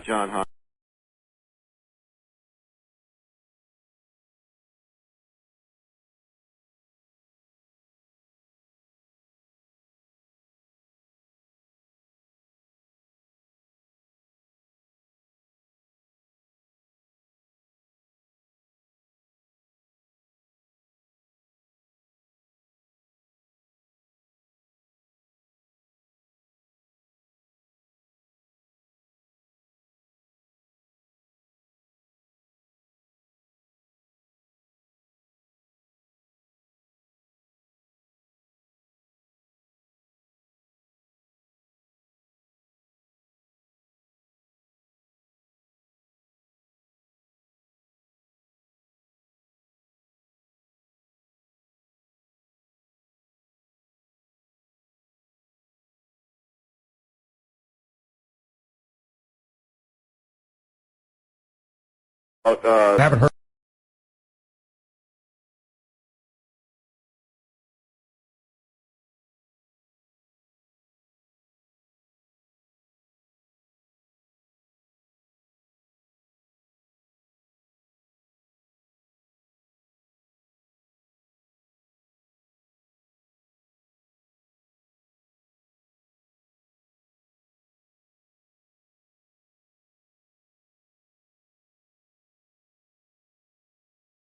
John Hahn. I haven't heard.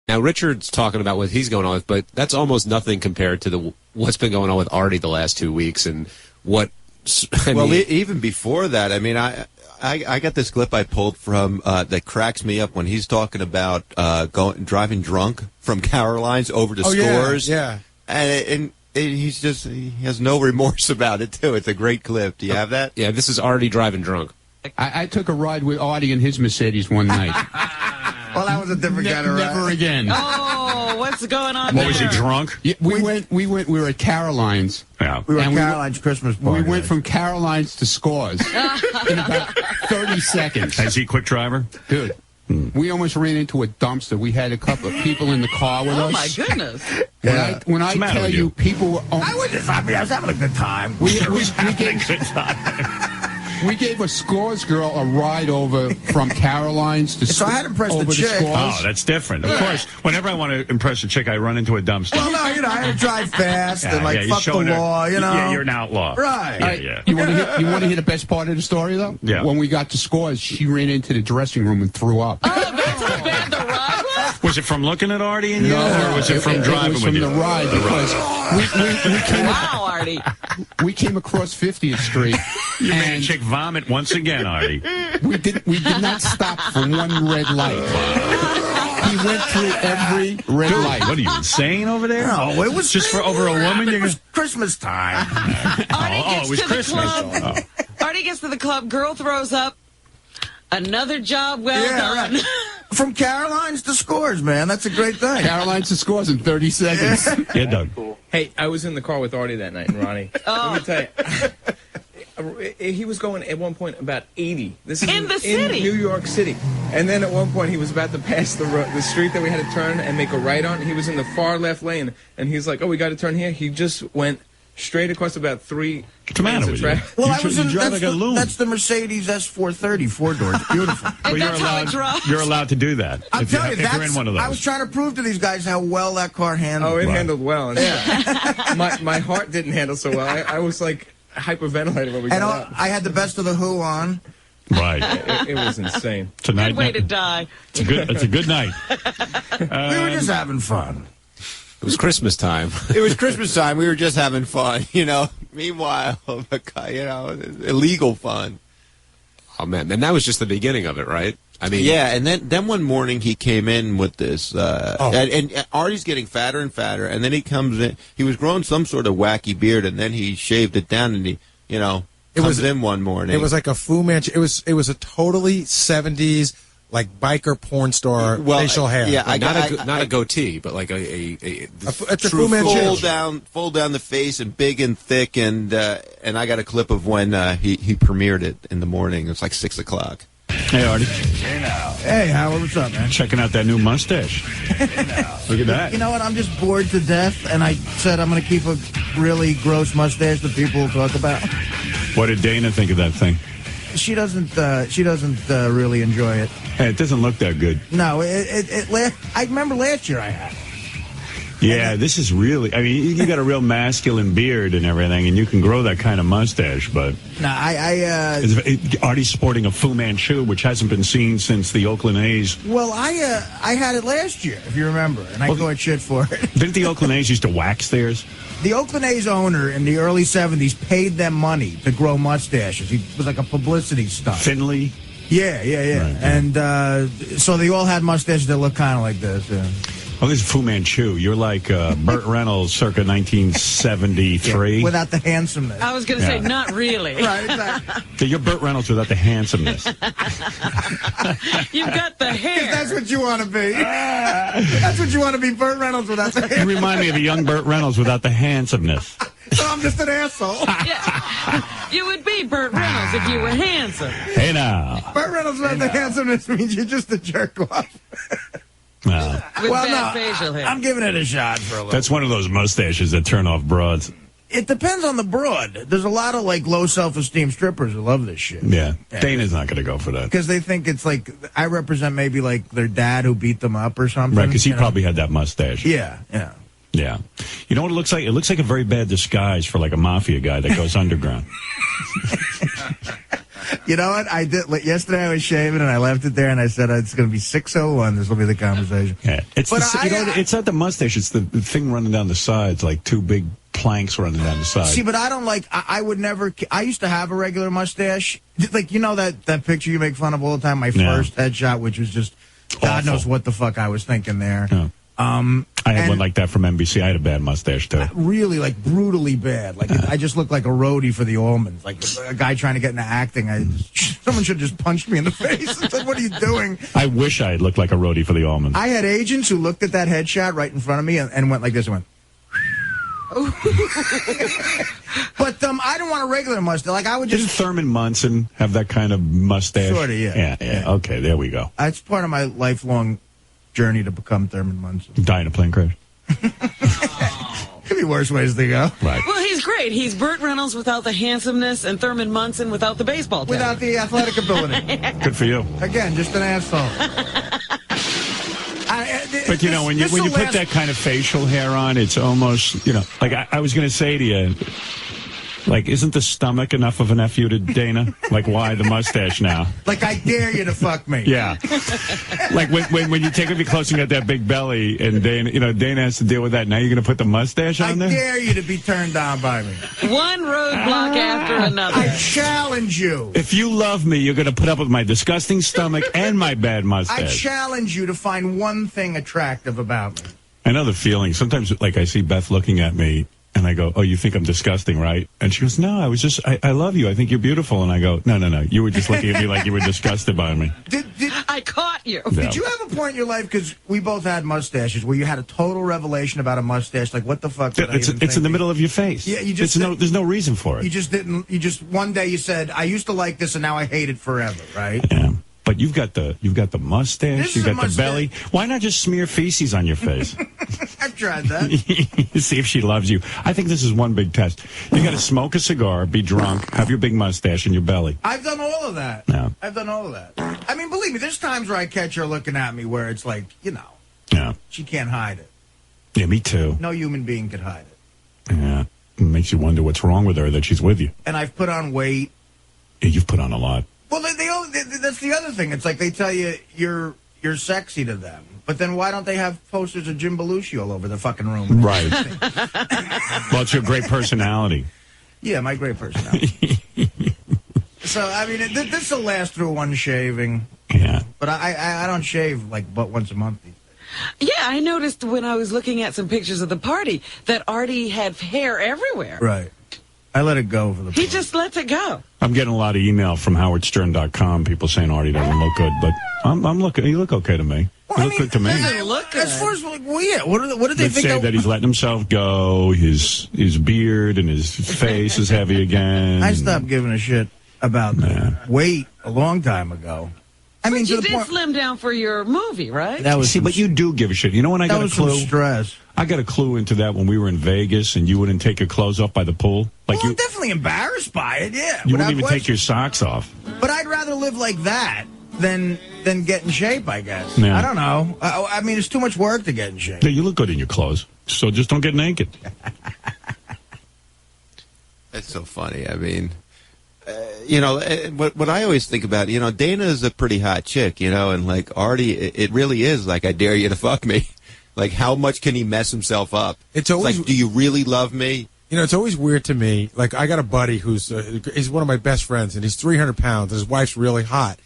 Now, Richard's talking about what he's going on with, but that's almost nothing compared to what's been going on with Artie the last 2 weeks and what. Even before that, I mean, I got this clip I pulled from that cracks me up when he's talking about driving drunk from Caroline's over to Scores. Yeah. And he has no remorse about it too. It's a great clip. Do you have that? Yeah, this is Artie driving drunk. I took a ride with Artie in his Mercedes one night. Well, that was a different kind of ride. Never again. Oh, what's going on What there? was he drunk? Yeah, we were at Caroline's. Yeah. We were at Caroline's Christmas party. We went from Caroline's to Scores in about 30 seconds. Is he a quick driver? Dude, we almost ran into a dumpster. We had a couple of people in the car with us. Oh, my goodness. When I tell you, people were... I was having a good time. We gave a Scores girl a ride over from Caroline's to So I had impressed over the to chick. Scores. Oh, that's different. Of course, whenever I want to impress a chick, I run into a dumpster. Well, no, I had to drive fast and you're fuck the showing her- law, Yeah, you're an outlaw. Right. Yeah. You want to hear the best part of the story, though? Yeah. When we got to Scores, she ran into the dressing room and threw up. Oh, that's how bad the ride was? Was it from looking at Artie and you, or was it from driving was with from you? the ride because we came. Wow, Artie. We came across 50th Street. You made a chick vomit once again, Artie. We did not stop for one red light. He went through every red light. What are you, insane over there? No, it was just for over a woman. It was Christmas time. Artie it was gets to Christmas. the club. Artie gets to the club. Girl throws up. Another job well done. Right. From Caroline's to Scores, man. That's a great thing. Caroline's to Scores in 30 seconds. Yeah, Doug. Hey, I was in the car with Artie that night, and Ronnie. Let me tell you. He was going at one point about 80. This is In the city? in New York City. And then at one point he was about to pass the street that we had to turn and make a right on. He was in the far left lane, and he's like, "Oh, we got to turn here." He just went straight across about 3 What's the matter with you? Well, You I was you in. drive That's, like a loon. that's the Mercedes S430 4-door. It's beautiful. And that's how it drives. You're allowed to do that. I'm if telling you, if you're in one of those. I was trying to prove to these guys how well that car handled. Oh, it Right. handled well. And my heart didn't handle so well. I was like, hyperventilated when we And got up. I had the Best of the Who on. Right. It was insane. Tonight, Good way to die. It's a good night. We were just having fun. It was Christmas time. It was Christmas time. We were just having fun, you know. Meanwhile, you know, illegal fun. Oh, man. And that was just the beginning of it, right? I mean, Yeah, and then one morning he came in with this, and Artie's getting fatter and fatter, and then he comes in. He was growing some sort of wacky beard, and then he shaved it down, and he, you know, comes in one morning. It was like a Fu Manchu. It was a totally 70s like biker porn star facial hair. Yeah, not a goatee, but like a it's a true Fu Manchu. full down the face and big and thick, and I got a clip of when he premiered it in the morning. It was like 6 o'clock. Hey, Artie. Hey, Howard, what's up, man? Checking out that new mustache. Look at that. You know what? I'm just bored to death, and I said I'm going to keep a really gross mustache that people will talk about. What did Dana think of that thing? She doesn't really enjoy it. Hey, it doesn't look that good. No, I remember last year I had it. Yeah, this is really, I mean, you got a real masculine beard and everything, and you can grow that kind of mustache, but... No, Artie's sporting a Fu Manchu, which hasn't been seen since the Oakland A's. Well, I had it last year, if you remember, and I got shit for it. Didn't the Oakland A's used to wax theirs? The Oakland A's owner in the early 70s paid them money to grow mustaches. He was like a publicity stunt. Finley? Yeah. Right. And so they all had mustaches that look kind of like this. Oh, this is Fu Manchu. You're like Burt Reynolds circa 1973. Yeah, without the handsomeness. I was going to say, not really. Right, exactly. So you're Burt Reynolds without the handsomeness. You've got the hair. That's what you want to be. That's what you want to be, Burt Reynolds without the hair. You remind me of a young Burt Reynolds without the handsomeness. So I'm just an asshole. Yeah. You would be Burt Reynolds if you were handsome. Hey, now. Burt Reynolds without the handsomeness means you're just a jerk off. Well, With bad facial hair. I'm giving it a shot for a little. that's one of those mustaches that turn off broads. It depends on the broad. There's a lot of like low self-esteem strippers who love this shit. Yeah. Dana's not going to go for that. Because they think it's like I represent maybe like their dad who beat them up or something. Right, because he you know? probably had that mustache. Yeah. Yeah. You know what it looks like? It looks like a very bad disguise for like a mafia guy that goes underground. You know what? I did yesterday. I was shaving and I left it there, and I said it's going to be 6:01. This will be the conversation. Yeah, it's it's not the mustache. It's the thing running down the sides, like two big planks running down the side. See, but I don't like. I would never. I used to have a regular mustache, like you know that picture you make fun of all the time. My first headshot, which was just God awful. knows what the fuck I was thinking there. Yeah. I had one like that from NBC. I had a bad mustache too. Really, like brutally bad. Like I just looked like a roadie for the Allmans, like a guy trying to get into acting. Someone should have just punched me in the face and said, "What are you doing?" I wish I had looked like a roadie for the Allmans. I had agents who looked at that headshot right in front of me and went like this and went. But I don't want a regular mustache. Like I would just. Didn't Thurman Munson have that kind of mustache? Sort of, yeah. Yeah. Okay, there we go. It's part of my lifelong journey to become Thurman Munson. Die in a plane crash. Could be worse ways to go. Right. Well, he's great. He's Burt Reynolds without the handsomeness and Thurman Munson without the baseball talent. Without the athletic ability. Good for you. Again, just an asshole. But you know, when you put that kind of facial hair on, it's almost, you know, like I was going to say to you, like, isn't the stomach enough of an FU to Dana? Like, why the mustache now? Like, I dare you to fuck me. Yeah. Like, when you take off your clothes and got that big belly, and Dana has to deal with that. Now you're going to put the mustache on there? I dare you to be turned down by me. One roadblock after another. I challenge you. If you love me, you're going to put up with my disgusting stomach and my bad I mustache. challenge you to find one thing attractive about me. I know the feeling. Sometimes, like, I see Beth looking at me, and I go, "Oh, you think I'm disgusting, right?" And she goes, "No, I love you. I think you're beautiful." And I go, No. You were just looking at me like you were disgusted by me." I caught you. Yeah. Did you have a point in your life, because we both had mustaches, where you had a total revelation about a mustache? Like, what the fuck? It's in the middle of your face. Yeah, you just there's no reason for it. You just didn't. You just one day you said, "I used to like this, and now I hate it forever." Right? Yeah. But you've got the mustache, This you've is a got the belly. Why not just smear feces on your face? I've tried that. See if she loves you. I think this is one big test. You got to smoke a cigar, be drunk, have your big mustache and your belly. I've done all of that. Yeah. I've done all of that. I mean, believe me, there's times where I catch her looking at me where it's like, Yeah. she can't hide it. Yeah, me too. No human being could hide it. Yeah. It makes you wonder what's wrong with her that she's with you. And I've put on weight. Yeah, you've put on a lot. Well, that's the other thing. It's like they tell you you're sexy to them. But then why don't they have posters of Jim Belushi all over the fucking room? Right. Well, it's your great personality. Yeah, my great personality. So, I mean, this will last through one shaving. Yeah. But I don't shave, but once a month. Yeah, I noticed when I was looking at some pictures of the party that Artie had hair everywhere. Right. I let it go for the He just lets it go. I'm getting a lot of email from howardstern.com, people saying Artie doesn't look good, but I'm looking. You look okay to me. You look good to me. Doesn't look good. As far as, what do they They think? say that he's letting himself go, his beard and his face is heavy again. I stopped giving a shit about weight a long time ago. I mean, you to the did point, slim down for your movie, right? that was See, but you do give a shit. You know when I that got a was some clue? stress. I got a clue into that when we were in Vegas and you wouldn't take your clothes off by the pool. Like I'm definitely embarrassed by it. Yeah, you wouldn't without even question. take your socks off. But I'd rather live like that than get in shape, I guess. Yeah. I don't know. I mean, it's too much work to get in shape. Yeah, you look good in your clothes, so just don't get naked. That's so funny. I mean, what I always think about, Dana is a pretty hot chick, and like Artie, it really is like, I dare you to fuck me. Like, how much can he mess himself up? It's always like, do you really love me? It's always weird to me. Like, I got a buddy he's one of my best friends, and he's 300 pounds, and his wife's really hot.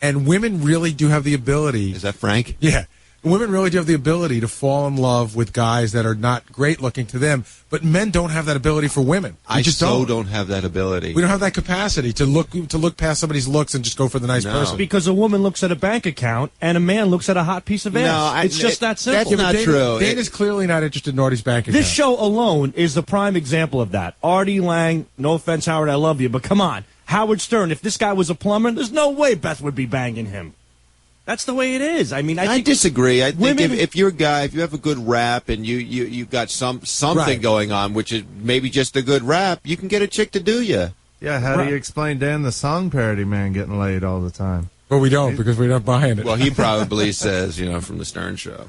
And women really do have the ability. Is that Frank? Yeah. Women really do have the ability to fall in love with guys that are not great looking to them, but men don't have that ability for women. I just don't have that ability. We don't have that capacity to look past somebody's looks and just go for the nice person. Because a woman looks at a bank account and a man looks at a hot piece of ass. It's just that simple. That's not true. Dana's clearly not interested in Artie's bank account. This show alone is the prime example of that. Artie Lange, no offense, Howard, I love you, but come on. Howard Stern, if this guy was a plumber, there's no way Beth would be banging him. That's the way it is. I mean, I disagree. I think if you're a guy, if you have a good rap and you got something going on, which is maybe just a good rap, you can get a chick to do you. Yeah, how do you explain Dan the song parody man getting laid all the time? Well, we don't because we're not buying it. Well, he probably says, from the Stern Show.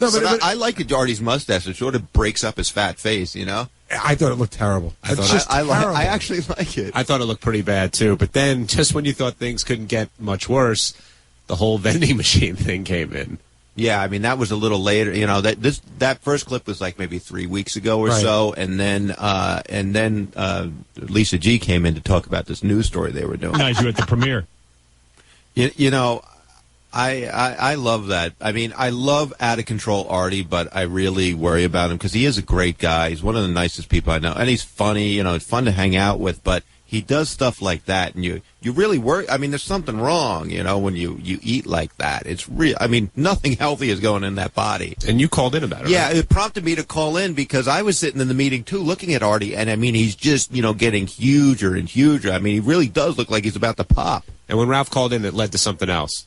But I like Artie's mustache. It sort of breaks up his fat face, I thought it looked terrible. I actually like it. I thought it looked pretty bad, too. But then, just when you thought things couldn't get much worse, the whole vending machine thing came in. Yeah, I mean, that was a little later. That first clip was like maybe 3 weeks ago or so, and then Lisa G came in to talk about this news story they were doing. Nice, you at the premiere. I love that. I mean, I love out of control Artie, but I really worry about him because he is a great guy. He's one of the nicest people I know, and he's funny. It's fun to hang out with, but he does stuff like that, and you really worry. I mean, there's something wrong, when you eat like that. It's real. I mean, nothing healthy is going in that body. And you called in about it. Yeah, right? It prompted me to call in because I was sitting in the meeting too, looking at Artie, and I mean, he's just getting huger and huger. I mean, he really does look like he's about to pop. And when Ralph called in, it led to something else.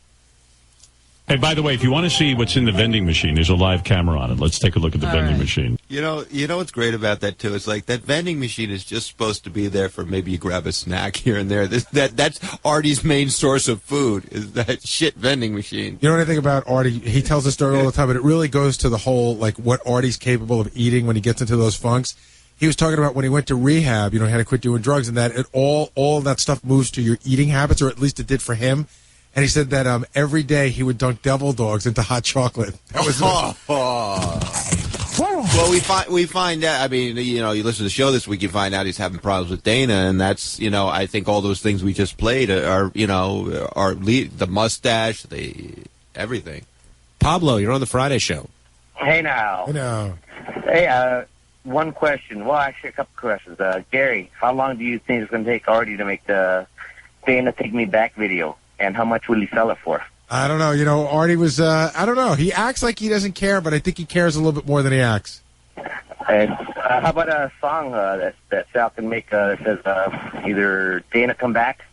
Hey, by the way, if you want to see what's in the vending machine, there's a live camera on it. Let's take a look at the vending machine. You know what's great about that too? It's like that vending machine is just supposed to be there for maybe you grab a snack here and there. That's Artie's main source of food is that shit vending machine. You know what I think about Artie? He tells the story all the time, but it really goes to the whole like what Artie's capable of eating when he gets into those funks. He was talking about when he went to rehab, he had to quit doing drugs, and that all that stuff moves to your eating habits, or at least it did for him. And he said that every day he would dunk devil dogs into hot chocolate. That was Well, we find out. I mean, you listen to the show this week, you find out he's having problems with Dana, and that's I think all those things we just played are the mustache, the everything. Pablo, you're on the Friday show. Hey now. Hey, one question. Well, actually, a couple questions. Gary, how long do you think it's going to take Artie to make the Dana Take Me Back video? And how much will he sell it for? I don't know. Artie was, I don't know. He acts like he doesn't care, but I think he cares a little bit more than he acts. And how about a song that Sal can make that says either Dana Come Back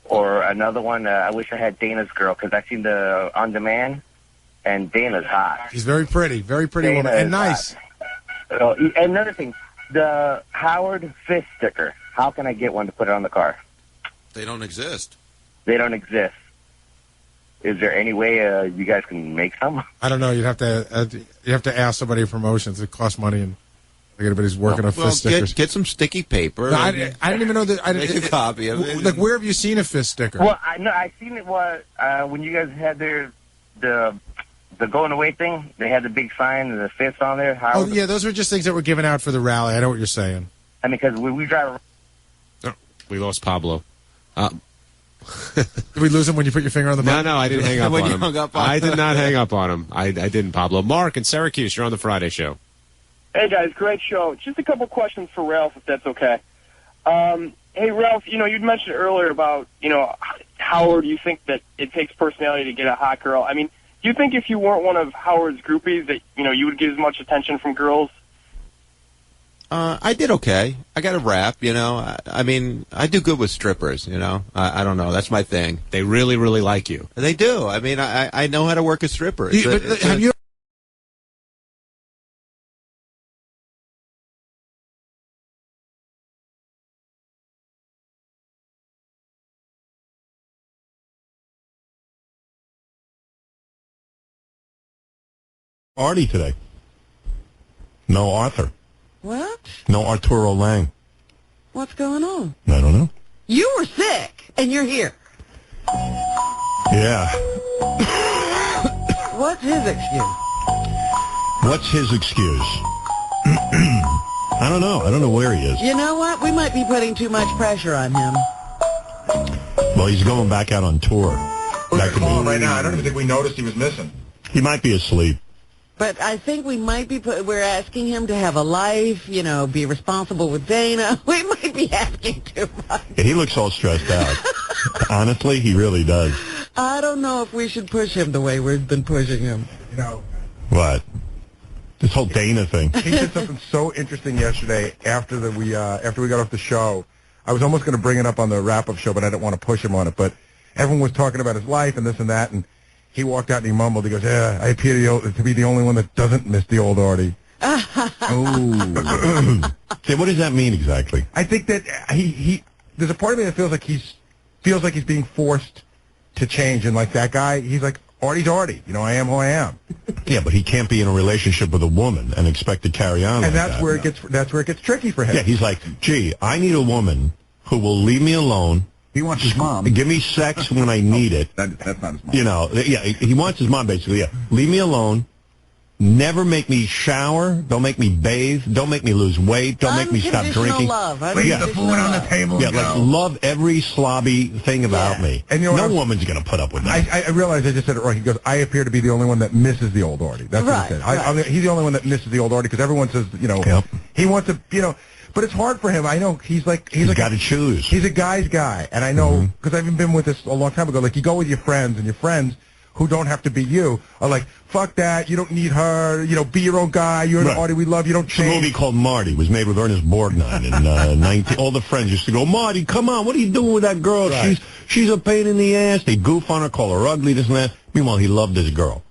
or another one, I Wish I Had Dana's Girl, because I've seen the On Demand, and Dana's hot. She's very pretty woman, and nice. And another thing, the Howard Fist sticker, how can I get one to put it on the car? They don't exist. They don't exist. Is there any way you guys can make some? I don't know. You'd have to ask somebody at promotions. It costs money. And Like everybody's working on fist stickers. Get some sticky paper. No, I didn't even know that. Make a copy of it. Like, where have you seen a fist sticker? Well, I seen it when you guys had the going away thing. They had the big sign and the fist on there. Oh, yeah, those were just things that were given out for the rally. I know what you're saying. I mean, because we drive around. Oh, we lost Pablo. Did we lose him when you put your finger on the button? No, I didn't hang up When on you him. hung up on I him. did not hang up on him. I didn't, Pablo. Mark in Syracuse, you're on the Friday show. Hey, guys, great show. Just a couple questions for Ralph, if that's okay. Hey, Ralph, you'd mentioned earlier about, Howard, you think that it takes personality to get a hot girl. I mean, do you think if you weren't one of Howard's groupies that, you would get as much attention from girls? I did okay. I got a rap, I mean, I do good with strippers, I don't know. That's my thing. They really, really like you. They do. I mean, I know how to work a stripper. Have you... Artie today. No Arthur. What? No Arturo Lange. What's going on? I don't know. You were sick, and you're here. Yeah. What's his excuse? What's his excuse? I don't know. I don't know where he is. You know what? We might be putting too much pressure on him. Well, he's going back out on tour. We're going to call him right now. I don't even think we noticed he was missing. He might be asleep. But I think we might be we're asking him to have a life, be responsible with Dana. We might be asking too much. Yeah, he looks all stressed out. Honestly, he really does. I don't know if we should push him the way we've been pushing him. What? This whole Dana thing. He said something so interesting yesterday after we got off the show. I was almost going to bring it up on the wrap-up show, but I didn't want to push him on it. But everyone was talking about his life and this and that, and he walked out and he mumbled. He goes, "Yeah, I appear to be the only one that doesn't miss the old Artie." Oh. See, what does that mean exactly? I think that he there's a part of me that feels like he's being forced to change, and like that guy, he's like, Artie's Artie. I am who I am. Yeah, but he can't be in a relationship with a woman and expect to carry on. And like that's where it gets tricky for him. Yeah, he's like, gee, I need a woman who will leave me alone. He wants his mom. Give me sex when I need it. That's not his mom. Yeah, he wants his mom basically. Yeah, leave me alone. Never make me shower. Don't make me bathe. Don't make me lose weight. Don't make me stop drinking. Love. Leave the food on the table. Yeah, like love every slobby thing about me. And no woman's going to put up with that. I realized I just said it wrong. He goes, I appear to be the only one that misses the old Artie. That's what he said. He's the only one that misses the old Artie because everyone says, he wants to, but it's hard for him. I know he's got to choose. He's a guy's guy, and I know because I've even been with this a long time ago. Like you go with your friends, and your friends who don't have to be you are like, fuck that. You don't need her. Be your own guy. You're an Artie we love. You don't change. It's a movie called Marty. It was made with Ernest Borgnine in 19. All the friends used to go, Marty, come on. What are you doing with that girl? Right. She's a pain in the ass. They goof on her, call her ugly, this and that. Meanwhile, he loved his girl.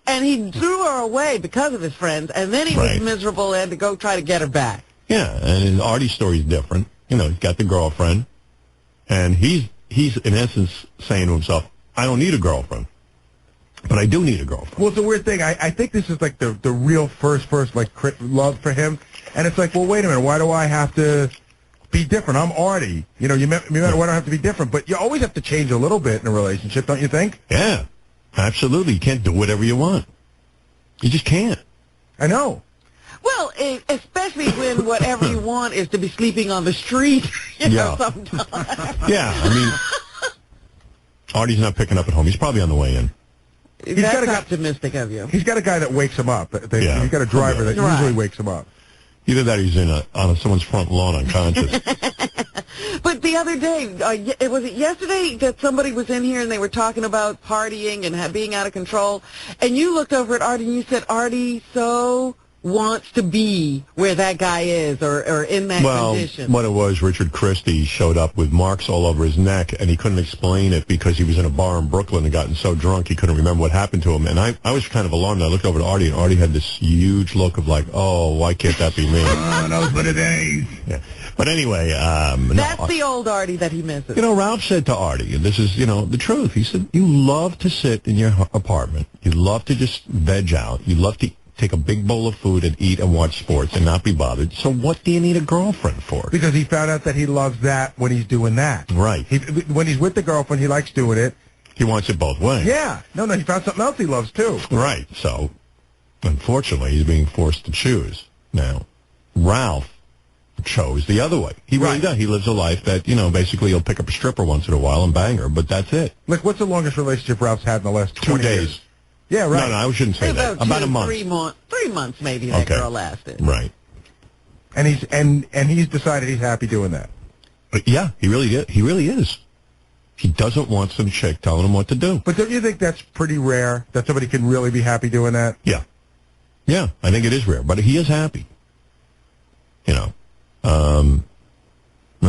And he threw her away because of his friends, and then he was miserable and had to go try to get her back. Yeah, and Artie's story is different. He's got the girlfriend, and he's in essence saying to himself, I don't need a girlfriend. But I do need a girlfriend. Well, it's a weird thing. I think this is like the real first like love for him. And it's like, well, wait a minute. Why do I have to be different? I'm Artie. Why do I have to be different? But you always have to change a little bit in a relationship, don't you think? Yeah, absolutely. You can't do whatever you want. You just can't. I know. Well, especially when whatever you want is to be sleeping on the street, sometimes. Yeah, I mean, Artie's not picking up at home. He's probably on the way in. That's optimistic of you. He's got a guy that wakes him up. He's got a driver that usually wakes him up. Either that or he's on someone's front lawn unconscious. But the other day, was it yesterday that somebody was in here and they were talking about partying and being out of control? And you looked over at Artie and you said, Artie so wants to be where that guy is or in that condition. What it was, Richard Christie showed up with marks all over his neck, and he couldn't explain it because he was in a bar in Brooklyn and gotten so drunk he couldn't remember what happened to him. And I was kind of alarmed. I looked over to Artie, and Artie had this huge look of like, oh, why can't that be me? Oh, those were the days. Yeah. But anyway, that's the old Artie that he misses. Ralph said to Artie, and this is, the truth. He said, you love to sit in your apartment. You love to just veg out. You love to take a big bowl of food and eat and watch sports and not be bothered. So what do you need a girlfriend for? Because he found out that he loves that when he's doing that. Right. When he's with the girlfriend, he likes doing it. He wants it both ways. Yeah. No, he found something else he loves, too. Right. So, unfortunately, he's being forced to choose. Now, Ralph chose the other way. He really does. He lives a life that, basically he'll pick up a stripper once in a while and bang her, but that's it. Look, what's the longest relationship Ralph's had in the last 20 days. years? Yeah, right. No, I shouldn't say that. About a month. 3 months maybe that girl lasted. Right. And he's decided he's happy doing that. But yeah, he really is. He really is. He doesn't want some chick telling him what to do. But don't you think that's pretty rare, that somebody can really be happy doing that? Yeah. Yeah, I think it is rare, but he is happy. I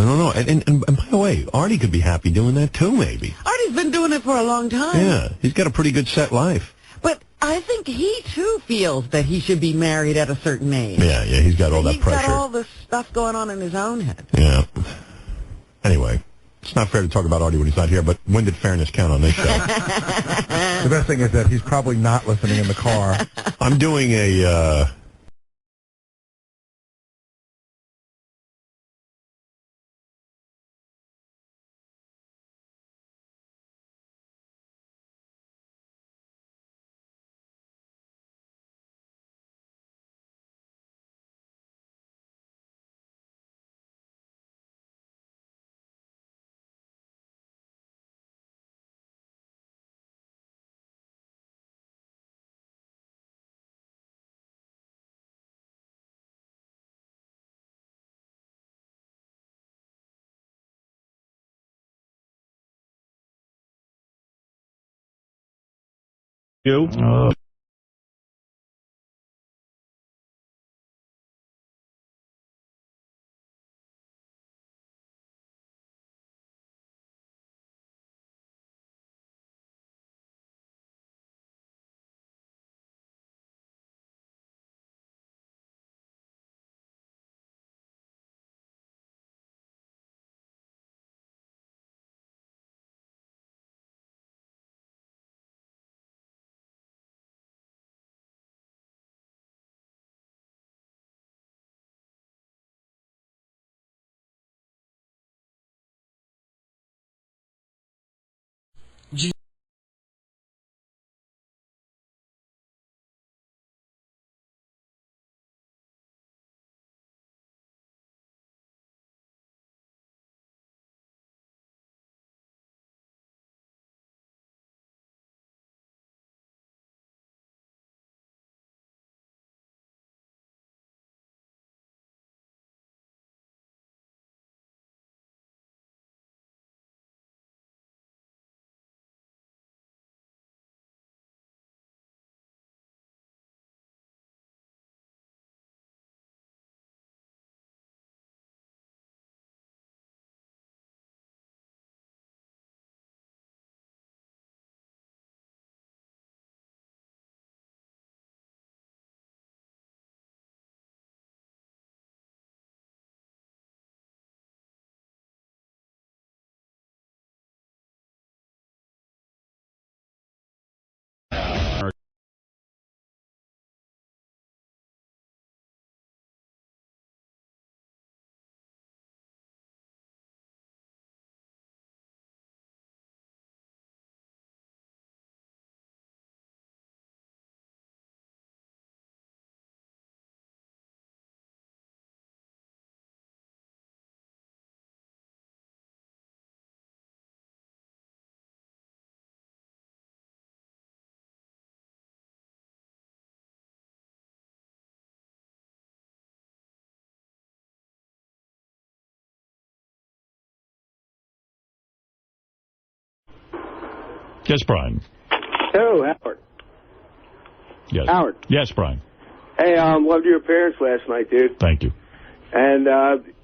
don't know. And by the way, Artie could be happy doing that too, maybe. Artie's been doing it for a long time. Yeah, he's got a pretty good set life. But I think he, too, feels that he should be married at a certain age. Yeah, he's got all that pressure. He's got all this stuff going on in his own head. Yeah. Anyway, it's not fair to talk about Artie when he's not here, but when did fairness count on this show? The best thing is that he's probably not listening in the car. I'm doing a... You? Yes, Brian. Hello, Howard. Yes. Howard. Yes, Brian. Hey, loved your appearance last night, dude. Thank you. And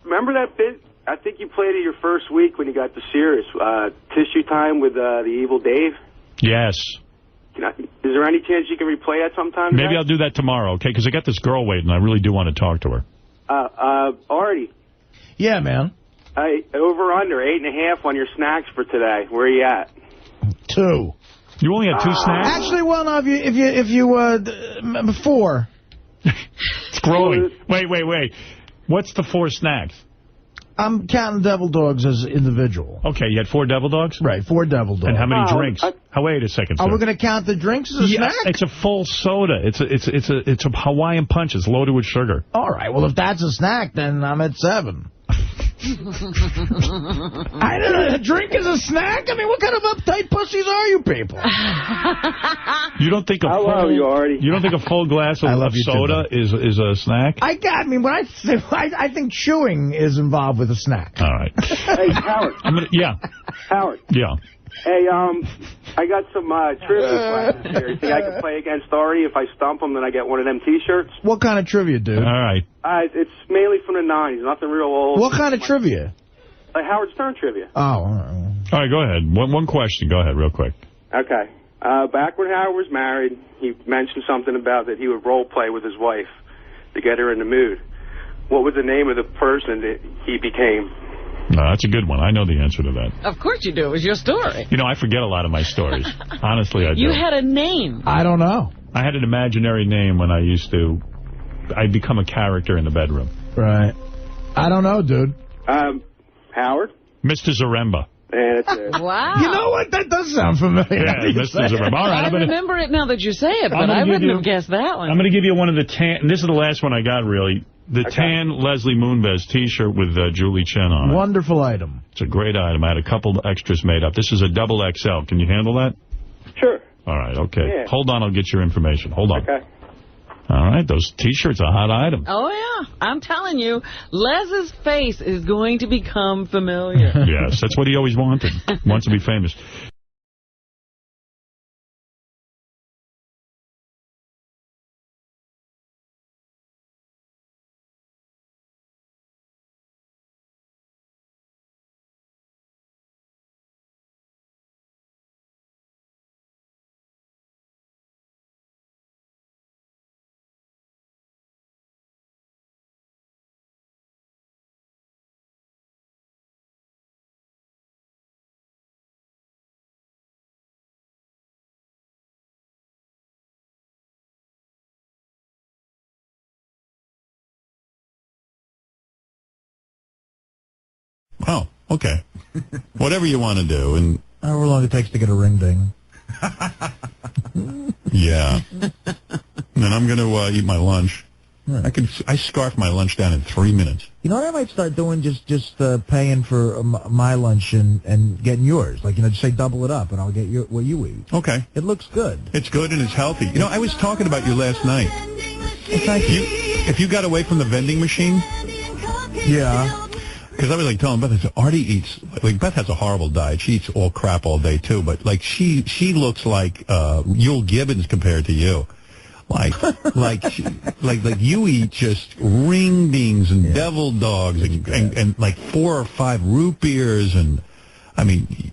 remember that bit? I think you played it your first week when you got to Sirius, Tissue Time with the Evil Dave. Yes. Is there any chance you can replay that sometime? Maybe I'll do that tomorrow, okay? Because I got this girl waiting. I really do want to talk to her. Artie. Yeah, man. Over under 8.5 on your snacks for today. Where are you at? 2. You only had 2 snacks? Actually, well, no, if you 4. It's growing. Wait. What's the 4 snacks? I'm counting devil dogs as individual. Okay, you had 4 devil dogs? Right, 4 devil dogs. And how many drinks? Wait a second, sir. Are we going to count the drinks as a snack? It's a full soda. It's a Hawaiian Punch. It's loaded with sugar. All right, well, if that's a snack, then I'm at 7. I don't know. A drink is a snack? I mean, what kind of uptight pussies are you people? You don't think you don't think a full glass of soda is a snack? I mean, when I think chewing is involved with a snack. All right. Hey, Howard. Howard. Yeah. Hey, I got some trivia questions here. You think I can play against Artie? If I stump him, then I get one of them T-shirts? What kind of trivia, dude? All right. It's mainly from the 90s, nothing real old. What kind of trivia? Howard Stern trivia. Oh, all right, go ahead. One question. Go ahead, real quick. Okay. Back when Howard was married, he mentioned something about that he would role play with his wife to get her in the mood. What was the name of the person that he became? No, that's a good one. I know the answer to that. Of course you do. It was your story. You know, I forget a lot of my stories. Honestly, I do. You had a name. I don't know. I had an imaginary name when I'd become a character in the bedroom. Right. I don't know, dude. Howard? Mr. Zaremba. Wow. You know what? That does sound familiar. Yeah, Mr. Zaremba. All right, I remember it now that you say it, but I wouldn't have guessed that one. I'm going to give you one of the tan... This is the last one I got, really. The tan Leslie Moonves T-shirt with Julie Chen on it. Wonderful item. It's a great item. I had a couple extras made up. This is a double XL. Can you handle that? Sure. All right, okay. Yeah. Hold on, I'll get your information. Hold on. Okay. All right, those T-shirts are a hot item. Oh, yeah. I'm telling you, Les's face is going to become familiar. Yes, that's what he always wanted. Wants to be famous. Oh, okay. Whatever you want to do. And however long it takes to get a ring ding. Yeah. And then I'm going to eat my lunch. Right. I scarf my lunch down in 3 minutes. You know what I might start doing? Just paying for my lunch and getting yours. Like, just say double it up, and I'll get what you eat. Okay. It looks good. It's good and it's healthy. You know, I was talking about you last night. If you got away from the vending machine. Yeah. Because I was like telling Beth, I said, Artie eats, like Beth has a horrible diet. She eats all crap all day too, but like she looks like Yul Gibbons compared to you. Like you eat just ring dings and devil dogs and like 4 or 5 root beers, and I mean,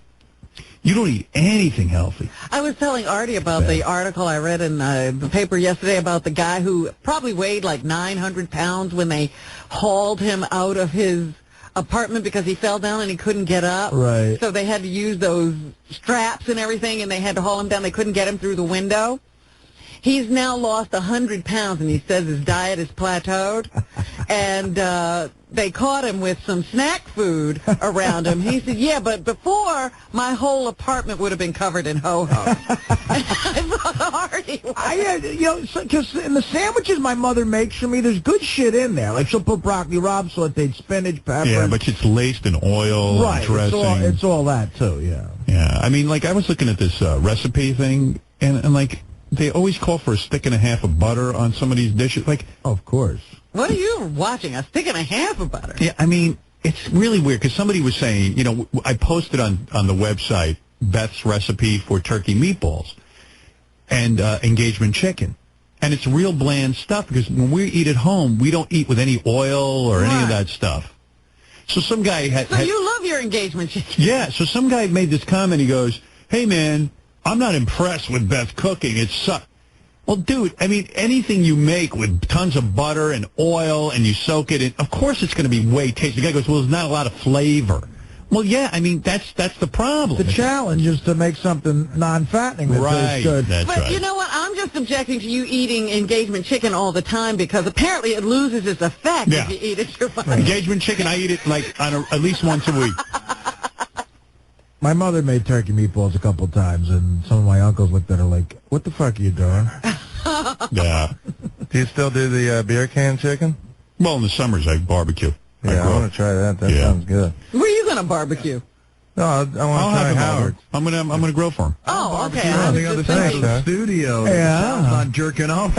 you don't eat anything healthy. I was telling Artie about the article I read in the paper yesterday about the guy who probably weighed like 900 pounds when they hauled him out of his apartment because he fell down and he couldn't get up. Right. So they had to use those straps and everything, and they had to haul him down. They couldn't get him through the window. He's now lost 100 pounds, and he says his diet is plateaued. And they caught him with some snack food around him. He said, yeah, but before, my whole apartment would have been covered in ho-ho. I thought, Artie, because in the sandwiches my mother makes for me, there's good shit in there. Like, she'll put broccoli rabe, sauteed spinach, pepper. Yeah, but it's laced in oil and dressing. It's all that, too, yeah. Yeah, I mean, like, I was looking at this recipe thing, and like, they always call for a stick and a half of butter on some of these dishes. Like, of course. What are you watching? A stick and a half of butter? Yeah, I mean, it's really weird because somebody was saying, I posted on the website Beth's recipe for turkey meatballs and engagement chicken. And it's real bland stuff because when we eat at home, we don't eat with any oil or any of that stuff. So some guy had... So you love your engagement chicken. Yeah, so some guy made this comment. He goes, hey, man, I'm not impressed with Beth cooking. It sucks. Well, dude, I mean, anything you make with tons of butter and oil and you soak it in, of course it's going to be way tasty. The guy goes, well, there's not a lot of flavor. Well, yeah, I mean, that's the problem. The challenge is to make something non-fattening that tastes good. But you know what? I'm just just objecting to you eating engagement chicken all the time because apparently it loses its effect if you eat it too much. Engagement chicken, I eat it like at least once a week. My mother made turkey meatballs a couple times, and some of my uncles looked at her like, what the fuck are you doing? Yeah. Do you still do the beer can chicken? Well, in the summers, I barbecue. Yeah, I want to try that. That sounds good. Where are you going to barbecue? No, I want to try Howard. I'm gonna grill for him. Oh, okay. On the other side of the studio. Yeah. Sounds not jerking off.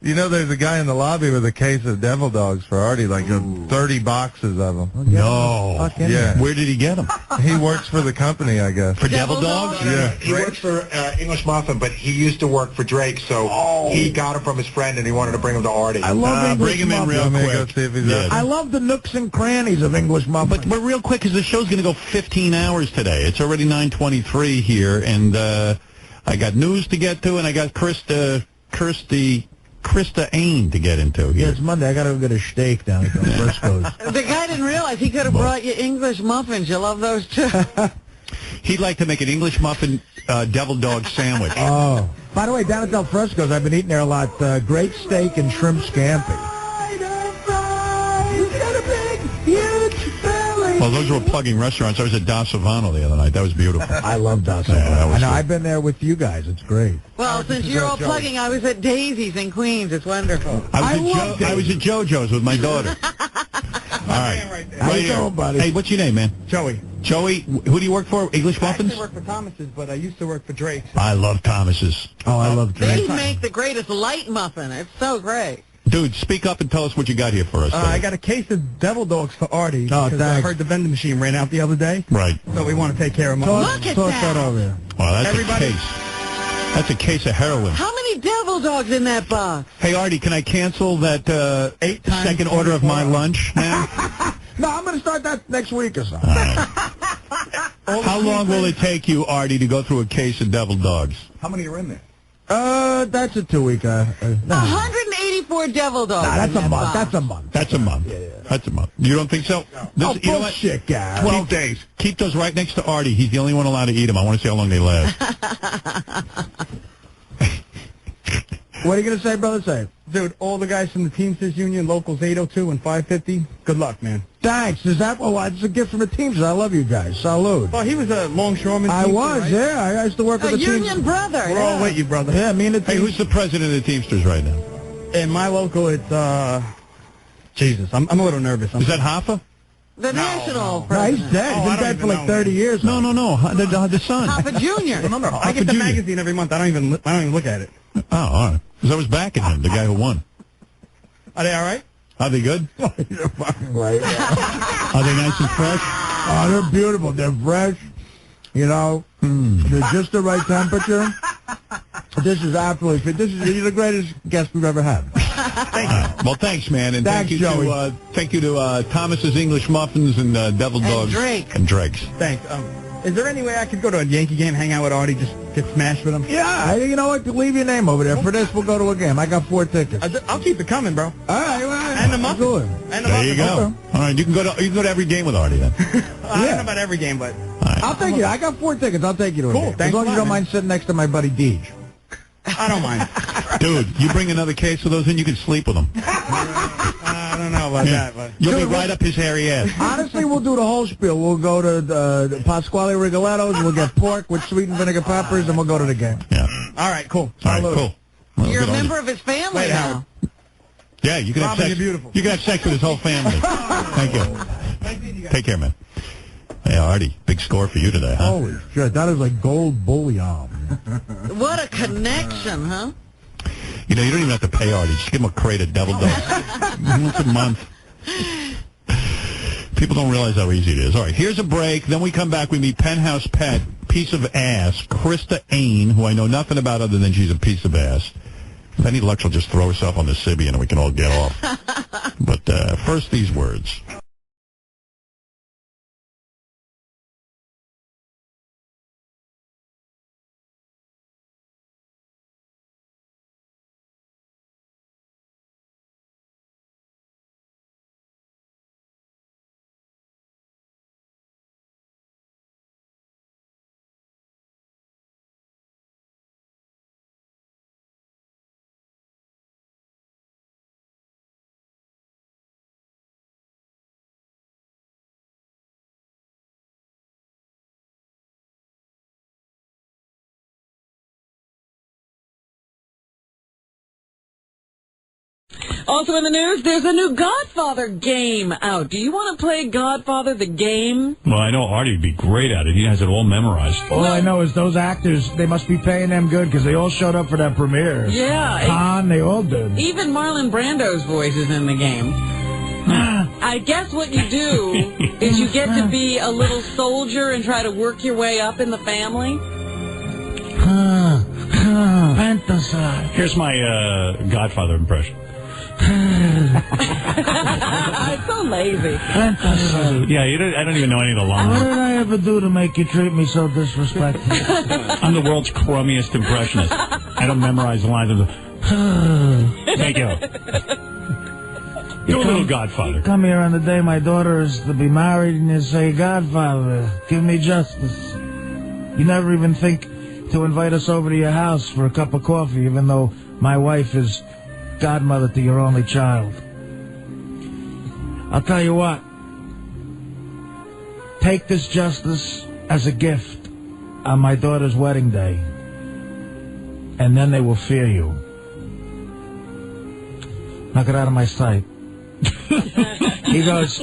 You know, there's a guy in the lobby with a case of devil dogs for Artie, like 30 boxes of them. No. Yeah. Where did he get them? He works for the company, I guess. For Devil Dogs? Yeah. He works for English Muffin, but he used to work for Drake, so he got him from his friend, and he wanted to bring him to Artie. I love English bring him in Muffin. real Go quick. see if he's up. I love the nooks and crannies of English Muffin. But real quick, because the show's going to go 15 hours today. It's already 9:23 here, and I got news to get to, and I got Krista Ain to get into Yeah, here. it's Monday. I got to go get a steak down at the Frisco's. The guy didn't realize he could have brought you English muffins. You love those too. He'd like to make an English muffin devil dog sandwich. Oh. By the way, down at Del Frisco's, I've been eating there a lot. Great steak and shrimp scampi. Well, those were plugging restaurants. I was at Da Savano the other night. That was beautiful. I love Da Savano. Yeah, that was I know. good. I've been there with you guys. It's great. Well, since you're all plugging, I was at Daisy's in Queens. It's wonderful. I was at JoJo's with my daughter. All right. How you doing, buddy? Hey, what's your name, man? Joey. Joey, who do you work for? English I Muffins? actually work for Thomas's, but I used to work for Drake. I love Thomas's. Oh, I love They make the greatest light muffin. It's so great. Dude, speak up and tell us what you got here for us. I got a case of devil dogs for Artie Oh, because I thanks. heard the vending machine ran out the other day. Right. So we want to take care of him. Look at that. over there. Well, that's Everybody- a case. That's a case of heroin. How many devil dogs in that box? Hey, Artie, can I cancel that 8 times second order of my 24 lunch now? No, I'm going to start that next week or so. How long will it take you, Artie, to go through a case of devil dogs? How many are in there? That's a 2-week. No. 184 devil dogs. Nah, that's in a that month. box. That's a month. That's a month. That's a month. You don't think so? Oh, bullshit, guy. 12 days. Keep those right next to Artie. He's the only one allowed to eat them. I want to see how long they last. What are you going to say, brother? Say. Dude, all the guys from the Teamsters Union, locals 802 and 550, good luck, man. Thanks. Is that? Well, it's a gift from the Teamsters. I love you guys. Salute. Well, he was a longshoreman. I Teamster, was, right? yeah. I used to work with A the union Teamsters. brother. We're all with you, brother. Yeah, me and the Hey, Teamsters. who's the president of the Teamsters right now? In my local, it's, Jesus, I'm a little nervous. Is that Hoffa? The national No, he's president. dead. He's been dead for like 30 years. No, the son. Papa Jr. Remember, I get the magazine every month. I don't even look at it. Oh, all right. Because I was backing him, the guy who won. Are they all right? Are they good? You're fucking right. Are they nice and fresh? Oh, they're beautiful. They're fresh. You know, they're just the right temperature. This is absolutely fit. You're the greatest guest we've ever had. Well, thanks, man, and Thanks, thank you to Thomas's English Muffins and Devil Dogs Drake. and Drake's. Thanks. Is there any way I could go to a Yankee game, hang out with Artie, just get smashed with him? Yeah, you know what? Leave your name over there. For this, we'll go to a game. I got 4 tickets. I'll keep it coming, bro. All right, well, And the muffin. good. And the There you muffin. go. Okay. All right, you can go to every game with Artie then. I don't know about every game, but I'll take you. I got 4 tickets. I'll take you to a Cool, game. As thanks long a as you lot, don't mind sitting next to my buddy Deej. I don't mind. Dude, you bring another case of those in, you can sleep with them. I don't know about that, but You'll be right up his hairy ass. Honestly, we'll do the whole spiel. We'll go to the Pasquale Rigoletto's. We'll get pork with sweet and vinegar peppers, and we'll go to the game. Yeah. all right, cool. All right, cool. Well, You're a good on member you. of his family Later, now. Yeah, you can have Robin, sex. you're beautiful. You can have sex with his whole family. Thank you. Take care, man. Hey, Artie, big score for you today, huh? Holy shit, that is like gold bullion. What a connection, huh? You know, you don't even have to pay Artie. Just give him a crate of Devil Dogs. Once a month. People don't realize how easy it is. All right, here's a break. Then we come back. We meet Penthouse Pet, piece of ass, Krista Ain, who I know nothing about other than she's a piece of ass. If any luck, she'll just throw herself on the Sybian and we can all get off. But first, these words. Also in the news, there's a new Godfather game out. Do you want to play Godfather the game? Well, I know Artie would be great at it. He has it all memorized. All I know is those actors, they must be paying them good because they all showed up for that premiere. Yeah. Han, they all did. Even Marlon Brando's voice is in the game. I guess what you do is you get to be a little soldier and try to work your way up in the family. Fantasize. Here's my Godfather impression. It's so lazy. Fantasize. Yeah, I don't even know any of the lines. What did I ever do to make you treat me so disrespectful? I'm the world's crummiest impressionist. I don't memorize the lines of the... Thank you. Do a little Godfather. Come here on the day my daughter is to be married and you say, Godfather, give me justice. You never even think to invite us over to your house for a cup of coffee, even though my wife is godmother to your only child. I'll tell you what. Take this justice as a gift on my daughter's wedding day, and then they will fear you. Knock it out of my sight. He goes,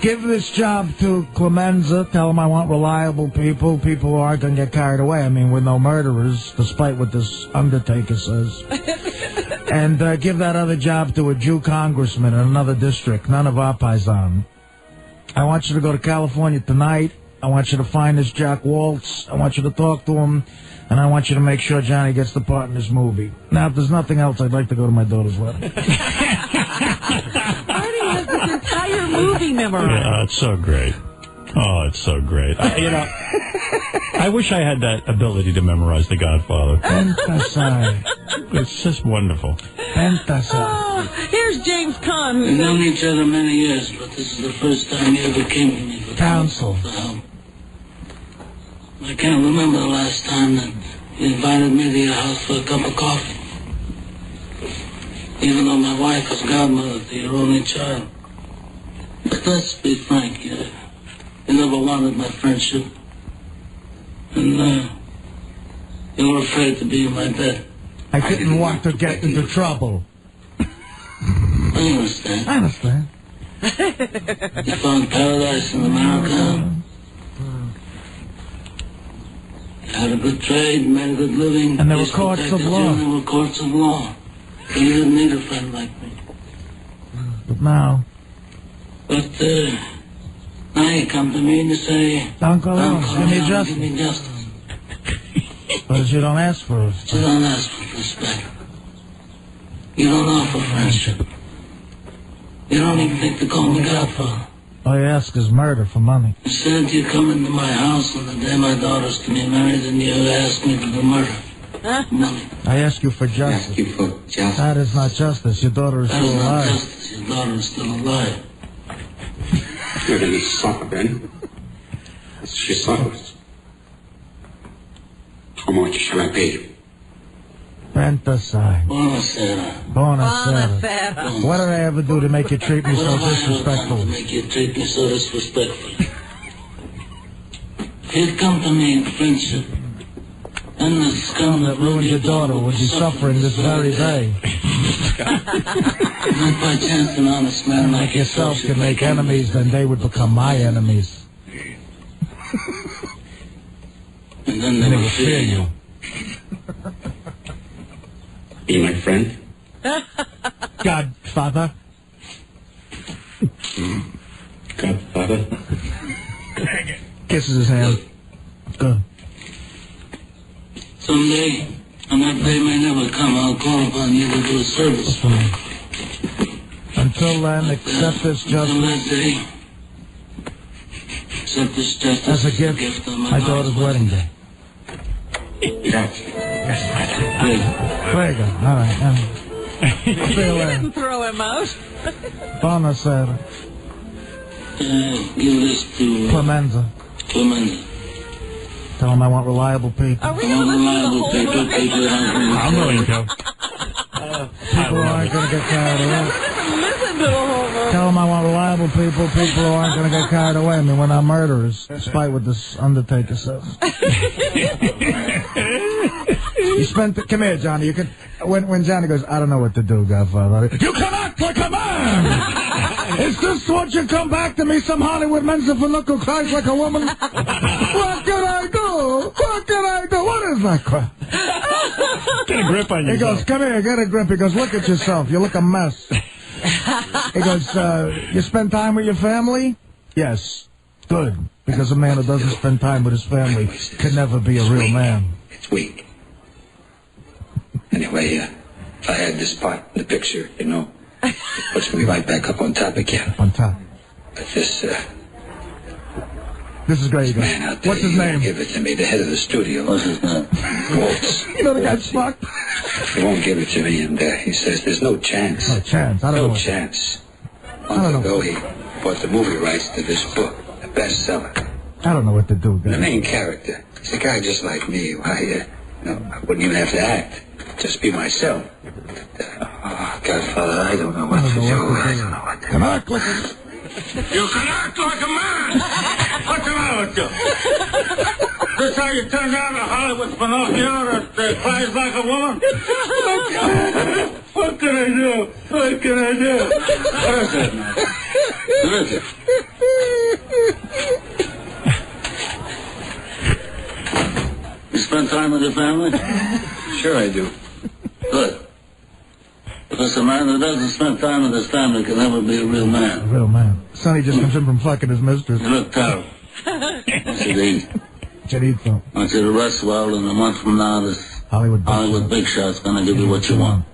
give this job to Clemenza. Tell him I want reliable people who aren't going to get carried away. I mean, with no murderers, despite what this undertaker says. And give that other job to a Jew congressman in another district, none of our paisan. I want you to go to California tonight. I want you to find this Jack Waltz. I want you to talk to him. And I want you to make sure Johnny gets the part in this movie. Now, if there's nothing else, I'd like to go to my daughter's wedding. Artie has this entire movie memorized. Yeah, it's so great. Oh, it's so great. I wish I had that ability to memorize The Godfather. Fantasize. It's just wonderful. Fantasize. Oh, here's James Caan. We've known each other many years, but this is the first time you ever came to me for counsel. help. I can't remember the last time that you invited me to your house for a cup of coffee. Even though my wife is godmother to your only child. But let's be frank, you never wanted my friendship. And you were afraid to be in my bed. I didn't want to get into trouble. I understand. I understand. You found paradise in America. Had a good trade, made a good living. And there were courts of law. There were courts of law. So you didn't need a friend like me. But now... But, now you come to me and you say... Uncle, give me justice. Give me justice. But you don't ask for it. You don't ask for respect. You don't offer friendship. You don't even think to call me Godfather. All you ask is murder for money. Instead, you come into my house on the day my daughter's to be married and you ask me to do murder. Money. I ask you for justice. Ask you for justice. That is not justice. Your daughter is That still is not alive. justice. Your daughter is still alive. You're going to suck, Ben. She suffers. How much shall I pay you? Fantasize. Buonasera. Buonasera. What did I ever do to make you treat me so disrespectful? To make you treat me so disrespectfully. If you'd come to me in friendship, then the scum that ruined your daughter would be suffering this very day. Not by chance an honest man like yourself could make enemies, then they would become my enemies. And then they would fear you. Be my friend? Godfather. Godfather? Kisses his hand. Good. Someday, and that day may never come, I'll call upon you to do a service for me. Until then, accept this justice. Until that day, accept this justice as a gift on my daughter's wedding day. Yes, Prego. All right. You didn't throw him out. Buonasera. Give this to Clemenza. Clemenza. Tell him I want reliable people. Are we going to listen to the whole movie? I'm willing to. People aren't going to get carried away. Listen to the whole movie. Tell them I want reliable people who aren't going to get carried away. I mean, we're not murderers, despite what this undertaker says. You come here, Johnny. You can. When Johnny goes, I don't know what to do, Godfather. You can act like a man. Is this what you come back to me, some Hollywood mensa for look who cries like a woman? What can I do? What can I do? What is that crap? Get a grip on yourself. He goes, come here, get a grip. He goes, look at yourself. You look a mess. He goes, you spend time with your family? Yes. Good. Because a man who doesn't spend time with his family can never be a real man. It's weak. Anyway, if I had this part in the picture, you know, it puts me right back up on top again. On top. But this is great. Man out there, what's his name? Give it to me, the head of the studio. What's his name? Waltz. You know the guy's fucked. He won't give it to me, and he says there's no chance. No chance. I don't know. No chance. Months ago, he bought the movie rights to this book, a bestseller. I don't know what to do, guys. The main character, he's a guy just like me. I wouldn't even have to act. Just be myself. Godfather, I don't know what to do. I don't know what to do. Come on, click it. You can act like a man! What's the matter with you? This how you turn down a Hollywood Pinocchio that cries like a woman? What can I do? What can I do? What is it, man? What is it? You spend time with your family? Sure I do. Good. Because a man who doesn't spend time with his family can never be a real man. A real man. Sonny just comes in from fucking his mistress. You look terrible. What's it eat? What's it eat, though? I want you to rest well, and a month from now, this Hollywood Big Shot's gonna give you what you want.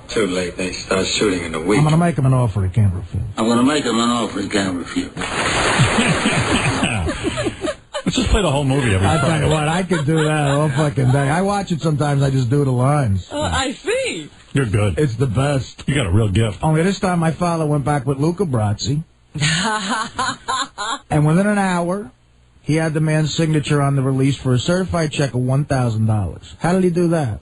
Too late. They start shooting in a week. I'm gonna make him an offer he can't refuse. I'm gonna make him an offer he can't refuse. Let's just play the whole movie every I Friday. tell you what, I could do that all fucking day. I watch it sometimes. I just do the lines. I see. You're good. It's the best. You got a real gift. Only this time my father went back with Luca Brasi. And within an hour, he had the man's signature on the release for a certified check of $1,000. How did he do that?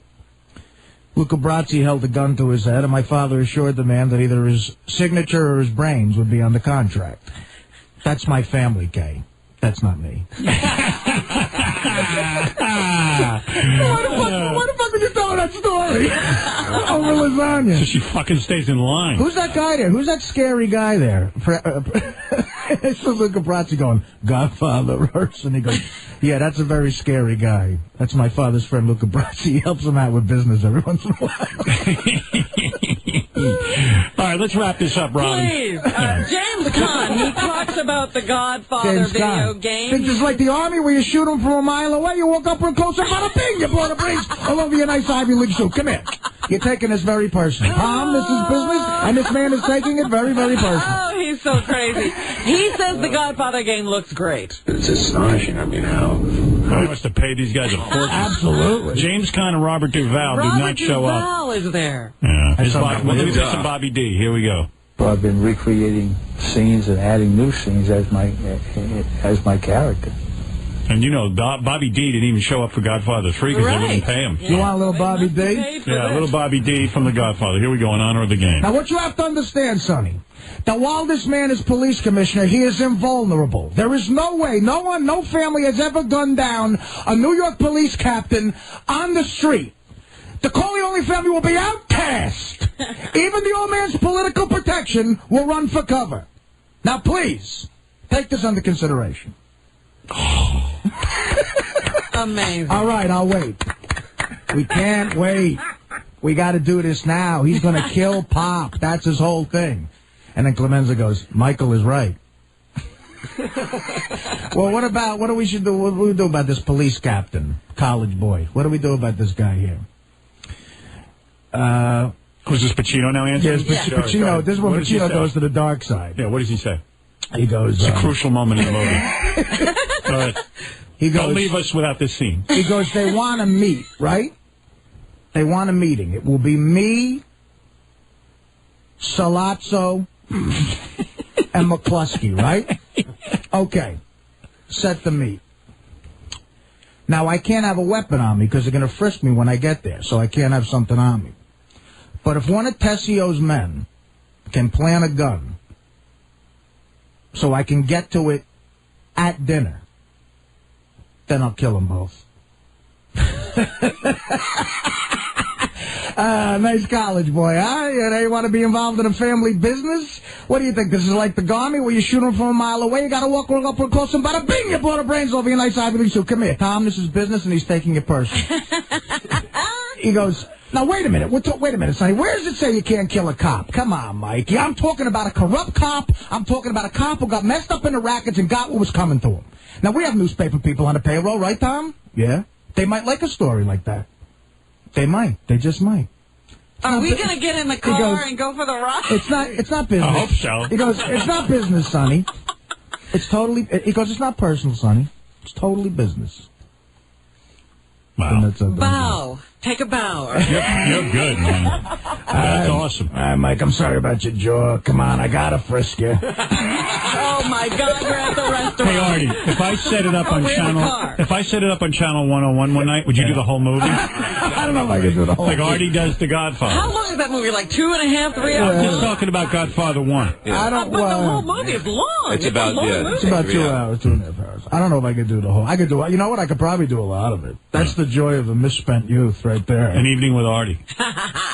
Luca Brasi held a gun to his head, and my father assured the man that either his signature or his brains would be on the contract. That's my family, Kay. That's not me. Why the fuck did you tell her that story? Over lasagna. So she fucking stays in line. Who's that guy there? Who's that scary guy there? It's Luca Brasi going, Godfather, and he goes, yeah, that's a very scary guy. That's my father's friend, Luca Brasi. He helps him out with business every once in a while. All right, let's wrap this up, Robin. Please. James Caan, he talks about the Godfather video game. Think it's like the Army where you shoot them from a mile away, you walk up real close, and bada bing, you blow the brains all over your nice Ivy League suit. Come here. You're taking this very personal. This is business, and this man is taking it very, very personal. Oh, he's so crazy. He says the Godfather game looks great. It's astonishing. I mean, how I must have paid these guys a fortune. Absolutely. James Caan and Robert Duvall did not show up. Robert Duvall is there. Yeah. Let me do some Bobby D. Here we go. I've been recreating scenes and adding new scenes as my character. And you know, Bobby D didn't even show up for Godfather 3 because they wouldn't pay him. You want a little Bobby D? Yeah, a little Bobby D from the Godfather. Here we go, in honor of the game. Now, what you have to understand, Sonny, that while this man is police commissioner, he is invulnerable. There is no way, no family has ever gunned down a New York police captain on the street. The Corleone family will be outcast. Even the old man's political protection will run for cover. Now, please, take this under consideration. Amazing. All right, I'll wait. We can't wait. We got to do this now. He's going to kill Pop. That's his whole thing. And then Clemenza goes, Michael is right. Well, what do we do about this police captain, college boy? What do we do about this guy here? Who's this, Pacino now answering? Yes, Pacino. This is when Pacino goes to the dark side. Yeah, what does he say? He goes... It's a crucial moment in the movie. Go ahead. He goes, don't leave us without this scene. He goes, they want to meet, right? They want a meeting. It will be me, Salazzo, and McCluskey, right? Okay. Set the meet. Now, I can't have a weapon on me because they're going to frisk me when I get there, so I can't have something on me. But if one of Tessio's men can plant a gun so I can get to it at dinner, then I'll kill them both. Nice college boy, huh? You want to be involved in a family business? What do you think? This is like the Army where you shoot them from a mile away. You got to walk up real close and bada bing, you blow the brains over your nice Ivy League suit. Come here, Tom. This is business, and he's taking it personal. He goes, now wait a minute. Wait a minute, Sonny. Where does it say you can't kill a cop? Come on, Mike. Yeah, I'm talking about a corrupt cop. I'm talking about a cop who got messed up in the rackets and got what was coming to him. Now, we have newspaper people on the payroll, right, Tom? Yeah. They might like a story like that. They might. They just might. Are we going to get in the car and go for the ride? It's not business. I hope so. He goes, it's not business, Sonny. It's totally, he goes, it's not personal, Sonny. It's totally business. Wow. Bow. Take a bow. You're good, man. That's awesome. All right, Mike, I'm sorry about your jaw. Come on, I got to frisk you. Oh, my God, we're at the restaurant. Hey, Artie, if I set it up on channel 101 one night, would you do the whole movie? I don't know if I can do the whole movie. Like Artie does The Godfather. How long is that movie? Like 2.5, 3 hours? I'm just talking about Godfather 1. Yeah. But the whole movie is long. It's about, It's about 2 hours, 2.5 hours. I don't know if I could do the whole. I could do. You know what? I could probably do a lot of it. That's the joy of a misspent youth, right there. An evening with Artie.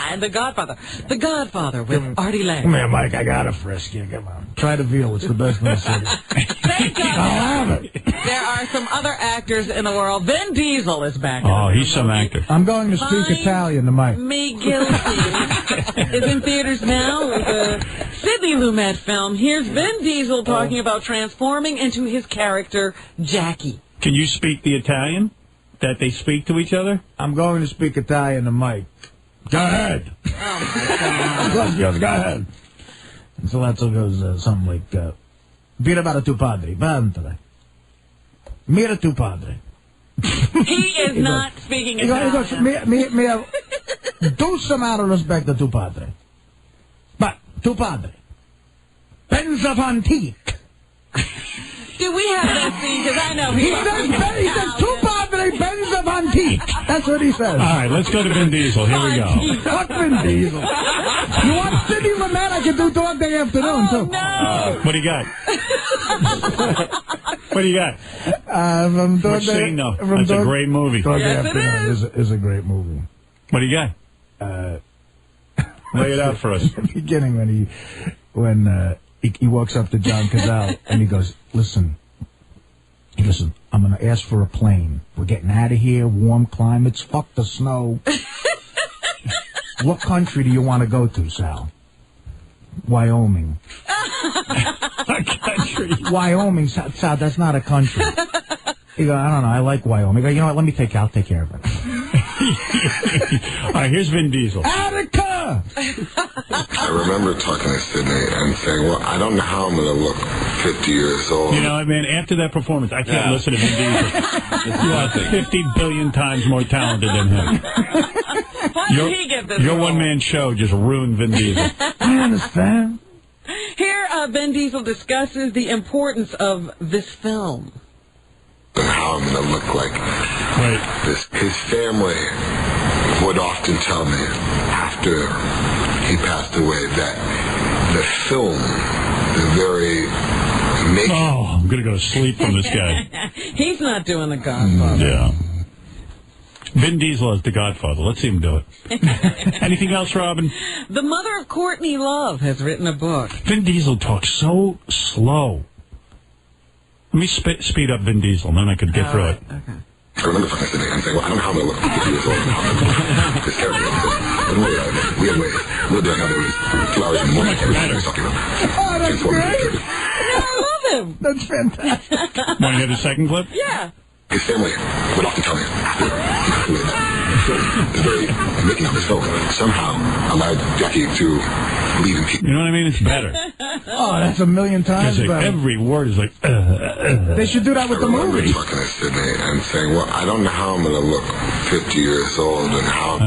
And The Godfather. The Godfather with Artie Lange. Come here, Mike. I gotta frisk you. Come on. Try the veal. It's the best in the city. Thank God. I'll have it. There are some other actors in the world. Vin Diesel is back. Oh, he's some actor. I'm going to speak Italian to Mike. Me Guilty is in theaters now with a Sidney Lumet film. Here's Vin Diesel talking about transforming into his character, Jackie. Can you speak the Italian that they speak to each other? I'm going to speak Italian to Mike. Go ahead. Oh, my God. Go ahead. And so that goes something like, Vira bara tu padre, vantere. Mira tu padre. He is not speaking Italian. He goes, do some out of respect to tu padre. But, tu padre. Pensa antique. Do we have that scene? Because I know he says tu padre pensa antique. That's what he says. All right, let's go to Vin Diesel. Here we go. Fuck Vin Diesel. You want Sidney Lumet? I can do Dog Day Afternoon, too. No. What do you got? What do you got? From Dog What scene, though? That's a great movie. Dog Day Afternoon is a great movie. What do you got? Lay it out for us. In the beginning, when he walks up to John Cazale and he goes, listen, I'm going to ask for a plane. We're getting out of here, warm climates, fuck the snow. What country do you want to go to, Sal? Wyoming. A country? Wyoming, Sal, that's not a country. He goes, I don't know, I like Wyoming. I go, you know what, I'll take care of it. All right, here's Vin Diesel. Attica! I remember talking to Sidney and saying, well, I don't know how I'm going to look 50 years old. You know what, man, after that performance, I can't listen to Vin Diesel. You are 50 billion times more talented than him. Why did he get this Your role? one-man show just ruined Vin Diesel. I understand. Here, Vin Diesel discusses the importance of this film. And how I'm going to look like. Right. His family would often tell me after he passed away that the film, the very making... Oh, I'm going to go to sleep from this guy. He's not doing The Godfather. Yeah. Vin Diesel as The Godfather. Let's see him do it. Anything else, Robin? The mother of Courtney Love has written a book. Vin Diesel talks so slow. Let me speed up Vin Diesel, and then I could get through it. Okay. I remember talking to Sidney and saying, well, I don't know how I'm going to look 50 years old. His character, in weird ways. We're doing how there was 2 hours and more. Oh, that's great. I love him. That's fantastic. Want to hear the second clip? Yeah. His family would often tell me after he passed away that the very making of this film somehow allowed Jackie to lead in peace. You know what I mean? It's better. Oh, that's a million times Because better. every word is like... They should do that with the movie. Talking to Sidney and saying, well, I don't know how I'm going to look 50 years old and how...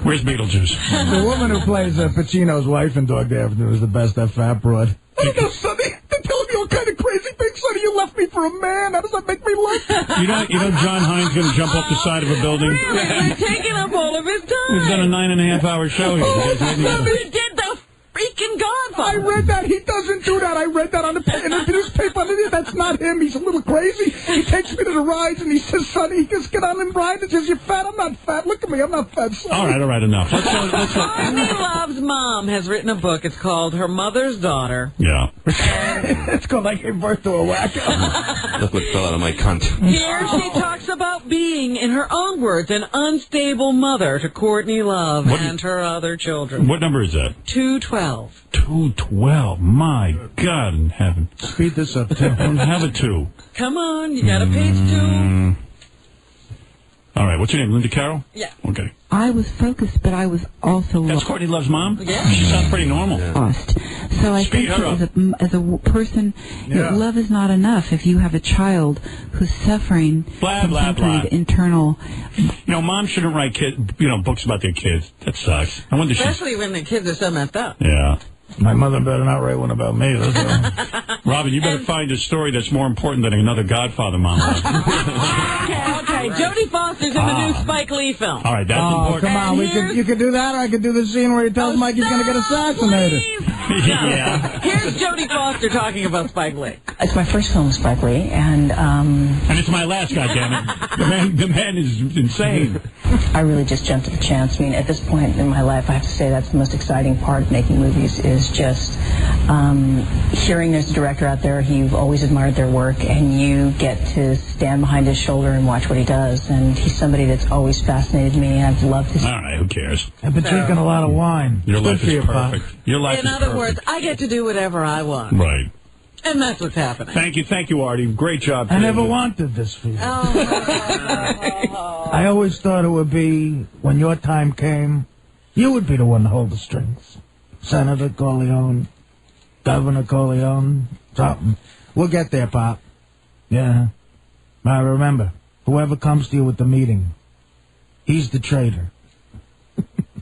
Where's Beetlejuice? The woman who plays Pacino's wife in Dog Day Afternoon is the best, that fat broad. Oh, no, Sonny, they're telling me all kind of crazy things. Sonny, you left me for a man. How does that make me look? You know John Hines going to jump off the side of a building? Really? We're taking up all of his time. We've done a 9.5-hour show here. He did the freaking Godfather. I read that. He doesn't do that. I read that in the newspaper. That's not him. He's a little crazy. He takes me to the rides, and he says, Sonny, just get on and ride. And says, you're fat. I'm not fat. Look at me. I'm not fat, Sonny. All right, enough. Courtney Love's mom has written a book. It's called Her Mother's Daughter. Yeah. It's called I Gave Birth to a Wacko. Look what fell out of my cunt. Here she talks about being, in her own words, an unstable mother to Courtney Love and her other children. What number is that? 212. 212. My God in heaven. Speed this up, too. Have a 2. Come on, you got a page 2. All right, what's your name? Linda Carroll? Yeah. Okay. I was focused, but I was also That's Courtney Love's mom? Yeah. She sounds pretty normal. lost. So I think that as a person, love is not enough if you have a child who's suffering from some kind of internal... You know, moms shouldn't write books about their kids. That sucks. I wonder Especially when the kids are so messed up. Yeah. My mother better not write one about me. Robin, you better find a story that's more important than another Godfather monologue. Okay. Jodie Foster's in the new Spike Lee film. All right, that's important. Come on, you could do that, or I could do the scene where he tells Mike he's going to get assassinated. Yeah. Here's Jodie Foster talking about Spike Lee. It's my first film, Spike Lee, and it's my last, goddammit. The man is insane. I really just jumped at the chance. I mean, at this point in my life, I have to say that's the most exciting part of making movies is just hearing there's a director out there who you've always admired their work, and you get to stand behind his shoulder and watch what he does. And he's somebody that's always fascinated me, and I've loved his... All right, who cares? I've been drinking a lot of wine. Your life is perfect. Your life is perfect. In other words, I get to do whatever I want. Right. And that's what's happening. Thank you, Artie. Great job. I never wanted this for you. I always thought it would be, when your time came, you would be the one to hold the strings. Senator Corleone, Governor Corleone, something. We'll get there, Pop. Yeah. Now remember, whoever comes to you with the meeting, he's the traitor.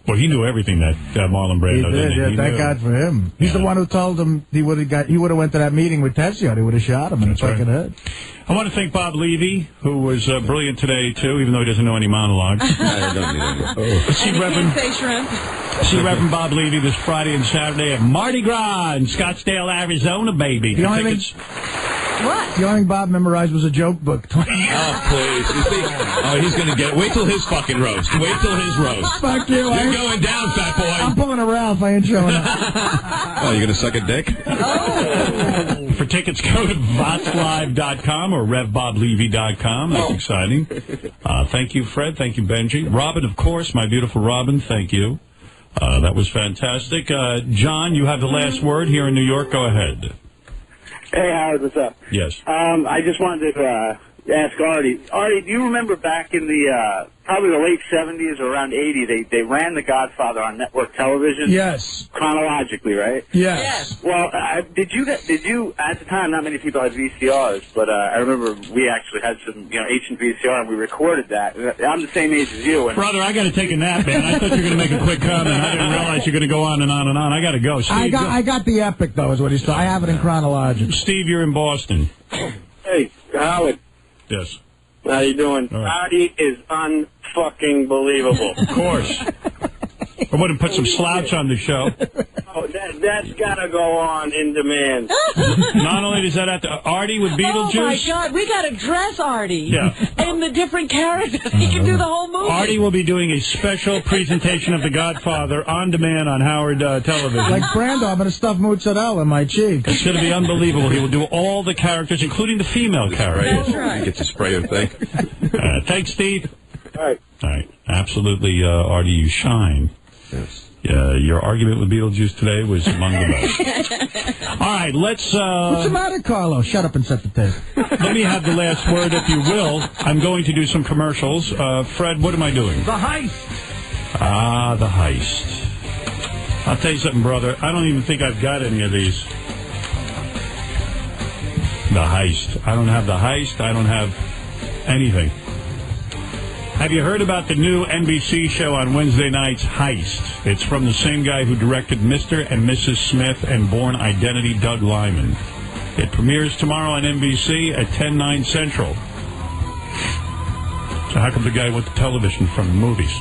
Well, he knew everything that Marlon Brando did. Yeah, thank God for him. He's the one who told him he would have went to that meeting with Tessio. He would have shot him in the fucking head. I want to thank Bob Levy, who was brilliant today, too, even though he doesn't know any monologues. I don't need any. See Reverend Bob Levy this Friday and Saturday at Mardi Gras in Scottsdale, Arizona, baby. The only thing Bob memorized was a joke book. Oh, please. You think, he's going to get it. Wait till his fucking roast. Wait till his roast. Fuck you. You're going down, fat boy. I'm pulling a Ralph. I ain't showing up. Oh, you're going to suck a dick? Oh. For tickets, go to votslive.com or revboblevy.com. That's exciting. Thank you, Fred. Thank you, Benji. Robin, of course, my beautiful Robin. Thank you. That was fantastic. John, you have the last word here in New York. Go ahead. Hey, Howard, what's up? Yes. I just wanted to ask Artie. Artie, do you remember back in the probably the late 70s or around 80, they ran The Godfather on network television? Yes. Chronologically, right? Yes. Well, did you at the time? Not many people had VCRs, but I remember we actually had some ancient VCR and we recorded that. I'm the same age as you. And brother, I got to take a nap, man. I thought you were going to make a quick comment. I didn't realize you're going to go on and on and on. I got to go. Steve, I got the epic though, is what he's saying. I have it in chronological. Steve, you're in Boston. Hey, Howard. Yes. How you doing? All right. Artie is unfucking believable. Of course. I want to put some slouch on the show. Oh, that's got to go on in demand. Not only does that have to... Artie with Beetlejuice... Oh, my God. We got to dress Artie. Yeah. And the different characters. He can do the whole movie. Artie will be doing a special presentation of The Godfather on demand on Howard television. Like Brando, I'm going to stuff mozzarella in my cheek. It's going to be unbelievable. He will do all the characters, including the female characters. That's right. Get to spray and think. Thanks, Steve. All right. All right. Absolutely, Artie, you shine. Yes. Your argument with Beetlejuice today was among the best. All right, let's... What's the matter, Carlo? Shut up and set the tape. Let me have the last word, if you will. I'm going to do some commercials. Fred, what am I doing? The heist. Ah, the heist. I'll tell you something, brother. I don't even think I've got any of these. The heist. I don't have the heist. I don't have anything. Have you heard about the new NBC show on Wednesday nights, Heist? It's from the same guy who directed Mr. and Mrs. Smith and Born Identity, Doug Liman. It premieres tomorrow on NBC at 10/9 Central. So how come the guy went to television from the movies?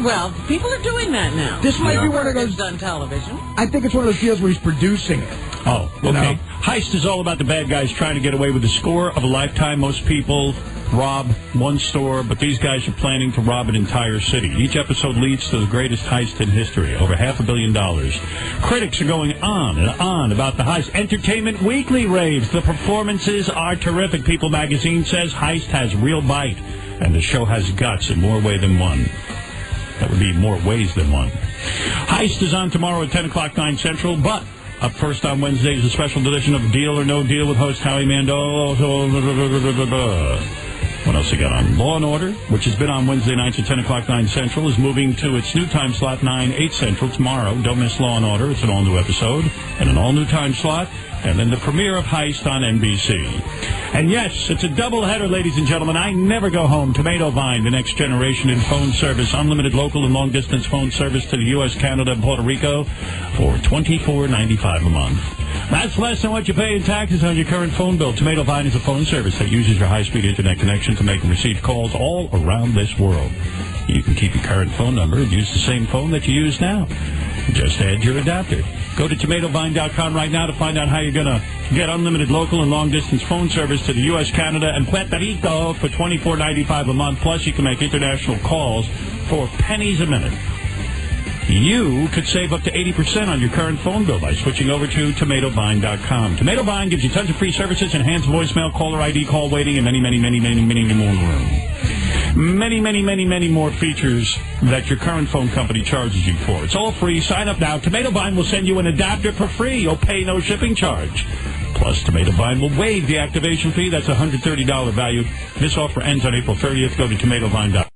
Well, people are doing that now. This might be one of those... done television. I think it's one of those deals where he's producing it. Oh, okay. Heist is all about the bad guys trying to get away with the score of a lifetime. Most people rob one store, but these guys are planning to rob an entire city. Each episode leads to the greatest heist in history, over $500 million. Critics are going on and on about the heist. Entertainment Weekly raves the performances are terrific. People magazine says Heist has real bite, and the show has guts in more ways than one. That would be more ways than one. Heist is on tomorrow at 10 o'clock, 9 Central, but up first on Wednesday is a special edition of Deal or No Deal with host Howie Mandel. What else we got on? Law & Order, which has been on Wednesday nights at 10 o'clock, 9 Central, is moving to its new time slot, 9, 8 Central, tomorrow. Don't miss Law & Order. It's an all-new episode and an all-new time slot. And then the premiere of Heist on NBC. And yes, it's a doubleheader, ladies and gentlemen. I never go home. Tomato Vine, the next generation in phone service. Unlimited local and long-distance phone service to the U.S., Canada, and Puerto Rico for $24.95 a month. That's less than what you pay in taxes on your current phone bill. Tomato Vine is a phone service that uses your high-speed internet connection to make and receive calls all around this world. You can keep your current phone number and use the same phone that you use now. Just add your adapter. Go to TomatoVine.com right now to find out how you're going to get unlimited local and long-distance phone service to the U.S., Canada, and Puerto Rico for $24.95 a month. Plus, you can make international calls for pennies a minute. You could save up to 80% on your current phone bill by switching over to TomatoVine.com. TomatoVine gives you tons of free services, enhanced voicemail, caller ID, call waiting, and many more features that your current phone company charges you for. It's all free. Sign up now. TomatoVine will send you an adapter for free. You'll pay no shipping charge. Plus, TomatoVine will waive the activation fee. That's a $130 value. This offer ends on April 30th. Go to TomatoVine.com.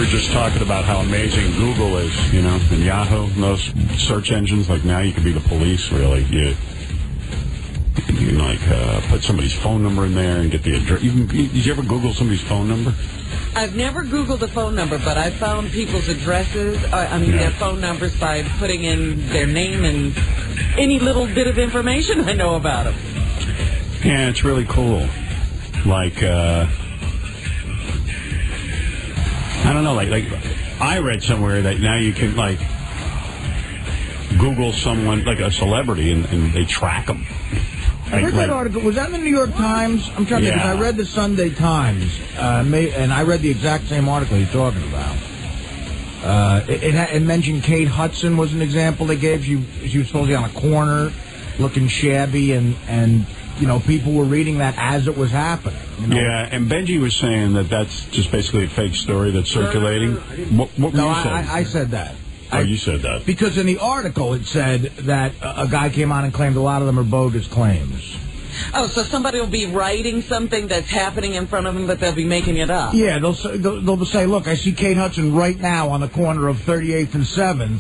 Just talking about how amazing Google is, you know, and Yahoo, and those search engines. Like now, you could be the police. Really, you can like put somebody's phone number in there and get the address. Did you ever Google somebody's phone number? I've never Googled a phone number, but I found people's addresses. Their phone numbers by putting in their name and any little bit of information I know about them. Yeah, it's really cool. Like. I don't know, like I read somewhere that now you can, like, Google someone, like a celebrity, and they track them. I read that article. Was that in the New York Times? I'm trying to think, because I read the Sunday Times, and I read the exact same article you're talking about. It mentioned Kate Hudson was an example they gave. She was supposedly on a corner, looking shabby, and you know, people were reading that as it was happening. You know? Yeah, and Benji was saying that that's just basically a fake story that's circulating. What were you saying? I said that. Oh, you said that. Because in the article it said that a guy came on and claimed a lot of them are bogus claims. Oh, so somebody will be writing something that's happening in front of them, but they'll be making it up. Yeah, they'll say, look, I see Kate Hudson right now on the corner of 38th and 7th.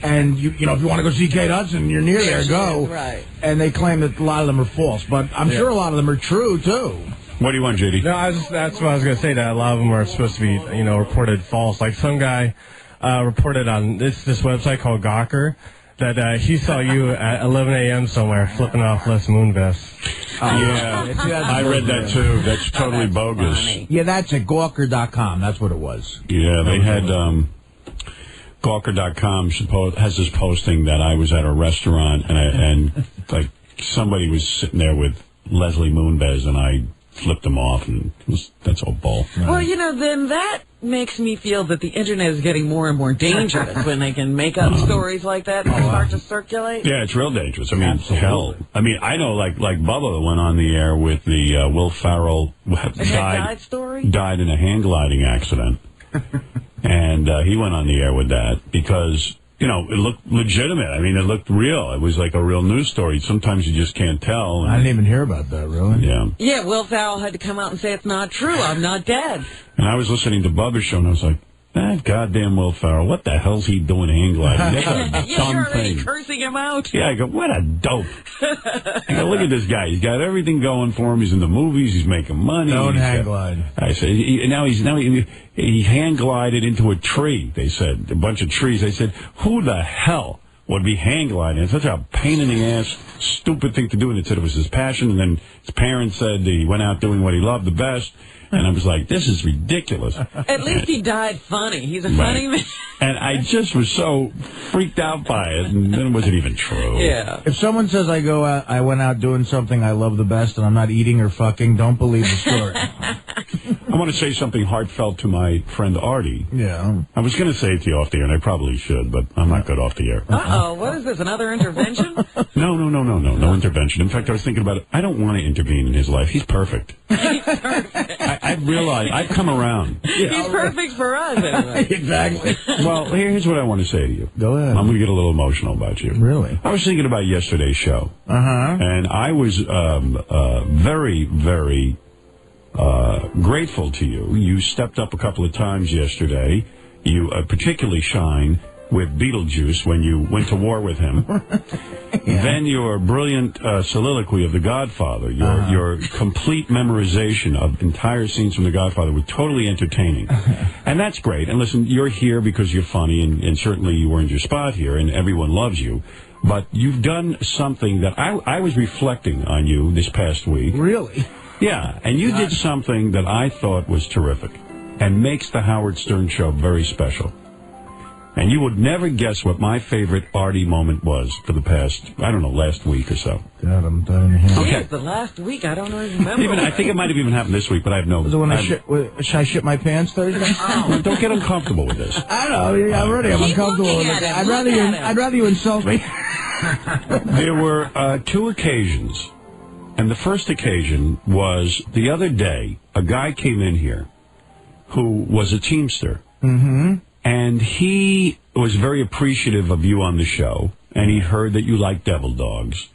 And, you know, if you want to go see Kate Hudson, you're near there, go. Right. And they claim that a lot of them are false. But I'm sure a lot of them are true, too. What do you want, JD? No, that's what I was going to say, that a lot of them are supposed to be, you know, reported false. Like some guy reported on this website called Gawker that he saw you at 11 a.m. somewhere flipping off Les Moonves. I read that, too. That's totally bogus. Funny. Yeah, that's at Gawker.com. That's what it was. Yeah, they had... Gawker.com has this posting that I was at a restaurant and like somebody was sitting there with Leslie Moonves and I flipped him off, and that's all bull. Well, you know, then that makes me feel that the internet is getting more and more dangerous when they can make up stories like that and start to circulate. Yeah, it's real dangerous. I mean, hell. I mean, I know, like Bubba went on the air with the Will Ferrell died in a hang gliding accident, and he went on the air with that because. You know, it looked legitimate. I mean, it looked real. It was like a real news story. Sometimes you just can't tell. I didn't even hear about that, really. Yeah. Yeah, Will Ferrell had to come out and say it's not true. I'm not dead. And I was listening to Bubba's show, and I was like, that goddamn Will Ferrell, what the hell's he doing hang gliding? That's a dumb you're already thing. cursing him out. Yeah, I go, what a dope. I go, look at this guy. He's got everything going for him. He's in the movies. He's making money. Don't hang glide. I said, he hang glided into a tree, they said. A bunch of trees. They said, who the hell would be hang gliding? It's such a pain in the ass, stupid thing to do. And they said it was his passion. And then his parents said he went out doing what he loved the best. And I was like, this is ridiculous. At least he died funny. He's a funny man. And I just was so freaked out by it, and then it wasn't even true. Yeah. If someone says I went out doing something I love the best and I'm not eating or fucking, don't believe the story. I want to say something heartfelt to my friend Artie. Yeah. I was going to say it to you off the air, and I probably should, but I'm not good off the air. Uh-oh, what is this, another intervention? No intervention. In fact, I was thinking about it. I don't want to intervene in his life. He's perfect. I've realized, I've come around. He's perfect for us, anyway. Exactly. Well, here's what I want to say to you. Go ahead. I'm going to get a little emotional about you. Really? I was thinking about yesterday's show. Uh-huh. And I was very, very grateful to you. You stepped up a couple of times yesterday. You particularly shine with Beetlejuice when you went to war with him. Then your brilliant soliloquy of The Godfather, your complete memorization of entire scenes from The Godfather was totally entertaining. And that's great. And listen, you're here because you're funny, and certainly you earned your spot here, and everyone loves you. But you've done something that I was reflecting on you this past week. Really? Yeah, and you did something that I thought was terrific and makes the Howard Stern Show very special. And you would never guess what my favorite Artie moment was for the past, I don't know, last week or so. God, I'm dying to hear. Okay. The last week, I don't even remember. I think it might have even happened this week, but I have no... Was it when should I shit my pants Thursday? Oh, don't get uncomfortable with this. I know, I'm already uncomfortable with it. I'd rather you insult me. There were two occasions. And the first occasion was the other day, a guy came in here who was a Teamster. Mm-hmm. And he was very appreciative of you on the show, and he heard that you like devil dogs.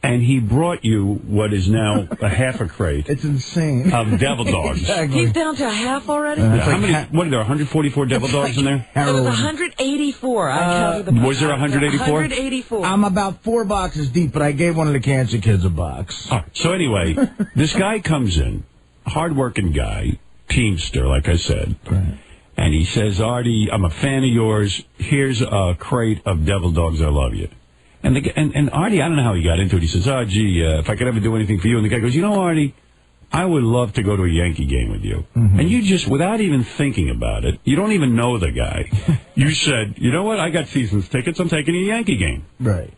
And he brought you what is now a half a crate. It's insane. Of devil dogs. Exactly. He's down to a half already? How many, what are there, 144 devil dogs in there? There was 184. I counted the was there 184? 184. I'm about 4 boxes deep, but I gave one of the cancer kids a box. So anyway, this guy comes in, hard-working guy, Teamster, like I said. Right. And he says, Artie, I'm a fan of yours. Here's a crate of devil dogs. I love you. And Artie, I don't know how he got into it. He says, oh, gee, if I could ever do anything for you. And the guy goes, you know, Artie, I would love to go to a Yankee game with you. Mm-hmm. And you just, without even thinking about it, you don't even know the guy. You said, you know what? I got season's tickets. I'm taking a Yankee game. Right.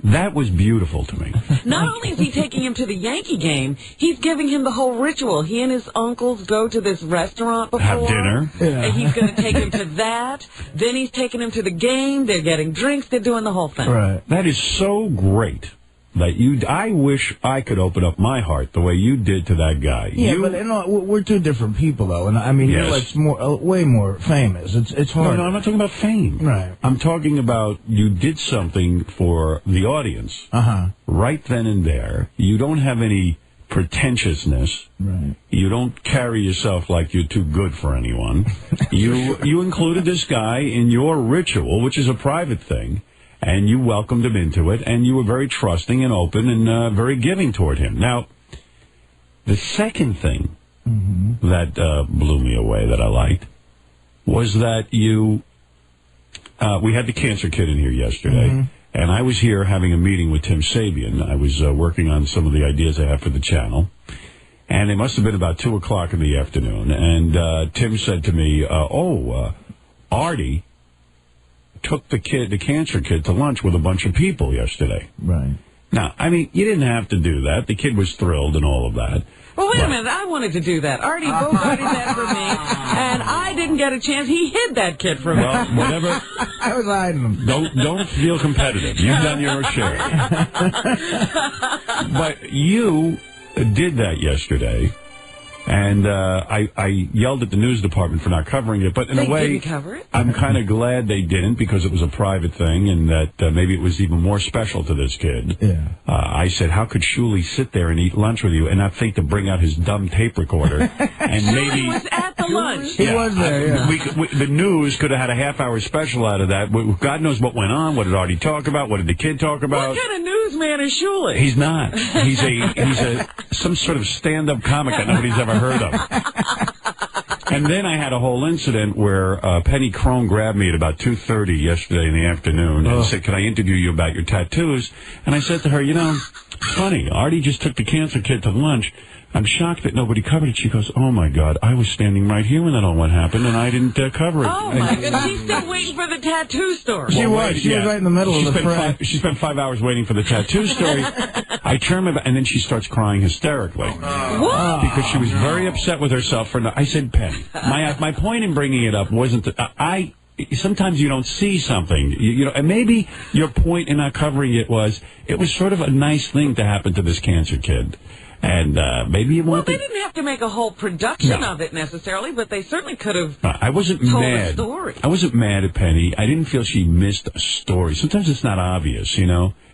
That was beautiful to me. Not only is he taking him to the Yankee game, he's giving him the whole ritual. He and his uncles go to this restaurant before. Have dinner. Yeah. And he's going to take him to that. Then he's taking him to the game. They're getting drinks. They're doing the whole thing. Right. That is so great. That I wish I could open up my heart the way you did to that guy. Yeah, but we're two different people, though, and I mean, yes. You're like way more famous. It's hard. No, I'm not talking about fame. Right. I'm talking about you did something for the audience. Right then and there. You don't have any pretentiousness. Right. You don't carry yourself like you're too good for anyone. You included this guy in your ritual, which is a private thing. And you welcomed him into it, and you were very trusting and open and very giving toward him. Now, the second thing that blew me away that I liked was that we had the cancer kid in here yesterday, and I was here having a meeting with Tim Sabian. I was working on some of the ideas I have for the channel, and it must have been about 2 o'clock in the afternoon, and Tim said to me, Artie took the cancer kid to lunch with a bunch of people yesterday. Right. Now, I mean, you didn't have to do that. The kid was thrilled and all of that. Well, wait a minute. I wanted to do that. Artie both Artie that for me, and I didn't get a chance. He hid that kid from me. Well, whatever. I was hiding him. Don't feel competitive. You've done your share. But you did that yesterday. And I yelled at the news department for not covering it, but in a way, didn't cover it? I'm kind of glad they didn't, because it was a private thing, and that maybe it was even more special to this kid. Yeah. I said, how could Shuli sit there and eat lunch with you and not think to bring out his dumb tape recorder? And maybe was at the lunch. He was there, yeah. the news could have had a half-hour special out of that. God knows what went on. What did Artie talk about? What did the kid talk about? What kind of newsman is Shuli? He's not. He's some sort of stand-up comic that nobody's ever heard of. And then I had a whole incident where Penny Crone grabbed me at about 2:30 yesterday in the afternoon and said, can I interview you about your tattoos? And I said to her, it's funny, Artie just took the cancer kid to lunch. I'm shocked that nobody covered it. She goes, oh, my God, I was standing right here when that all went happened, and I didn't cover it. Oh, my goodness. She's still waiting for the tattoo story. She was right in the middle of the fray. She spent 5 hours waiting for the tattoo story. I turn my back, and then she starts crying hysterically. What? Because she was very upset with herself for I said, Penny, my point in bringing it up wasn't that sometimes you don't see something, and maybe your point in not covering it was sort of a nice thing to happen to this cancer kid. And maybe you want they didn't have to make a whole production of it necessarily, but they certainly could have I wasn't told mad. a story. I wasn't mad at Penny. I didn't feel she missed a story. Sometimes it's not obvious,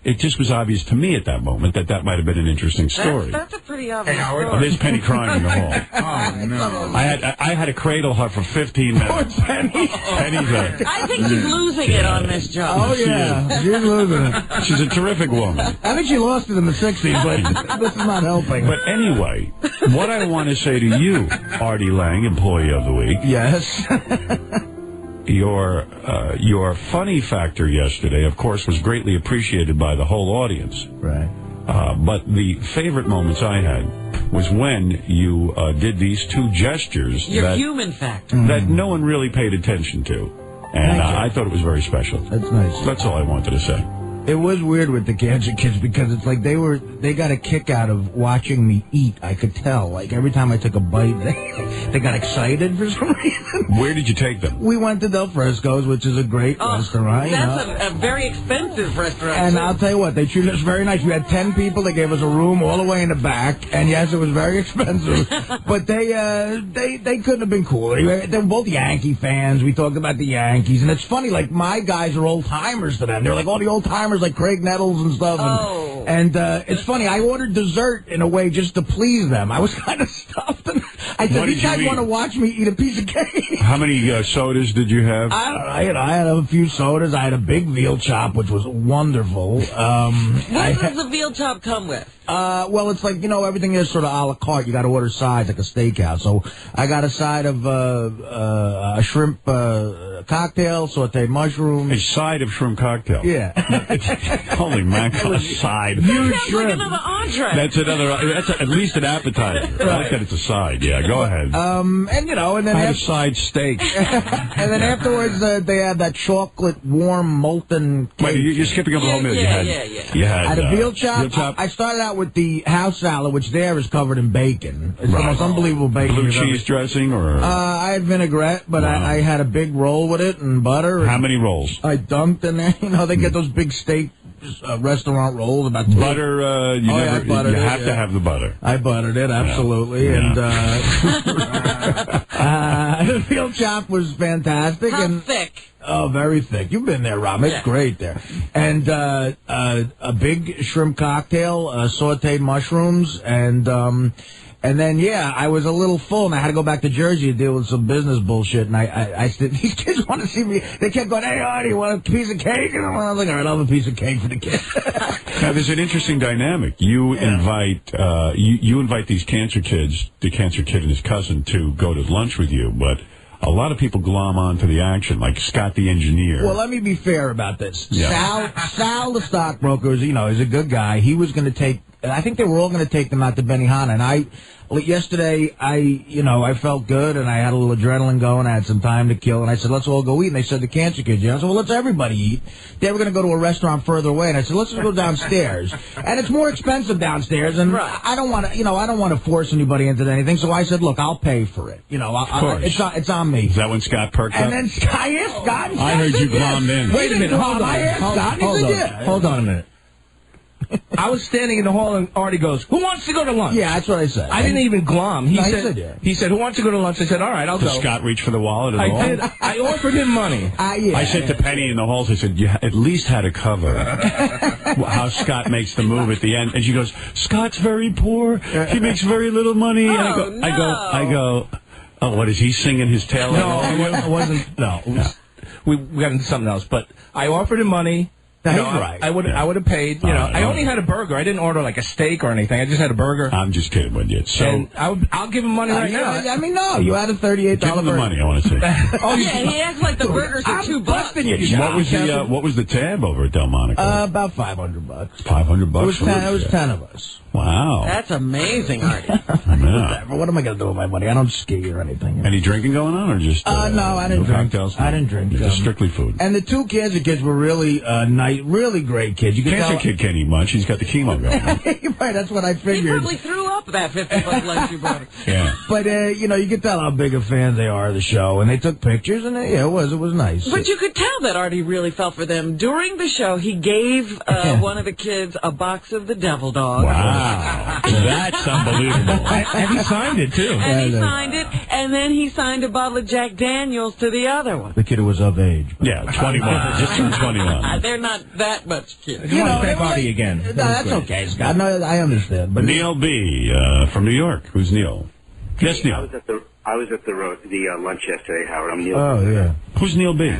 It just was obvious to me at that moment that might have been an interesting story. That's a pretty obvious story. There's Penny crying in the hall. Oh, no. I had to cradle her for 15 minutes. Poor Penny. Penny's I think she's losing it on this job. Oh, yeah. She's losing it. She's a terrific woman. I think she lost it in the 60s, but this is not helping. But anyway, what I want to say to you, Artie Lange, Employee of the Week. Yes. Your funny factor yesterday, of course, was greatly appreciated by the whole audience. Right. But the favorite moments I had was when you did these two gestures. Your human factor. That no one really paid attention to. And I thought it was very special. That's nice. That's all I wanted to say. It was weird with the cancer kids because it's like they got a kick out of watching me eat. I could tell. Like every time I took a bite, they got excited for some reason. Where did you take them? We went to Del Fresco's, which is a great restaurant. That's a very expensive restaurant. And too. I'll tell you what, they treated us very nice. We had 10 people. They gave us a room all the way in the back. And yes, it was very expensive. But they couldn't have been cooler. They were both Yankee fans. We talked about the Yankees. And it's funny, like my guys are old timers to them. They're like all the old timers, like Craig Nettles and stuff. And it's funny, I ordered dessert in a way just to please them. I was kind of stuffed. And I said, these guys want to watch me eat a piece of cake. How many sodas did you have? I don't know. I had a few sodas. I had a big veal chop, which was wonderful. What does the veal chop come with? Well, it's like, everything is sort of a la carte. You got to order sides like a steakhouse. So I got a side of a shrimp cocktail, sauteed mushrooms. A side of shrimp cocktail? Yeah. Holy mackerel, a side. Huge shrimp. Like another entree. That's at least an appetizer. Right. I like that it's a side. Yeah, go ahead. And then I had a side steak. And then afterwards, they had that chocolate warm molten cake. Wait, you're skipping over the whole meal. You had a veal chop. I started out with the house salad, which there is covered in bacon. It's the most unbelievable bacon. Blue cheese dressing or? I had vinaigrette, but I had a big roll with it and butter. How many rolls? I dunked in there. They get those big steak restaurant rolls about butter. You have to have the butter. I buttered it absolutely, and the veal chop was fantastic. How thick? Oh, very thick. You've been there, Rob. It's great there. And a big shrimp cocktail, sauteed mushrooms, and then, I was a little full, and I had to go back to Jersey to deal with some business bullshit, and I said, these kids want to see me. They kept going, hey, Artie, you want a piece of cake? And I was like, all right, I'll have a piece of cake for the kids. Now, there's an interesting dynamic. You invite you invite these cancer kids, the cancer kid and his cousin, to go to lunch with you, but a lot of people glom onto the action, like Scott the engineer. Well, let me be fair about this. Yeah. Sal the stockbroker, is a good guy. He was going to take I think they were all going to take them out to Benihana, and yesterday, I felt good, and I had a little adrenaline going. I had some time to kill, and I said, let's all go eat. And they said, the cancer kids, I said, well, let's everybody eat. They were going to go to a restaurant further away, and I said, let's just go downstairs. And it's more expensive downstairs, and I don't want to, force anybody into anything. So I said, look, I'll pay for it. It's on me. Is that when Scott perked up? And then Scott asked Scott. I heard you glommed in. Wait a minute, hold on. Hold on a minute. I was standing in the hall, and Artie goes, who wants to go to lunch? Yeah, that's what I said. I didn't even glom. He He said, who wants to go to lunch? I said, all right, I'll go. Did Scott reach for the wallet at all? I did. I offered him money. I said to Penny in the halls, I said, you at least had a cover. How Scott makes the move at the end. And she goes, Scott's very poor. He makes very little money. And I go, oh, what, is he singing his tail off? No, it wasn't. No. We got into something else. But I offered him money. I would have paid. I only had a burger. I didn't order like a steak or anything. I just had a burger. I'm just kidding with you. So and I'll give him money right now. I mean, no, you had a $38 Give him the money. I want to see. He acts like the burgers are $2. What was the tab over at Delmonico? About $500. $500. It was 10 of us. Wow. That's amazing, Artie. Whatever. What am I going to do with my money? I don't ski or anything. Any drinking going on, or just no, I didn't drink. Cocktails? I didn't drink. Just strictly food. And the two cancer kids were really nice, really great kids. You cancer kid can't eat much. He's got the chemo going. Right, that's what I figured. He probably threw up that 50-buck lunch you brought him. Yeah. But you could tell how big a fan they are of the show, and they took pictures, and it was nice. But you could tell that Artie really felt for them. During the show, he gave one of the kids a box of the Devil Dog. Wow. That's unbelievable. And he signed it, too. And he signed it, and then he signed a bottle of Jack Daniels to the other one. The kid who was of age. Yeah, 21. Just turned 21. They're not that much kids. You want to thank Artie again. No, that's okay, Scott. No, I understand. But Neil B. From New York. Who's Neil? Yes, Neil. I was at the lunch yesterday, Howard. I'm Neil. Oh, yeah. Who's Neil B?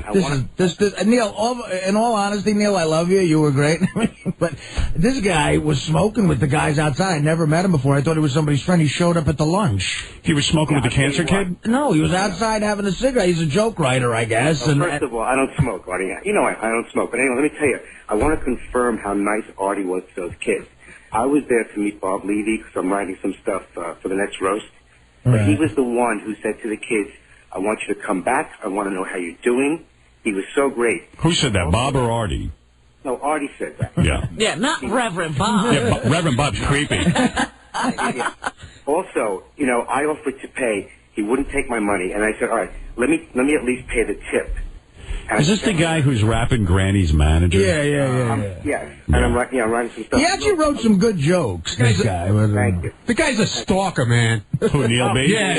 Neil, in all honesty, Neil, I love you. You were great. But this guy was smoking with the guys outside. I never met him before. I thought he was somebody's friend. He showed up at the lunch. He was smoking with the cancer kid? No, he was outside having a cigarette. He's a joke writer, I guess. Well, first of all, I don't smoke, Artie. I don't smoke. But anyway, let me tell you, I want to confirm how nice Artie was to those kids. I was there to meet Bob Levy because I'm writing some stuff for the next roast. But he was the one who said to the kids, I want you to come back. I want to know how you're doing. He was so great. Who said that, Bob or Artie? No, Artie said that. Yeah. Yeah, not Reverend Bob. Yeah, Reverend Bob's creepy. Also, I offered to pay. He wouldn't take my money. And I said, all right, let me at least pay the tip. Is this the guy who's rapping Granny's manager? Yeah. Yes. And I'm writing some stuff. He actually wrote some good jokes, this guy. Thank you. The guy's a stalker, man. Who, Neil B? Yeah,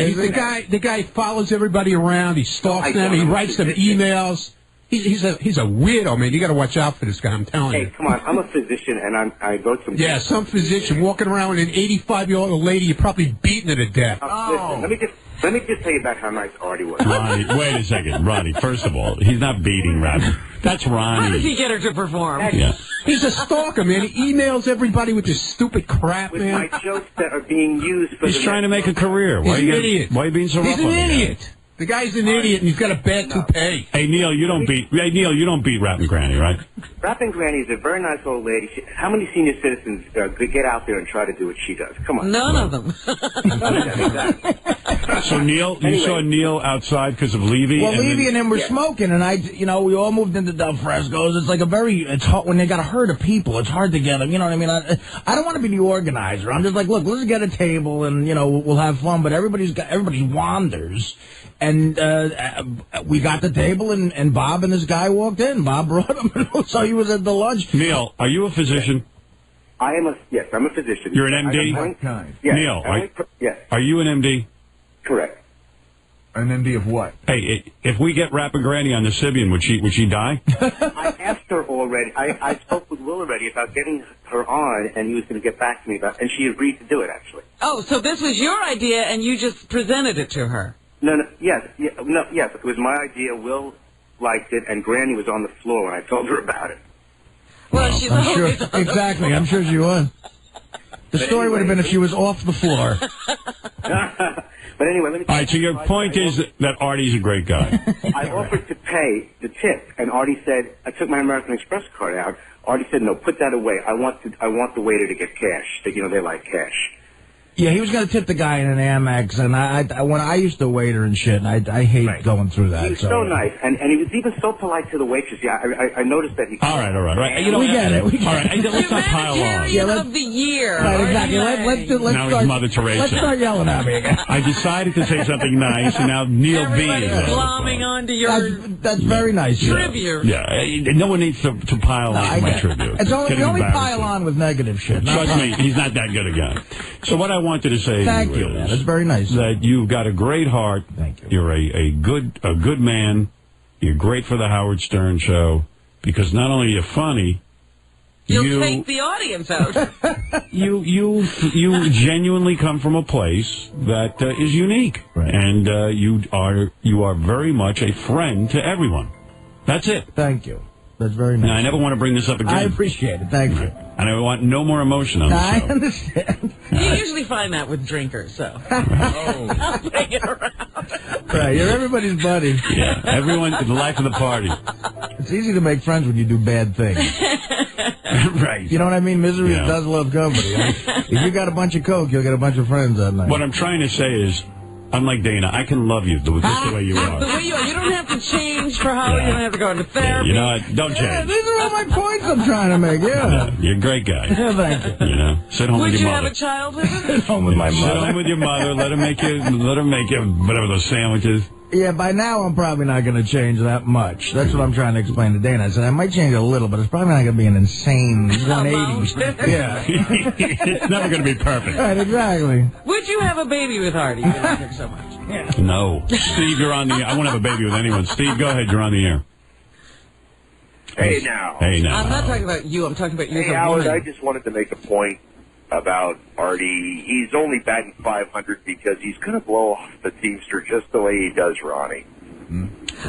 the guy follows everybody around. He stalks them. He writes them emails. He's a weirdo, man. You got to watch out for this guy. I'm telling you. Hey, come on. I'm a physician, and I wrote some. Yeah, some physician walking around with an 85-year-old lady. You're probably beating her to death. Listen, let me just tell you about how nice Artie was. Ronnie, wait a second. Ronnie, first of all, he's not beating Ronnie. That's Ronnie. How does he get her to perform? Yeah. He's a stalker, man. He emails everybody with this stupid crap, with man. my jokes that are being used for He's trying to make a career. He's an idiot. Why are you being so rough He's on an the guy? idiot. The guy's an idiot, and he's got a bad toupee. Hey, Neil, you don't beat Rapping Granny, right? Rapping Granny is a very nice old lady. How many senior citizens get out there and try to do what she does? Come on. None of them. So, Neil, you saw Neil outside because of Levy? Well, Levy and him were smoking, and we all moved into Del Fresco's. It's like it's hard when they got a herd of people. It's hard to get them. You know what I mean? I don't want to be the organizer. I'm just like, look, let's get a table and we'll have fun. But everybody wanders. And we got the table, and Bob and this guy walked in. Bob brought him, so he was at the lunch. Neil, are you a physician? Yes, I'm a physician. You're an MD? Yes. Neil, yes. Are you an MD? Correct. An MD of what? Hey, if we get Rapping Granny on the Sibian, would she die? I asked her already. I spoke with Will already about getting her on, and he was going to get back to me and she agreed to do it, actually. Oh, so this was your idea, and you just presented it to her? Yes, it was my idea. Will liked it, and Granny was on the floor when I told her about it. Well, she's I'm sure she was. The story would have been if she was off the floor. But anyway, let me. All right, so your point is that Artie's a great guy. I offered to pay the tip, and Artie said, I took my American Express card out. Artie said, no, put that away. I want the waiter to get cash. They like cash. Yeah, he was going to tip the guy in an Amex, and when I used to waiter and shit, and I hate going through that. He was so nice, and he was even so polite to the waitress. Yeah, I noticed that he. All right. You know, we get it. All right, let's not pile on. Of the year. Right, exactly. Let's now start, he's Mother Teresa. Let's start yelling at me again. I decided to say something nice, and now Neil B is glomming onto your. That's very nice. Tribute. Yeah, no one needs to pile on to my tribute. It's only pile on with negative shit. Trust me, he's not that good a guy. So what I wanted to say. Thank you, man. That's very nice. That you've got a great heart. Thank you. You're a good man. You're great for the Howard Stern show because not only are you funny, you'll take the audience out. you genuinely come from a place that is unique, right. And you are very much a friend to everyone. That's it. Thank you. That's very nice. Now, I never want to bring this up again. I appreciate it. Thank you. And I want no more emotion on the show. I understand. You usually find that with drinkers, so. I'll bring it around. Right, you're everybody's buddy. Yeah, everyone, the life of the party. It's easy to make friends when you do bad things. Right. You know what I mean? Misery does love company. If you got a bunch of coke, you'll get a bunch of friends that night. What I'm trying to say is, unlike Dana, I can love you just the way you are. The way you are. You don't have to change for Howard. You don't have to go into therapy. You know what? Don't change. These are all my points I'm trying to make, You're a great guy. Thank you. You know, sit home with your mother. Would you have a child with him? Sit home with my mother. Sit home with your mother. Let her make you whatever those sandwiches. Yeah, by now I'm probably not going to change that much. That's what I'm trying to explain to Dana. I said I might change a little, but it's probably not going to be an insane 180. Yeah. It's never going to be perfect. Right, exactly. Would you have a baby with Artie? You like him so much. Yeah. No. Steve, you're on the air. I won't have a baby with anyone. Steve, go ahead. You're on the air. Hey, now. I'm not talking about you. I'm talking about you. Hey, Howard, I just wanted to make a point about Artie. He's only batting 500 because he's going to blow off the Teamster just the way he does Ronnie.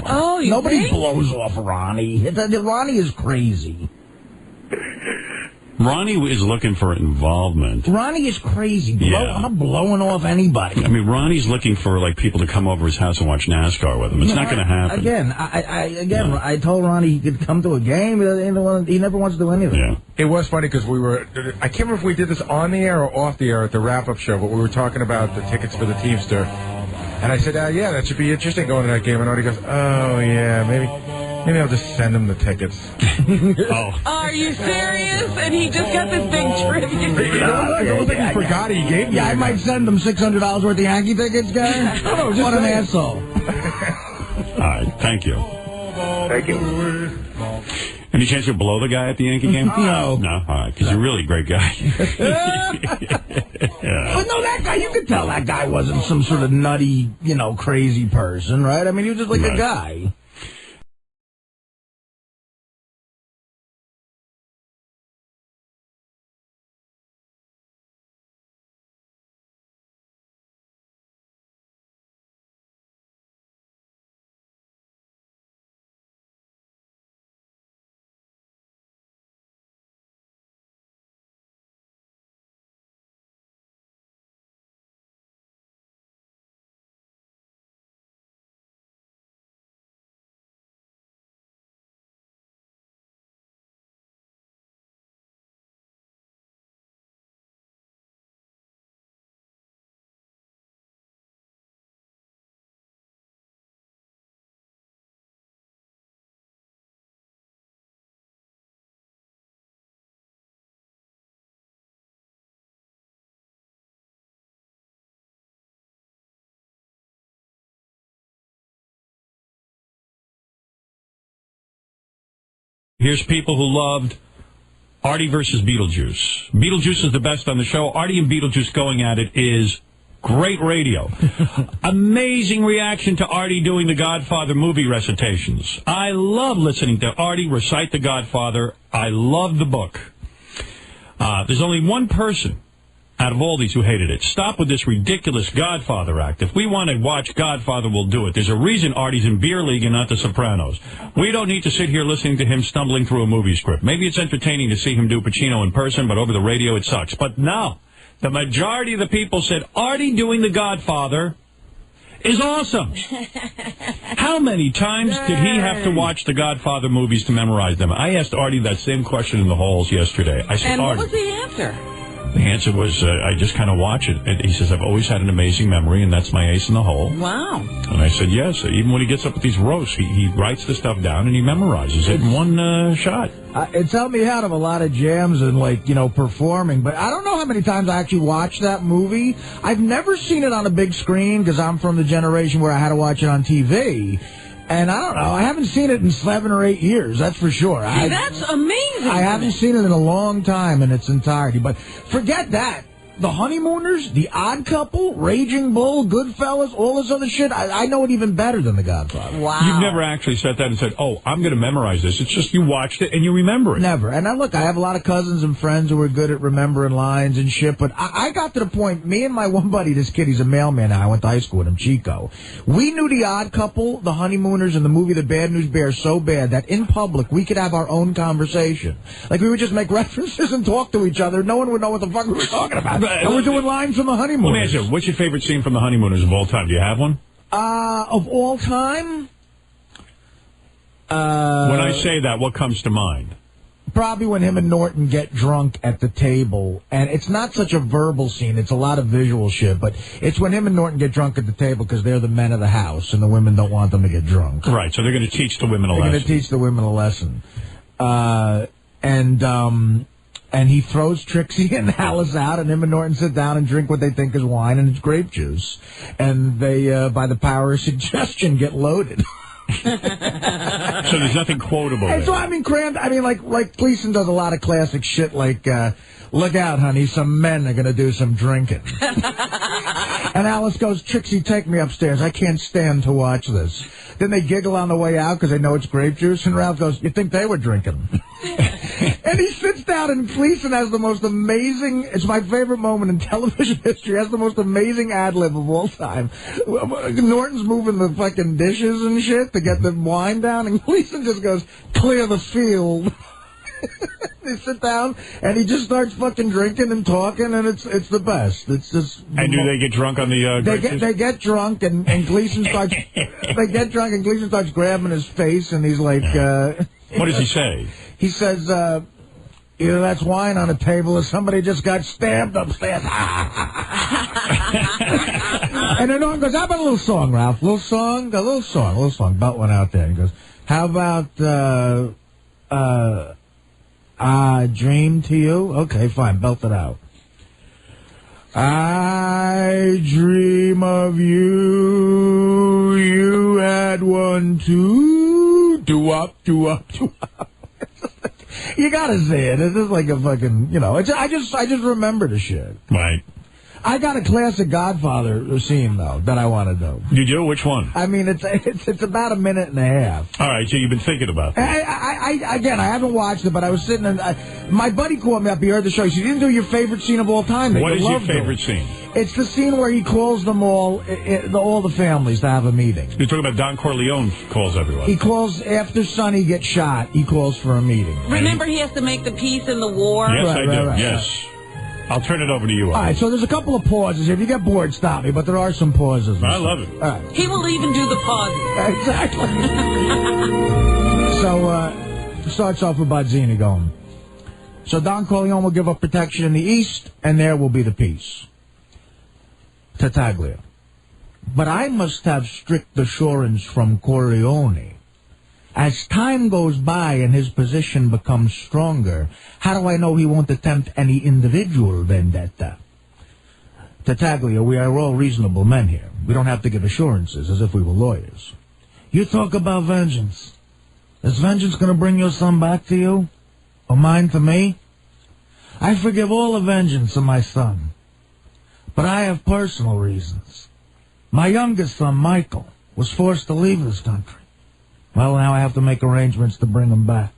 Oh, nobody blows off Ronnie. Ronnie is crazy. Ronnie is looking for involvement. Ronnie is crazy. I'm not blowing off anybody. I mean, Ronnie's looking for people to come over his house and watch NASCAR with him. It's not going to happen. Again, I told Ronnie he could come to a game. He never wants to do anything. Yeah. It was funny because I can't remember if we did this on the air or off the air at the wrap-up show, but we were talking about the tickets for the Teamster. And I said, yeah, that should be interesting going to that game. And Artie goes, oh, yeah, maybe I'll just send him the tickets. Oh. Are you serious? And he just got this big tribute. I don't think he forgot he gave me. Yeah, I might send him $600 worth of Yankee tickets, guys. What an asshole. All right, thank you. Thank you. Any chance you'll blow the guy at the Yankee game? No. No? All right, because you're a really great guy. But no, that guy, you could tell that guy wasn't some sort of nutty, crazy person, right? I mean, he was just like a guy. Here's people who loved Artie versus Beetlejuice. Beetlejuice is the best on the show. Artie and Beetlejuice going at it is great radio. Amazing reaction to Artie doing the Godfather movie recitations. I love listening to Artie recite the Godfather. I love the book. There's only one person out of all these who hated it. Stop with this ridiculous Godfather act. If we want to watch Godfather, we'll do it. There's a reason Artie's in Beer League and not The Sopranos. We don't need to sit here listening to him stumbling through a movie script. Maybe it's entertaining to see him do Pacino in person, but over the radio it sucks. But no, The majority of the people said Artie doing The Godfather is awesome. How many times did he have to watch the Godfather movies to memorize them? I asked Artie that same question in the halls yesterday. I said, And what Artie, was the answer? the answer was, I just kind of watch it. And he says, I've always had an amazing memory, and that's my ace in the hole. Wow. And I said, yes. Even when he gets up at these roasts, he writes the stuff down and he memorizes it in one shot. It's helped me out of a lot of jams and, like, you know, performing. But I don't know how many times I actually watched that movie. I've never seen it on a big screen because I'm from the generation where I had to watch it on TV. And I don't know. I haven't seen it in 7 or 8 years. That's for sure. See, that's amazing. I haven't seen it in a long time in its entirety. But forget that. The Honeymooners, The Odd Couple, Raging Bull, Goodfellas, all this other shit, I know it even better than The Godfather. Wow. You've never actually sat down and said, oh, I'm going to memorize this. It's just you watched it and you remember it. Never. And I have a lot of cousins and friends who are good at remembering lines and shit, but I got to the point, me and my one buddy, this kid, he's a mailman now, I went to high school with him, Chico. We knew The Odd Couple, The Honeymooners, and the movie The Bad News Bears so bad that in public we could have our own conversation. Like, we would just make references and talk to each other. No one would know what the fuck we were talking about. And we're doing lines from The Honeymooners. Let me ask you, what's your favorite scene from The Honeymooners of all time? Do you have one? Of all time? When I say that, what comes to mind? Probably when him and Norton get drunk at the table. And it's not such a verbal scene. It's a lot of visual shit. But it's when him and Norton get drunk at the table because they're the men of the house and the women don't want them to get drunk. Right, so they're going to teach the women a lesson. They're going to teach the women a lesson. And he throws Trixie and Alice out, and him and Norton sit down and drink what they think is wine, and it's grape juice. And they, by the power of suggestion, get loaded. So there's nothing quotable And there. so, I mean, like Gleason does a lot of classic shit like, look out, honey, some men are going to do some drinking. And Alice goes, Trixie, take me upstairs. I can't stand to watch this. Then they giggle on the way out because they know it's grape juice, and Ralph goes, you think they were drinking? And he sits down, and Gleason has the most amazing, it's my favorite moment in television history, has the most amazing ad-lib of all time. Norton's moving the fucking dishes and shit to get the wine down, and Gleason just goes, clear the field. They sit down, and he just starts fucking drinking and talking, and it's the best. It's just. And do they get drunk on the? They get drunk, and Gleason starts. They get drunk, and Gleason starts grabbing his face, and he's like. What does he say? He says, either that's wine on the table, or somebody just got stabbed upstairs. And then Norton goes, how about a little song, Ralph? A little song, Belt went out there. He goes, how about Dream to You? Okay, fine, belt it out. I dream of you, you had one too, do-up. You gotta say it. It's just like a fucking, you know, I just remember the shit. Right. I got a classic Godfather scene, though, that I want to do. You do? Which one? I mean, it's about a minute and a half. All right, so you've been thinking about that. Again, I haven't watched it, but I was sitting and my buddy called me up. He heard the show. He said, you didn't do your favorite scene of all time. What is your favorite scene? It's the scene where he calls them all the families to have a meeting. You're talking about Don Corleone calls everyone. He calls after Sonny gets shot. He calls for a meeting. Remember, he has to make the peace in the war? Yes, Right, I do. right. Yes. I'll turn it over to you. All right, so there's a couple of pauses. If you get bored, stop me, but there are some pauses. I love it. All right. He will even do the pauses. Exactly. So, it starts off with Bodzini going, so Don Corleone will give up protection in the East, and there will be the peace. Tartaglia. But I must have strict assurance from Corleone. As time goes by and his position becomes stronger, how do I know he won't attempt any individual vendetta? Tartaglia, we are all reasonable men here. We don't have to give assurances as if we were lawyers. You talk about vengeance. Is vengeance going to bring your son back to you? Or mine to me? I forgive all the vengeance of my son. But I have personal reasons. My youngest son, Michael, was forced to leave this country. Well, now I have to make arrangements to bring him back.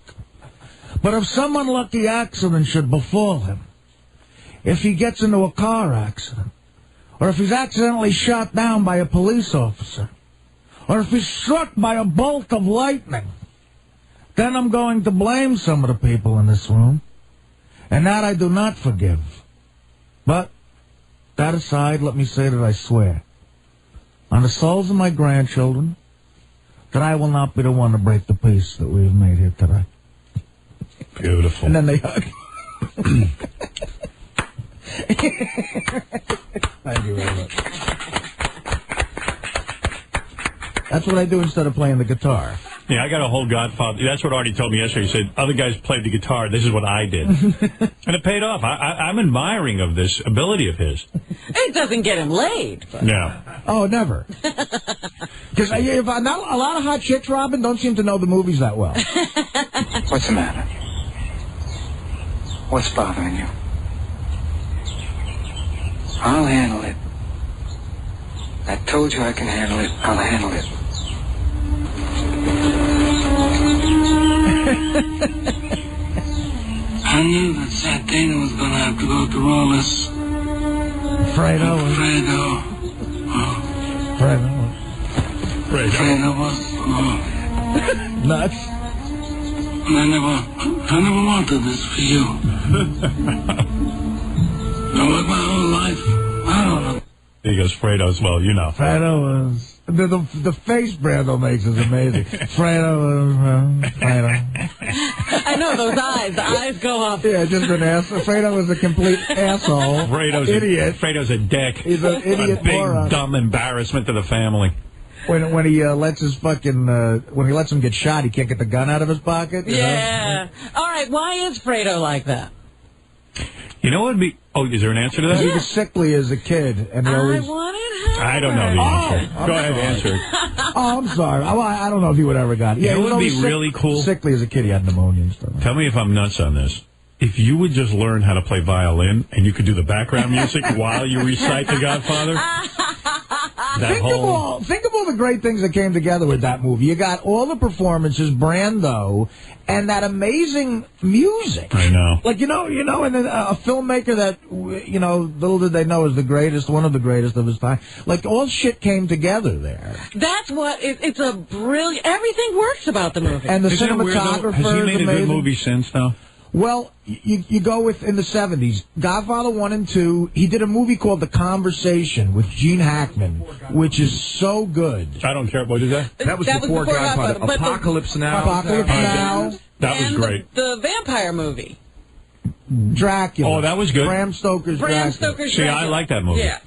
But if some unlucky accident should befall him, if he gets into a car accident, or if he's accidentally shot down by a police officer, or if he's struck by a bolt of lightning, then I'm going to blame some of the people in this room. And that I do not forgive. But That aside, let me say that I swear, on the souls of my grandchildren, that I will not be the one to break the peace that we've made here today. Beautiful. And then they hug. Thank you very much. That's what I do instead of playing the guitar. Yeah, I got a whole Godfather. That's what Artie told me yesterday. He said, other guys played the guitar. This is what I did. And it paid off. I'm admiring of this ability of his. It doesn't get him laid. But. Yeah. Oh, never. Because a lot of hot chicks, Robin, don't seem to know the movies that well. What's the matter? What's bothering you? I'll handle it. I told you I can handle it. I'll handle it. I knew that Santana was going to have to go through all this. Fredo was nuts. I never wanted this for you. I worked my whole life. I don't know. He goes, Fredo's, well, you know. Fredo was... The face Brando makes is amazing. Fredo. I know those eyes. The eyes go up. Yeah, just an ass. Fredo is a complete asshole. Fredo's idiot. Fredo's a dick. He's an idiot a big, moron. dumb embarrassment to the family. When he lets his fucking when he lets him get shot, he can't get the gun out of his pocket. Yeah. All right. Why is Fredo like that? You know what would be... Oh, is there an answer to that? He was sickly as a kid, and he always... I don't know the answer. Go ahead, answer it. Oh, I'm sorry. I don't know if he would ever got it. Yeah, it would be really cool. Sickly as a kid, he had pneumonia and stuff. Tell me if I'm nuts on this. If you would just learn how to play violin and you could do the background music while you recite The Godfather... Think of all the great things that came together with that movie. You got all the performances, Brando, and that amazing music. I know. Like, and then a filmmaker that, little did they know is the greatest, one of the greatest of his time. Like, all shit came together there. That's what, it's a brilliant, everything works about the movie. And the cinematographer Has he made a good movie since, though? Well, you go with, in the 70s, Godfather 1 and 2, he did a movie called The Conversation with Gene Hackman, which is so good. I don't care. What is that? That was before Godfather. Apocalypse Now. Apocalypse Now. That was great. The vampire movie. Dracula. Oh, that was good. Bram Stoker's Dracula. See, I like that movie. Yeah.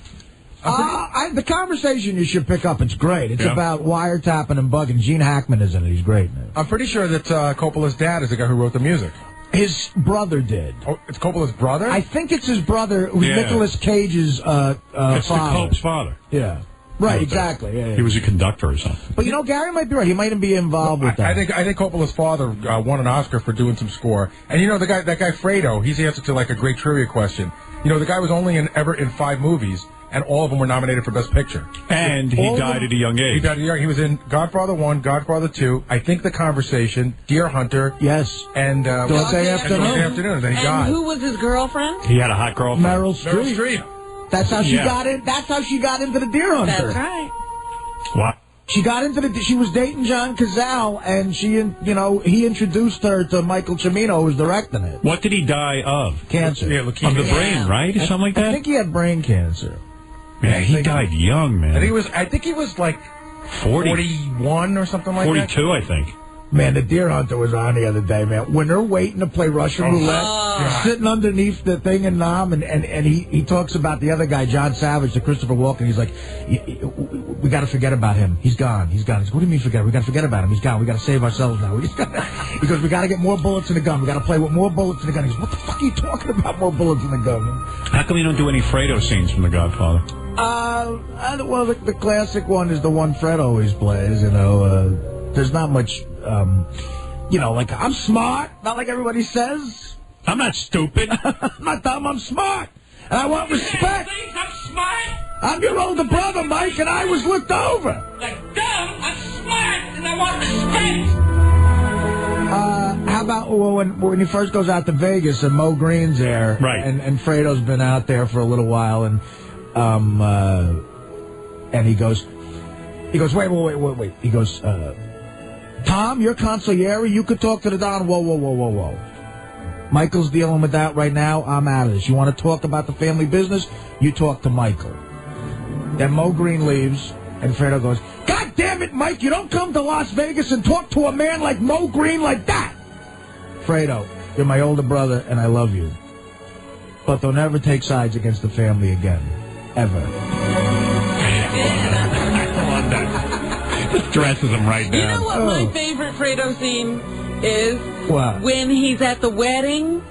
The Conversation you should pick up. It's great. It's about wiretapping and bugging. Gene Hackman is in it. He's great. I'm pretty sure that Coppola's dad is the guy who wrote the music. His brother did. Oh, it's Coppola's brother? I think it's his brother, who's Nicolas Cage's father. It's the Cope's father. Yeah. Right, exactly. Yeah. He was a conductor or something. But, Gary might be right. He might be involved with that. I think Coppola's father won an Oscar for doing some score. And, that guy Fredo, he's the answer to, like, a great trivia question. The guy was only ever in 5 movies, and all of them were nominated for Best Picture. And he died at a young age. He died at a young age. He was in Godfather 1, Godfather 2, I think The Conversation, Deer Hunter. Yes. And Dog Day Afternoon. And then he died. And who was his girlfriend? He had a hot girlfriend. Meryl Streep. That's how she got in. That's how she got into the Deer Hunter. That's right. What? She got into she was dating John Cazale, and he introduced her to Michael Cimino, who was directing it. What did he die of? Cancer. Yeah, leukemia. Of the brain, right? Or something like that? I think he had brain cancer. Yeah, he died young, man. I think he was like 40. 41 or something like 42, that. 42, I think. Man, the Deer Hunter was on the other day, man. When they're waiting to play Russian roulette, sitting underneath the thing in Nam, and he talks about the other guy, John Savage, to Christopher Walken. He's like, we got to forget about him. He's gone. He's gone. He's like, what do you mean forget? We got to forget about him. He's gone. We got to save ourselves now. He goes, we got to get more bullets in the gun. We got to play with more bullets in the gun. He goes, what the fuck are you talking about, more bullets in the gun? How come you don't do any Fredo scenes from The Godfather? Well, the classic one is the one Fred always plays, There's not much, like, I'm smart, not like everybody says. I'm not stupid. I'm not dumb, I'm smart. And I want respect. I'm smart. I'm your older brother, Mike, and I was looked over. Like dumb, I'm smart, and I want respect. How about when he first goes out to Vegas and Mo Green's there, right? And Fredo's been out there for a little while, and he goes, wait. He goes, Tom, you're consigliere. You could talk to the Don. Whoa. Michael's dealing with that right now. I'm out of this. You want to talk about the family business? You talk to Michael. Then Mo Green leaves, and Fredo goes, God damn it, Mike, you don't come to Las Vegas and talk to a man like Mo Green like that. Fredo, you're my older brother, and I love you. But don't ever take sides against the family again. Ever. This dresses him right down. You know what my favorite Fredo scene is? What? When he's at the wedding.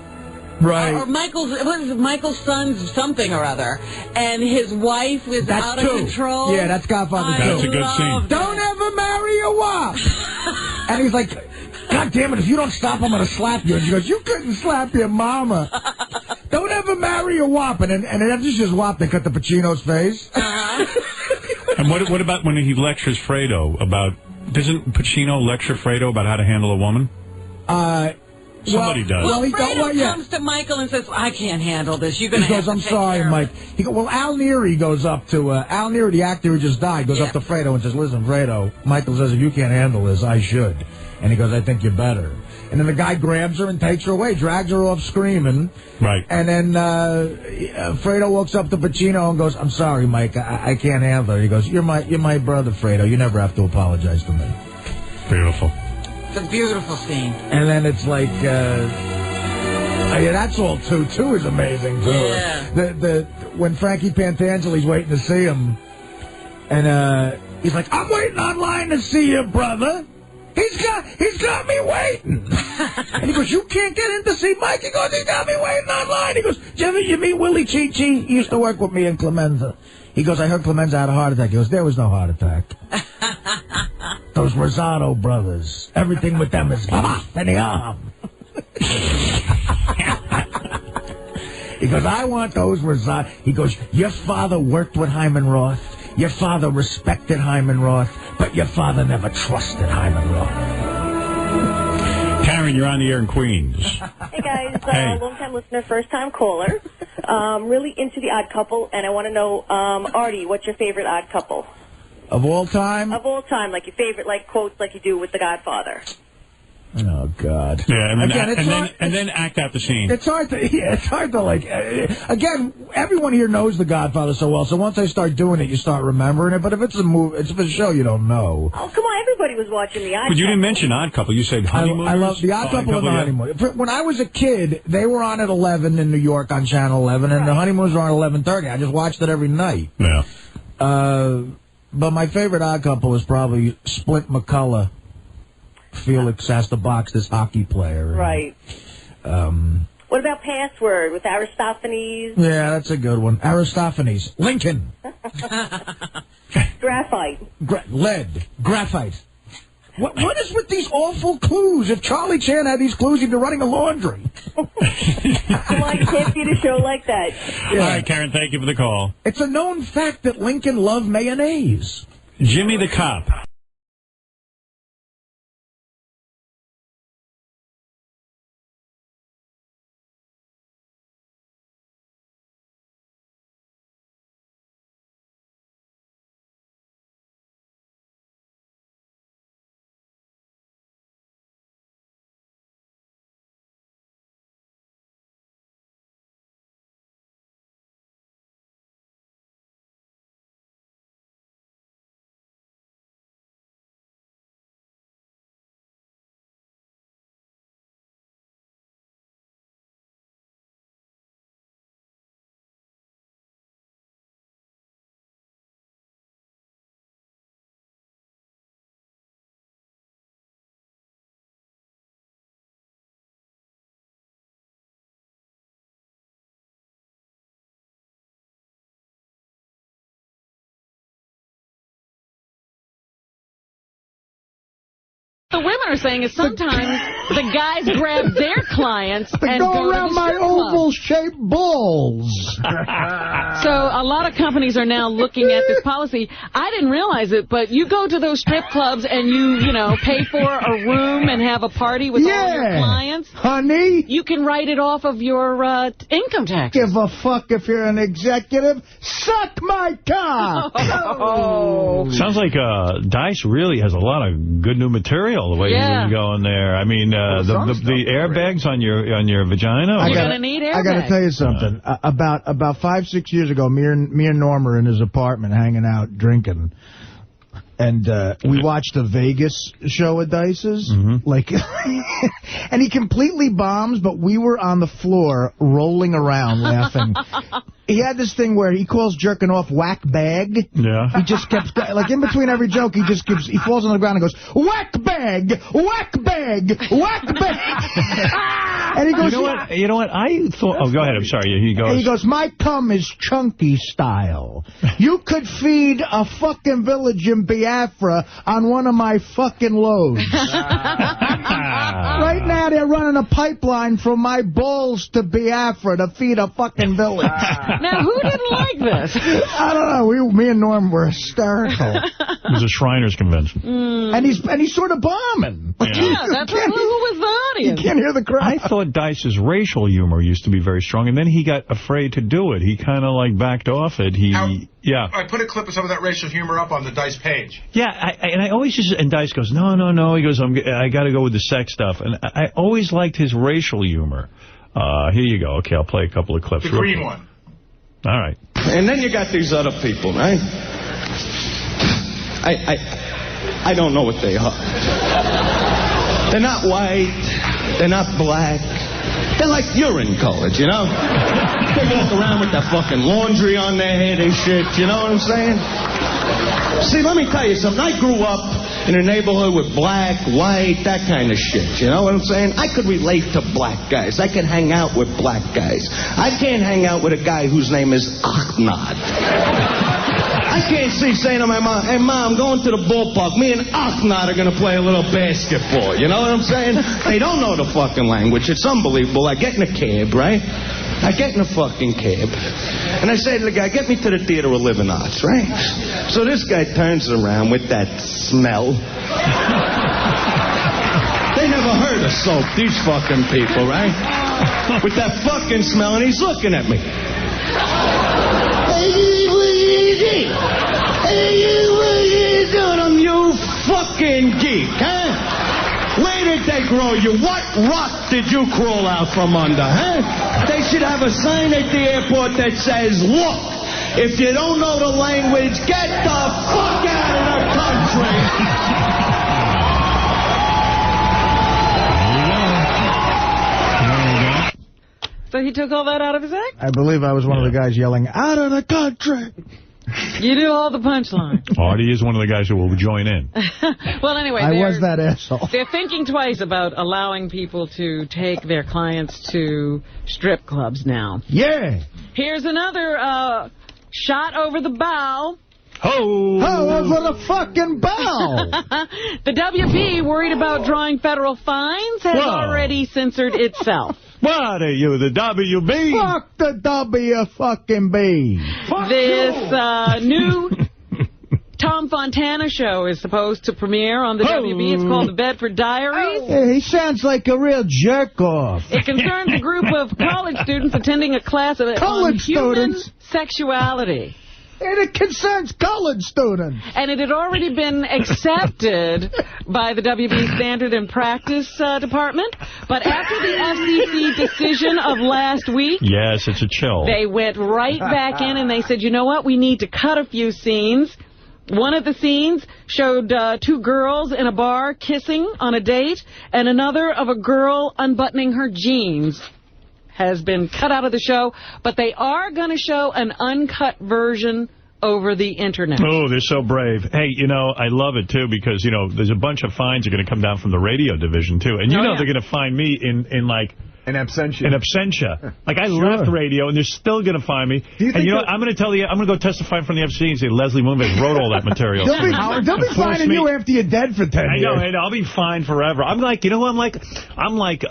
Right. Or Michael's son's something or other. And his wife was out of control. Yeah, that's Godfather 2. That's a good scene. Don't ever marry a wop. And he's like, God damn it, if you don't stop, I'm going to slap you. And she goes, you couldn't slap your mama. Don't ever marry a wop. And then it's just wop, they cut the Pacino's face. And what about when he lectures Fredo about... Doesn't Pacino lecture Fredo about how to handle a woman? Somebody does. Well, Fredo comes to Michael and says, I can't handle this. You're going to have to I'm sorry, Mike. He goes, well, Al Neary goes up to... Al Neary, the actor who just died, goes up to Fredo and says, listen, Fredo, Michael says, if you can't handle this, I should. And he goes, I think you're better. And then the guy grabs her and takes her away, drags her off screaming. Right. And then Fredo walks up to Pacino and goes, I'm sorry, Mike, I can't handle her. He goes, you're my brother, Fredo. You never have to apologize to me. Beautiful. It's a beautiful scene. And then it's like, yeah, that's all too. 2 is amazing, too. Yeah. When Frankie Pantangeli's waiting to see him, and he's like, I'm waiting online to see you, brother. He's got me waiting. And he goes, you can't get in to see Mike? He goes, he's got me waiting online. He goes, you meet Willie Chi? He used to work with me in Clemenza. He goes, I heard Clemenza had a heart attack. He goes, there was no heart attack. Those Rosado brothers. Everything with them is in the arm. He goes, I want those Rosado. He goes, your father worked with Hyman Roth. Your father respected Hyman Roth, but your father never trusted Hyman Roth. Karen, you're on the air in Queens. Hey, guys. Long-time listener, first-time caller. Really into The Odd Couple, and I want to know, Artie, what's your favorite Odd Couple? Of all time? Of all time, like your favorite, like quotes like you do with The Godfather. Oh, God. Yeah, and then act out the scene. It's hard to like, again, everyone here knows The Godfather so well, so once I start doing it, you start remembering it, but if it's a movie, it's a show, you don't know. Oh, come on, everybody was watching The Odd Couple. But you didn't mention Odd Couple, you said Honeymooners? I love The Odd Couple and The Honeymooners. When I was a kid, they were on at 11 in New York on Channel 11, and The Honeymooners were on 11:30. I just watched it every night. Yeah. But my favorite Odd Couple is probably Splint McCullough. Felix has to box this hockey player. Right. What about Password with Aristophanes? Yeah, that's a good one. Aristophanes. Lincoln. Graphite. Lead. Graphite. What is with these awful clues? If Charlie Chan had these clues, he'd be running a laundry. Well, I can't see the show like that. Yeah. All right, Karen, thank you for the call. It's a known fact that Lincoln loved mayonnaise. Jimmy the Cop. The women are saying is sometimes the guys grab their clients and go around my oval-shaped balls. So a lot of companies are now looking at this policy. I didn't realize it, but you go to those strip clubs and you know, pay for a room and have a party with all your clients. Honey. You can write it off of your income tax. Give a fuck if you're an executive. Suck my cock. Sounds like Dice really has a lot of good new material style, the way he was going there. I mean, the airbags on your vagina. You're going to need airbags. I got to tell you something. About 5-6 years ago, me and Norm were in his apartment hanging out, drinking. And we watched the Vegas show at Dice's, like, and he completely bombs, but we were on the floor rolling around laughing. He had this thing where he calls jerking off whack bag. Yeah. He just kept, like, in between every joke, he falls on the ground and goes, whack bag, whack bag, whack bag. And he goes, you know what? I thought, oh, go ahead. I'm sorry. He goes, my cum is chunky style. You could feed a fucking village in Biafra on one of my fucking loads. Right now, they're running a pipeline from my balls to Biafra to feed a fucking village. Now, who didn't like this? I don't know. Me and Norm were hysterical. It was a Shriners convention. And he's sort of bombing. Yeah, that's who was the audience. You can't hear the crowd. I thought Dice's racial humor used to be very strong, and then he got afraid to do it. He kind of, like, backed off it. Yeah. I put a clip of some of that racial humor up on the Dice page. Yeah, and I always and Dice goes, no. He goes, I got to go with the sex stuff. And I always liked his racial humor. Here you go. Okay, I'll play a couple of clips. The green one. All right. And then you got these other people, right? I don't know what they are. They're not white. They're not black. They're like urine colored, you know? They walk around with that fucking laundry on their head and shit, you know what I'm saying? See, let me tell you something. I grew up in a neighborhood with black, white, that kind of shit, you know what I'm saying? I could relate to black guys. I can hang out with black guys. I can't hang out with a guy whose name is Ahmad. I can't see saying to my mom, hey, Mom, I'm going to the ballpark. Me and Ahmad are going to play a little basketball. You know what I'm saying? They don't know the fucking language. It's unbelievable. I get in a cab, right? I get in a fucking cab. And I say to the guy, get me to the Theater of Living Arts, right? So this guy turns around with that smell. They never heard of soap, these fucking people, right? With that fucking smell, and he's looking at me. Hey, what you doing? I'm you fucking geek, huh? Where did they grow you? What rock did you crawl out from under, huh? They should have a sign at the airport that says, look, if you don't know the language, get the fuck out of the country. So he took all that out of his act? I believe I was one of the guys yelling, out of the country. You do all the punchline. Artie is one of the guys who will join in. Well, anyway. I was that asshole. They're thinking twice about allowing people to take their clients to strip clubs now. Yeah. Here's another shot over the bow. Ho! Ho over the fucking bow! The WB, worried about drawing federal fines, has already censored itself. What are you, the WB? Fuck the W-fucking-B. This new Tom Fontana show is supposed to premiere on the WB. It's called The Bedford Diaries. Yeah, he sounds like a real jerk-off. It concerns a group of college students attending a class on human sexuality. And it concerns college students. And it had already been accepted by the WB Standard and Practice Department. But after the FCC decision of last week... Yes, it's a chill. They went right back in and they said, you know what, we need to cut a few scenes. One of the scenes showed two girls in a bar kissing on a date, and another of a girl unbuttoning her jeans has been cut out of the show, but they are going to show an uncut version over the Internet. Oh, they're so brave. Hey, you know, I love it, too, because, you know, there's a bunch of fines that are going to come down from the radio division, too. And you know they're going to fine me in like... In absentia. In absentia. Like, I left radio, and they're still going to fine me. And you know what? I'm going to tell you, I'm going to go testify from the FCC and say Leslie Moonves wrote all that material. They'll be fining you after you're dead for 10 years. I know, and I'll be fined forever. I'm like, you know who I'm like? I'm like,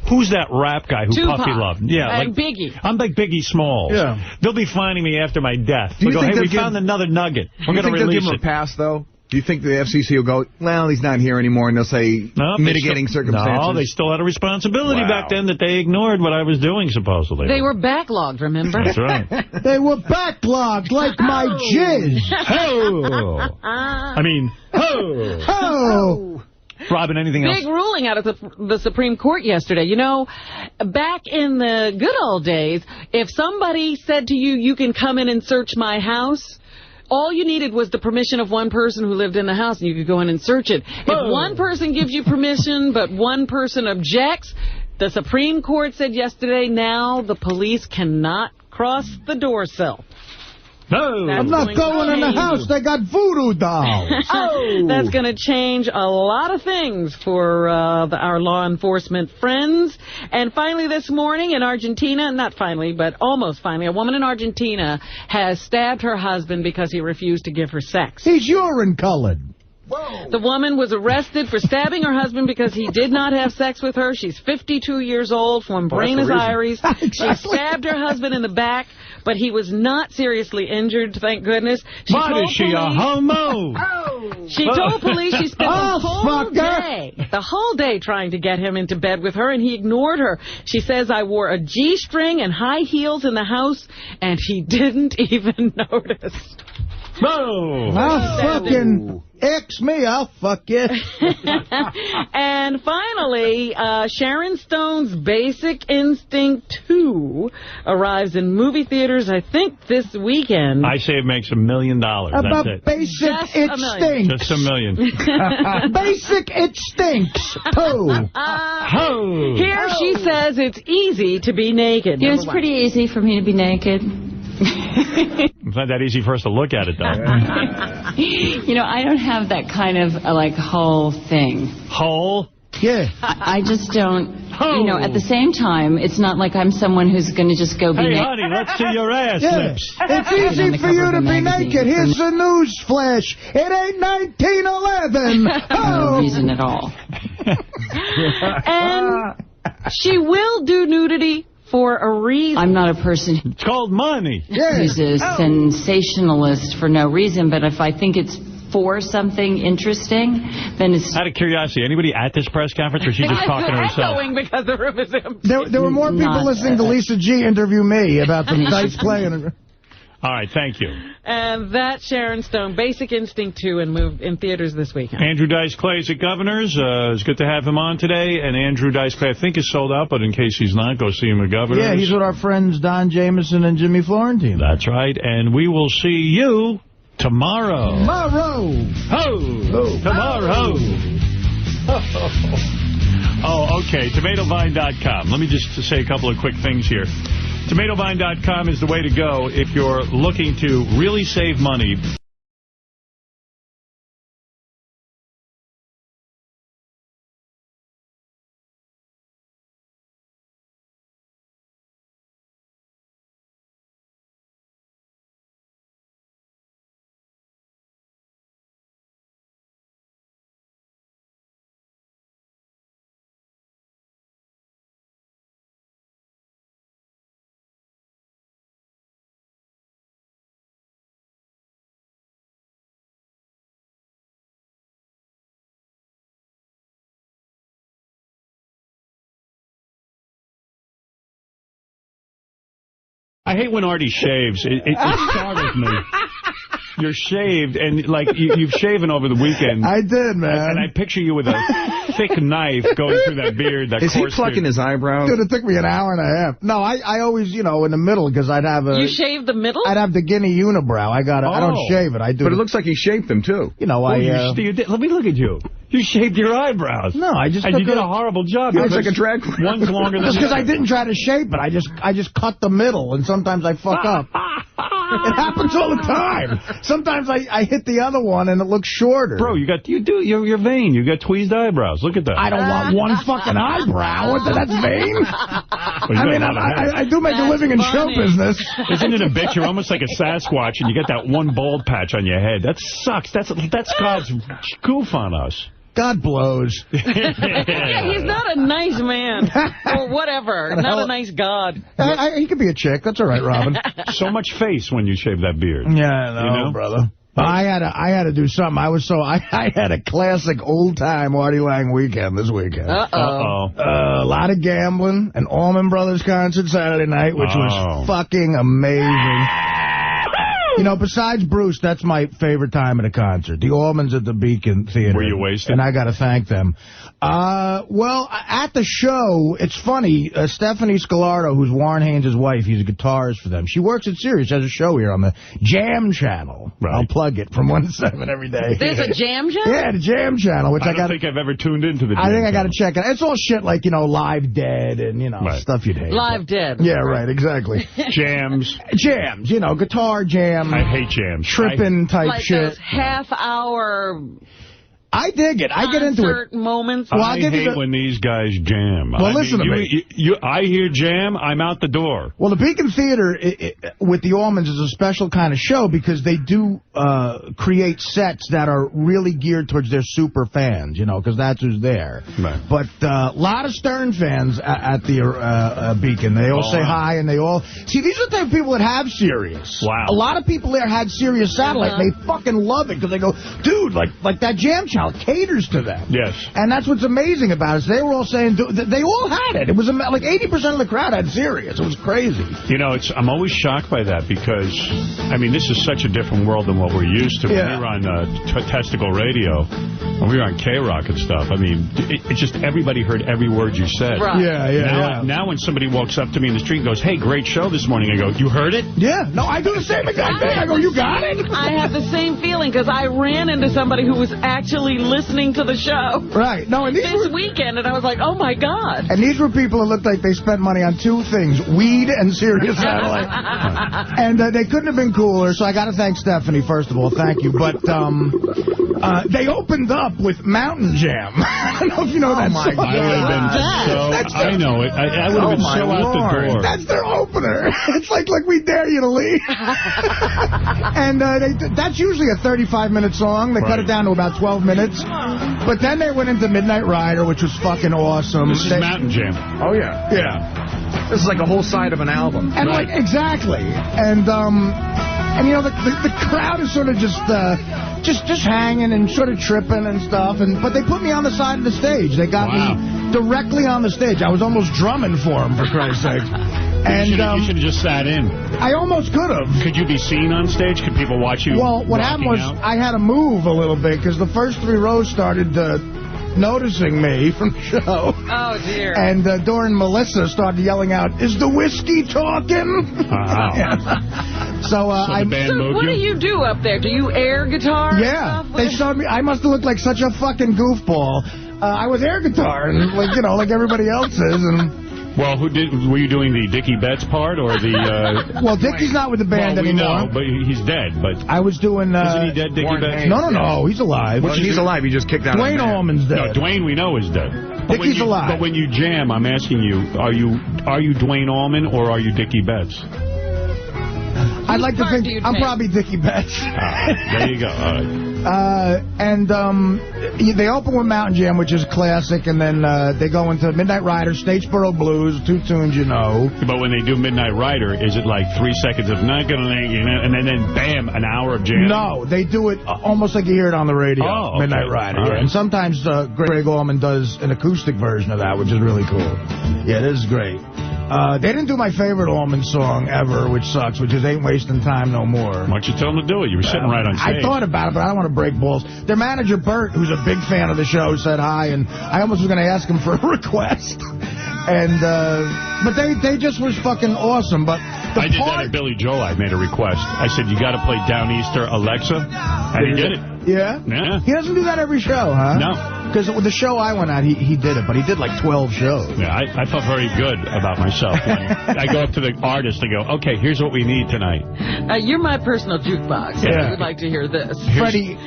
who's that rap guy who Tupac. Puffy loved? Yeah, like like Biggie. I'm like Biggie Smalls. Yeah. They'll be fining me after my death. They'll go, hey, we found another nugget. We're going to release give him a pass, though? Do you think the FCC will go, well, he's not here anymore, and they'll say mitigating circumstances? No, they still had a responsibility back then that they ignored what I was doing, supposedly. They were backlogged, remember? That's right. They were backlogged like my jizz. Ho! I mean, ho! Ho! Robin, anything else? Big ruling out of the Supreme Court yesterday. You know, back in the good old days, if somebody said to you, you can come in and search my house, all you needed was the permission of one person who lived in the house, and you could go in and search it. If one person gives you permission, but one person objects, the Supreme Court said yesterday, now the police cannot cross the door sill. No. I'm not going in the house. They got voodoo dolls. That's going to change a lot of things for our law enforcement friends. And finally this morning in Argentina, not finally, but almost finally, a woman in Argentina has stabbed her husband because he refused to give her sex. He's urine-colored. The woman was arrested for stabbing her husband because he did not have sex with her. She's 52 years old from Buenos Aires. Exactly. She stabbed her husband in the back, but he was not seriously injured, thank goodness. What is she, a homo? She told police she spent the whole day trying to get him into bed with her, and he ignored her. She says, I wore a G-string and high heels in the house, and he didn't even notice. No! I'll fucking X me, I'll fuck you. And finally, Sharon Stone's Basic Instinct 2 arrives in movie theaters, I think, this weekend. I say it makes $1 million. About That's it. Basic It Stinks. Just $1 million. Basic It Stinks 2. Here she says it's easy to be naked. It's pretty easy for me to be naked. It's not that easy for us to look at it, though. You know, I don't have that kind of, whole thing. Whole? Yeah. I just don't, you know, at the same time, it's not like I'm someone who's going to just go be naked. Hey, honey, let's see your ass lips. It's easy for you to be naked. Here's a news flash. It ain't 1911. No reason at all. And she will do nudity for a reason. I'm not a person It's called money. who's a sensationalist for no reason, but if I think it's for something interesting, then it's... Out of curiosity, anybody at this press conference, or is she just talking to herself? Echoing because the room is empty. There were more people listening to Lisa G interview me about the dice playing. All right, thank you. And that's Sharon Stone, Basic Instinct 2, and moved in theaters this weekend. Andrew Dice Clay's at Governor's. It's good to have him on today. And Andrew Dice Clay, I think, is sold out, but in case he's not, go see him at Governor's. Yeah, he's with our friends Don Jameson and Jimmy Florentine. That's right. And we will see you tomorrow. Tomorrow. Tomorrow. Oh, okay. TomatoVine.com. Let me just say a couple of quick things here. TomatoVine.com is the way to go if you're looking to really save money. I hate when Artie shaves. It startles me. You're shaved, and like you've shaven over the weekend. I did, man. And I picture you with a thick knife going through that beard. That Is he plucking his eyebrows? Dude, it took me an hour and a half. No, I always, you know, in the middle, because I'd have a... You shave the middle? I'd have the guinea unibrow. I don't shave it. I do. But it looks like he shaved them, too. You know, you did. Let me look at you. You shaved your eyebrows. No, I just... And you did a horrible job. It's like a drag queen. One's longer than the other. Because I didn't try to shape it. I just cut the middle, and sometimes I fuck up. It happens all the time. Sometimes I hit the other one, and it looks shorter. Bro, you're vain. You got tweezed eyebrows. Look at that. I don't want one fucking eyebrow. That's vain. I mean, I do make a living in show business. Isn't it a bitch? You're almost like a Sasquatch, and you get that one bald patch on your head. That sucks. That's God's goof on us. God blows. Yeah, he's not a nice man. Or whatever. Not a nice God. He could be a chick. That's all right, Robin. So much face when you shave that beard. Yeah, I know, brother. I had to do something. I had a classic old-time Artie Lange weekend this weekend. A lot of gambling, an Allman Brothers concert Saturday night, which was fucking amazing. You know, besides Bruce, that's my favorite time at a concert. The Allmans at the Beacon Theater. Were you wasted? And I got to thank them. Well, at the show, it's funny. Stephanie Scalardo, who's Warren Haynes' wife, he's a guitarist for them. She works at Sirius, has a show here on the Jam Channel. Right. I'll plug it from 1 to 7 every day. There's a Jam Channel? Yeah, the Jam Channel. Which I don't think I've ever tuned into the Jam I think I got Channel. to check it. It's all shit like, you know, Live Dead and, you know, stuff you'd hate. Live Dead. Yeah, right, exactly. Jams. Jams, you know, guitar jam. I hate jams. Tripping type like shit. Those half-hour... I dig it. I get into it. Moments. Well, I hate when these guys jam. Well, listen to me. I hear jam, I'm out the door. Well, the Beacon Theater with the Allmans is a special kind of show because they do create sets that are really geared towards their super fans, you know, because that's who's there. Right. But a lot of Stern fans at the Beacon. They all say hi, and they all... See, these are the type of people that have Sirius. Wow. A lot of people there had Sirius Satellite, and they fucking love it because they go, dude, like that Jam Channel caters to them. Yes. And that's what's amazing about it. They were all saying, they all had it. It was like 80% of the crowd had Sirius. It was crazy. You know, I'm always shocked by that because, I mean, this is such a different world than what we're used to. Yeah. When we were on Testicle Radio, when we were on K-Rock and stuff, I mean, it just everybody heard every word you said. Right. Yeah. Now when somebody walks up to me in the street and goes, hey, great show this morning, I go, you heard it? Yeah. No, I do the same exact thing. I go, you got it? I have the same feeling because I ran into somebody who was actually listening to the show. Right. No, and this weekend, and I was like, oh, my God. And these were people who looked like they spent money on two things, weed and Sirius Satellite. And they couldn't have been cooler, so I got to thank Stephanie, first of all. Thank you. But they opened up with Mountain Jam. I don't know if you know that song. I would have been I know it. I would have been so out the door. That's their opener. It's like We Dare You to Leave. And that's usually a 35-minute song. They cut it down to about 12 minutes. But then they went into Midnight Rider, which was fucking awesome. This is Mountain Jam. Oh, yeah. Yeah. This is like a whole side of an album. And exactly. And you know, the crowd is sort of just hanging and sort of tripping and stuff. But they put me on the side of the stage. They got me directly on the stage. I was almost drumming for them, for Christ's sake. And you should have just sat in. I almost could have. Could you be seen on stage? Could people watch you? Well, what happened was I had to move a little bit because the first 3 rows started noticing me from the show. Oh, dear. And Dora and Melissa started yelling out, is the whiskey talking? So what do you do up there? Do you air guitar? Yeah. They showed me. I must have looked like such a fucking goofball. I was air guitar, and like everybody else is, and... Well, were you doing the Dickie Betts part or the... Well, Dickie's not with the band anymore. We know, but he's dead. But I was doing... Isn't he dead, Dickie Betts? No, he's alive. Well, he's alive. He just kicked out Dwayne Allman's dead. No, Dwayne we know is dead. Dickie's alive. But when you jam, I'm asking you, are you Dwayne Allman or are you Dickie Betts? I'd like to think I'm probably Dickie Betts. There you go. All right. They open with Mountain Jam, which is classic, and then they go into Midnight Rider, Statesboro Blues, 2 tunes you know. But when they do Midnight Rider, is it like 3 seconds of not gonna let you know, and then bam, an hour of jam? No, they do it almost like you hear it on the radio. Oh, okay. Midnight Rider. All Yeah. right. And sometimes Greg Allman does an acoustic version of that, which is really cool. Yeah, this is great. They didn't do my favorite Allman song ever, which sucks, which is Ain't Wasting Time No More. Why don't you tell them to do it? You were sitting right on stage. I thought about it, but I don't want to break balls. Their manager, Bert, who's a big fan of the show, said hi, and I almost was going to ask him for a request. And but they just was fucking awesome. But I did that at Billy Joel. I made a request. I said, you got to play Downeaster Alexa, and he did it. Yeah? Yeah. He doesn't do that every show, huh? No. Because with the show I went at, he did it, but he did like 12 shows. Yeah, I felt very good about myself when I go up to the artist and go, okay, here's what we need tonight. You're my personal jukebox. Yeah. I would like to hear this. Freddie,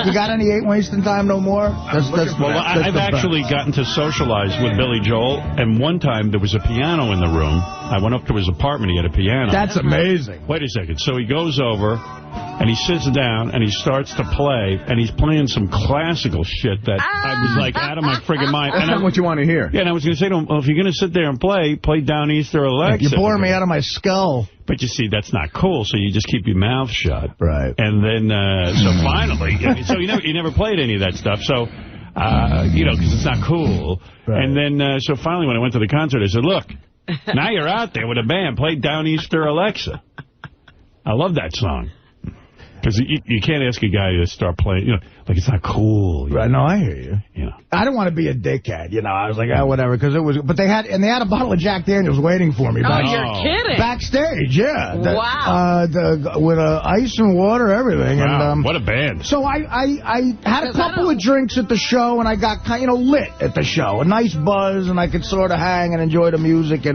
you got any Ain't Wasting Time No More? I've actually gotten to socialize with Billy Joel, and one time there was a piano in the room. I went up to his apartment, he had a piano. That's amazing. Wait a second. So he goes over, and he sits down, and he starts to play, and he's playing some classical shit that I was like out of my friggin' mind. That's not what you want to hear. Yeah, and I was going to say to him, well, if you're going to sit there and play Downeaster Alexa. You're boring me out of my skull. But you see, that's not cool, so you just keep your mouth shut. Right. And then, so finally, so you never played any of that stuff, so, because it's not cool. Right. And then, so finally when I went to the concert, I said, look, now you're out there with a band, play Downeaster Alexa. I love that song. Because you can't ask a guy to start playing, like it's not cool. Right, no, I hear you. I don't want to be a dickhead, I was like, whatever, because it was, but they had a bottle of Jack Daniels waiting for me. You're kidding. Backstage, yeah. Wow. With ice and water, everything. Wow, and what a band. So I had a couple of drinks at the show, and I got kind of lit at the show. A nice buzz, and I could sort of hang and enjoy the music.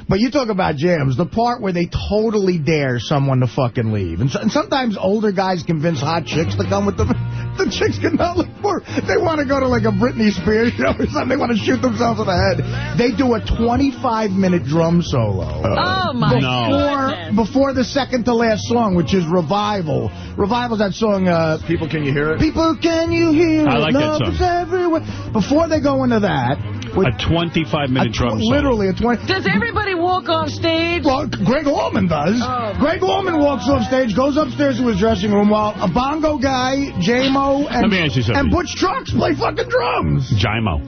But you talk about jams, the part where they totally dare someone to fucking leave. And sometimes older guys convince hot chicks to come with them. The chicks cannot look for. They want to go to like a Britney Spears show or something. They want to shoot themselves in the head. They do a 25-minute drum solo. Oh, my God. Before the second to last song, which is Revival. Revival's that song, People, Can You Hear It? People, Can You Hear It? I like that song. Love is everywhere. Before they go into that. A 25-minute drum solo. Literally a 20. Does everybody walk off stage? Well, Greg Allman does. Oh, Greg Allman walks off stage, goes upstairs to his dressing room while a bongo guy, J-Mo, and Butch Trucks play fucking drums. J-Mo.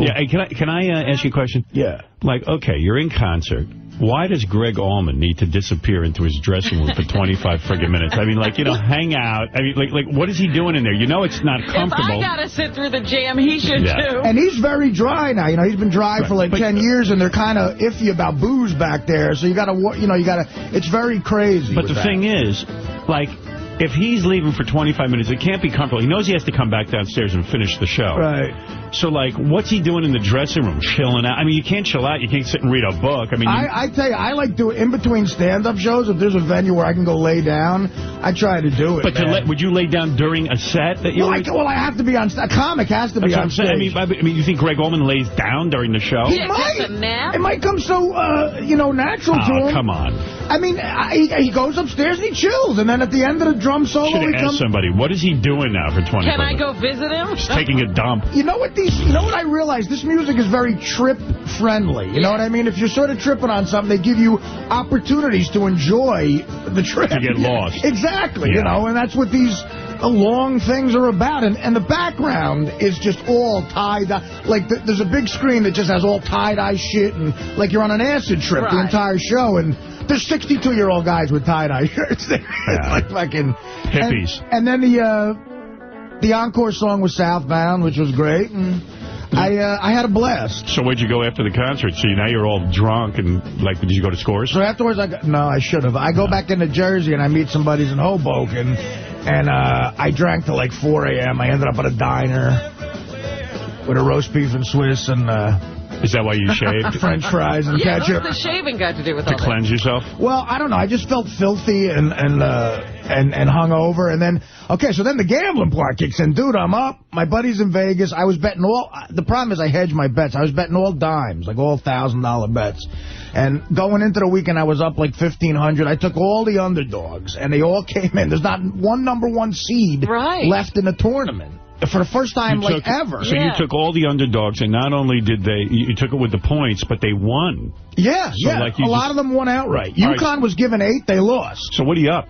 Yeah, hey, can I ask you a question? Yeah. Like, okay, you're in concert. Why does Greg Allman need to disappear into his dressing room for 25 friggin' minutes? I mean, like, hang out. I mean, like, what is he doing in there? It's not comfortable. If I got to sit through the jam, he should too. And he's very dry now. He's been dry for like 10 years, and they're kind of iffy about booze back there. So you got to, it's very crazy. But the thing is, like, if he's leaving for 25 minutes, it can't be comfortable. He knows he has to come back downstairs and finish the show. Right. So, like, what's he doing in the dressing room? Chilling out? I mean, you can't chill out. You can't sit and read a book. I mean, I tell you, I like doing in between stand-up shows. If there's a venue where I can go lay down, I try to do it. But would you lay down during a set that you? Well, I have to be on. A comic has to be on stage. I mean, you think Greg Allman lays down during the show? He might. A nap? It might come so, natural to him. Oh, come on. I mean, he goes upstairs and he chills, and then at the end of the drum solo, should have asked somebody, what is he doing now for 25 minutes? Can I go visit him? He's taking a dump. You know what I realized? This music is very trip-friendly. You know what I mean? If you're sort of tripping on something, they give you opportunities to enjoy the trip. To get lost. Exactly, and that's what these long things are about. And the background is just all tie-dye. Like, there's a big screen that just has all tie-dye shit, and like you're on an acid trip the entire show, and there's 62-year-old guys with tie-dye shirts. It's like fucking hippies. And then the encore song was Southbound, which was great. And I had a blast. So where'd you go after the concert? So now you're all drunk and, like, did you go to Scores? So afterwards, no, I should have. I go back into Jersey and I meet some buddies in Hoboken, and I drank till like 4 a.m. I ended up at a diner with a roast beef and Swiss and... Is that why you shaved? French fries and ketchup. What's the shaving got to do with all that? To cleanse yourself? Well, I don't know. I just felt filthy and hungover. And then, so then the gambling part kicks in. Dude, I'm up. My buddy's in Vegas. I was betting the problem is I hedge my bets. I was betting all dimes, like all $1,000 bets. And going into the weekend, I was up like $1,500. I took all the underdogs, and they all came in. There's not one #1 seed left in the tournament. For the first time, ever. So you took all the underdogs, and not only did you took it with the points, but they won. Yeah, so like a lot of them won outright. UConn was given 8, they lost. So what are you up?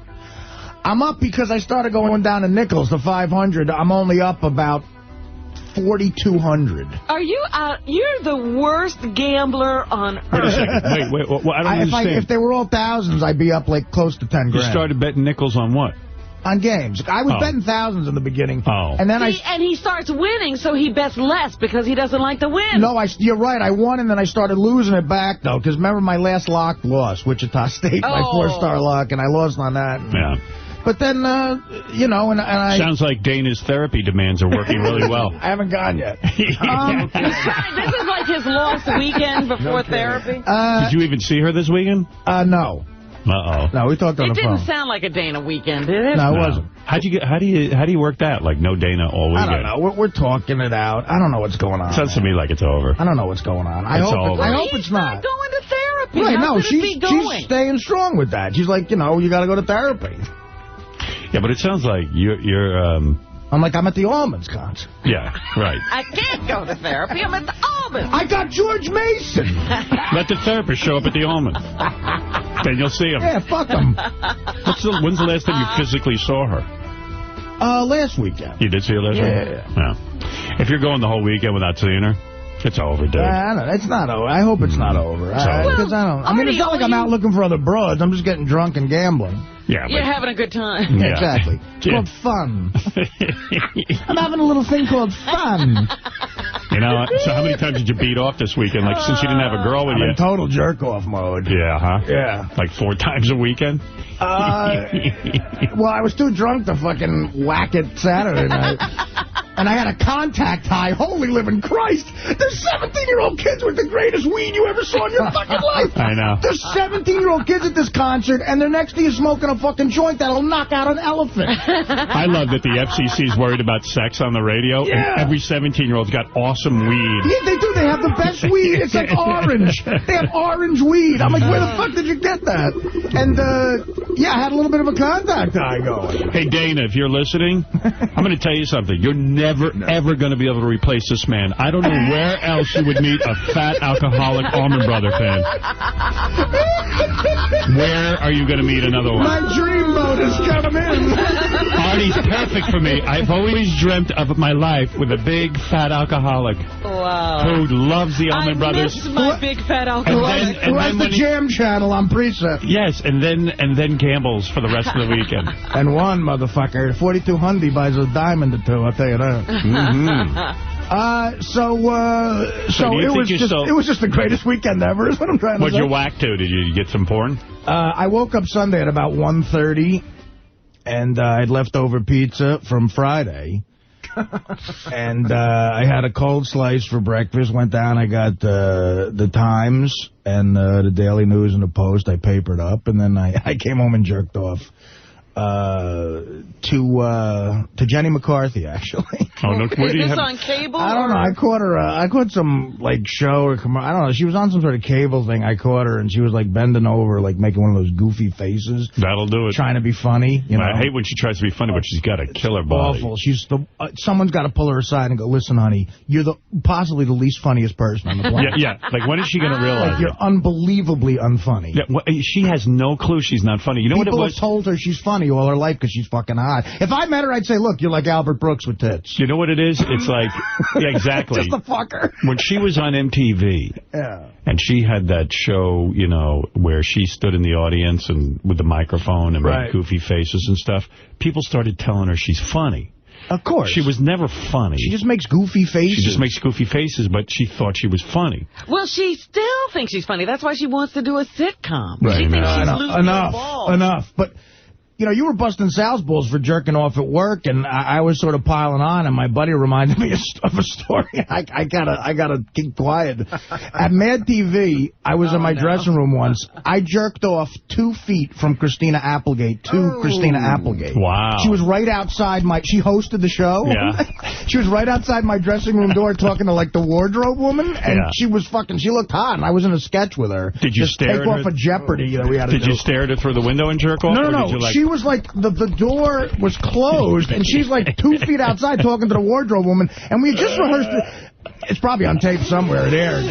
I'm up because I started going down to nickels, the 500. I'm only up about 4,200. Are you you're the worst gambler on earth. Wait a second. Wait. Well, I don't understand. If they were all thousands, I'd be up like close to 10 grand. You started betting nickels on what? On games. I was betting thousands in the beginning. And then and he starts winning, so he bets less because he doesn't like to win. No, you're right. I won, and then I started losing it back, though, because remember my last lock lost, Wichita State, my 4-star lock, and I lost on that. Yeah. But then, and I... Sounds like Dana's therapy demands are working really well. I haven't gone yet. This is like his lost weekend before therapy? Did you even see her this weekend? No. Uh-oh. No, we talked on the phone. It didn't sound like a Dana weekend, did it? No, it wasn't. How do you work that? Like no Dana all weekend? I don't know. We're talking it out. I don't know what's going on. It sounds to me like it's over. I don't know what's going on. I hope it's not. Going to therapy. Right, no, she's staying strong with that. She's like, you got to go to therapy. Yeah, but it sounds like you're I'm at the Almonds concert. Yeah, right. I can't go to therapy. I'm at the Almonds. I got George Mason. Let the therapist show up at the Almonds. Then you'll see him. Yeah, fuck him. When's the last time you physically saw her? Last weekend. You did see her last weekend? Yeah. If you're going the whole weekend without seeing her, it's over, dude. It's not over. I hope it's not over. Because I mean, it's not like I'm out looking for other broads. I'm just getting drunk and gambling. Yeah, you're having a good time. Yeah. Exactly. It's called fun. I'm having a little thing called fun. You know, so how many times did you beat off this weekend? Like, since you didn't have a girl with you? I'm in total jerk-off mode. Yeah, huh? Yeah. Like 4 times a weekend? Well, I was too drunk to fucking whack it Saturday night. And I had a contact high. Holy living Christ. There's 17-year-old kids with the greatest weed you ever saw in your fucking life. I know. There's 17-year-old kids at this concert, and they're next to you smoking a fucking joint that'll knock out an elephant. I love that the FCC's worried about sex on the radio, and every 17-year-old's got awesome weed. Yeah, they do. They have the best weed. It's like orange. They have orange weed. I'm like, where the fuck did you get that? And, yeah, I had a little bit of a contact high going. Hey, Dana, if you're listening, I'm going to tell you something. You're never, ever going to be able to replace this man. I don't know where else you would meet a fat, alcoholic Allman Brother fan. Where are you going to meet another one? My dream boat is coming in. Artie's perfect for me. I've always dreamt of my life with a big, fat alcoholic. Wow. Who loves the Allman Brothers. I miss my big, fat alcoholic. Who has the Jam channel on preset. Yes, and then gambles for the rest of the weekend. And one motherfucker, 42 Hyundai buys a diamond or two, I'll tell you that. So it was just the greatest weekend ever, is what I'm trying to say. What'd you whack to? Did you get some porn? I woke up Sunday at about 1:30, and I'd leftover pizza from Friday. And I had a cold slice for breakfast. Went down, I got the Times and the Daily News and the Post. I papered up, and then I came home and jerked off to Jenny McCarthy, actually. Oh, no, Is this on cable? I don't know. I caught her. I caught some like show or I don't know. She was on some sort of cable thing. I caught her, and she was like bending over, like making one of those goofy faces. That'll do it. Trying to be funny. You know? I hate when she tries to be funny, but she's got a killer body. Awful. She's someone's got to pull her aside and go, listen, honey, you're possibly the least funniest person on the planet. Yeah. Like, when is she going to realize like, you're unbelievably unfunny. Yeah, well, she has no clue she's not funny. You know People what it was? have told her she's funny all her life because she's fucking hot. If I met her, I'd say, look, you're like Albert Brooks with tits. You know what it is? It's like, yeah, exactly. Just a fucker. When she was on MTV, and she had that show, you know, where she stood in the audience and with the microphone and made goofy faces and stuff, people started telling her she's funny. Of course. She was never funny. She just makes goofy faces. She just makes goofy faces, but she thought she was funny. Well, she still thinks she's funny. That's why she wants to do a sitcom. Right, she thinks she's losing her balls. Enough. But, you know, you were busting Sal's balls for jerking off at work, and I was sort of piling on, and my buddy reminded me of a story. I gotta keep quiet. At Mad TV, I was in my dressing room once. I jerked off 2 feet from Christina Applegate to Christina Applegate. Wow. She was right outside she hosted the show. Yeah. She was right outside my dressing room door talking to, like, the wardrobe woman, and she was she looked hot, and I was in a sketch with her. Did you stare at her? Take off a Jeopardy that we had to do. Did you stare at her through the window and jerk off? No. She was like, the door was closed, and she's like 2 feet outside talking to the wardrobe woman, and we had just rehearsed it. It's probably on tape somewhere. It aired.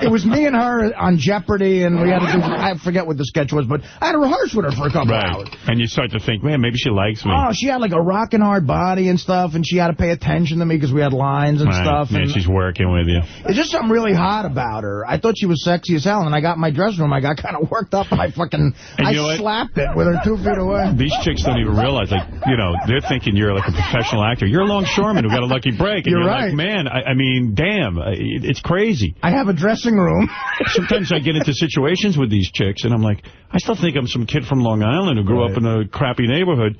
It was me and her on Jeopardy, and we had to do, I forget what the sketch was, but I had to rehearse with her for a couple hours. And you start to think, man, maybe she likes me. Oh, she had like a rockin' hard body and stuff, and she had to pay attention to me because we had lines and stuff. Yeah, and she's working with you. There's just something really hot about her. I thought she was sexy as hell, and I got in my dressing room. I got kind of worked up, and I slapped it with her 2 feet away. These chicks don't even realize, like, you know, they're thinking you're like a professional actor. You're a longshoreman who got a lucky break. And you're right. Like, man, I mean, damn, it's crazy. I have a dressing room. Sometimes I get into situations with these chicks, and I'm like, I still think I'm some kid from Long Island who grew up in a crappy neighborhood.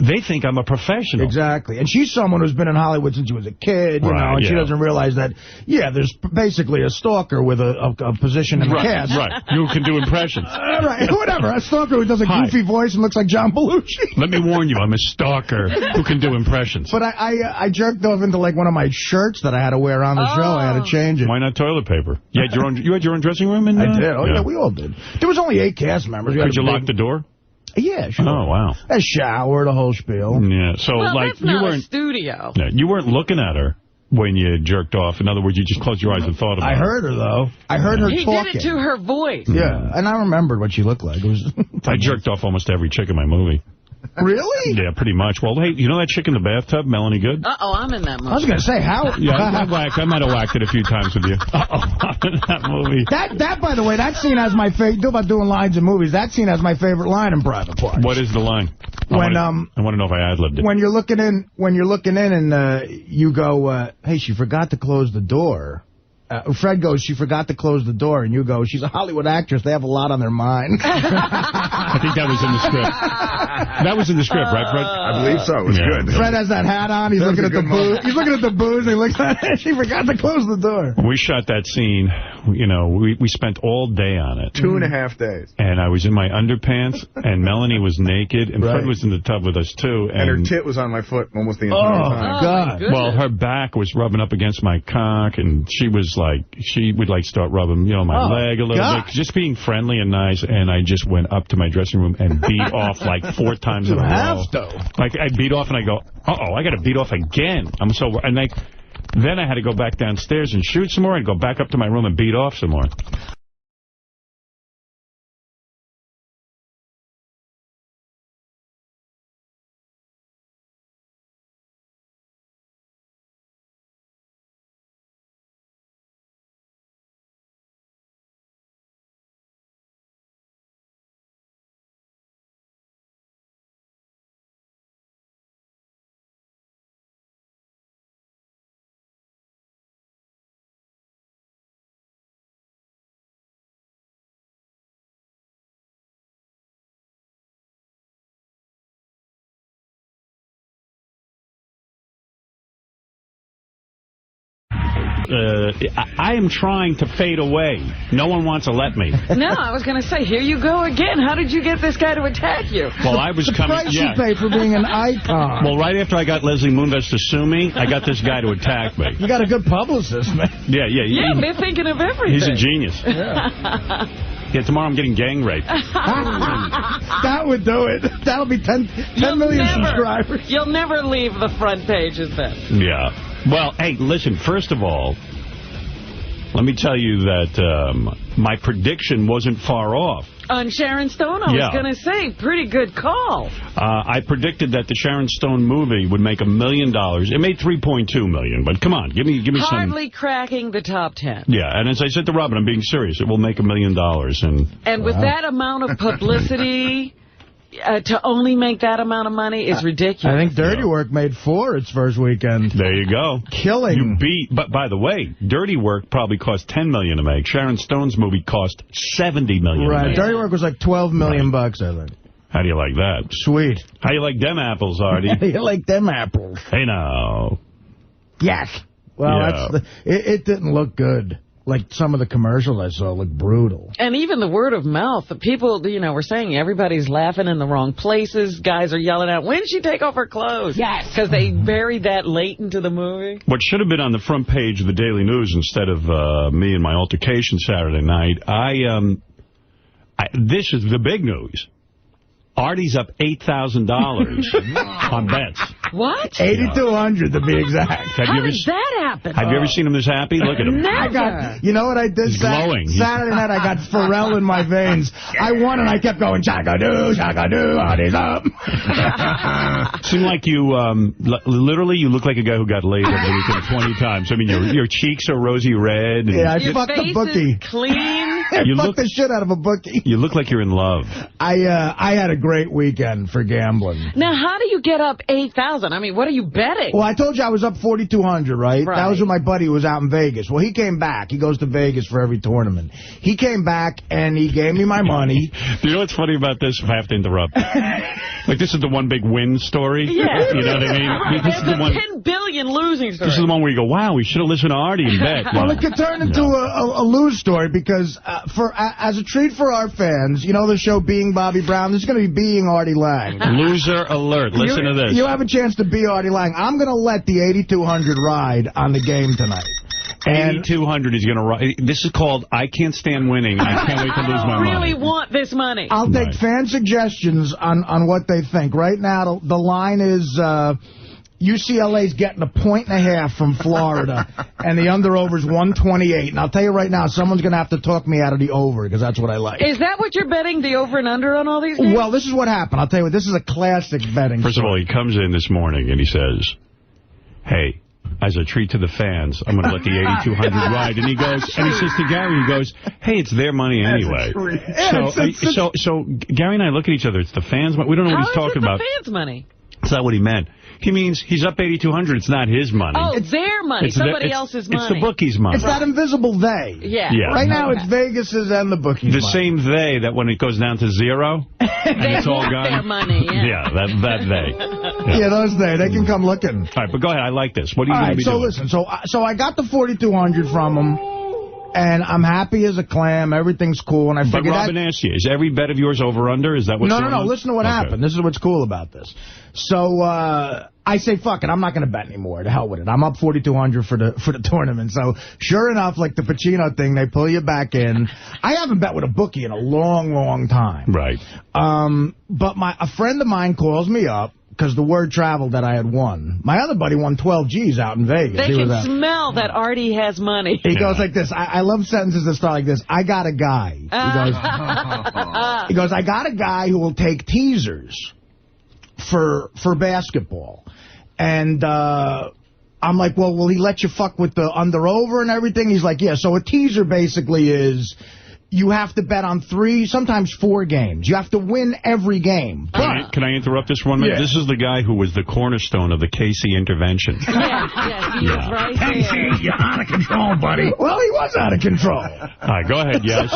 They think I'm a professional. Exactly. And she's someone who's been in Hollywood since she was a kid, you know, and she doesn't realize that, there's basically a stalker with a position in the cast. Right. You can do impressions. Right. Whatever. A stalker who does a goofy voice and looks like John Belushi. Let me warn you, I'm a stalker who can do impressions. But I jerked off into, like, one of my shirts that I had to wear on the show. I had to change it. Why not toilet paper? You had your own dressing room? I did. Oh, yeah, we all did. There was only 8 cast members. Could you lock the door? Yeah, sure. Oh, wow. A shower, the whole spiel. Yeah, so, well, like, that's not a studio. Yeah, you weren't looking at her. when you jerked off? In other words, you just closed your eyes and thought about it. I heard her, though. I heard her talking. He did it to her voice. Yeah, and I remembered what she looked like. It was I jerked off almost every chick in my movie. Really? Yeah, pretty much. Well, hey, you know that chick in the bathtub, Melanie Good? Uh-oh, I'm in that movie. I was going to say, how... Yeah, I might have whacked it a few times with you. Uh-oh, I'm in that movie. That, by the way, that scene has my favorite... About doing lines in movies, that scene has my favorite line in Private Parts. What is the line? I want to know if I ad-libbed it. When you're looking in and you go, hey, she forgot to close the door. Fred goes, she forgot to close the door, and you go, she's a Hollywood actress. They have a lot on their mind. I think that was in the script. That was in the script, right, Fred? I believe so. It was good. Fred has that hat on. He's looking at the booze. He's looking at the booze, and he looks at it. She forgot to close the door. When we shot that scene, you know, we spent all day on it. 2.5 days. And I was in my underpants, and Melanie was naked, and Fred was in the tub with us, too. And her tit was on my foot almost the entire time. Oh, God. Well, her back was rubbing up against my cock, and she would start rubbing, my leg a little bit, just being friendly and nice, and I just went up to my dressing room and beat off like 4 times in a row. Like, I beat off and I go, uh-oh, I got to beat off again. Then I had to go back downstairs and shoot some more and go back up to my room and beat off some more. I am trying to fade away. No one wants to let me. No, I was going to say, here you go again. How did you get this guy to attack you? Well, I was coming... The price you pay for being an icon. Well, right after I got Leslie Moonves to sue me, I got this guy to attack me. You got a good publicist, man. Yeah. Yeah, they're thinking of everything. He's a genius. Yeah, tomorrow I'm getting gang raped. That would do it. That'll be 10 million subscribers. You'll never leave the front pages then. Yeah. Well, hey, listen, first of all, let me tell you that my prediction wasn't far off. On Sharon Stone, I was going to say, pretty good call. I predicted that the Sharon Stone movie would make $1 million. It made $3.2 million, but come on, give me some... Hardly cracking the top 10. Yeah, and as I said to Robin, I'm being serious. It will make $1 million. And with that amount of publicity... to only make that amount of money is ridiculous. I think Dirty Work made 4 its first weekend. There you go. Killing. You beat. But by the way, Dirty Work probably cost $10 million to make. Sharon Stone's movie cost $70 million. Right. Dirty Work was like $12 million bucks, I think. How do you like that? Sweet. How you like them apples, Artie? How do you like them apples? Hey now. Yes. Well, it didn't look good. Like, some of the commercials I saw look brutal. And even the word of mouth. The people, were saying everybody's laughing in the wrong places. Guys are yelling out, when did she take off her clothes? Yes. Because they buried that late into the movie. What should have been on the front page of the Daily News instead of me and my altercation Saturday night, this is the big news. Artie's up $8,000 on bets. What? 8,200 to be exact. How does that happen? Have you ever seen him this happy? Look at him. Never. You know what I did? He's glowing. Saturday night I got Pharrell in my veins. I won and I kept going, shaka-doo, Artie's up. Seemed like you, literally, you look like a guy who got laid over the weekend 20 times. I mean, your cheeks are rosy red. And I fucked the bookie. Clean. I fucked the shit out of a bookie. You look like you're in love. I had a great weekend for gambling. Now, how do you get up 8,000? I mean, what are you betting? Well, I told you I was up 4,200, right? That was with my buddy who was out in Vegas. Well, he came back. He goes to Vegas for every tournament. He came back, and he gave me my money. Do you know what's funny about this? If I have to interrupt. Like, this is the one big win story. Yeah. You know what I mean? This is the one, 10 billion losing story. This is the one where you go, wow, we should have listened to Artie and bet. Well, it could turn into a lose story because as a treat for our fans, you know the show Being Bobby Brown? There's going to be Being Artie Lange. Loser alert. Listen to this. You have a chance to be Artie Lange. I'm going to let the 8,200 ride on the game tonight. 8,200 is going to ride. This is called I Can't Stand Winning. I can't wait to lose my money. I really want this money. I'll take fan suggestions on what they think. Right now, the line is UCLA's getting 1.5 points from Florida, and the under-over is 128. And I'll tell you right now, someone's going to have to talk me out of the over, because that's what I like. Is that what you're betting, the over and under on all these games? Well, this is what happened. I'll tell you what, this is a classic betting First of all, he comes in this morning and he says, hey, as a treat to the fans, I'm going to let the 8,200 ride. And he says to Gary, he goes, hey, it's their money anyway. So Gary and I look at each other. It's the fans' money. We don't know what he's talking about. How is it the fans' money? That's not what he meant. He means he's up 8,200. It's not his money. Oh, it's their money. Somebody else's money. It's the bookie's money. It's that invisible they. Yeah. Right now, it's Vegas's and the bookies' The money. same they that when it goes down to zero, and it's all gone. Their money, yeah, that they. Yeah, those they can come looking. All right, but go ahead. I like this. What are you going to be doing? Listen, so I got the 4,200 from him, and I'm happy as a clam. Everything's cool, and I figured. But Robin asked you, is every bet of yours over under? Is that what's going on? No. Listen to what happened. This is what's cool about this. So I say, fuck it, I'm not going to bet anymore. To hell with it. I'm up 4,200 for the tournament. So sure enough, like the Pacino thing, they pull you back in. I haven't bet with a bookie in a long, long time. Right. But a friend of mine calls me up, because the word traveled that I had won. My other buddy won 12 G's out in Vegas. They can smell that Artie has money. He goes like this. I love sentences that start like this. I got a guy. He goes, I got a guy who will take teasers for basketball. And I'm like, well, will he let you fuck with the under-over and everything? He's like, yeah. So a teaser basically is you have to bet on 3, sometimes 4 games. You have to win every game. Can I interrupt this 1 minute? Yeah. This is the guy who was the cornerstone of the Casey intervention. Yes, he was right there. Casey, you're out of control, buddy. Well, he was out of control. All right, go ahead, yes.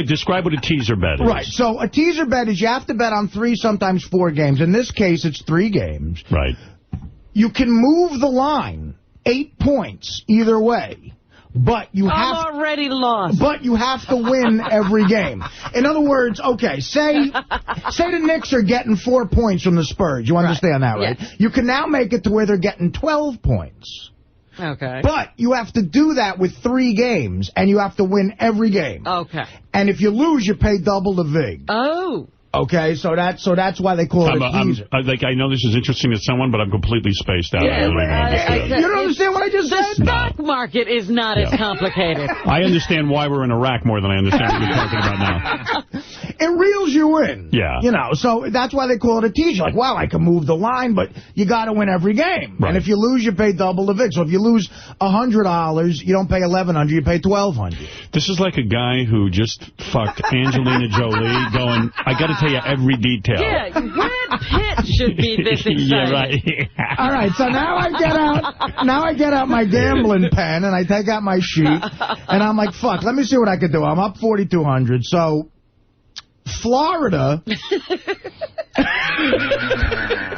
Describe what a teaser bet is. Right, so a teaser bet is you have to bet on 3, sometimes 4 games. In this case, it's 3 games. Right. You can move the line 8 points either way. But you have already lost. But you have to win every game. In other words, okay, say the Knicks are getting 4 points from the Spurs. You understand that, right? Yeah. You can now make it to where they're getting 12 points. Okay. But you have to do that with 3 games, and you have to win every game. Okay. And if you lose, you pay double the vig. Oh. Okay, so that's why they call it a teaser. I know this is interesting to someone, but I'm completely spaced out. Yeah, you don't understand what I just said? The stock market is not as complicated. I understand why we're in Iraq more than I understand what you're talking about now. It reels you in. Yeah. You know, so that's why they call it a teaser. Like, wow, I can move the line, but you got to win every game. Right. And if you lose, you pay double the vig. So if you lose $100, you don't pay $1,100, you pay $1,200. This is like a guy who just fucked Angelina Jolie going, I got to tell you every detail. Yeah, Brad Pitt should be this excited. Yeah, right. All right, so now I get out my gambling pen and I take out my sheet and I'm like, fuck, let me see what I can do. I'm up 4,200. So Florida.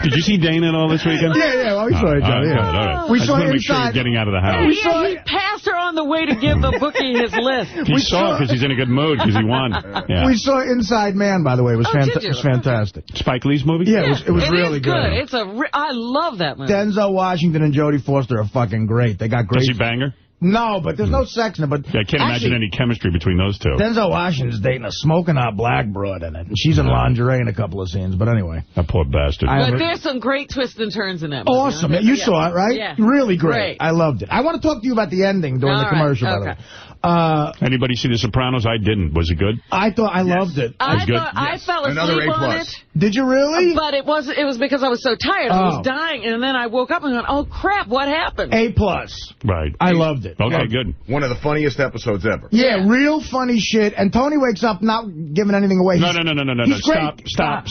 Did you see Dana and all this weekend? Yeah, well, we saw each other. Yeah. All right. We saw inside. Make sure inside. you're getting out of the house. He passed her on the way to give the bookie his list. He saw it because he's in a good mood because he won. Yeah. We saw Inside Man, by the way. It was fantastic. Spike Lee's movie? Yeah, it was really good. It's I love that movie. Denzel Washington and Jodie Foster are fucking great. They got great. Does he bang her? No, but there's no sex in it. But I can't imagine any chemistry between those two. Denzel Washington's dating a smoking hot black broad in it. And she's in lingerie in a couple of scenes. But anyway. That poor bastard. But there's some great twists and turns in that movie. Awesome. You saw it, right? Yeah. Really great. I loved it. I want to talk to you about the ending during the commercial, by the way. Anybody see The Sopranos? I didn't. Was it good? I loved it. I fell asleep on it. Did you really? But it was because I was so tired. I was dying, and then I woke up and went, oh, crap, what happened? A+. Right. I loved it. Okay, good. One of the funniest episodes ever. Yeah, real funny shit. And Tony wakes up not giving anything away. No. Stop.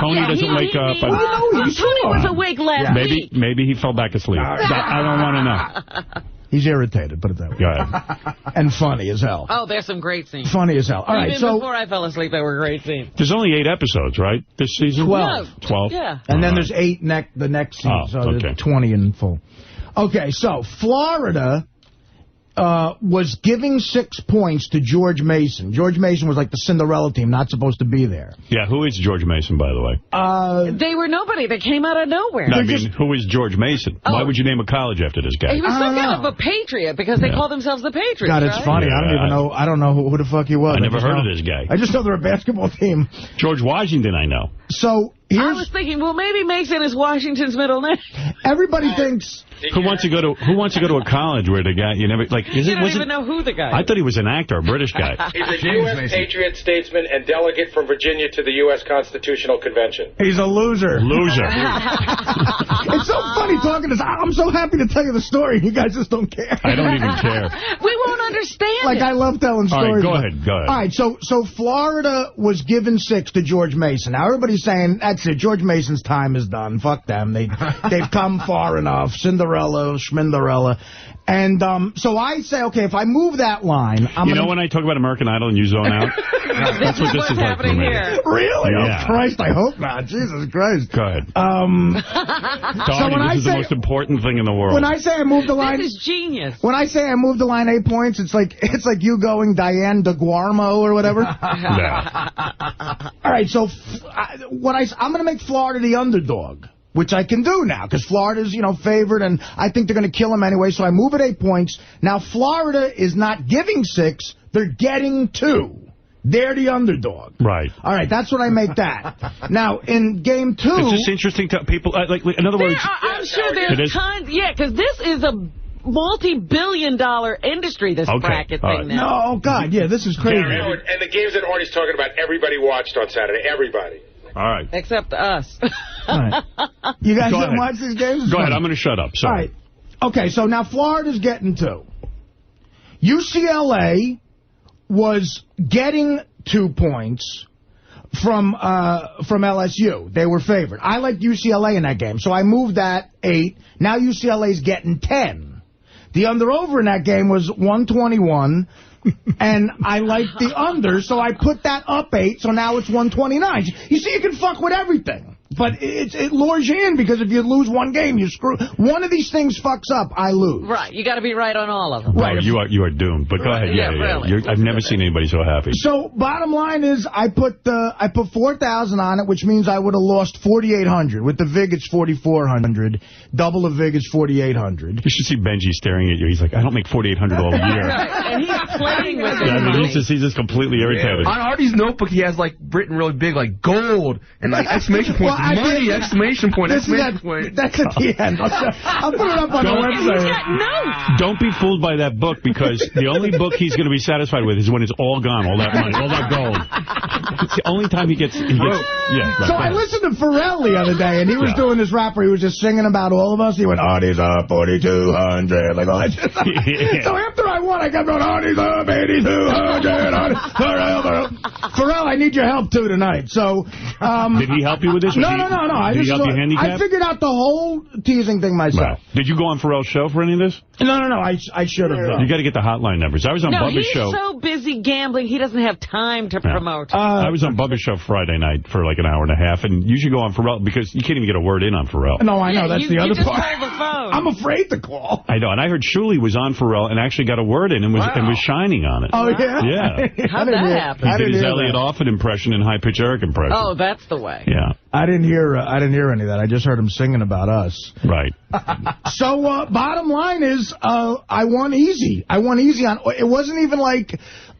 Tony doesn't wake up. Tony was awake last week. Maybe he fell back asleep. I don't want to know. He's irritated, put it that way. Go ahead. And funny as hell. Oh, there's some great scenes. Funny as hell. All right, Even before I fell asleep, there were great scenes. There's only 8 episodes, right, this season? 12. 12? Yeah. And then there's 8 the next season, so there's 20 in full. Okay, so Florida was giving 6 points to George Mason. George Mason was like the Cinderella team, not supposed to be there. Yeah, who is George Mason, by the way? They were nobody. They came out of nowhere. No, I mean, who is George Mason? Why would you name a college after this guy? He was some kind of a patriot because they call themselves the Patriots. God, it's funny. Yeah, I don't know who the fuck he was. I never heard of this guy. I just know they're a basketball team. George Washington, I know. So I was thinking, well, maybe Mason is Washington's middle name. Everybody thinks... Who wants to go to a college where the guy you never like? You don't even know who the guy is. I thought he was an actor, a British guy. He's a U.S. patriot, statesman, and delegate from Virginia to the U.S. Constitutional Convention. He's a loser. Loser. It's so funny talking to us. I'm so happy to tell you the story. You guys just don't care. I don't even care. We won't understand Like, I love telling stories. All right, go ahead. All right, so Florida was given 6 to George Mason. Now, everybody's saying, that's it, George Mason's time is done. Fuck them. They've come far enough. Cinderella, Schminderella. And so I say, okay, if I move that line... when I talk about American Idol and you zone out? That's what this is like for me. Here. Really? Yeah. Oh, Christ, I hope not. Jesus Christ. Go ahead. This is the most important thing in the world. When I say I moved the line... This is genius. When I say I moved the line 8 points, it's like you going Diane DeGuarmo or whatever. Yeah. All right, so I'm going to make Florida the underdog, which I can do now, because Florida's, favored, and I think they're going to kill them anyway, so I move it 8 points. Now, Florida is not giving 6, they're getting 2. They're the underdog. Right. All right, that's what I make that. Now, in game 2... It's just interesting to people, in other words... I'm sure there's because this is a multi-billion-dollar industry, this bracket thing now. No, oh, God, yeah, this is crazy. And the games that Artie's talking about, everybody watched on Saturday. Everybody. All right. Except us. All right. You guys didn't watch these games? Go ahead, I'm going to shut up. Sorry. All right. Okay, so now Florida's getting 2. UCLA was getting 2 points from LSU. They were favored. I liked UCLA in that game, so I moved that 8. Now UCLA's getting 10. The under-over in that game was 121, and I liked the under, so I put that up 8, so now it's 129. You see, you can fuck with everything. But it lures you in, because if you lose one game, you screw. One of these things fucks up, I lose. Right, you got to be right on all of them. Right, you are doomed. But go ahead, Really. I've never seen anybody so happy. So bottom line is, I put 4,000 on it, which means I would have lost 4,800. With the vig, it's 4,400. Double the vig is 4,800. You should see Benji staring at you. He's like, I don't make 4,800 all year. Right, and he's playing with it. I mean, he's just completely irritated. On Artie's notebook, he has written really big, gold and exclamation points. Money, exclamation point, exclamation point. That's at the end. I'll put it up on the website. Don't be fooled by that book, because the only book he's going to be satisfied with is when it's all gone, all that money, all that gold. It's the only time he gets So I listened to Pharrell the other day, and he was doing this rap where he was just singing about all of us. He went, Artie's up 4,200. Like all that shit. So after I won, I kept going, Artie's up 8,200. Pharrell, I need your help, too, tonight. So, did he help you with this? No. Did he help you handicap? I figured out the whole teasing thing myself. Right. Did you go on Pharrell's show for any of this? No. I should have done. You got to get the hotline numbers. I was on Bubba's show. He's so busy gambling, he doesn't have time to promote. I was on Bubba's show Friday night for an hour and a half, and you should go on Pharrell, because you can't even get a word in on Pharrell. No, I know. That's the other part. Hold the phone. I'm afraid to call. I know, and I heard Shuley was on Pharrell and actually got a word in and was shining on it. Oh, yeah? Yeah. How'd that happen? He did his Elliot Offutt impression and high-pitch Eric impression. Oh, that's the way. Yeah. I didn't hear any of that. I just heard him singing about us. Right. So, bottom line is, I won easy. I won easy on. It wasn't even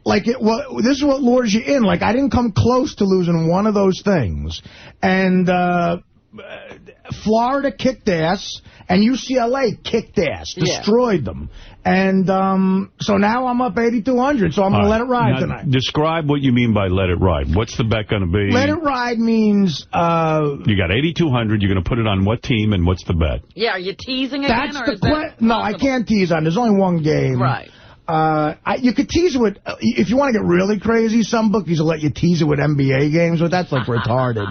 this is what lures you in. I didn't come close to losing one of those things. And Florida kicked ass, and UCLA kicked ass, destroyed them. And so now I'm up 8,200, so I'm going to let it ride tonight. Describe what you mean by let it ride. What's the bet going to be? Let it ride means... you got 8,200. You're going to put it on what team, and what's the bet? Yeah, are you teasing again? No, I can't tease on. There's only one game. Right. You could tease it with, if you want to get really crazy, some bookies will let you tease it with NBA games, but that's retarded.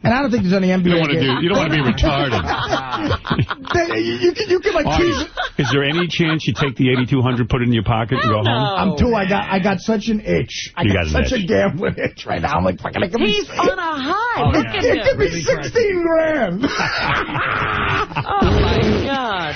And I don't think there's any NBA games. You don't want to be retarded. you can tease it. Is there any chance you take the 8,200, put it in your pocket, and go home? I'm too. I got such an itch. I got such a gambling itch right now. I'm like, fucking. He's on a high. Look at him. It could be 16 grand. Oh my God.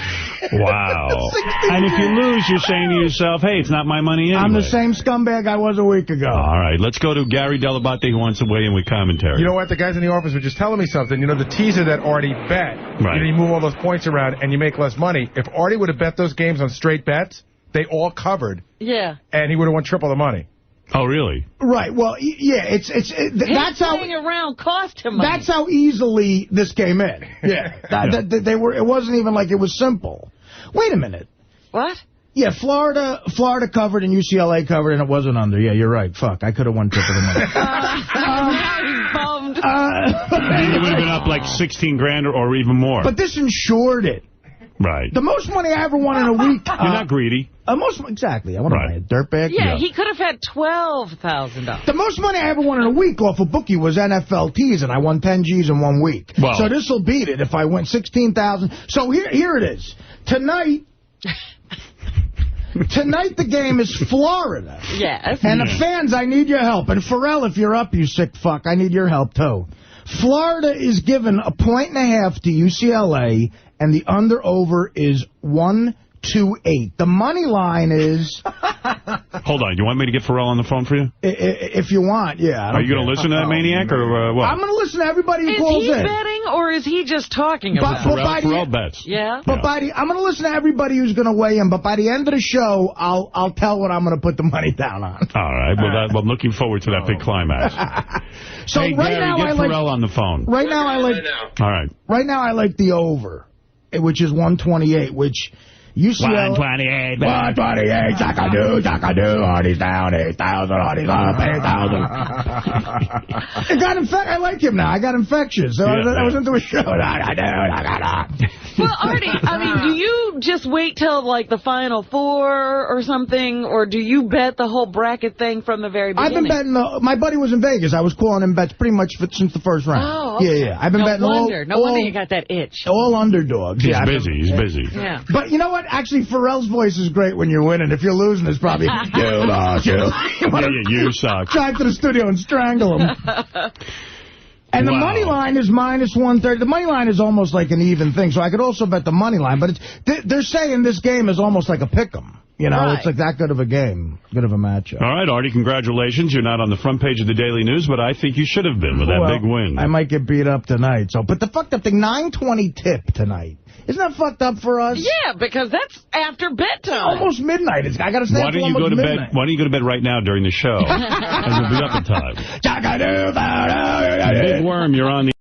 Wow. And if you lose, you're saying to yourself, hey, it's not my money anyway. I'm the same scumbag I was a week ago. All right, let's go to Gary Delabate, who wants to weigh in with commentary. You know what? The guys in the office were just telling me something. You know, the teaser that Artie bet, you move all those points around and you make less money. If Artie would have bet those games on straight bets, they all covered. Yeah. And he would have won triple the money. Oh, really? Right. Well, yeah. That's how playing around cost him money. That's how easily this came in. Yeah. They were. It wasn't even like it was simple. Wait a minute. What? Yeah, Florida covered and UCLA covered, and it wasn't under. Yeah, you're right. Fuck, I could have won tip of the money. Now he's bummed. It would have been up like 16 grand or even more. But this insured it. Right. The most money I ever won in a week. You're not greedy. Exactly. I want to buy a dirtbag. Yeah, he could have had $12,000. The most money I ever won in a week off a bookie was NFL tees, and I won 10 G's in 1 week. Wow. So this will beat it if I win 16,000. So here it is. Tonight the game is Florida. Yes. And the fans, I need your help. And Pharrell, if you're up, you sick fuck, I need your help, too. Florida is given 1.5 to UCLA, and the under-over is 128. The money line is... Hold on. You want me to get Pharrell on the phone for you? If you want, yeah. Are you going to listen to that maniac or what? I'm going to listen to everybody who calls in. Is he betting or is he just talking about it? Pharrell bets. Yeah? But I'm going to listen to everybody who's going to weigh in, but by the end of the show, I'll tell what I'm going to put the money down on. All right. Well, I'm looking forward to that big climax. So hey, right Gary, now get I like Pharrell on the phone. Right now I like. All right. Right now I like the over, which is 128, which UCLA... 128. 128, Jacka-doo, Artie's down 8,000, Artie's up 8,000. I like him now. I got infectious. So I was into a show. Well, Artie, I mean, do you just wait till, like, the Final Four or something, or do you bet the whole bracket thing from the very beginning? I've been betting... my buddy was in Vegas. I was calling him bets pretty much since the first round. Oh, okay. Yeah. I've been betting No wonder you got that itch. All underdogs. He's busy. Yeah. But you know what? Actually, Pharrell's voice is great when you're winning. If you're losing, it's probably... You suck. Drive to the studio and strangle him. And the money line is -130. The money line is almost like an even thing, so I could also bet the money line. But they're saying this game is almost like a pick'em. You know, It's like that good of a game, good of a matchup. All right, Artie, congratulations. You're not on the front page of the Daily News, but I think you should have been with that big win. I might get beat up tonight. But the fucked up thing, 9:20 tip tonight. Isn't that fucked up for us? Yeah, because that's after bedtime. Almost midnight. I got to stay up almost midnight. Why don't you go to bed right now during the show? And you'll be up in time. Big Worm, you're on the...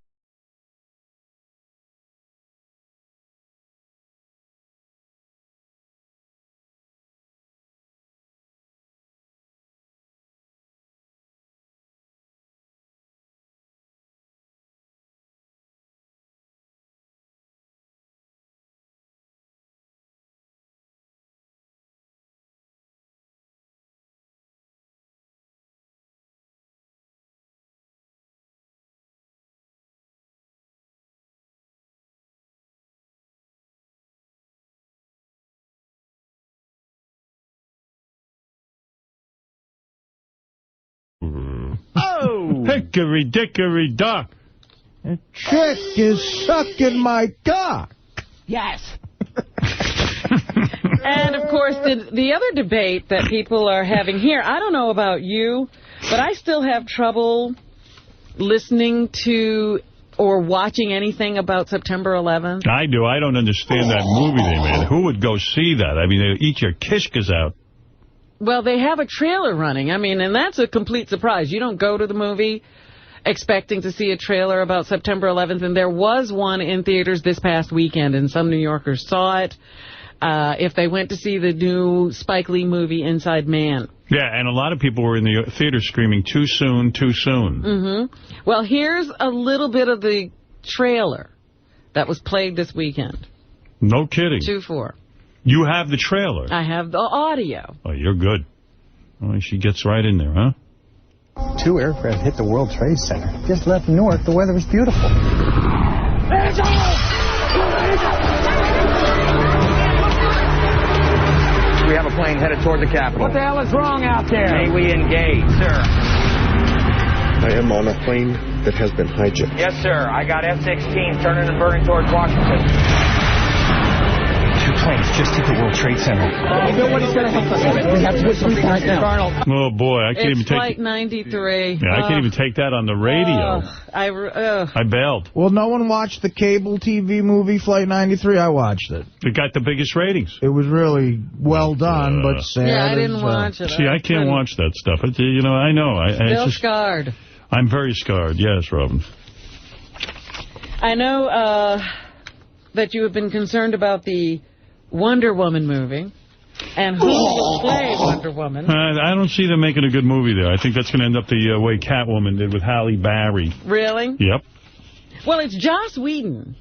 Oh! Hickory dickory dock. A chick is sucking my cock. Yes. And, of course, the other debate that people are having here, I don't know about you, but I still have trouble listening to or watching anything about September 11th. I do. I don't understand that movie they made. Who would go see that? I mean, they'll eat your kishkas out. Well, they have a trailer running. I mean, and that's a complete surprise. You don't go to the movie expecting to see a trailer about September 11th, and there was one in theaters this past weekend, and some New Yorkers saw it. If they went to see the new Spike Lee movie, Inside Man. Yeah, and a lot of people were in the theater screaming, too soon, too soon. Mm-hmm. Well, here's a little bit of the trailer that was played this weekend. No kidding. 2-4. You have the trailer. I have the audio. Oh, you're good. Oh, she gets right in there, huh? 2 aircraft hit the World Trade Center. Just left Newark. The weather was beautiful. We have a plane headed toward the Capitol. What the hell is wrong out there? May we engage, sir? I am on a plane that has been hijacked. Yes, sir. I got F-16 turning and burning towards Washington. 2 planes just hit the World Trade Center. Nobody's going to help us. We have to do something right now. Oh, boy. I can't even take Flight 93. Yeah, I can't even take that on the radio. I bailed. Well, no one watched the cable TV movie Flight 93. I watched it. It got the biggest ratings. It was really well done, but sad. Yeah, I didn't watch it. See, I can't watch that stuff. I know. Still scarred. I'm very scarred. Yes, Robin. I know that you have been concerned about the Wonder Woman movie. And who will play Wonder Woman? I don't see them making a good movie there. I think that's going to end up the way Catwoman did with Halle Berry. Really? Yep. Well, it's Joss Whedon,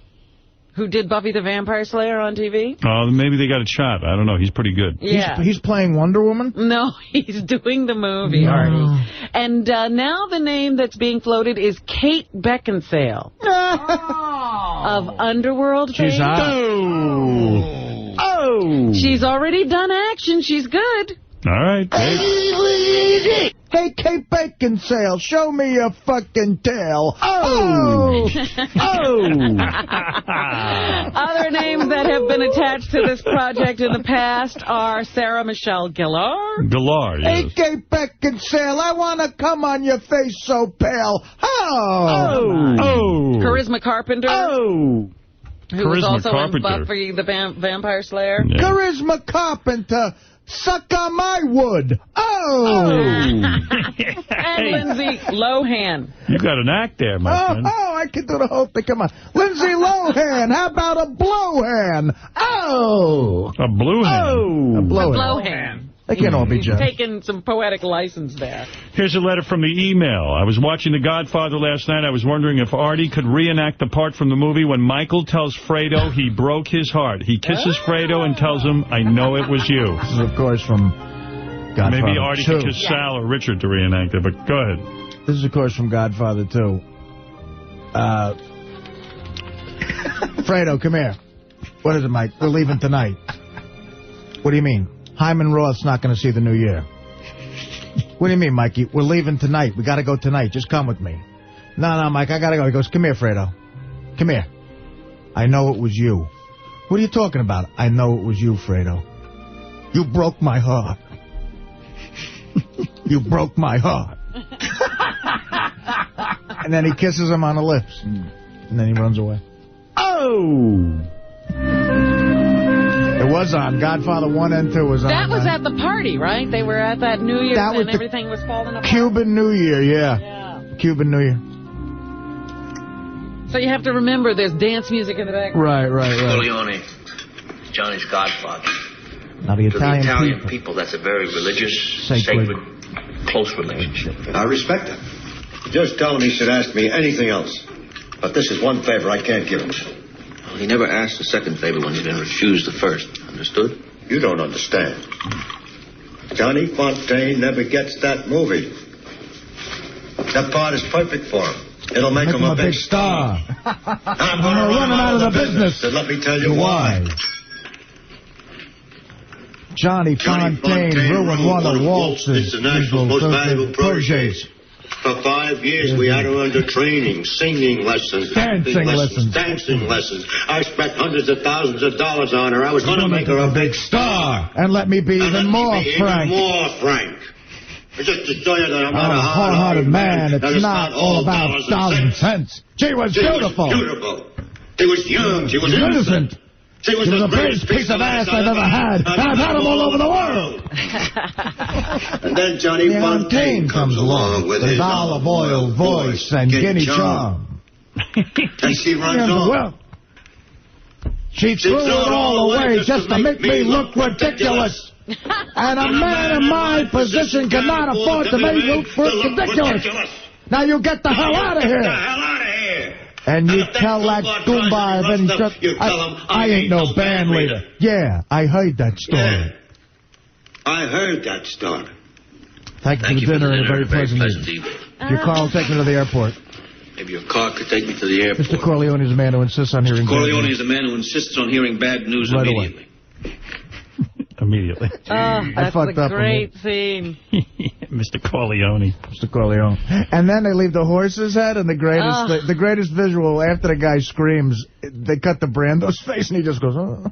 who did Buffy the Vampire Slayer on TV. Maybe they got a shot. I don't know. He's pretty good. Yeah. He's playing Wonder Woman? No, he's doing the movie, Artie. And now the name that's being floated is Kate Beckinsale of Underworld fame. She's hot. Oh! She's already done action. She's good. All right. Hey, Kate Beckinsale, show me your fucking tail. Oh! Other names that have been attached to this project in the past are Sarah Michelle Gellar. Gellar, yes. Hey, Kate Beckinsale, I want to come on your face so pale. Oh! Charisma Carpenter. Oh! Who was also in Buffy the Vampire Slayer. Yeah. Charisma Carpenter, suck on my wood. Oh! And Lindsay Lohan. You got an act there, my friend. Oh, I can do the whole thing. Come on. Lindsay Lohan, how about a blowhand? Oh! A blue hand? Oh! A blowhand. They can't all be judged. Taking some poetic license there. Here's a letter from the email. I was watching The Godfather last night. I was wondering if Artie could reenact the part from the movie when Michael tells Fredo he broke his heart. He kisses Fredo and tells him, I know it was you. This is, of course, from Godfather Maybe Artie could kiss Sal or Richard to reenact it, but go ahead. This is, of course, from Godfather 2. Fredo, come here. What is it, Mike? We're leaving tonight. What do you mean? Hyman Roth's not going to see the new year. What do you mean, Mikey? We're leaving tonight. We got to go tonight. Just come with me. No, Mike, I got to go. He goes, come here, Fredo. Come here. I know it was you. What are you talking about? I know it was you, Fredo. You broke my heart. You broke my heart. And then he kisses him on the lips. And then he runs away. Oh! It was on. Godfather 1 and 2 was on. That was at the party, right? They were at that New Year's and everything was falling apart. Cuban New Year, yeah. Cuban New Year. So you have to remember there's dance music in the back. Right. Corleone, Johnny's godfather. Now the Italian people, that's a very religious, sacred, close relationship. I respect it. Just tell him he should ask me anything else. But this is one favor I can't give him. Well, he never asked the second favor when he's been refused the first. Understood? You don't understand. Johnny Fontaine never gets that movie. That part is perfect for him. It'll make him a big star. I'm going to run him out of the business. And let me tell you why. Johnny Fontaine ruined one of Waltz's international most valuable proteges. For 5 years, we had her under training, singing lessons, dancing lessons. I spent hundreds of thousands of dollars on her. I was going to make her a big star. And let me be even more frank. Just to show you that I'm not a hard-hearted man. It's not all about dollars and cents. She was beautiful. She was young. She was innocent. She was the greatest piece of ass I've ever had. And I've had them all over the world. And then Johnny Fontaine comes along with his olive oil voice and guinea charm. And she runs off. She threw it all away just to make me look ridiculous. And a man in my position cannot afford to make you look ridiculous. Now you get the hell out of here. And you tell that Goomba I ain't no band leader. Yeah, I heard that story. Yeah. I heard that story. Thank you for the dinner and a very pleasant evening. Your car will take me to the airport. Maybe your car could take me to the airport. Mr. Corleone is a man who insists on hearing Corleone is a man who insists on hearing bad news right immediately. Away. Immediately. Oh, that's a great scene. Mr. Corleone. Mr. Corleone. And then they leave the horse's head, and the greatest visual, after the guy screams, they cut the Brando's face, and he just goes, oh.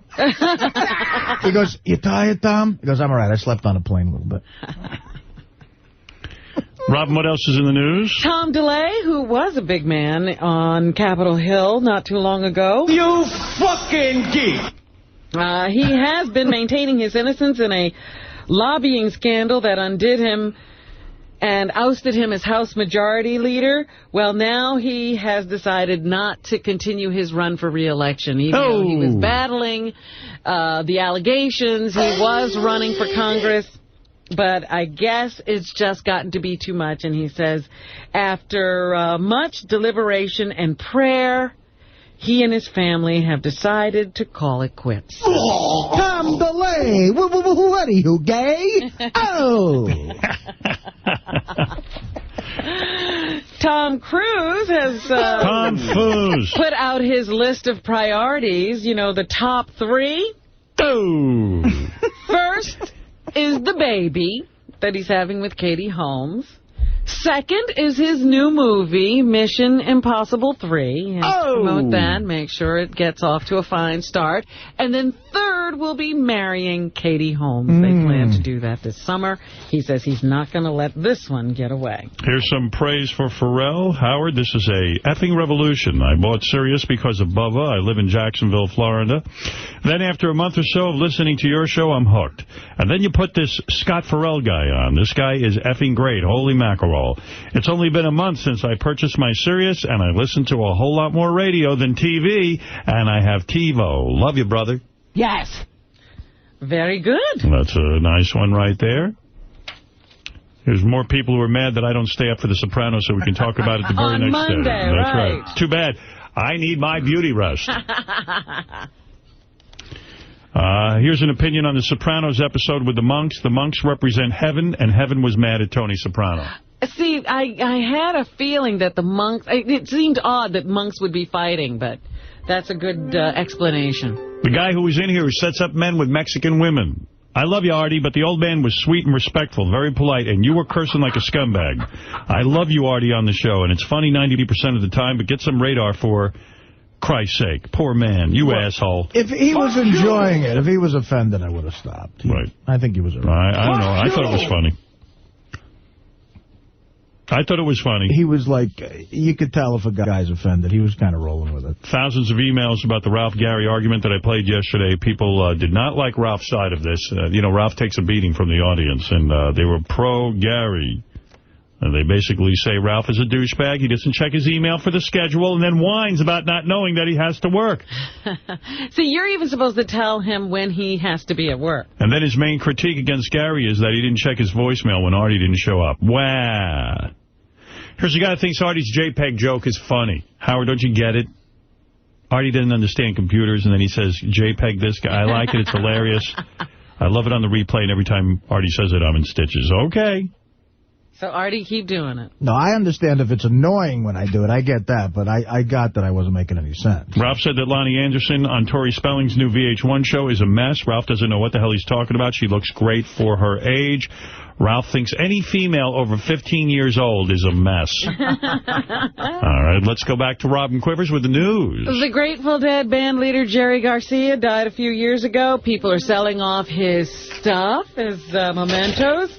He goes, you tired, Tom? He goes, I'm all right. I slept on a plane a little bit. Robin, what else is in the news? Tom DeLay, who was a big man on Capitol Hill not too long ago. You fucking geek! He has been maintaining his innocence in a lobbying scandal that undid him and ousted him as House Majority Leader. Well, now he has decided not to continue his run for re-election, even though he was battling the allegations. He was running for Congress. But I guess it's just gotten to be too much. And he says, after much deliberation and prayer, he and his family have decided to call it quits. Oh, Tom DeLay, what are you, gay? Oh. Tom Cruise has put out his list of priorities, you know, the top 3. Oh. First is the baby that he's having with Katie Holmes. Second is his new movie, Mission Impossible 3. He has to promote that, make sure it gets off to a fine start. And then third will be marrying Katie Holmes. They plan to do that this summer. He says he's not going to let this one get away. Here's some praise for Pharrell. Howard, this is a effing revolution. I bought Sirius because of Bubba. I live in Jacksonville, Florida. Then after a month or so of listening to your show, I'm hooked. And then you put this Scott Farrell guy on. This guy is effing great. Holy mackerel. It's only been a month since I purchased my Sirius, and I listen to a whole lot more radio than TV, and I have TiVo. Love you, brother. Yes. Very good. That's a nice one right there. There's more people who are mad that I don't stay up for The Sopranos so we can talk about it the very next Monday, day. That's right. Too bad. I need my beauty rest. Here's an opinion on The Sopranos episode with the monks. The monks represent heaven, and heaven was mad at Tony Soprano. See, I had a feeling that the monks... It seemed odd that monks would be fighting, but that's a good explanation. The guy who was in here who sets up men with Mexican women. I love you, Artie, but the old man was sweet and respectful, very polite, and you were cursing like a scumbag. I love you, Artie, on the show, and it's funny 90% of the time, but get some radar for... Christ's sake, poor man, you asshole. If he was enjoying it, if he was offended, I would have stopped. Right. I think he was I don't know. I thought it was funny. I thought it was funny. He was like, you could tell if a guy's offended. He was kind of rolling with it. Thousands of emails about the Ralph Gary argument that I played yesterday. People did not like Ralph's side of this. You know, Ralph takes a beating from the audience, and they were pro-Gary. And they basically say Ralph is a douchebag. He doesn't check his email for the schedule and then whines about not knowing that he has to work. See, you're even supposed to tell him when he has to be at work. And then his main critique against Gary is that he didn't check his voicemail when Artie didn't show up. Wow. Here's a guy who thinks Artie's JPEG joke is funny. Howard, don't you get it? Artie didn't understand computers, and then he says, JPEG this guy. I like it. It's hilarious. I love it on the replay, and every time Artie says it, I'm in stitches. Okay. So, Artie, keep doing it. No, I understand if it's annoying when I do it. I get that, but I got that I wasn't making any sense. Ralph said that Lonnie Anderson on Tori Spelling's new VH1 show is a mess. Ralph doesn't know what the hell he's talking about. She looks great for her age. Ralph thinks any female over 15 years old is a mess. All right, let's go back to Robin Quivers with the news. The Grateful Dead band leader Jerry Garcia died a few years ago. People are selling off his stuff, his mementos.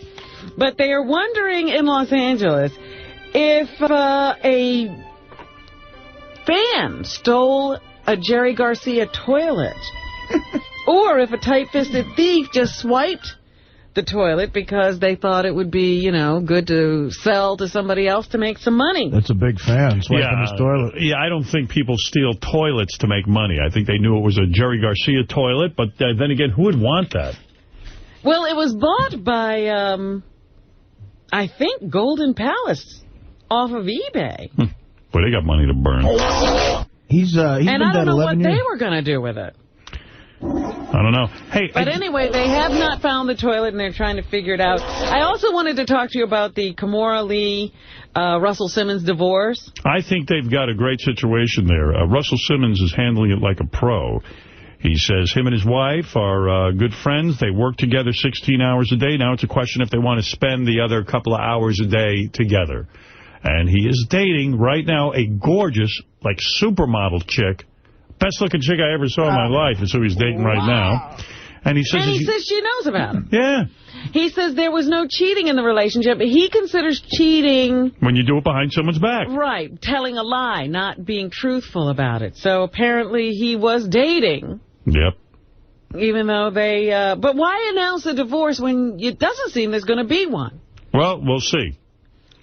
But they are wondering in Los Angeles if a fan stole a Jerry Garcia toilet or if a tight-fisted thief just swiped the toilet because they thought it would be, you know, good to sell to somebody else to make some money. That's a big fan, swiping his toilet. Yeah, I don't think people steal toilets to make money. I think they knew it was a Jerry Garcia toilet, but then again, who would want that? Well, it was bought by... I think Golden Palace off of eBay. Well, they got money to burn. He's and I don't know what years. they were going to do with it. I don't know. Hey, but anyway, they have not found the toilet, and they're trying to figure it out. I also wanted to talk to you about the Kimora Lee, Russell Simmons divorce. I think they've got a great situation there. Russell Simmons is handling it like a pro. He says him and his wife are good friends. They work together 16 hours a day. Now it's a question if they want to spend the other couple of hours a day together. And he is dating right now a gorgeous, like, supermodel chick. Best-looking chick I ever saw in my life is who he's dating right now. And he says she knows about him. Yeah. He says there was no cheating in the relationship. He considers cheating... when you do it behind someone's back. Right. Telling a lie, not being truthful about it. So apparently he was dating. Yep. Even though they... but why announce a divorce when it doesn't seem there's going to be one? Well, we'll see.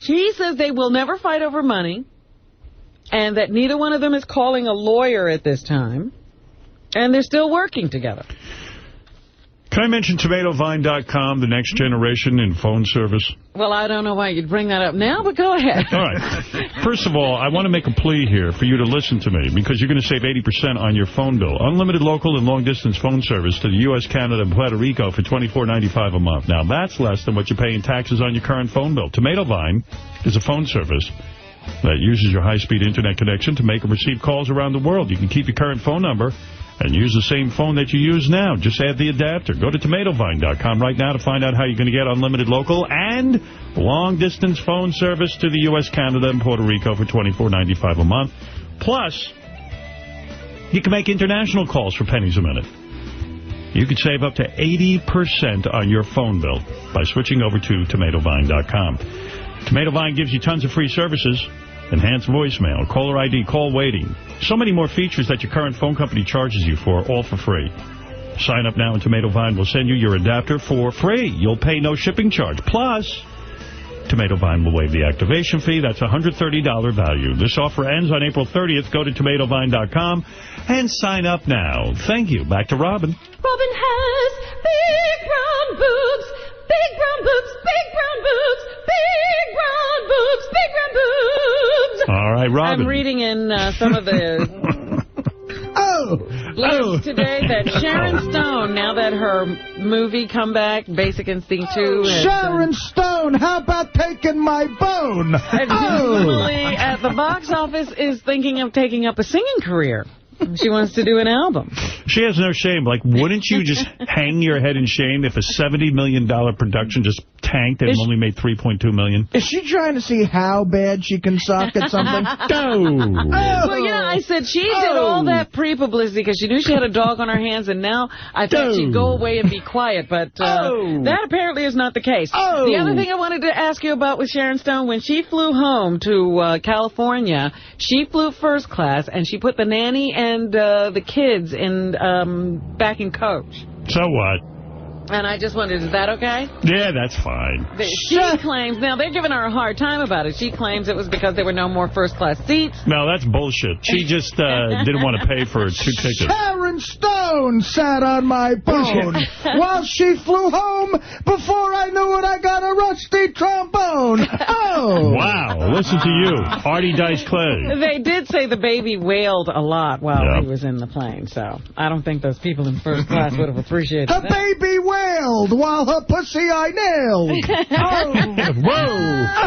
She says they will never fight over money, and that neither one of them is calling a lawyer at this time, and they're still working together. Can I mention TomatoVine.com, the next generation in phone service? Well, I don't know why you'd bring that up now, but go ahead. All right. First of all, I want to make a plea here for you to listen to me, because you're going to save 80% on your phone bill. Unlimited local and long-distance phone service to the U.S., Canada, and Puerto Rico for $24.95 a month. Now, that's less than what you pay in taxes on your current phone bill. TomatoVine is a phone service that uses your high-speed internet connection to make and receive calls around the world. You can keep your current phone number and use the same phone that you use now. Just add the adapter. Go to TomatoVine.com right now to find out how you're going to get unlimited local and long-distance phone service to the U.S., Canada, and Puerto Rico for $24.95 a month. Plus, you can make international calls for pennies a minute. You could save up to 80% on your phone bill by switching over to TomatoVine.com. TomatoVine gives you tons of free services. Enhanced voicemail, caller ID, call waiting. So many more features that your current phone company charges you for, all for free. Sign up now and TomatoVine will send you your adapter for free. You'll pay no shipping charge. Plus, TomatoVine will waive the activation fee. That's a $130 value. This offer ends on April 30th. Go to TomatoVine.com and sign up now. Thank you. Back to Robin. Robin has big brown boobs, big brown boobs, big brown boobs, big brown boobs, big brown boobs. All right, Robin. I'm reading in some of the blogs today that Sharon Stone, now that her movie Comeback, Basic Instinct 2... Sharon Stone, how about taking my bone? Additionally, at the box office, is thinking of taking up a singing career. She wants to do an album. She has no shame. Like, wouldn't you just hang your head in shame if a $70 million production just tanked and only made $3.2 million? Is she trying to see how bad she can suck at something? No. Well, you know, I said she did all that pre-publicity because she knew she had a dog on her hands, and now I thought she'd go away and be quiet, but that apparently is not the case. The other thing I wanted to ask you about with Sharon Stone, when she flew home to California, she flew first class, and she put the nanny and the kids in back in coach. So what? And I just wondered, is that okay? Yeah, that's fine. She claims, now they're giving her a hard time about it. She claims it was because there were no more first-class seats. No, that's bullshit. She just didn't want to pay for 2 tickets. Sharon Stone sat on my bone while she flew home before I knew it. I got a rusty trombone. Oh! Wow, listen to you, Artie Dice Clay. They did say the baby wailed a lot while he was in the plane, so I don't think those people in first class would have appreciated that. The baby wailed while her pussy I nailed.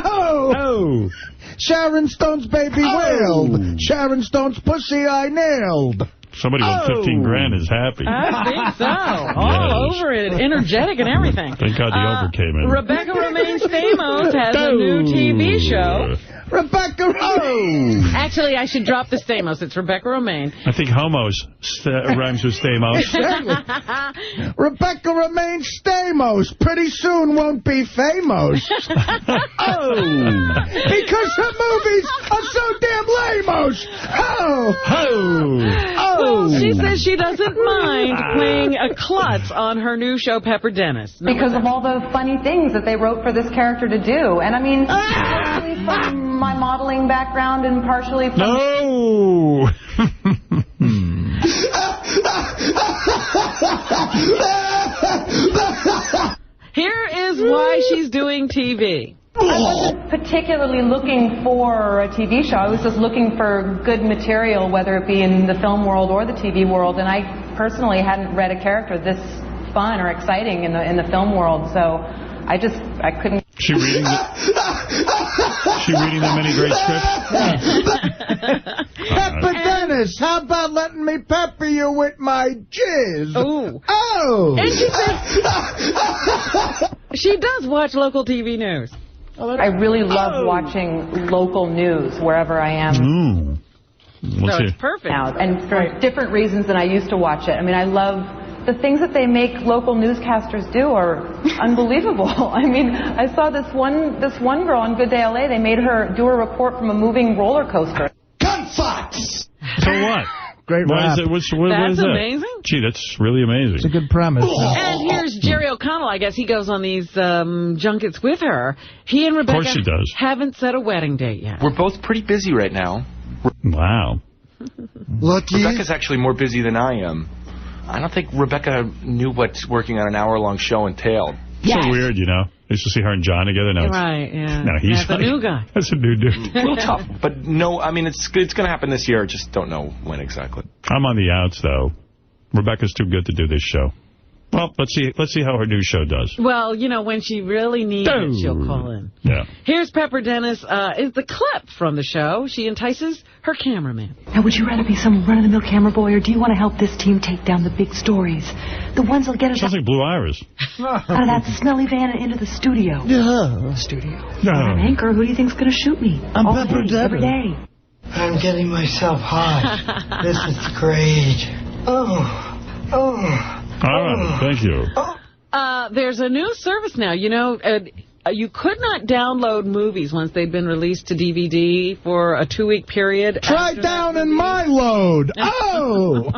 Whoa! Sharon Stone's baby wailed. Sharon Stone's pussy I nailed. Somebody with 15 grand is happy. I think so. All over it, energetic and everything. Thank God the over came in. Rebecca Romaine Stamos has a new TV show. Rebecca Romaine. Actually, I should drop the Stamos. It's Rebecca Romaine. I think homos rhymes with Stamos. Rebecca Romaine Stamos. Pretty soon won't be famous. Because her movies are so damn lame-os. Well, she says she doesn't mind playing a klutz on her new show, Pepper Dennis. Because of all the funny things that they wrote for this character to do. And I mean, partially from my modeling background and partially from... No! Here is why she's doing TV. I wasn't particularly looking for a TV show. I was just looking for good material, whether it be in the film world or the TV world. And I personally hadn't read a character this fun or exciting in the film world. So I couldn't. She reading the many great scripts? Pepper Dennis, how about letting me pepper you with my jizz? Ooh. Oh. And she says she does watch local TV news. I really love watching local news wherever I am. So it's perfect. Now, and for different reasons than I used to watch it. I mean, I love the things that they make local newscasters do are unbelievable. I mean, I saw this one girl on Good Day LA. They made her do a report from a moving roller coaster. Gunfights! So what? Great rap. That's amazing. Gee, that's really amazing. It's a good premise. And here's Jerry O'Connell. I guess he goes on these junkets with her. He and Rebecca haven't set a wedding date yet. We're both pretty busy right now. Wow. Lucky. Rebecca's actually more busy than I am. I don't think Rebecca knew what working on an hour-long show entailed. So weird, you know. I used to see her and John together. Now Right, yeah. No, he's a new guy. That's a new dude. A little tough, but no, I mean, it's going to happen this year. Just don't know when exactly. I'm on the outs, though. Rebecca's too good to do this show. Well, let's see how her new show does. Well, you know, when she really needs it, she'll call in. Yeah. Here's Pepper Dennis. Is the clip from the show. She entices her cameraman. Now, would you rather be some run-of-the-mill camera boy, or do you want to help this team take down the big stories? The ones that'll get us Sounds like Blue Iris. out of that smelly van and into the studio. Yeah. Studio. No. I'm an anchor. Who do you think's going to shoot me? I'm all Pepper day, every day. I'm getting myself hot. This is great. All right, thank you. There's a new service now. You know, you could not download movies once they'd been released to DVD for a 2-week period. Try down in my load. Oh!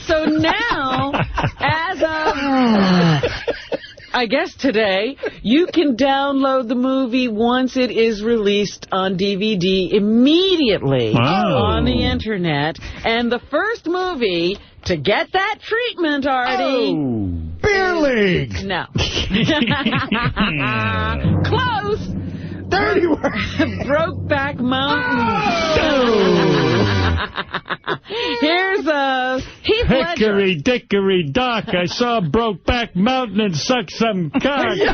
So now, as of, I guess today, you can download the movie once it is released on DVD immediately on the Internet. And the first movie to get that treatment, Artie... Beer League! No. Close! Dirty work! Brokeback Mountain. Here's Heath Ledger. Hickory dickory dock, I saw Brokeback Mountain and sucked some cock. Here's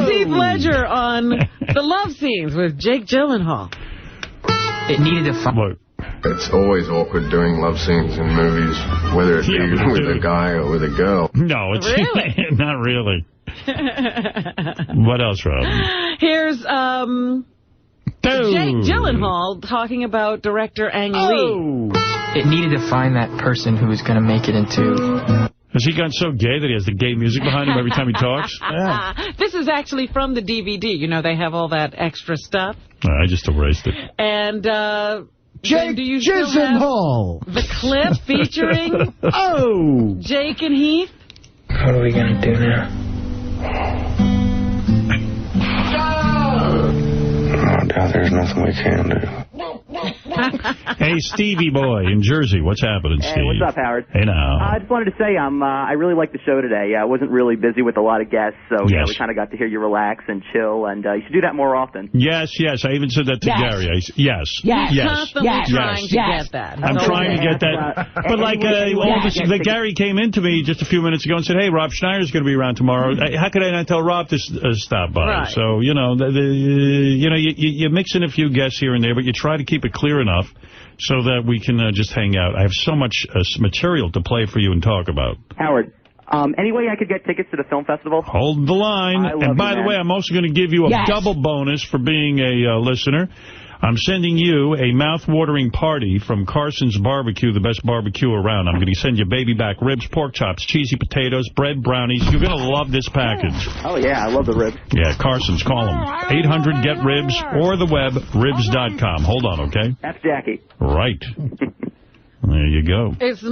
Heath Ledger on the love scenes with Jake Gyllenhaal. It needed a Look. It's always awkward doing love scenes in movies, whether it be with a guy or with a girl. No, it's really? Not really. What else, Rob? Here's Jake Gyllenhaal talking about director Ang Lee. It needed to find that person who was going to make it into... Has he gone so gay that he has the gay music behind him every time he talks? This is actually from the DVD. You know, they have all that extra stuff. I just erased it. And Jake Gyllenhaal. The clip featuring Jake and Heath. What are we going to do now? Oh, Dad, there's nothing we can do. Hey, Stevie boy in Jersey. What's happening, Steve? Hey, what's up, Howard? Hey, now. I just wanted to say I really liked the show today. I wasn't really busy with a lot of guests, so we kind of got to hear you relax and chill, and you should do that more often. Yes. I even said that to Gary. Yes. Constantly trying to get that. I'm trying to get that. But like, Gary came in to me just a few minutes ago and said, hey, Rob Schneider's going to be around tomorrow. How could I not tell Rob to stop by? Right. So, you know, you mix in a few guests here and there, but you try to keep it clear enough so that we can just hang out. I have so much material to play for you and talk about. Howard, any way I could get tickets to the film festival? Hold the line. And by the way, I'm also going to give you a double bonus for being a listener. I'm sending you a mouth-watering party from Carson's Barbecue, the best barbecue around. I'm going to send you baby back ribs, pork chops, cheesy potatoes, bread, brownies. You're going to love this package. Oh, yeah, I love the ribs. Yeah, Carson's. Call them. 800-GET-RIBS or the web, ribs.com. Hold on, okay? That's Jackie. Right. There you go. It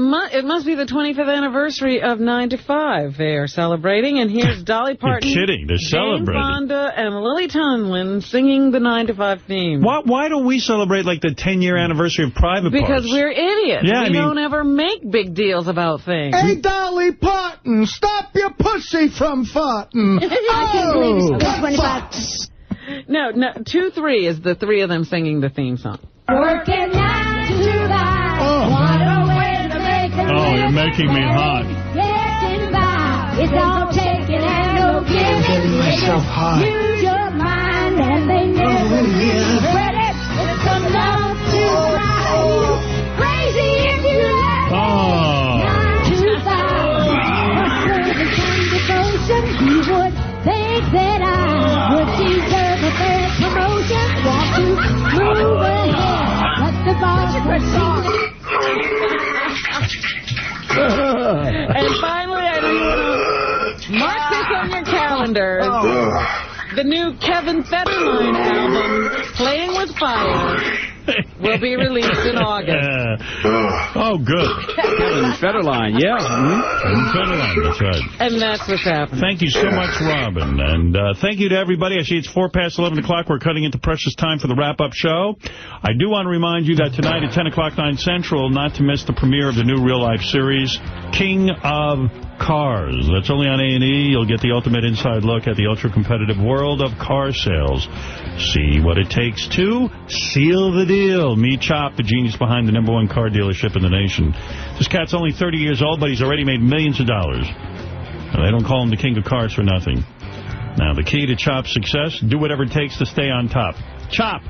must be the 25th anniversary of 9 to 5 they are celebrating. And here's Dolly Parton. You're kidding. They're celebrating. Jane Fonda and Lily Tomlin singing the 9 to 5 theme. Why don't we celebrate like the 10-year anniversry of Private Parts? Because we're idiots. Yeah, we don't ever make big deals about things. Hey, Dolly Parton, stop your pussy from farting. I can't believe it's 25. No, 2-3 is the three of them singing the theme song. Working 9 to 5. Oh, you're making me hot. It's all taking and no giving. I'm getting myself hot. Use your mind and they never The new Kevin Federline album, Playing with Fire, will be released in August. Oh, good. Kevin Federline, yeah. Kevin Federline, that's right. And that's what's happening. Thank you so much, Robin. And thank you to everybody. I see it's 11:04. We're cutting into precious time for the wrap-up show. I do want to remind you that tonight at 10 o'clock, 9 Central, not to miss the premiere of the new real-life series, King of Cars. That's only on A&E. You'll get the ultimate inside look at the ultra-competitive world of car sales. See what it takes to seal the deal. Meet Chop, the genius behind the #1 car dealership in the nation. This cat's only 30 years old, but he's already made millions of dollars. And they don't call him the king of cars for nothing. Now, the key to Chop's success, do whatever it takes to stay on top. Chop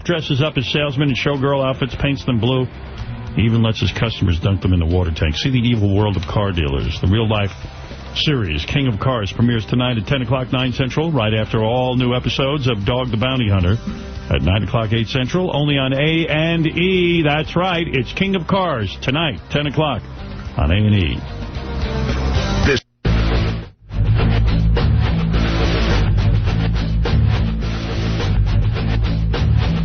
dresses up as salesmen in showgirl outfits, paints them blue. He even lets his customers dunk them in the water tank. See the evil world of car dealers. The real-life series, King of Cars, premieres tonight at 10 o'clock, 9 Central, right after all new episodes of Dog the Bounty Hunter at 9 o'clock, 8 Central, only on A&E. That's right, it's King of Cars tonight, 10 o'clock on A&E.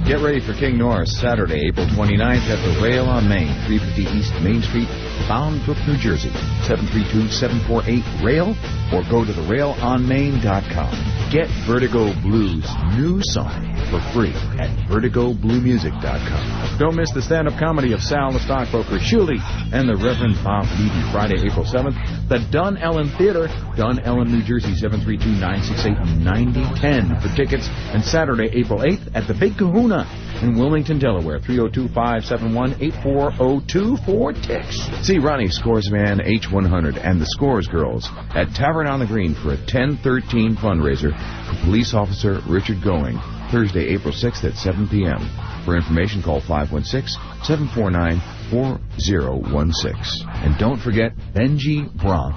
Get ready for King Norris, Saturday, April 29th at the Rail on Main, 350 East Main Street, Bound Brook, New Jersey, 732-748-RAIL, or go to therailonmain.com. Get Vertigo Blues' new song for free at vertigobluemusic.com. Don't miss the stand-up comedy of Sal the Stockbroker, Shuley, and the Reverend Bob Levy, Friday, April 7th, the Dun Ellen Theater, Dun Ellen, New Jersey, 732-968-9010 for tickets, and Saturday, April 8th at the Big Kahuna in Wilmington, Delaware, 302-571-8402 for tickets. See Ronnie Scoresman, H100, and the Scores Girls at Tavern on the Green for a 1013 fundraiser for police officer Richard Going, Thursday, April 6th at 7 p.m. For information, call 516-749-4016. And don't forget Benji Bronk.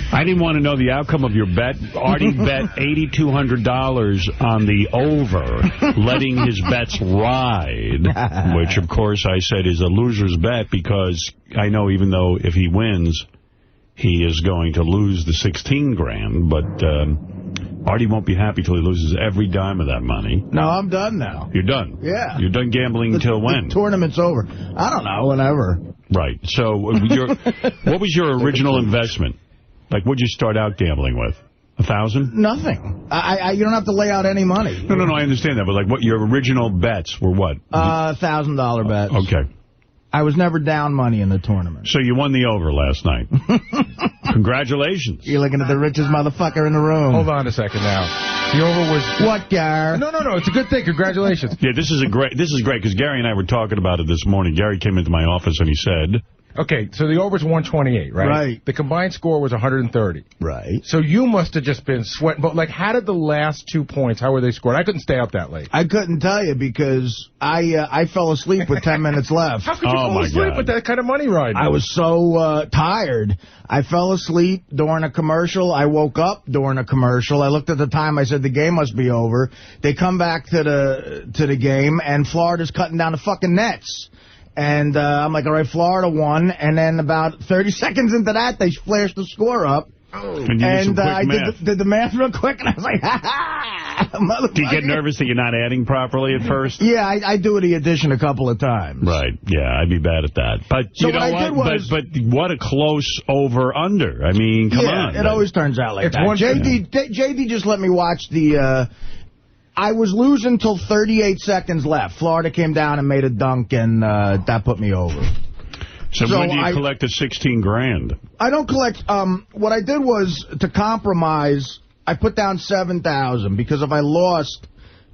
I didn't want to know the outcome of your bet. Artie bet $8,200 on the over, letting his bets ride, which, of course, I said is a loser's bet because I know even though if he wins, he is going to lose the $16,000, but Artie won't be happy till he loses every dime of that money. No, I'm done now. You're done? Yeah. You're done gambling until when? The tournament's over. I don't know, whenever. Right. So what was your original investment? Like, what'd you start out gambling with? $1,000? Nothing. You don't have to lay out any money. No, I understand that. But, like, what your original bets were what? $1,000 bets. Okay. I was never down money in the tournament. So you won the over last night. Congratulations. You're looking at the richest motherfucker in the room. Hold on a second now. The over was... What, Gary? No. It's a good thing. Congratulations. Yeah, this is great because Gary and I were talking about it this morning. Gary came into my office and he said... Okay, so the over's 128, right? Right. The combined score was 130. Right. So you must have just been sweating. But, like, how did the last 2 points, how were they scored? I couldn't stay up that late. I couldn't tell you because I fell asleep with 10 minutes left. How could you fall asleep with that kind of money riding? I was so tired. I fell asleep during a commercial. I woke up during a commercial. I looked at the time. I said, the game must be over. They come back to the game, and Florida's cutting down the fucking nets. And I'm like, all right, Florida won. And then about 30 seconds into that, they flashed the score up. And I did the math real quick, and I was like, ha-ha, motherfucker. Do you get nervous that you're not adding properly at first? Yeah, I do the addition a couple of times. Right, yeah, I'd be bad at that. But so you know what? But what a close over-under. I mean, come on. Yeah, it always turns out like that. JD just let me watch the... I was losing till 38 seconds left. Florida came down and made a dunk, and that put me over. So when do you collect the $16,000? I don't collect. What I did was, to compromise, I put down $7,000, because if I lost,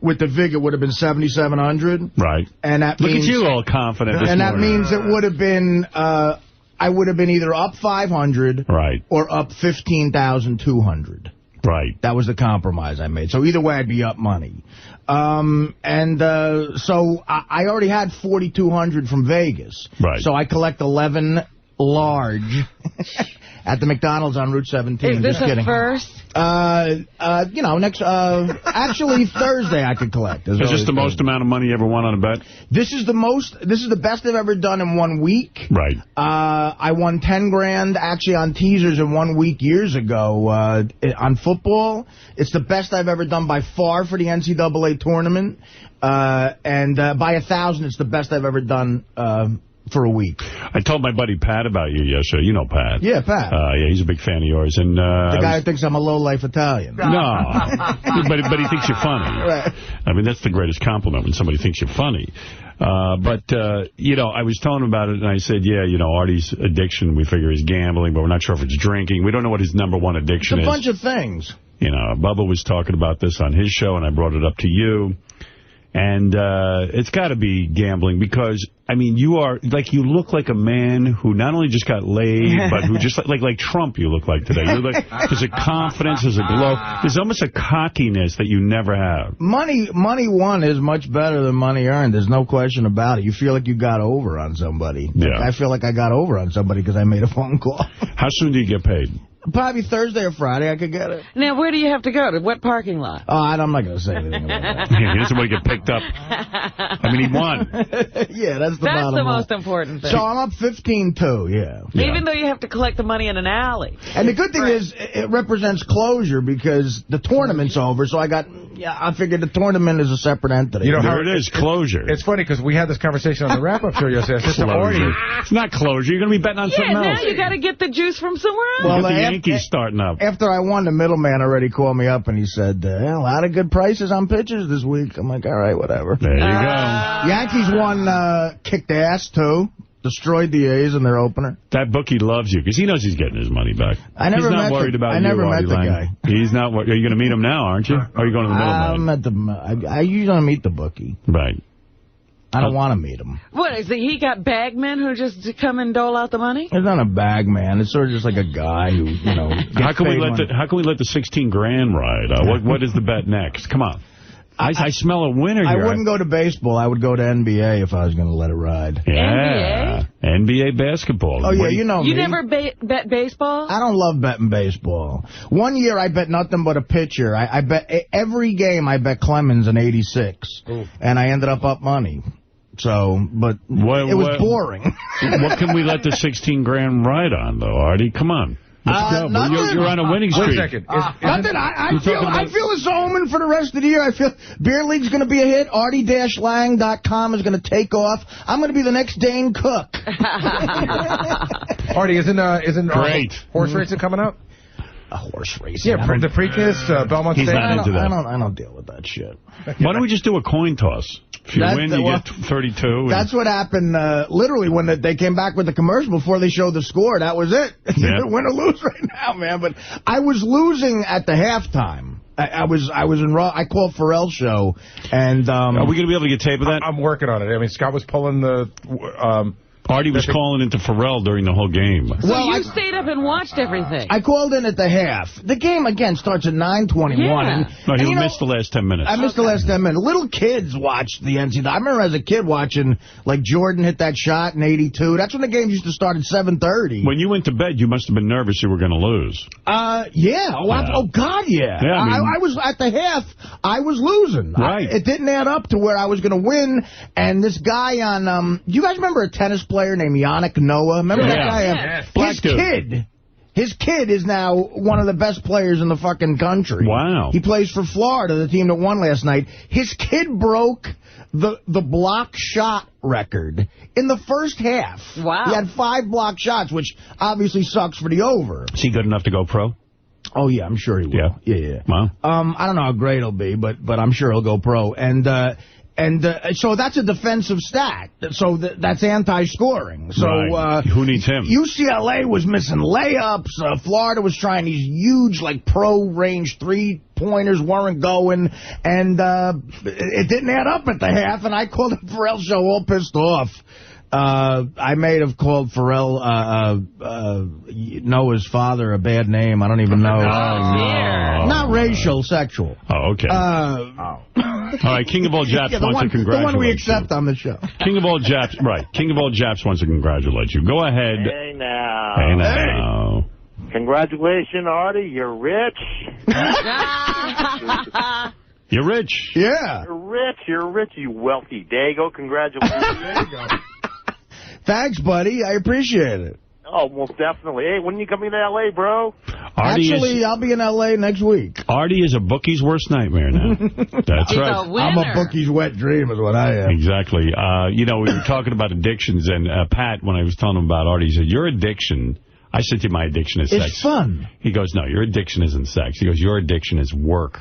with the VIG, it would have been 7,700. Right. And that Look means, at you all confident this and that morning. means it would have been, I would have been either up 500 or up 15,200. Right. That was the compromise I made. So either way, I'd be up money. So I already had 4,200 from Vegas. Right. So I collect 11 large at the McDonald's on Route 17. Is this Just kidding. a first? Next, actually Thursday I could collect. Is this the most amount of money you ever won on a bet? This is the best I've ever done in 1 week. Right. I won 10 grand actually on teasers in 1 week years ago on football. It's the best I've ever done by far for the NCAA tournament. And by 1,000, it's the best I've ever done for a week. I told my buddy Pat about you yesterday. You know Pat. Yeah, Pat. Yeah, he's a big fan of yours. And the guy who thinks I'm a low-life Italian. No, but he thinks you're funny. Right. I mean, that's the greatest compliment when somebody thinks you're funny. I was telling him about it, and I said, yeah, Artie's addiction, we figure, is gambling, but we're not sure if it's drinking. We don't know what his #1 addiction is. It's a bunch of things. Bubba was talking about this on his show, and I brought it up to you. And it's got to be gambling because, I mean, you look like a man who not only just got laid, but who just, like Trump you look like today. You're like, there's a confidence, there's a glow. There's almost a cockiness that you never have. Money won is much better than money earned. There's no question about it. You feel like you got over on somebody. Yeah. I feel like I got over on somebody because I made a phone call. How soon do you get paid? Probably Thursday or Friday I could get it. Now, where do you have to go? To what parking lot? Oh, I'm not going to say anything about that. Yeah, he doesn't want to get picked up. I mean, he won. Yeah, that's the bottom line. most important thing. So I'm up 15-2, yeah. Even though you have to collect the money in an alley. And the good thing is it represents closure because the tournament's over, so I figured the tournament is a separate entity. There it is, closure. It's funny because we had this conversation on the wrap-up show yesterday. I said to Artie, it's not closure. You're going to be betting on something else. Yeah, now you got to get the juice from somewhere else. Well, the Yankees starting up. After I won, the middleman already called me up and he said, a lot of good prices on pitchers this week. I'm like, all right, whatever. There you go. Yankees won, kicked ass, too. Destroyed the A's in their opener. That bookie loves you because he knows he's getting his money back. I never he's not met worried about I never met the guy. He's not. Are you going to meet him now, aren't you? Or are you going to the middleman? I usually don't meet the bookie. Right. I don't want to meet him. What, is he got bagmen who just come and dole out the money? He's not a bag man. It's sort of just like a guy who, How can we let the 16 grand ride? What is the bet next? Come on. I smell a winner here. I wouldn't go to baseball. I would go to NBA if I was going to let it ride. Yeah. NBA basketball. Oh, yeah, you know me. You never bet baseball? I don't love betting baseball. One year I bet nothing but a pitcher. I bet every game I bet Clemens in '86. And I ended up money. So, but it was boring. What can we let the 16 grand ride on, though, Artie? Come on. Let's go. You're on a winning streak. Wait a second. Nothing. I feel it's omen for the rest of the year. I feel Beer League's going to be a hit. Artie-Lange.com is going to take off. I'm going to be the next Dane Cook. Artie, isn't great horse racing coming up? A horse racing. Yeah, the Preakness, Belmont He's State. not into that. I don't deal with that shit. Why don't we just do a coin toss? If you win, you get 32. That's what happened, literally, when they came back with the commercial before they showed the score. That was it. Yeah. Win or lose right now, man. But I was losing at the halftime. I was in Raw. I called Pharrell's show. And are we going to be able to get tape of that? I'm working on it. I mean, Scott was pulling the... Artie was calling into Pharrell during the whole game. So you stayed up and watched everything. I called in at the half. The game, again, starts at 9:21. Yeah. No, he missed the last 10 minutes. I missed the last 10 minutes. Little kids watched the NCAA. I remember as a kid watching, like, Jordan hit that shot in '82. That's when the games used to start at 7:30. When you went to bed, you must have been nervous you were going to lose. Yeah. Oh, God, yeah. I was at the half. I was losing. Right. It didn't add up to where I was going to win. And this guy on, you guys remember a tennis player named Yannick Noah? Remember that guy? Yes. His kid is now one of the best players in the fucking country. Wow. He plays for Florida, the team that won last night. His kid broke the block shot record in the first half. Wow. He had 5 block shots, which obviously sucks for the over. Is he good enough to go pro? Oh, yeah, I'm sure he will. Yeah. Wow. I don't know how great he'll be, but I'm sure he'll go pro. And so that's a defensive stat. So that's anti-scoring. So right. Who needs him? UCLA was missing layups. Florida was trying these huge, like, pro-range 3-point three-pointers weren't going, and it didn't add up at the half, and I called the Pharrell show all pissed off. I may have called Pharrell Noah's father a bad name. I don't even know. Not racial, sexual. Oh, okay. All right, King of All Japs wants to congratulate you. The one we accept on the show. King of All Japs, right. King of All Japs wants to congratulate you. Go ahead. Hey, now. Hey, now. Hey. Congratulations, Artie. You're rich. You're rich. Yeah. You're rich, you wealthy dago. Congratulations. There you go. Thanks, buddy. I appreciate it. Oh, most definitely. Hey, when are you coming to L.A., bro? Actually, I'll be in L.A. next week. Artie is a bookie's worst nightmare now. That's right. I'm a bookie's wet dream is what I am. Exactly. We were talking about addictions, and Pat, when I was telling him about Artie, he said, your addiction... I said to him, my addiction is sex. It's fun. He goes, no, your addiction isn't sex. He goes, your addiction is work.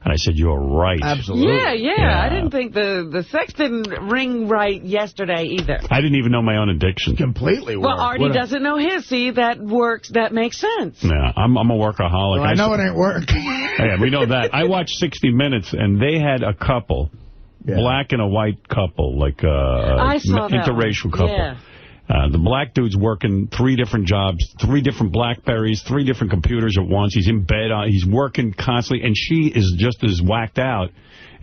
And I said, you're right. Absolutely. Yeah. I didn't think the sex didn't ring right yesterday either. I didn't even know my own addiction. Completely worked. Well, Artie doesn't know his. See, that works. That makes sense. Yeah, I'm a workaholic. Well, I know it ain't work. Yeah, we know that. I watched 60 Minutes, and they had a couple, black and a white couple, like I saw interracial couple. Yeah. The black dude's working 3 different jobs, 3 different BlackBerries, 3 different computers at once. He's in bed. He's working constantly, and she is just as whacked out.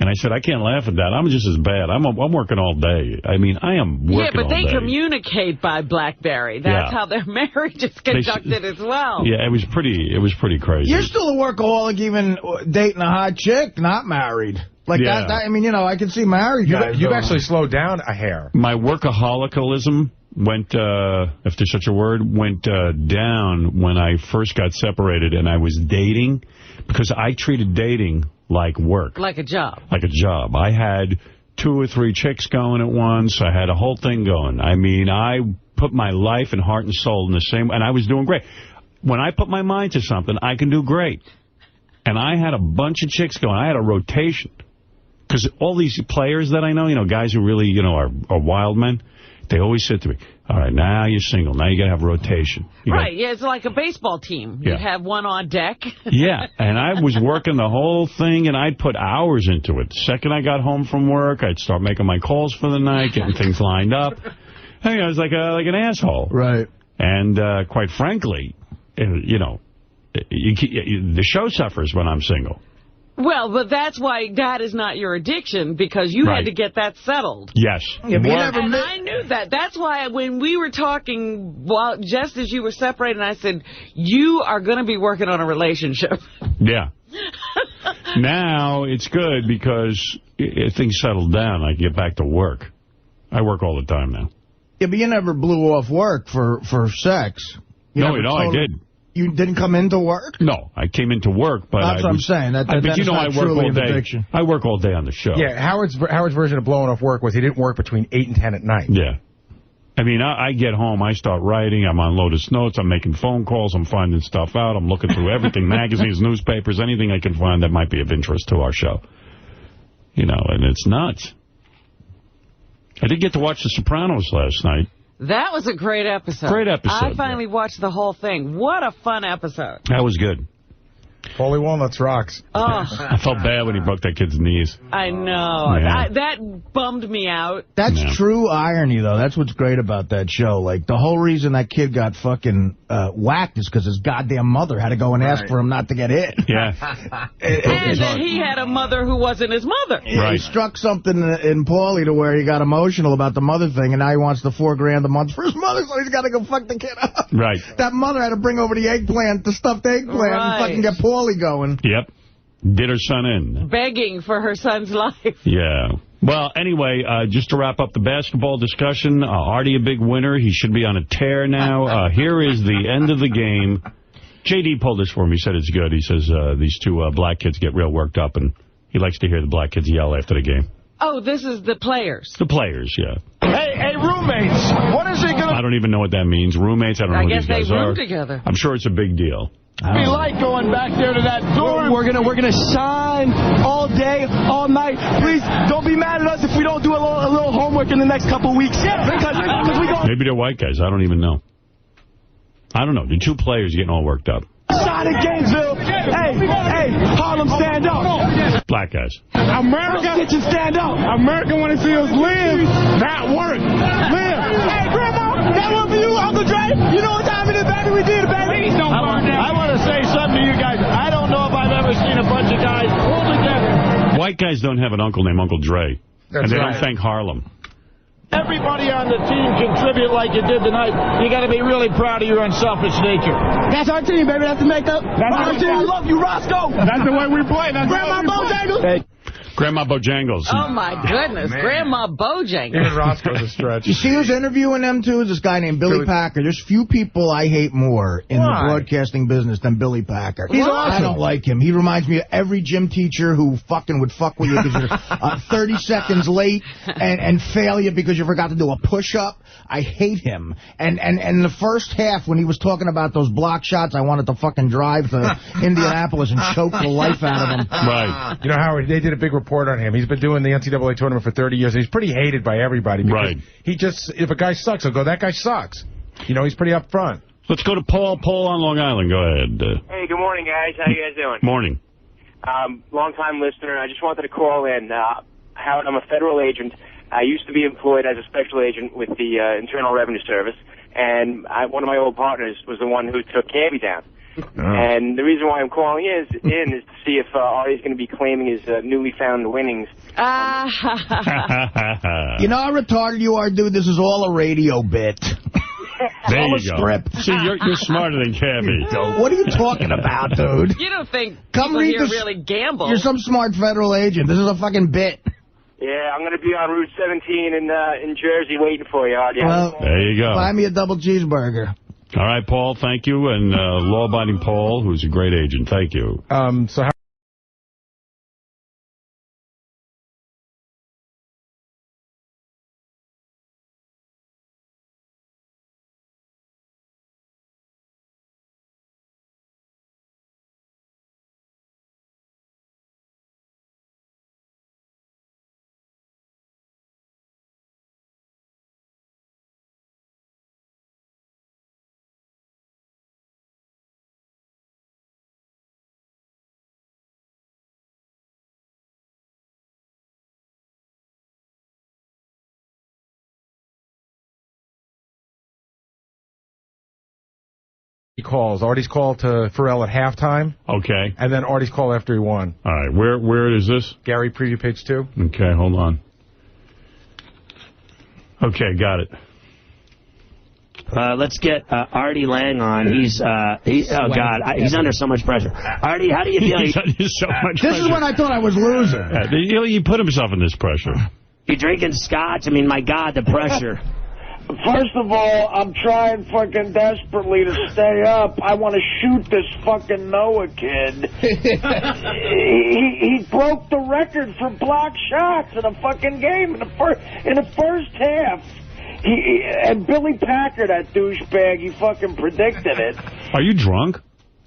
And I said, I can't laugh at that. I'm just as bad. I'm working all day. I mean, I am working all day. Yeah, but they communicate by BlackBerry. That's how their marriage is conducted as well. Yeah, it was pretty crazy. You're still a workaholic, even dating a hot chick, not married. Like that, I mean, I can see married guys. You've actually slowed down a hair. My workaholicalism went, if there's such a word, went down when I first got separated and I was dating, because I treated dating like work. Like a job. Like a job. I had 2 or 3 chicks going at once. I had a whole thing going. I mean, I put my life and heart and soul in the same, and I was doing great. When I put my mind to something, I can do great. And I had a bunch of chicks going. I had a rotation. Because all these players that I know, guys who really, are wild men, they always said to me, all right, now you're single. Now you got to have rotation. Yeah, it's like a baseball team. You have one on deck. Yeah, and I was working the whole thing, and I'd put hours into it. The second I got home from work, I'd start making my calls for the night, getting things lined up. I was like an asshole. Right. And quite frankly, the show suffers when I'm single. Well, but that's why that is not your addiction, because you had to get that settled. Yes. And I knew that. That's why when we were talking, just as you were separated, I said, you are going to be working on a relationship. Yeah. Now it's good because if things settle down, I can get back to work. I work all the time now. Yeah, but you never blew off work for sex. I did. You didn't come into work? No, I came into work, but that's what I'm saying. But I work all day. I work all day on the show. Yeah, Howard's version of blowing off work was he didn't work between 8 and 10 at night. Yeah. I mean, I get home, I start writing, I'm on Lotus Notes, I'm making phone calls, I'm finding stuff out, I'm looking through everything, magazines, newspapers, anything I can find that might be of interest to our show. And it's nuts. I did get to watch The Sopranos last night. That was a great episode. Great episode. I finally watched the whole thing. What a fun episode. That was good. Holy Walnuts rocks. Oh. I felt bad when he broke that kid's knees. I know. Yeah. That bummed me out. That's true irony, though. That's what's great about that show. Like, the whole reason that kid got fucking whacked is because his goddamn mother had to go and ask for him not to get hit. Yeah. And that he had a mother who wasn't his mother. Yeah, he struck something in Paulie to where he got emotional about the mother thing, and now he wants the $4 grand a month for his mother, so he's got to go fuck the kid up. Right. That mother had to bring over the eggplant, the stuffed eggplant, and fucking get Paulie going. Yep. Did her son in. Begging for her son's life. Yeah. Well, anyway, just to wrap up the basketball discussion, Artie a big winner. He should be on a tear now. Here is the end of the game. J.D. pulled this for me. He said it's good. He says these 2 black kids get real worked up, and he likes to hear the black kids yell after the game. Oh, this is the players. The players, yeah. Hey, roommates, what is it going to... I don't even know what that means. Roommates, I don't know who these guys are. I guess they room together. I'm sure it's a big deal. Be like going back there to that dorm. We're gonna shine all day, all night. Please don't be mad at us if we don't do a little homework in the next couple of weeks. Yeah, because we go. Maybe they're white guys. I don't even know. I don't know. The 2 players getting all worked up. Shine in Gainesville. Hey, Harlem, stand up. Black guys. America, kitchen, stand up. America want to see us live, not work. Live. Hey, Grandma, that one for you, Uncle Dre. You know what time it is, baby? We did it, baby. Please don't burn that. I want to say something to you guys. I don't know if I've ever seen a bunch of guys pull together. White guys don't have an uncle named Uncle Dre. That's and they right. don't thank Harlem. Everybody on the team contribute like you did tonight. You got to be really proud of your unselfish nature. That's our team, baby. That's the makeup. That's our team. I love you, Roscoe. That's the way we play. That's Grandma Bojangles. Hey. Grandma Bojangles. Oh, my goodness. Grandma Bojangles. Even Roscoe's a stretch. You see who's interviewing them, too? Is this guy named Billy Packer. There's few people I hate more in the broadcasting business than Billy Packer. He's awesome. I don't like him. He reminds me of every gym teacher who fucking would fuck with you because you're 30 seconds late and fail you because you forgot to do a push-up. I hate him. And the first half, when he was talking about those block shots, I wanted to fucking drive to Indianapolis and choke the life out of him. Right. You know, Howard, they did a big report on him. He's been doing the NCAA tournament for 30 years, and he's pretty hated by everybody. Because he just, if a guy sucks, he'll go, that guy sucks. You know, he's pretty up front. Let's go to Paul. Paul on Long Island. Go ahead. Hey, good morning, guys. How you guys doing? Morning. Long-time listener. I just wanted to call in. Howard, I'm a federal agent. I used to be employed as a special agent with the Internal Revenue Service, and one of my old partners was the one who took Cabby down. And the reason why I'm calling is to see if Artie's going to be claiming his newly found winnings. You know how retarded you are, dude? This is all a radio bit. There you go. Script. See, you're smarter than Cabby. What are you talking about, dude? You don't think Come people read here this. really gamble. You're some smart federal agent. This is a fucking bit. Yeah, I'm going to be on Route 17 in Jersey waiting for you, Artie. Well, there you go. Buy me a double cheeseburger. All right, Paul, thank you. And law-abiding Paul, who's a great agent. Thank you. So how he calls. Artie's call to Pharrell at halftime. Okay. And then Artie's call after he won. All right. Where is this? Gary, preview page 2. Okay, hold on. Okay, got it. Let's get Artie Lange on. He's under so much pressure. Artie, how do you feel? He's under so much pressure. This is when I thought I was losing. He put himself in this pressure. You drinking scotch? I mean, my God, the pressure. First of all, I'm trying fucking desperately to stay up. I want to shoot this fucking Noah kid. he broke the record for block shots in a fucking game in the first half. And Billy Packer, that douchebag, he fucking predicted it. Are you drunk?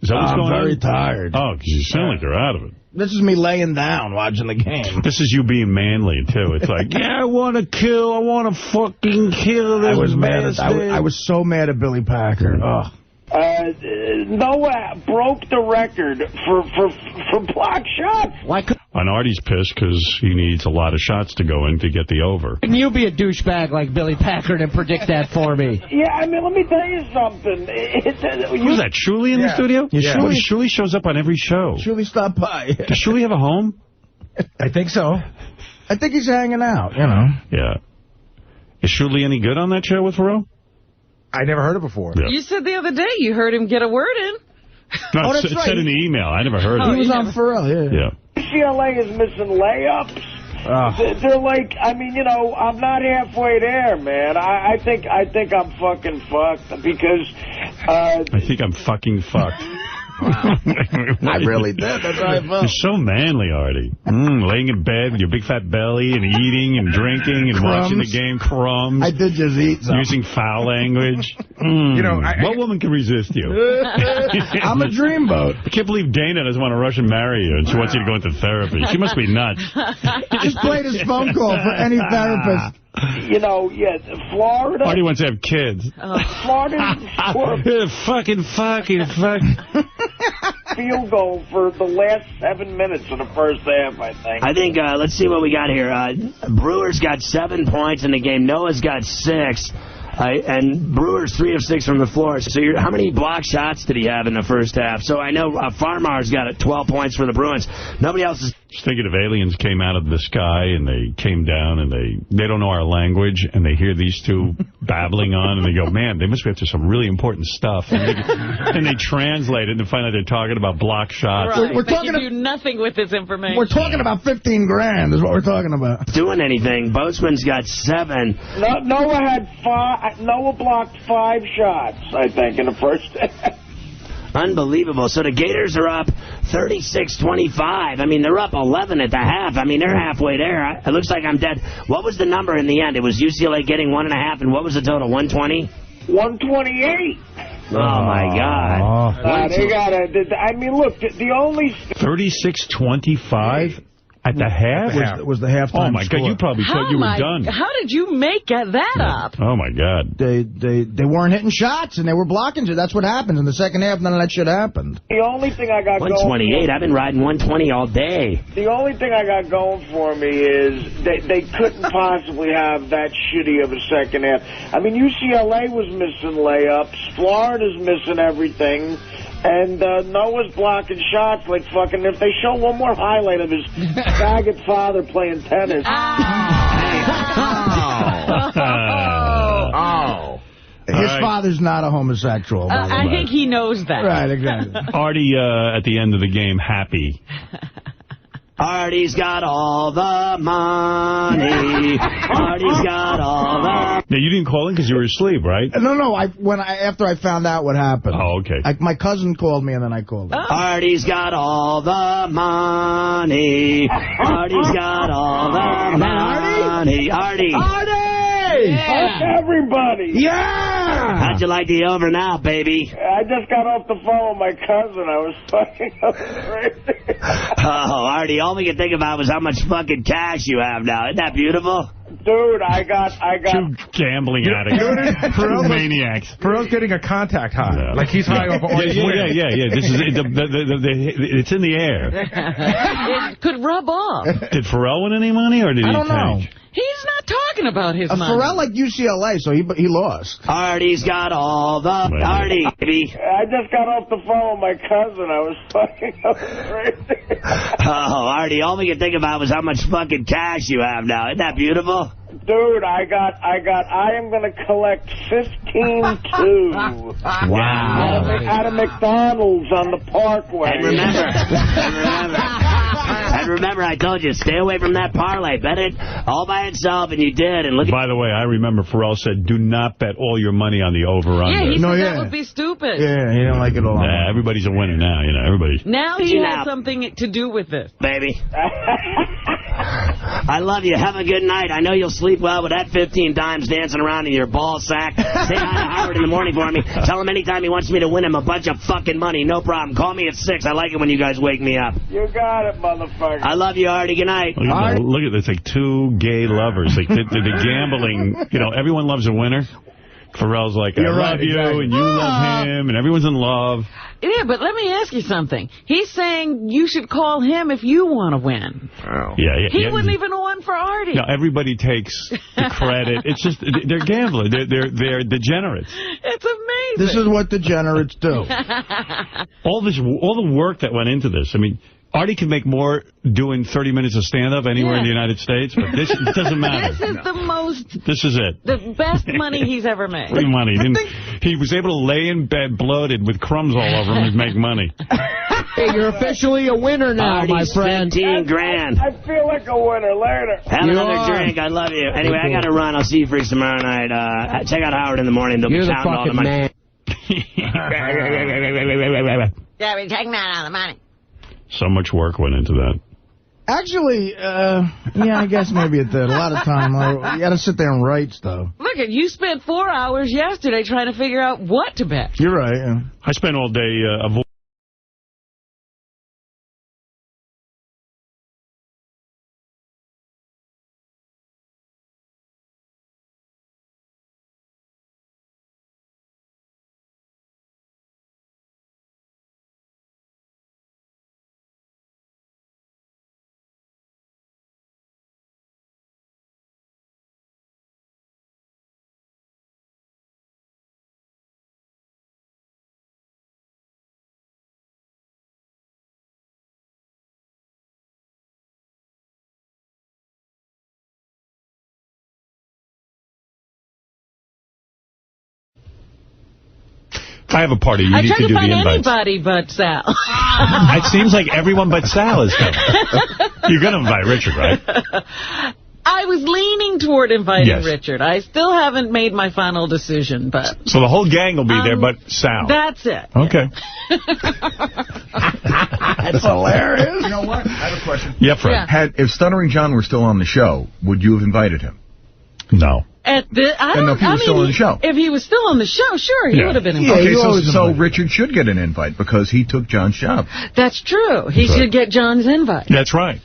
Is that what's going on? I'm very tired. Oh, because you sound like you're out of it. This is me laying down watching the game. This is you being manly, too. It's like, yeah, I want to fucking kill this I was so mad at Billy Packer. Ugh. Noah broke the record for block shots. And Artie's pissed because he needs a lot of shots to go in to get the over. And you be a douchebag like Billy Packard and predict that for me. Yeah, I mean, let me tell you something. Who's that, Shuli in the studio? Yeah. Shuli shows up on every show. Shuli stopped by. Does Shuli have a home? I think so. I think he's hanging out, you know. Yeah. Is Shuli any good on that show with Pharrell? I never heard it before. Yeah. You said the other day you heard him get a word in. No, it said in the email. I never heard it. He was on Pharrell, yeah. UCLA is missing layups. They're like, I mean, you know, I'm not halfway there, man. I think I'm fucking fucked because... I think I'm fucking fucked. Wow. I really did. That's how I felt. You're so manly, Artie. Laying in bed with your big fat belly and eating and drinking and watching the game. Crumbs. I did just eat some. Using foul language. You know, what woman can resist you? I'm a dreamboat. I can't believe Dana doesn't want to rush and marry you, and she wants you to go into therapy. She must be nuts. Just played his phone call for any therapist. You know, yeah, Florida. Artie wants to have kids. Florida. fucking. field goal for the last 7 minutes of the first half, I think. I think, let's see what we got here. Brewers got 7 points in the game. Noah's got 6. And Brewers 3 of 6 from the floor. So how many block shots did he have in the first half? So I know Farmar's got 12 points for the Bruins. Nobody else is... Just thinking if aliens came out of the sky and they came down and they don't know our language and they hear these two babbling on and they go, man, they must be up to some really important stuff. And they translate it and find out they're talking about block shots. Right. We're talking give you nothing with this information. We're talking about 15 grand is what we're talking about. Doing anything. Boatman's got 7. Noah had 5. Noah blocked 5 shots, I think, in the first half. Unbelievable. So the Gators are up 36-25. I mean, they're up 11 at the half. I mean, they're halfway there. It looks like I'm dead. What was the number in the end? It was UCLA getting 1.5, and what was the total, 120? 128. Oh, my God. They got I mean, look, the only... 36-25? At the half? Was the halftime Oh, my God, you probably thought you were done. How did you make that up? Oh, my God. They weren't hitting shots, and they were blocking. That's what happens. In the second half, none of that shit happened. The only thing I got 128. I've been riding 120 all day. The only thing I got going for me is they couldn't possibly have that shitty of a second half. I mean, UCLA was missing layups. Florida's missing everything. And Noah's blocking shots like fucking... If they show one more highlight of his faggot father playing tennis... His father's not a homosexual. I think he knows that. Right, exactly. Artie, at the end of the game, happy. Artie's got all the money. Artie's got all the... Now, you didn't call in because you were asleep, right? No. After I found out what happened. Oh, okay. My cousin called me, and then I called him. Artie's got all the money. Artie's got all the money. Artie! Yeah. Fuck everybody! Yeah! How'd you like the over now, baby? I just got off the phone with my cousin. I was fucking up crazy. Oh, Artie, all we could think about was how much fucking cash you have now. Isn't that beautiful? Dude, I got... Two gambling addicts. Maniacs. Pharrell's getting a contact high. Yeah. Like he's high off all his wins. Yeah. This is it's in the air. It could rub off. Did Pharrell win any money, or did he don't know. He's not talking about his money. Pharrell like UCLA, so he lost. Artie's got all the... Artie, baby. I just got off the phone with my cousin. I was fucking up crazy. Oh, Artie, all we could think about was how much fucking cash you have now. Isn't that beautiful? Dude, I am going to collect 15-2. Wow. Out of McDonald's on the Parkway. And remember, I told you, stay away from that parlay. Bet it all by itself, and you did. And look. By the way, I remember Pharrell said, do not bet all your money on the over-under. Yeah, he said that would be stupid. Yeah, he didn't like it all. Nah, everybody's a winner now, everybody. Now he has something to do with this. Baby. I love you. Have a good night. I know you'll sleep well with that 15 dimes dancing around in your ball sack. Say hi to Howard in the morning for me. Tell him anytime he wants me to win him a bunch of fucking money. No problem. Call me at 6. I like it when you guys wake me up. You got it, motherfucker. I love you, Artie. Good night. Look at this. Like two gay lovers. Like the gambling. Everyone loves a winner. Pharrell's like, I love you, and you love him, and everyone's in love. Yeah, but let me ask you something. He's saying you should call him if you want to win. Oh. Yeah. He wouldn't even want for Artie. No, everybody takes the credit. It's just, they're gambling. They're degenerates. It's amazing. This is what degenerates do. All the work that went into this. I mean, Artie can make more doing 30 minutes of stand-up anywhere in the United States, but this it doesn't matter. This is the most... This is it. The best money he's ever made. Free money. He was able to lay in bed bloated with crumbs all over him and make money. Hey, you're officially a winner now, Artie's my friend. 15 grand. I feel like a winner. Later. Have another drink. I love you. Anyway, I got to run. I'll see you freaks tomorrow night. Check out Howard in the morning. They'll be counting all the money. Man. Yeah, we're taking out all the money. So much work went into that. Actually, yeah, I guess maybe it did. A lot of time. You got to sit there and write stuff. Look, you spent 4 hours yesterday trying to figure out what to bet. You're right. Yeah. I spent all day avoiding I have a party. You need to do the invites. I tried to find anybody but Sal. It seems like everyone but Sal is coming. You're going to invite Richard, right? I was leaning toward inviting Richard. I still haven't made my final decision, but... So the whole gang will be there, but Sal. That's it. Okay. That's hilarious. You know what? I have a question. Yeah, Fred. Yeah. If Stuttering John were still on the show, would you have invited him? No. If he was still on the show. If he was still on the show, sure, he would have been invited. Okay, so Richard should get an invite because he took John's job. That's true. He should get John's invite. That's right.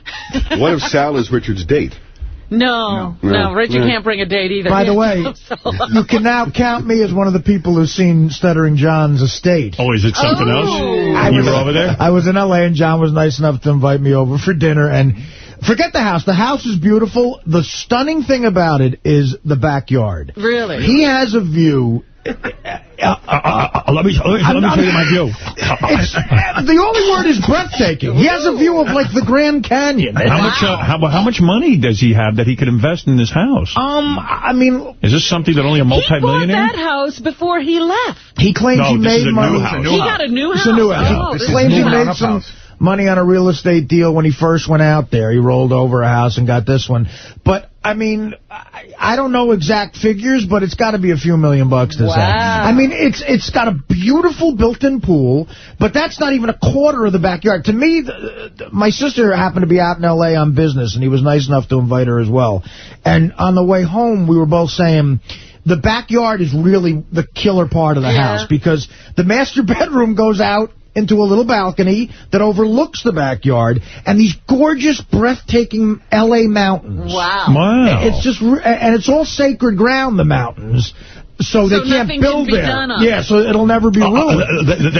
What if Sal is Richard's date? No, Richard can't bring a date either. By the way, you can now count me as one of the people who've seen Stuttering John's estate. Oh, is it something else? You were over there? I was in L.A. and John was nice enough to invite me over for dinner. And forget the house. The house is beautiful. The stunning thing about it is the backyard. Really? He has a view... Let me show you my view. The only word is breathtaking. He has a view of, like, the Grand Canyon. How much money does he have that he could invest in this house? I mean... Is this something that only a multimillionaire? He bought that house before he left. He claims he made money. He got a new house? It's a new house. He claims he made some money on a real estate deal when he first went out there. He rolled over a house and got this one. But, I mean, I don't know exact figures, but it's got to be a few $1 million this house. I mean, it's got a beautiful built-in pool, but that's not even a quarter of the backyard. To me, my sister happened to be out in L.A. on business, and he was nice enough to invite her as well. And on the way home, we were both saying... The backyard is really the killer part of the house because the master bedroom goes out into a little balcony that overlooks the backyard and these gorgeous, breathtaking L.A. mountains. Wow. It's just, and it's all sacred ground, the mountains. So they can't build there. So it'll never be ruined.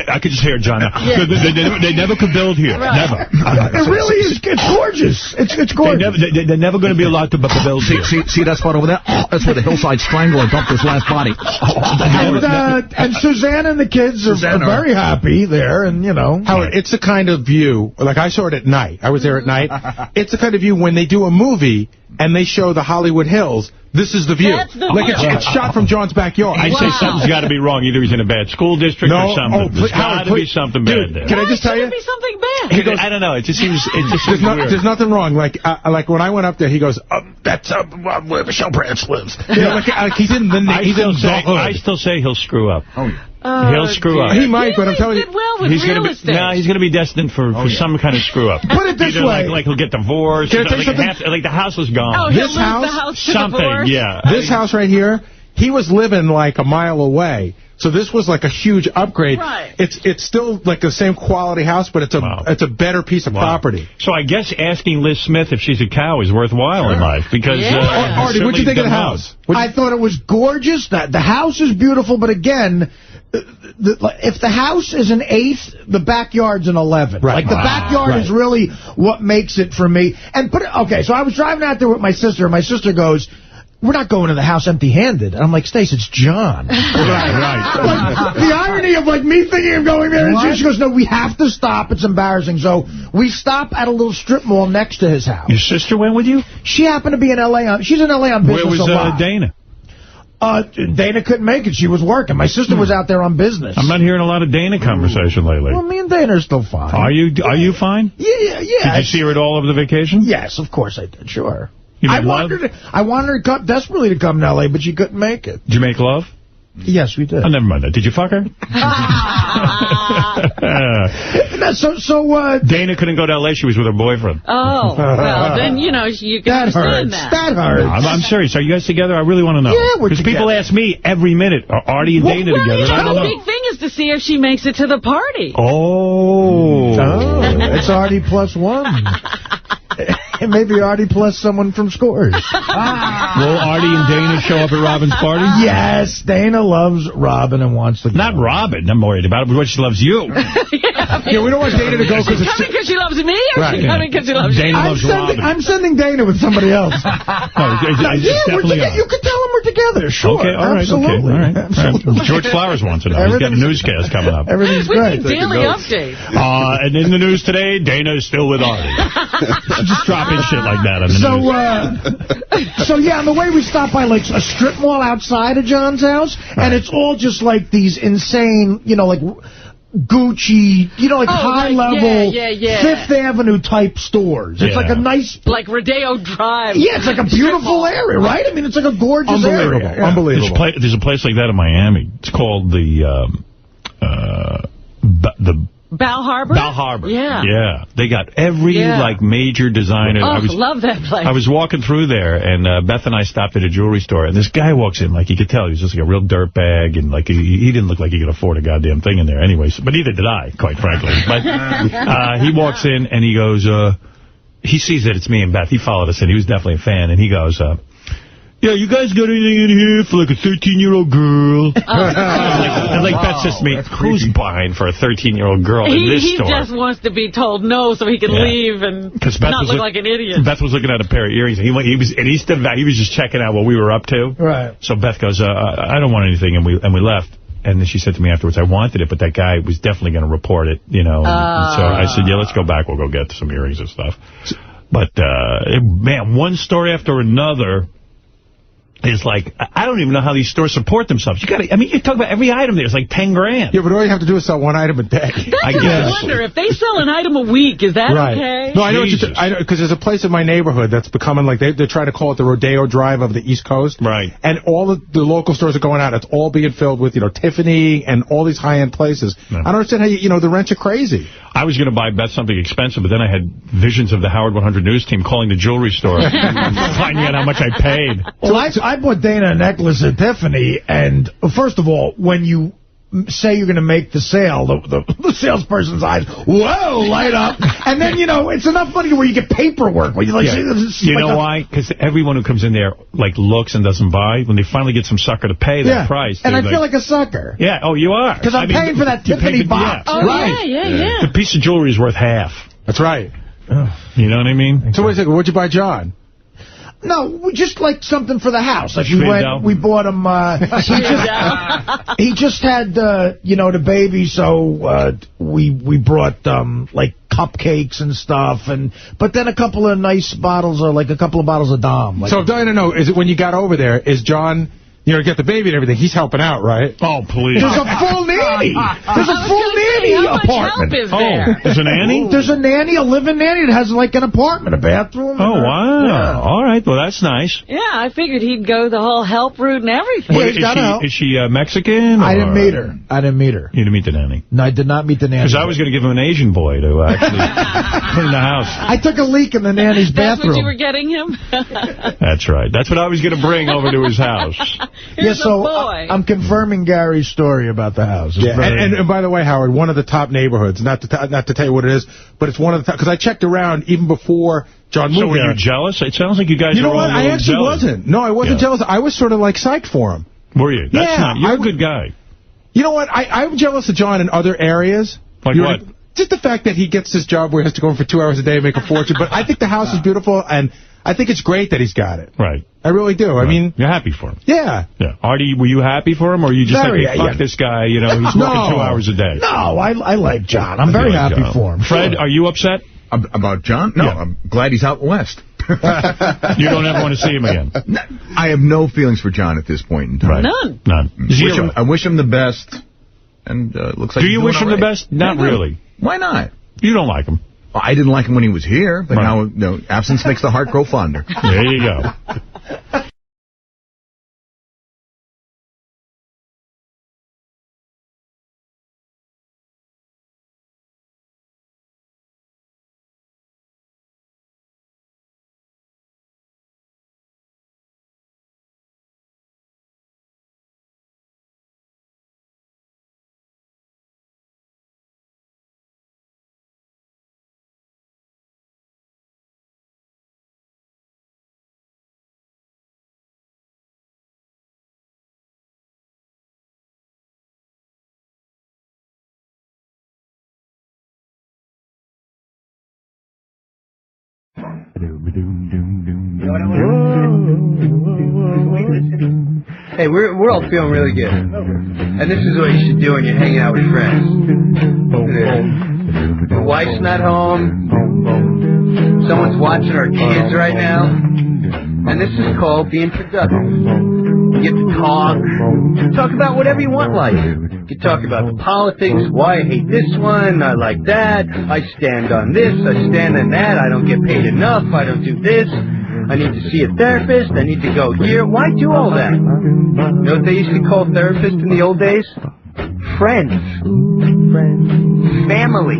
I could just hear John now. They never could build here. Never. It really is. It's gorgeous. It's gorgeous. They're never going to be allowed to build here. See that spot over there? That's where the hillside strangler dumped his last body. And Suzanne and the kids are very happy there, and, you know. Howard, it's the kind of view, like I saw it at night. I was there at night. It's the kind of view when they do a movie and they show the Hollywood Hills. This is the view. Like it's shot from John's backyard. I say something's got to be wrong. Either he's in a bad school district or something. There's got to be something bad there. Can I just tell you? Be something bad. He goes, I don't know. It just seems weird. There's nothing wrong. Like when I went up there, he goes, that's where Michelle Branch lives. You know, like he's in the I still say he'll screw up. Oh, yeah. He'll screw up. He might, but I'm telling you. He's going to be destined for some kind of screw up. Put it this way. Like he'll get divorced. Can I tell you something? Like the house was gone. Oh, he'll lose the house to divorce? Yeah. This house right here, he was living like a mile away. So this was like a huge upgrade. Right. It's still like the same quality house, but it's a better piece of property. So I guess asking Liz Smith if she's a cow is worthwhile in life because. Artie, what'd you think of the house? I thought it was gorgeous. The house is beautiful, but again. If the house is an 8, the backyard's an 11. Right. Like, the backyard is really what makes it for me. And so I was driving out there with my sister, and my sister goes, we're not going to the house empty-handed. And I'm like, Stace, it's John. Right. The irony of, like, me thinking of going there, and she goes, no, we have to stop. It's embarrassing. So we stop at a little strip mall next to his house. Your sister went with you? She happened to be in L.A. She's in L.A. on business a lot. Where was Dana? Dana couldn't make it. She was working. My sister was out there on business. I'm not hearing a lot of Dana conversation lately. Well, me and Dana are still fine. Are you fine? Yeah. Did you see her at all over the vacation? Yes, of course I did, sure. I wanted her desperately to come to L.A., but she couldn't make it. Did you make love? Yes, we did. Oh, never mind that. Did you fuck her? Dana couldn't go to L.A. She was with her boyfriend. Oh, well, then, you can understand that. That hurts. No, I'm serious. Are you guys together? I really want to know. Yeah, we're because people ask me every minute, are Artie and Dana together? I don't know. The big thing is to see if she makes it to the party. Oh. It's Artie plus 1. Maybe Artie plus someone from Scores. Will Artie and Dana show up at Robin's party? Yes, Dana loves Robin and wants to go. Not Robin, I'm worried about it, but she loves you. Yeah, we don't want Dana to go Is she coming because she loves me, or is she coming because she loves Dana you? loves Robin. I'm sending Dana with somebody else. You could tell him we're together. Sure. Okay, all right. Absolutely. Okay, all right. Absolutely. George Flowers wants to know. He's got a newscast coming up. Everything's We great. need daily updates. And in the news today, Dana is still with Artie. Just dropping shit like that on the news. So yeah, on the way we stopped by like a strip mall outside of John's house, and it's all just like these insane, like Gucci, like high-level Fifth Avenue type stores. It's like a nice... Like Rodeo Drive. Yeah, it's like a beautiful area, right? I mean, it's like a gorgeous area. Yeah. Unbelievable. There's a place like that in Miami. It's called the Bal Harbor? Bal Harbor. Yeah. Yeah. They got every, major designer. Oh, love that place. I was walking through there, and Beth and I stopped at a jewelry store, and this guy walks in, you could tell he was just like a real dirtbag, and he didn't look like he could afford a goddamn thing in there anyways. But neither did I, quite frankly. But he walks in, and he goes, he sees that it's me and Beth. He followed us in. He was definitely a fan, and he goes, yeah, you guys got anything in here for like a 13-year-old girl? And Beth says to me, who's buying for a 13-year-old girl in this store? He just wants to be told no so he can leave and not look like an idiot. Beth was looking at a pair of earrings. And he stood back. He was just checking out what we were up to. Right. So Beth goes, I don't want anything, and we left. And then she said to me afterwards, I wanted it, but that guy was definitely going to report it, And so I said, yeah, let's go back. We'll go get some earrings and stuff. But, man, one story after another... is I don't even know how these stores support themselves. You talk about every item there. It's like 10 grand. Yeah, but all you have to do is sell one item a day. I wonder if they sell an item a week, is that okay? No, I know because there's a place in my neighborhood that's becoming they're trying to call it the Rodeo Drive of the East Coast. Right. And all the local stores are going out. It's all being filled with, Tiffany and all these high-end places. No. I don't understand how, the rents are crazy. I was going to buy Beth something expensive, but then I had visions of the Howard 100 News team calling the jewelry store finding out how much I paid. Well, I bought Dana a necklace at Tiffany, and first of all, when you say you're going to make the sale, the salesperson's eyes, whoa, light up. And then, it's enough money where you get paperwork. Where you're like, you know why? Because everyone who comes in there, looks and doesn't buy. When they finally get some sucker to pay that price. And I feel like a sucker. Yeah, oh, you are. Because I'm paying for that Tiffany box. Oh, right. Yeah. The piece of jewelry is worth half. That's right. You know what I mean? So wait a second, what'd you buy John? No, just something for the house. We bought him, he just had, the baby, so we brought, cupcakes and stuff, but then a couple of nice bottles, a couple of bottles of Dom. So, I don't know, is it when you got over there, is John... get the baby and everything. He's helping out, right? Oh, please. There's a full nanny. There's a full nanny apartment. How much help is there? There's a nanny? There's a nanny, a live-in nanny that has an apartment, a bathroom. Oh, wow. Yeah. All right. Well, that's nice. Yeah, I figured he'd go the whole help route and everything. Is she Mexican? I didn't meet her. You didn't meet the nanny? No, I did not meet the nanny. Because I was going to give him an Asian boy to actually clean the house. I took a leak in the nanny's bathroom. That's what you were getting him? That's right. That's what I was going to bring over to his house. I'm confirming Gary's story about the house. Yeah, and by the way, Howard, one of the top neighborhoods, not to tell you what it is, but it's one of the top, because I checked around even before John moved. So were you jealous? It sounds like you guys were all I actually wasn't. No, I wasn't jealous. I was sort of psyched for him. Were you? That's not. You're a good guy. You know what? I'm jealous of John in other areas. Like what? Just the fact that he gets this job where he has to go in for 2 hours a day and make a fortune. But I think the house is beautiful, and I think it's great that he's got it. Right. I really do. Right. I mean... You're happy for him. Yeah. Artie, were you happy for him, or you just fuck this guy, he's working 2 hours a day? No, I like John. I'm very happy for him. Fred, are you upset? About John? No, I'm glad he's out west. You don't ever want to see him again? I have no feelings for John at this point in time. Right. None. I wish him the best, and looks like Do you wish him the best? Not really. Why not? You don't like him. Well, I didn't like him when he was here, but now absence makes the heart grow fonder. There you go. Hey, we're all feeling really good. And this is what you should do when you're hanging out with friends. Your wife's not home. Someone's watching our kids right now. And this is called being productive. You get to talk about whatever you want in life. You can talk about the politics, why I hate this one, I like that, I stand on this, I stand on that, I don't get paid enough, I don't do this, I need to see a therapist, I need to go here. Why do all that? You know what they used to call therapists in the old days? Friends. Family.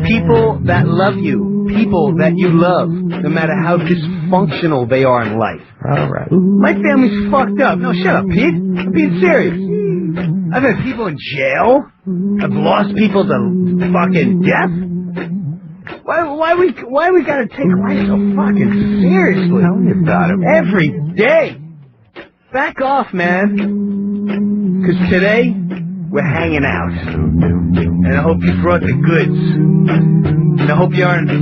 People that love you. People that you love, no matter how dysfunctional they are in life. All right. My family's fucked up. No, shut up, Pete. I'm being serious. I've had people in jail. I've lost people to fucking death. Why we gotta take life so fucking seriously? Tell me about it. Every day. Back off, man. 'Cause today, we're hanging out. And I hope you brought the goods. And I hope you aren't a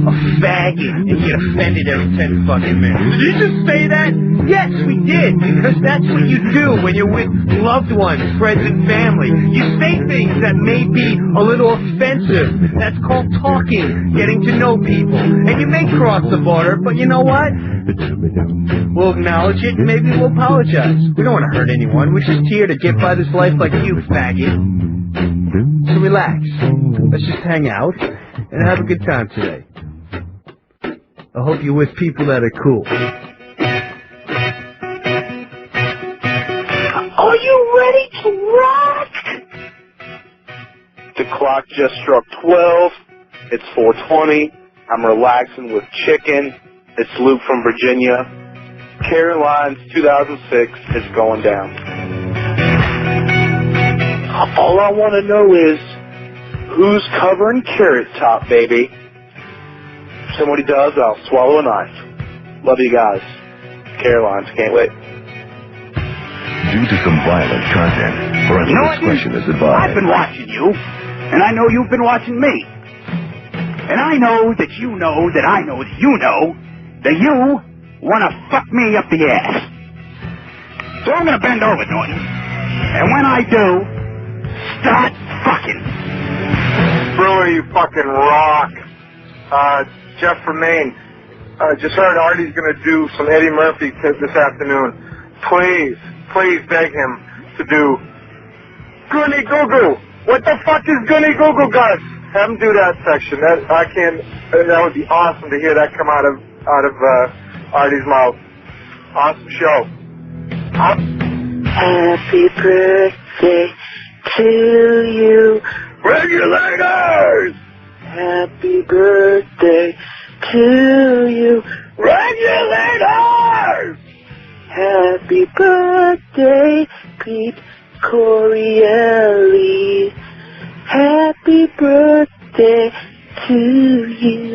faggot and get offended every 10 fucking minutes. Did you just say that? Yes, we did. Because that's what you do when you're with loved ones, friends, and family. You say things that may be a little offensive. That's called talking, getting to know people. And you may cross the border, but you know what? We'll acknowledge it and maybe we'll apologize. We don't want to hurt anyone. We're just here to get by this life like you, faggot. So relax. Let's just hang out and have a good time today. I hope you're with people that are cool. Are you ready to rock? The clock just struck 12. It's 4:20. I'm relaxing with chicken. It's Luke from Virginia. Caroline's 2006 is going down. All I want to know is who's covering Carrot Top, baby. If somebody does, I'll swallow a knife. Love you guys. Caroline's, can't wait. Due to some violent content, parental discretion is advised. I've been watching you, and I know you've been watching me. And I know that you know that I know that you know that you want to fuck me up the ass. So I'm going to bend over, Norton. And when I do, start fucking. Brewer, you fucking rock. Jeff from Maine. Just heard Artie's going to do some Eddie Murphy this afternoon. Please beg him to do Goonie Goo Goo. What the fuck is Goonie Goo Goo, guys? Have him do that section. That would be awesome to hear that come out of Artie's mouth. Awesome show. Happy birthday to you. Regulators! Happy birthday to you. Regulators! Happy birthday, Pete Corielli. Happy birthday to you.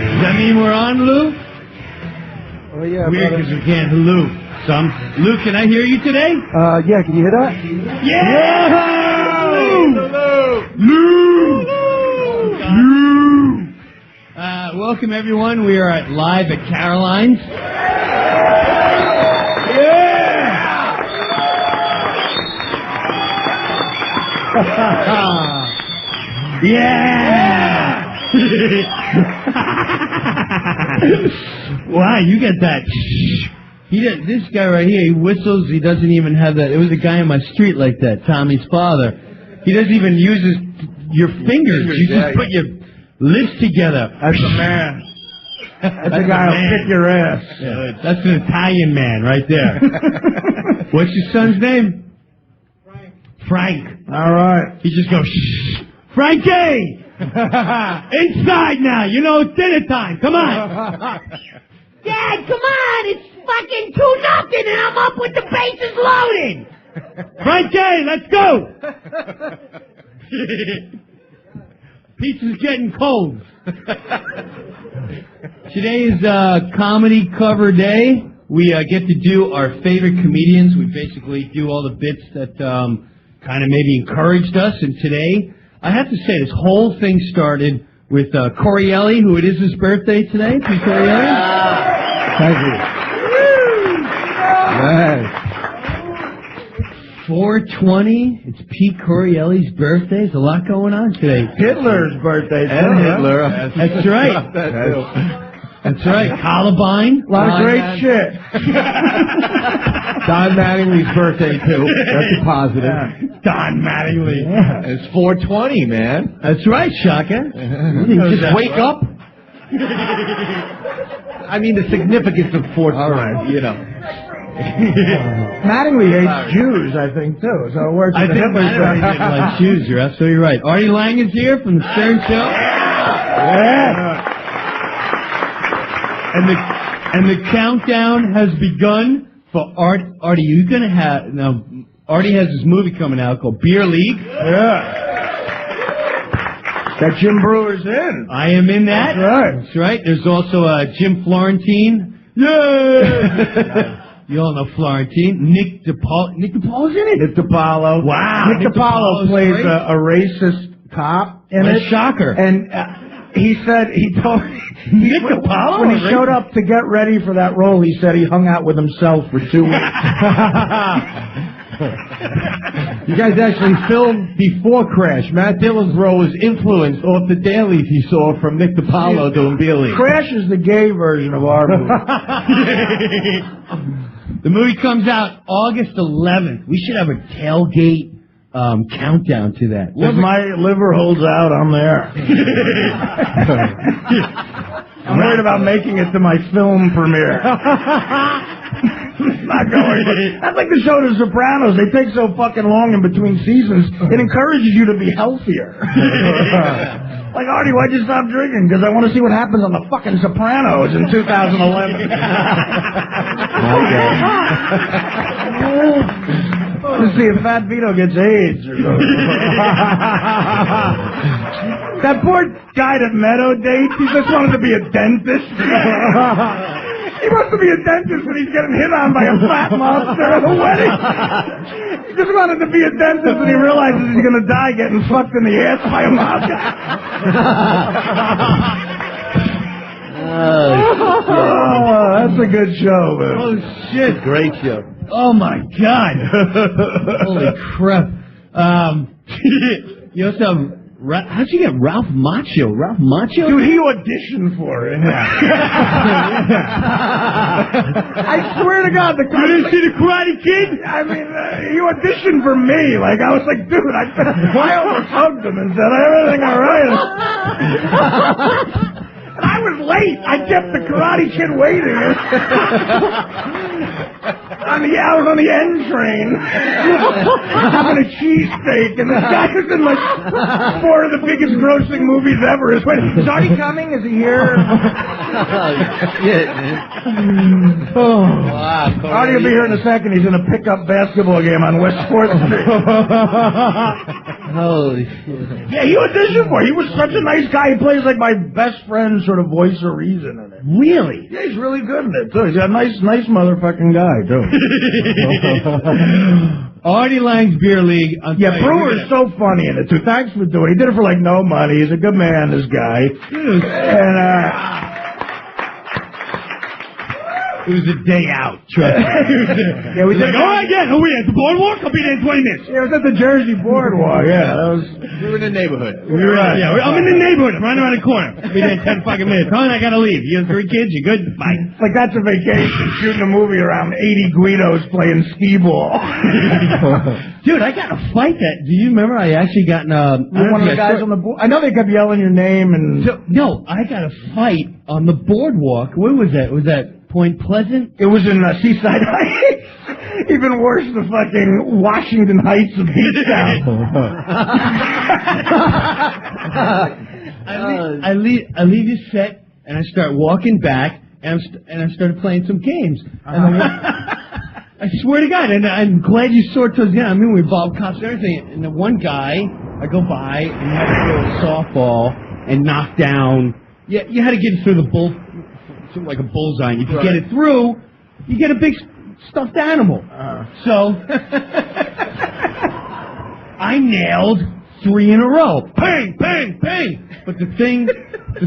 Does that mean we're on, Lou? Oh, yeah. Weird because we can't Lou. Lou, can I hear you today? Yeah, can you hear that? Yeah! Lou! Welcome, everyone. We are live at Caroline's. Yeah! Wow, you get that. This guy right here, he whistles, he doesn't even have that. It was a guy on my street like that, Tommy's father. He doesn't even use your fingers. You just put your lips together. That's a man. That's a guy who'll kick your ass. Yeah, that's an Italian man right there. What's your son's name? Frank. All right. He just goes, shh. Frankie! Inside now. You know, it's dinner time. Come on. Dad, come on! It's fucking 2-0 and I'm up with the bases loaded! Frankie, let's go! Pizza's getting cold. Today is comedy cover day. we get to do our favorite comedians. We basically do all the bits that kind of maybe encouraged us. And today, I have to say, this whole thing started with Corielli, who it is his birthday today. Pete Corielli. Thank you. Yes. 420. It's Pete Corielli's birthday. There's a lot going on today. Hitler's birthday. And Hitler. That's right. That's right. Columbine. A lot of great shit. Don Mattingly's birthday, too. That's a positive. Yeah. Don Mattingly. Yeah. It's 420, man. That's right, Shaka. Just wake up. I mean, the significance of 420, you know. Mattingly hates Jews, I think, too. So it works. I think Mattingly didn't like Jews. You're absolutely right. Artie Lange is here from the Stern Show. Yeah. And the countdown has begun for Artie. You're gonna have now. Artie has this movie coming out called Beer League. Yeah. That Jim Brewer's in. I am in that. That's right. That's right. There's also Jim Florentine. Yeah. You all know Florentine. Nick DiPaolo's in it? Nick DiPaolo. Wow. Nick DiPaolo plays a racist cop in it. Shocker. And he said, he told me, Nick DiPaolo? when he showed up to get ready for that role, he said he hung out with himself for 2 weeks. You guys actually filmed before Crash. Matt Dillon's role was influenced off the dailies he saw from Nick DiPaolo doing Beer League. Crash is the gay version of our movie. The movie comes out August 11th. We should have a tailgate countdown to that. If my liver holds out, I'm there. I'm worried about making it to my film premiere. Not going. That's like the show The Sopranos. They take so fucking long in between seasons. It encourages you to be healthier. Like, Artie, why'd you stop drinking? Because I want to see what happens on the fucking Sopranos in 2011. To see if Fat Vito gets AIDS or something. That poor guy that Meadow dates, he just wanted to be a dentist. He wants to be a dentist when he's getting hit on by a fat monster at a wedding. He just wanted to be a dentist and he realizes he's going to die getting fucked in the ass by a monster. Oh, that's a good show, man. Oh, shit. Great show. Oh, my God. Holy crap. You also have... How'd you get Ralph Macchio? Ralph Macchio? Dude, he auditioned for it. I swear to God, you didn't see the Karate Kid? I mean, he auditioned for me. Like, I was like, dude, I almost hugged him and said, everything all right? And I was late. I kept the Karate Kid waiting. I was on the N train having a cheesesteak, and this guy was in like 4 of the biggest grossing movies ever. Is Artie coming? Is he here? Shit, man. Wow, Artie will be here in a second. He's in a pickup basketball game on West 4th Street. Holy shit. Yeah, he auditioned for it. He was such a nice guy. He plays like my best friend sort of voice of reason in it. Really? Yeah, he's really good in it, too. He's a nice motherfucking guy, too. Artie Lange's Beer League. Yeah, Brewer's so funny in it, too. Thanks for doing it. He did it for, like, no money. He's a good man, this guy. And, it was a day out, trust me. Yeah, we did. Like, all right, yeah, who we at the boardwalk? I'll be there in 20 minutes. Yeah, it was at the Jersey Boardwalk, yeah. We were in the neighborhood. Right. Yeah, I'm in the neighborhood. I'm running around the corner. I'll be there in 10 fucking minutes. Oh, and I gotta leave. You have 3 kids? You good? Bye. Like, that's a vacation, shooting a movie around 80 Guidos playing skee-ball. Dude, I got to fight that. Do you remember I actually got in one of the guys on the board. I know they kept yelling your name and... No, I got a fight on the boardwalk. Where was that? Was that Point Pleasant? It was in Seaside Heights. Even worse, the fucking Washington Heights of Beachtown. I leave his set and I start walking back and I started playing some games. And I swear to God, and I'm glad you saw it towards the end. I mean, we involved cops and everything. And the one guy, I go by and he had to throw a softball and knock down. Yeah, you had to get it through the bull. Like a bullseye. And if you get it through, you get a big stuffed animal. So I nailed 3 in a row. Bang, bang, bang. But the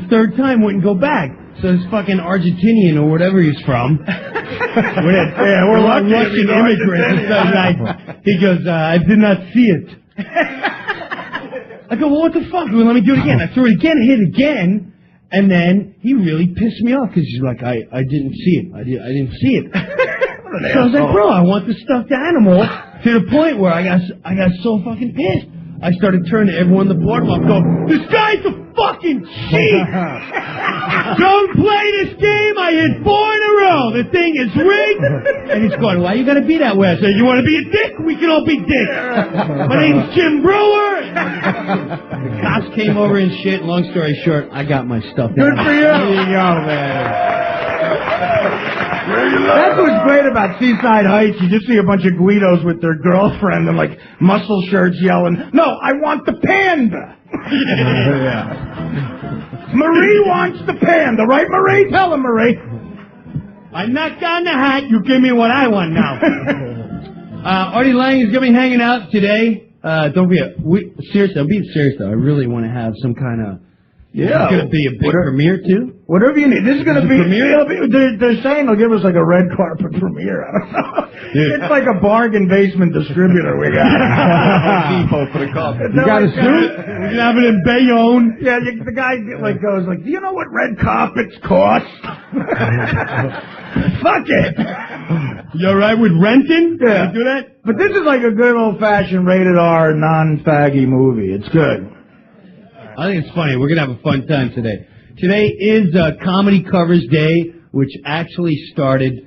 third time wouldn't go back. So this fucking Argentinian or whatever he's from, we're lucky Russian immigrant. He goes, I did not see it. I go, well, what the fuck? Well, let me do it again. I threw it again, hit again, and then he really pissed me off because he's like, I didn't see it. I didn't see it. So I was like, bro, I want the stuffed animal to the point where I got so fucking pissed. I started turning to everyone in the boardwalk going, this guy's a fucking cheat! Don't play this game! I hit 4 in a row! The thing is rigged! And he's going, why you gotta be that way? I said, you wanna be a dick? We can all be dicks! My name's Jim Brewer! The cops came over and shit. Long story short, I got my stuff. Good for you! There you go, man. That's what's great about Seaside Heights. You just see a bunch of Guidos with their girlfriend and like muscle shirts yelling, no, I want the panda. Marie wants the panda, right, Marie? Tell her, Marie. I knocked down the hat. You give me what I want now. Artie Lange is going to be hanging out today. Don't forget. Seriously, I'm being serious though. I really want to have some kind of. Yeah. It's going to be a big premiere, too? Whatever you need. This is going to be... They're saying they'll give us like a red carpet premiere. I don't know. Dude. It's like a bargain basement distributor we got. Depot for the coffee. You got a suit? We can have it in Bayonne. Yeah, the guy goes like, do you know what red carpets cost? Fuck it. You all right with renting? Yeah. Can you do that? But this is like a good old-fashioned rated R, non-faggy movie. It's good. I think it's funny. We're going to have a fun time today. Today is Comedy Covers Day, which actually started,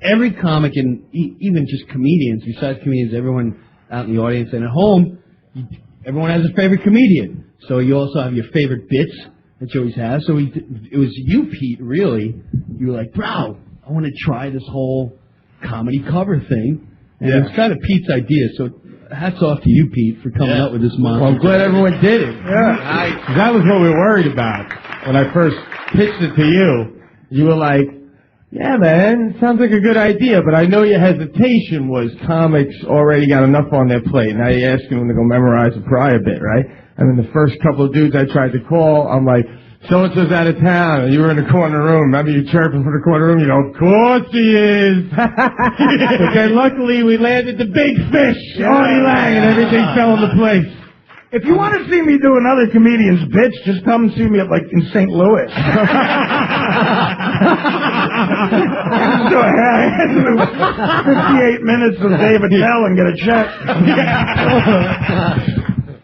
every comic and even just comedians, besides comedians, everyone out in the audience and at home, everyone has a favorite comedian. So you also have your favorite bits that you always have. So it was you, Pete, really. You were like, bro, I want to try this whole comedy cover thing. And it was kind of Pete's idea, so hats off to you, Pete, for coming up with this monster. Well, I'm glad everyone did it. Yeah. That was what we were worried about. When I first pitched it to you, you were like, yeah, man, it sounds like a good idea, but I know your hesitation was comics already got enough on their plate. Now you're asking them to go memorize a prior bit, right? And then the first couple of dudes I tried to call, I'm like, so-and-so's out of town, and you were in the corner room. Remember you chirping from the corner room? You go, of course he is. Okay, luckily we landed the big fish, Artie Lange, and everything fell into place. If you want to see me do another comedian's bitch, just come and see me in St. Louis. Do 58 minutes of David Tell and get a check.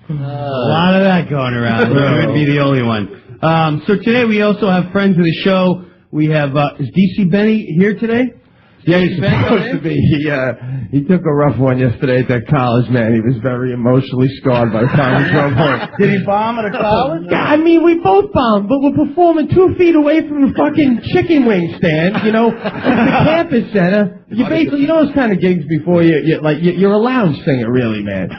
A lot of that going around. You wouldn't be the only one. So today we also have friends of the show. We have, is DC Benny here today? Yeah, he's supposed to be. He took a rough one yesterday at that college, man. He was very emotionally scarred by the time he drove home. Did he bomb at a college? Yeah, I mean, we both bombed, but we're performing 2 feet away from the fucking chicken wing stand, at the campus center. You basically, those kind of gigs before you're a lounge singer, really, man.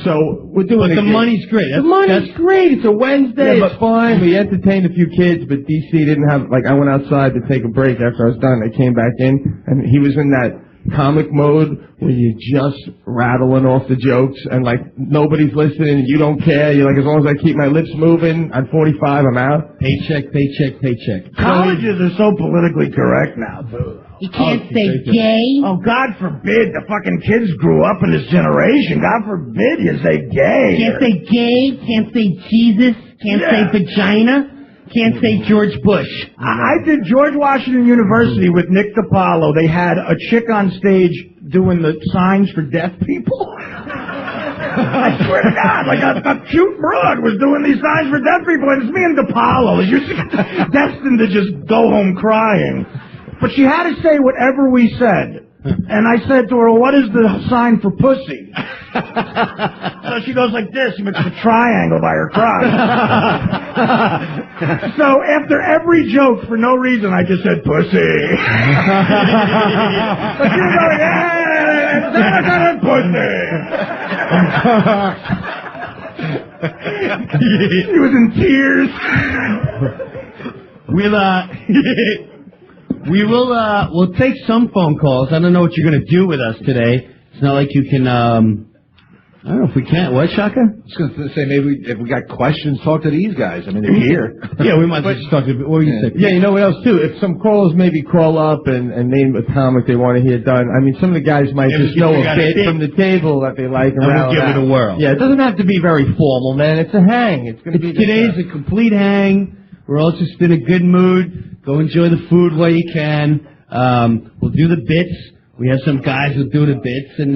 So we're doing. But the money's great. The money's great. It's a Wednesday. It's fine. We entertained a few kids, but DC didn't have. I went outside to take a break after I was done. I came back in, and he was in that comic mode where you're just rattling off the jokes, and nobody's listening, and you don't care. You're like, as long as I keep my lips moving, at 45, I'm out. Paycheck, paycheck, paycheck. Colleges are so politically correct now, too. You can't say gay. Oh, God forbid. The fucking kids grew up in this generation. God forbid you say gay. Can't say gay. Can't say Jesus. Can't say vagina. Can't say George Bush. I did George Washington University with Nick DiPaolo. They had a chick on stage doing the signs for deaf people. I swear to God, a cute broad was doing these signs for deaf people, and it's me and DiPaolo. You're destined to just go home crying. But she had to say whatever we said. And I said to her, well, what is the sign for pussy? So she goes like this. She makes a triangle by her crotch. So after every joke, for no reason, I just said pussy. But she was going, pussy. She was in tears. We will, we'll take some phone calls. I don't know what you're going to do with us today. It's not like you can, I don't know if we can. What, Shaka? I was going to say, maybe if we got questions, talk to these guys. I mean, they're here. Yeah, we might as well just talk to, what were you saying? Yeah, you know what else, too? If some callers maybe call up and name a comic they want to hear done, I mean, some of the guys might just know a bit from the table that they like and we'll give it a whirl. Yeah, it doesn't have to be very formal, man. It's a hang. It's going to be Today's a complete hang. We're all just in a good mood. Go enjoy the food while you can. We'll do the bits. We have some guys who do the bits. And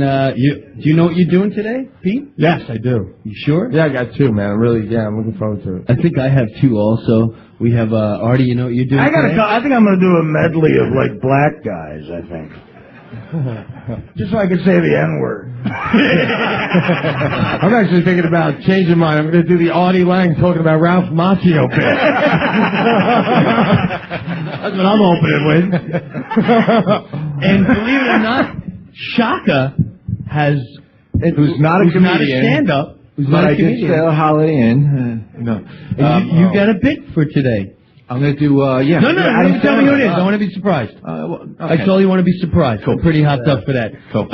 do you know what you're doing today, Pete? Yes, I do. You sure? Yeah, I got two, man. I'm looking forward to it. I think I have two also. We have Artie. You know what you're doing? I think I'm going to do a medley of like black guys. I think. Just so I can say the N-word. I'm actually thinking about changing mine. I'm going to do the Artie Lange talking about Ralph Macchio bit. That's what I'm opening with. And believe it or not, Shaka has... Who's not a comedian. Stand-up. But I did stay a Holiday Inn. You got a bit for today. I'm going to do, No, tell me who it is. I want to be surprised. Okay. I told you want to be surprised. Cool. I'm pretty hopped up for that. Cool.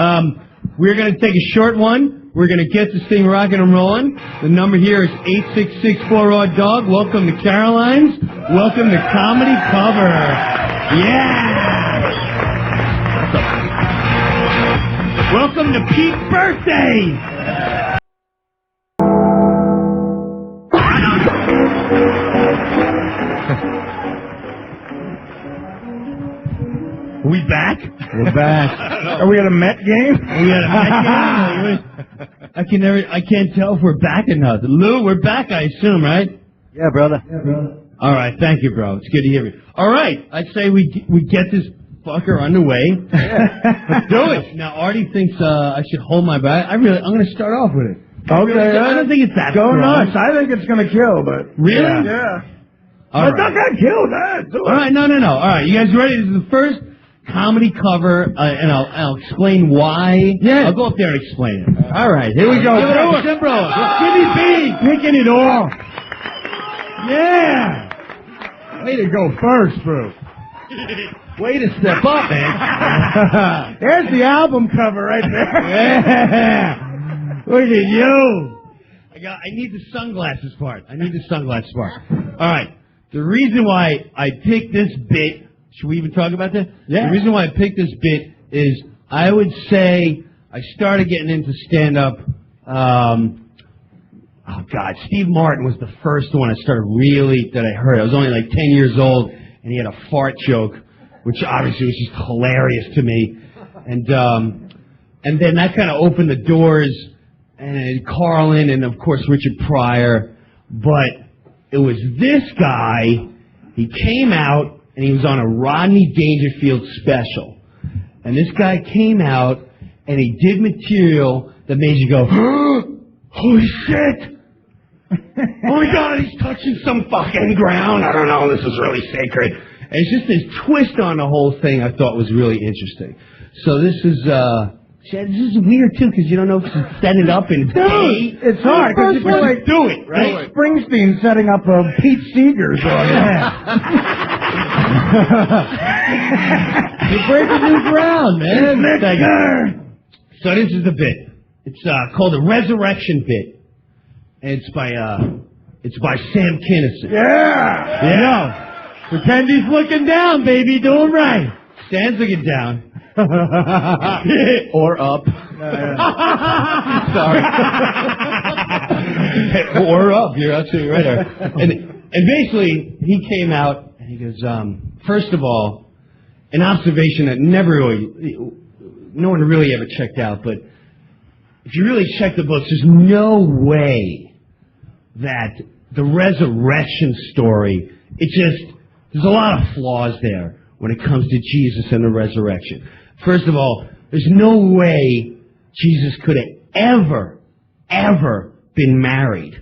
We're going to take a short one. We're going to get this thing rocking and rolling. The number here is 866-4-RAW-DOG. Welcome to Caroline's. Welcome to Comedy Cover. Yeah! Welcome to Pete's birthday! Are we back? We're back. Are we at a Met game? Are we at a Met game? I can't tell if we're back or not. Lou, we're back, I assume, right? Yeah, brother. All right, thank you, bro. It's good to hear you. All right, I'd say we get this fucker underway. Let's do it. Now, Artie thinks I should hold my breath. I'm going to start off with it. Okay. I don't think it's that Go strong. nuts. I think it's going to kill, but... Really? Yeah. All But right. not going to kill that. All right, no. All right, you guys ready? This is the first comedy cover, and I'll explain why. Yeah. I'll go up there and explain it. All right, here we go. Jimmy B, picking it off. Yeah. Way to go first, Bruce. Way to step up, man. There's the album cover right there. Yeah. Look at you. I need the sunglasses part. All right. The reason why I picked this bit, should we even talk about that? Yeah. The reason why I picked this bit is I would say I started getting into stand-up, Steve Martin was the first one that I heard. I was only like 10 years old, and he had a fart joke, which obviously was just hilarious to me. And then that kind of opened the doors, and Carlin, and of course Richard Pryor. But it was this guy, he came out, and he was on a Rodney Dangerfield special. And this guy came out, and he did material that made you go, holy shit! Oh my God, he's touching some fucking ground. I don't know, this is really sacred. And it's just this twist on the whole thing I thought was really interesting. So this is weird too, because you don't know if to set it up and pay. It's hard, because you feel like do it, right? Springsteen setting up a Pete Seeger's on You're breaking new ground, man. So this is the bit. It's called a resurrection bit. And it's by Sam Kinison. Yeah. Pretend he's looking down, baby. Do it right. Stan's looking down. Or up. Sorry. Or up. You're absolutely right. And basically, he came out and he goes, first of all, an observation that no one really ever checked out, but if you really check the books, there's no way that the resurrection story, there's a lot of flaws there when it comes to Jesus and the resurrection. First of all, there's no way Jesus could have ever been married,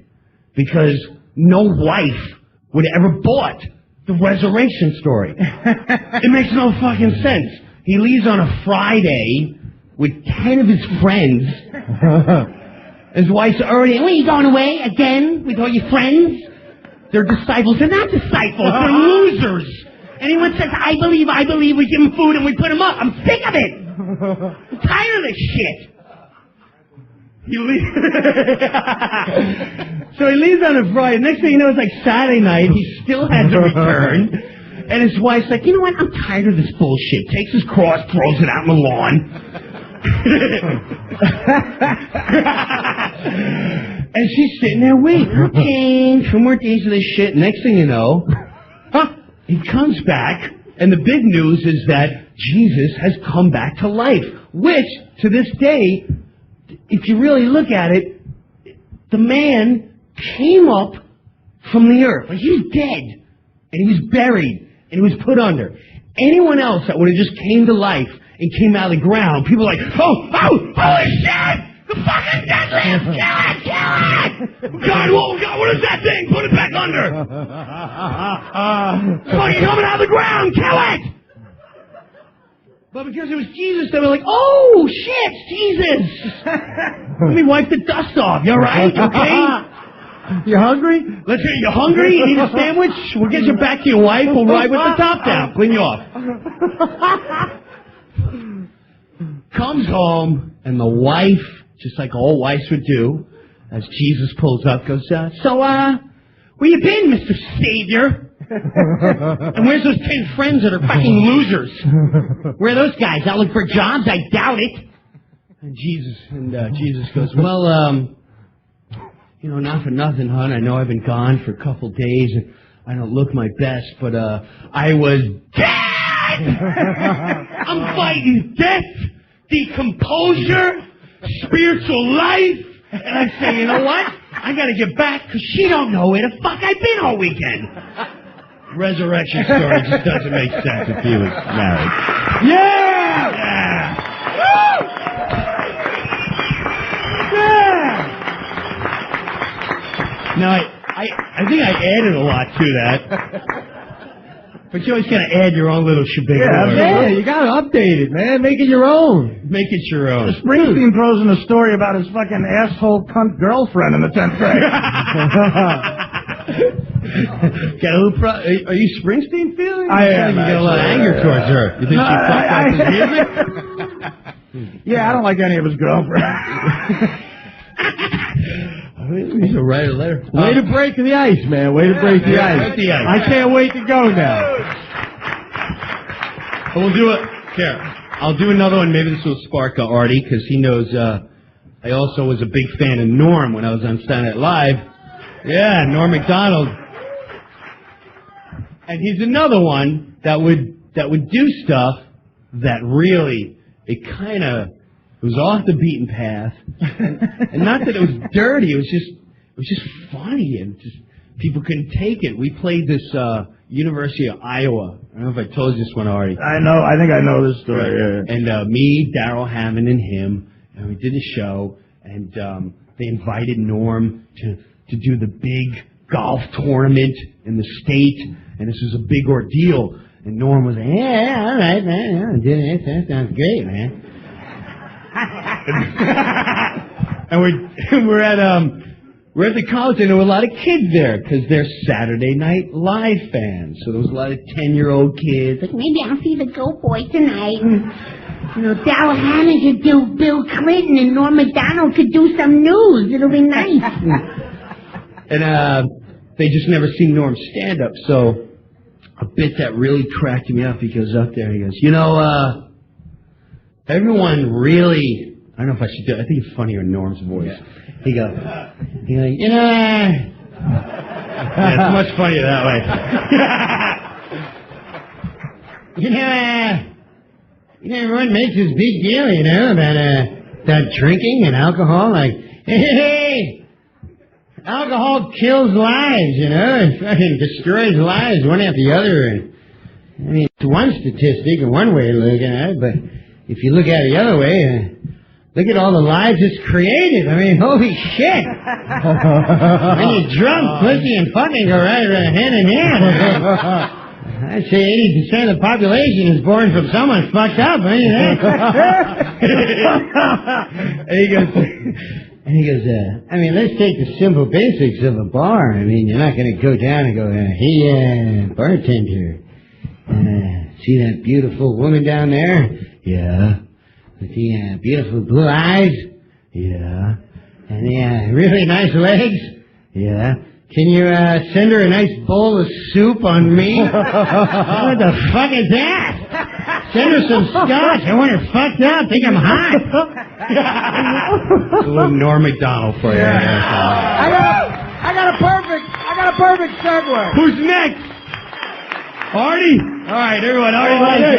because no wife would have ever bought the resurrection story. It makes no fucking sense. He leaves on a Friday with 10 of his friends. His wife's already, are you going away again with all your friends? They're disciples. They're not disciples. They're losers. Anyone says, I believe, we give them food and we put them up. I'm sick of it. I'm tired of this shit. So he leaves on a Friday. Next thing you know, it's like Saturday night. He still hasn't returned. And his wife's like, you know what? I'm tired of this bullshit. Takes his cross, throws it out in the lawn. And she's sitting there waiting. Okay, 2 more days of this shit. Next thing you know, he comes back, and the big news is that Jesus has come back to life. Which, to this day, if you really look at it, the man came up from the earth. Like, he was dead, and he was buried, and he was put under. Anyone else that would have just came to life and came out of the ground, people are like, oh, holy shit! The fucking dead lives! Kill it! God, what is that thing? Put it back under! Fucking coming out of the ground! Kill it! But because it was Jesus, they were like, oh, shit, Jesus! Let me wipe the dust off. You all right? Okay? You hungry? Let's hear you hungry? You need a sandwich? We'll get you back to your wife. We'll ride with the top down. Clean you off. Comes home, and the wife, just like all wives would do, as Jesus pulls up, goes, so, where you been, Mr. Savior? And where's those 10 friends that are fucking losers? Where are those guys? Out looking for jobs? I doubt it. And Jesus goes, well, not for nothing, hon. I know I've been gone for a couple days, and I don't look my best, but I was dead! I'm fighting death, decomposure, spiritual life, and I say, you know what? I gotta get back, because she don't know where the fuck I've been all weekend. Resurrection story just doesn't make sense if he was married. Yeah! Yeah! Yeah! Now, I think I added a lot to that. But you always gotta add your own little shebang. Yeah, you gotta update it, man. Make it your own. Make it your own. Springsteen throws in a story about his fucking asshole cunt girlfriend in the 10th grade. Are you Springsteen feeling? I am. You got a lot of anger towards her. You think she fucked up his music? Yeah, I don't like any of his girlfriends. We should write a letter. Way to break the ice, man. Way to break the ice. Break the ice. I can't wait to go now. We'll do it. Here, I'll do another one. Maybe this will spark Artie, because he knows I also was a big fan of Norm when I was on Saturday Night Live. Yeah, Norm Macdonald. And he's another one that would do stuff that really, it was off the beaten path. And not that it was dirty, it was just funny, and just people couldn't take it. We played this University of Iowa. I don't know if I told you this one already. I know, I think I know this story. Right. Yeah. And me, Darryl Hammond, and him, and we did a show, and they invited Norm to do the big golf tournament in the state, and this was a big ordeal. And Norm was like, yeah, all right, man, that sounds great, man. And we're at the college, and there were a lot of kids there because they're Saturday Night Live fans. So there was a lot of 10-year-old kids. Like, Maybe I'll see the Go Boys tonight. And, Darryl Hammond could do Bill Clinton, and Norm Macdonald could do some news. It'll be nice. And they just never seen Norm stand up. So a bit that really cracked me up, he goes up there and he goes, everyone really, I don't know if I should do it. I think it's funnier in Norm's voice. Yeah. He goes, yeah, it's much funnier that way. Everyone makes this big deal, about drinking and alcohol. Like, hey, alcohol kills lives, it fucking destroys lives one after the other. I mean, it's one statistic and one way of looking at it, but if you look at it the other way, look at all the lives it's created. I mean, holy shit. When you're drunk, pussy and fucking go right hand in hand. I'd say 80% of the population is born from someone fucked up. And he goes, let's take the simple basics of a bar. I mean, you're not going to go down and go, hey, bartender, See that beautiful woman down there? Yeah. With the beautiful blue eyes? Yeah. And the really nice legs? Yeah. Can you send her a nice bowl of soup on me? What the fuck is that? Send her some scotch. I want her fucked up. Think I'm hot. It's a little Norm Macdonald for you. I got a perfect segue. Who's next? Artie? All right, everyone. Artie Lange.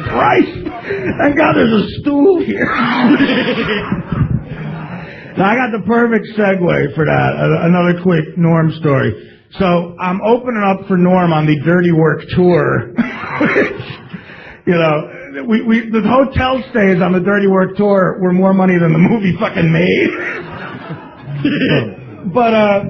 Christ! Thank God there's a stool here. Now, I got the perfect segue for that. Another quick Norm story. So, I'm opening up for Norm on the Dirty Work tour. You know, the hotel stays on the Dirty Work tour were more money than the movie fucking made. But,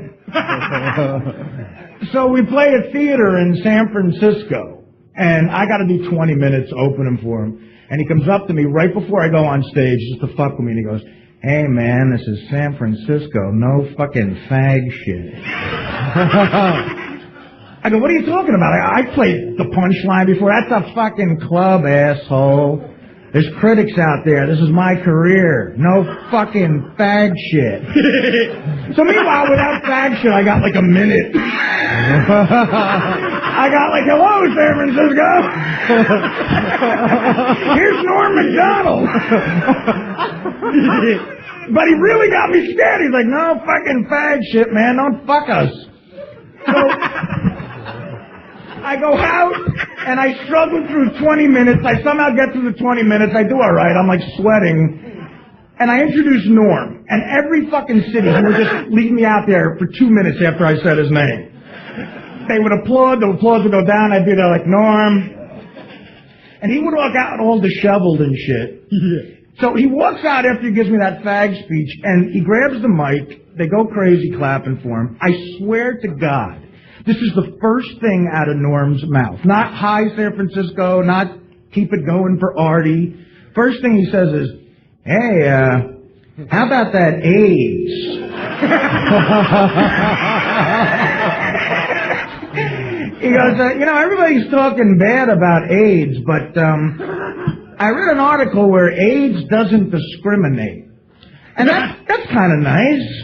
so we play a theater in San Francisco. And I got to do 20 minutes opening for him. And he comes up to me right before I go on stage just to fuck with me. And he goes, "Hey, man, this is San Francisco. No fucking fag shit." I go, "What are you talking about? I played the punchline before. That's a fucking club, asshole. There's critics out there. This is my career. No fucking fag shit." So meanwhile, without fag shit, I got like a minute. I got like, "Hello, San Francisco. Here's Norm Macdonald." But he really got me scared. He's like, "No fucking fag shit, man. Don't fuck us." So I go out, and I struggle through 20 minutes. I somehow get through the 20 minutes. I do all right. I'm like sweating. And I introduce Norm. And every fucking city would just leave me out there for 2 minutes after I said his name. They would applaud. The applause would go down. I'd be there like, "Norm." And he would walk out all disheveled and shit. So he walks out after he gives me that fag speech, and he grabs the mic. They go crazy clapping for him. I swear to God, this is the first thing out of Norm's mouth. Not "Hi, San Francisco," not "Keep it going for Artie." First thing he says is, "Hey, how about that AIDS?" He goes, everybody's talking bad about AIDS, but I read an article where AIDS doesn't discriminate. And that's kind of nice.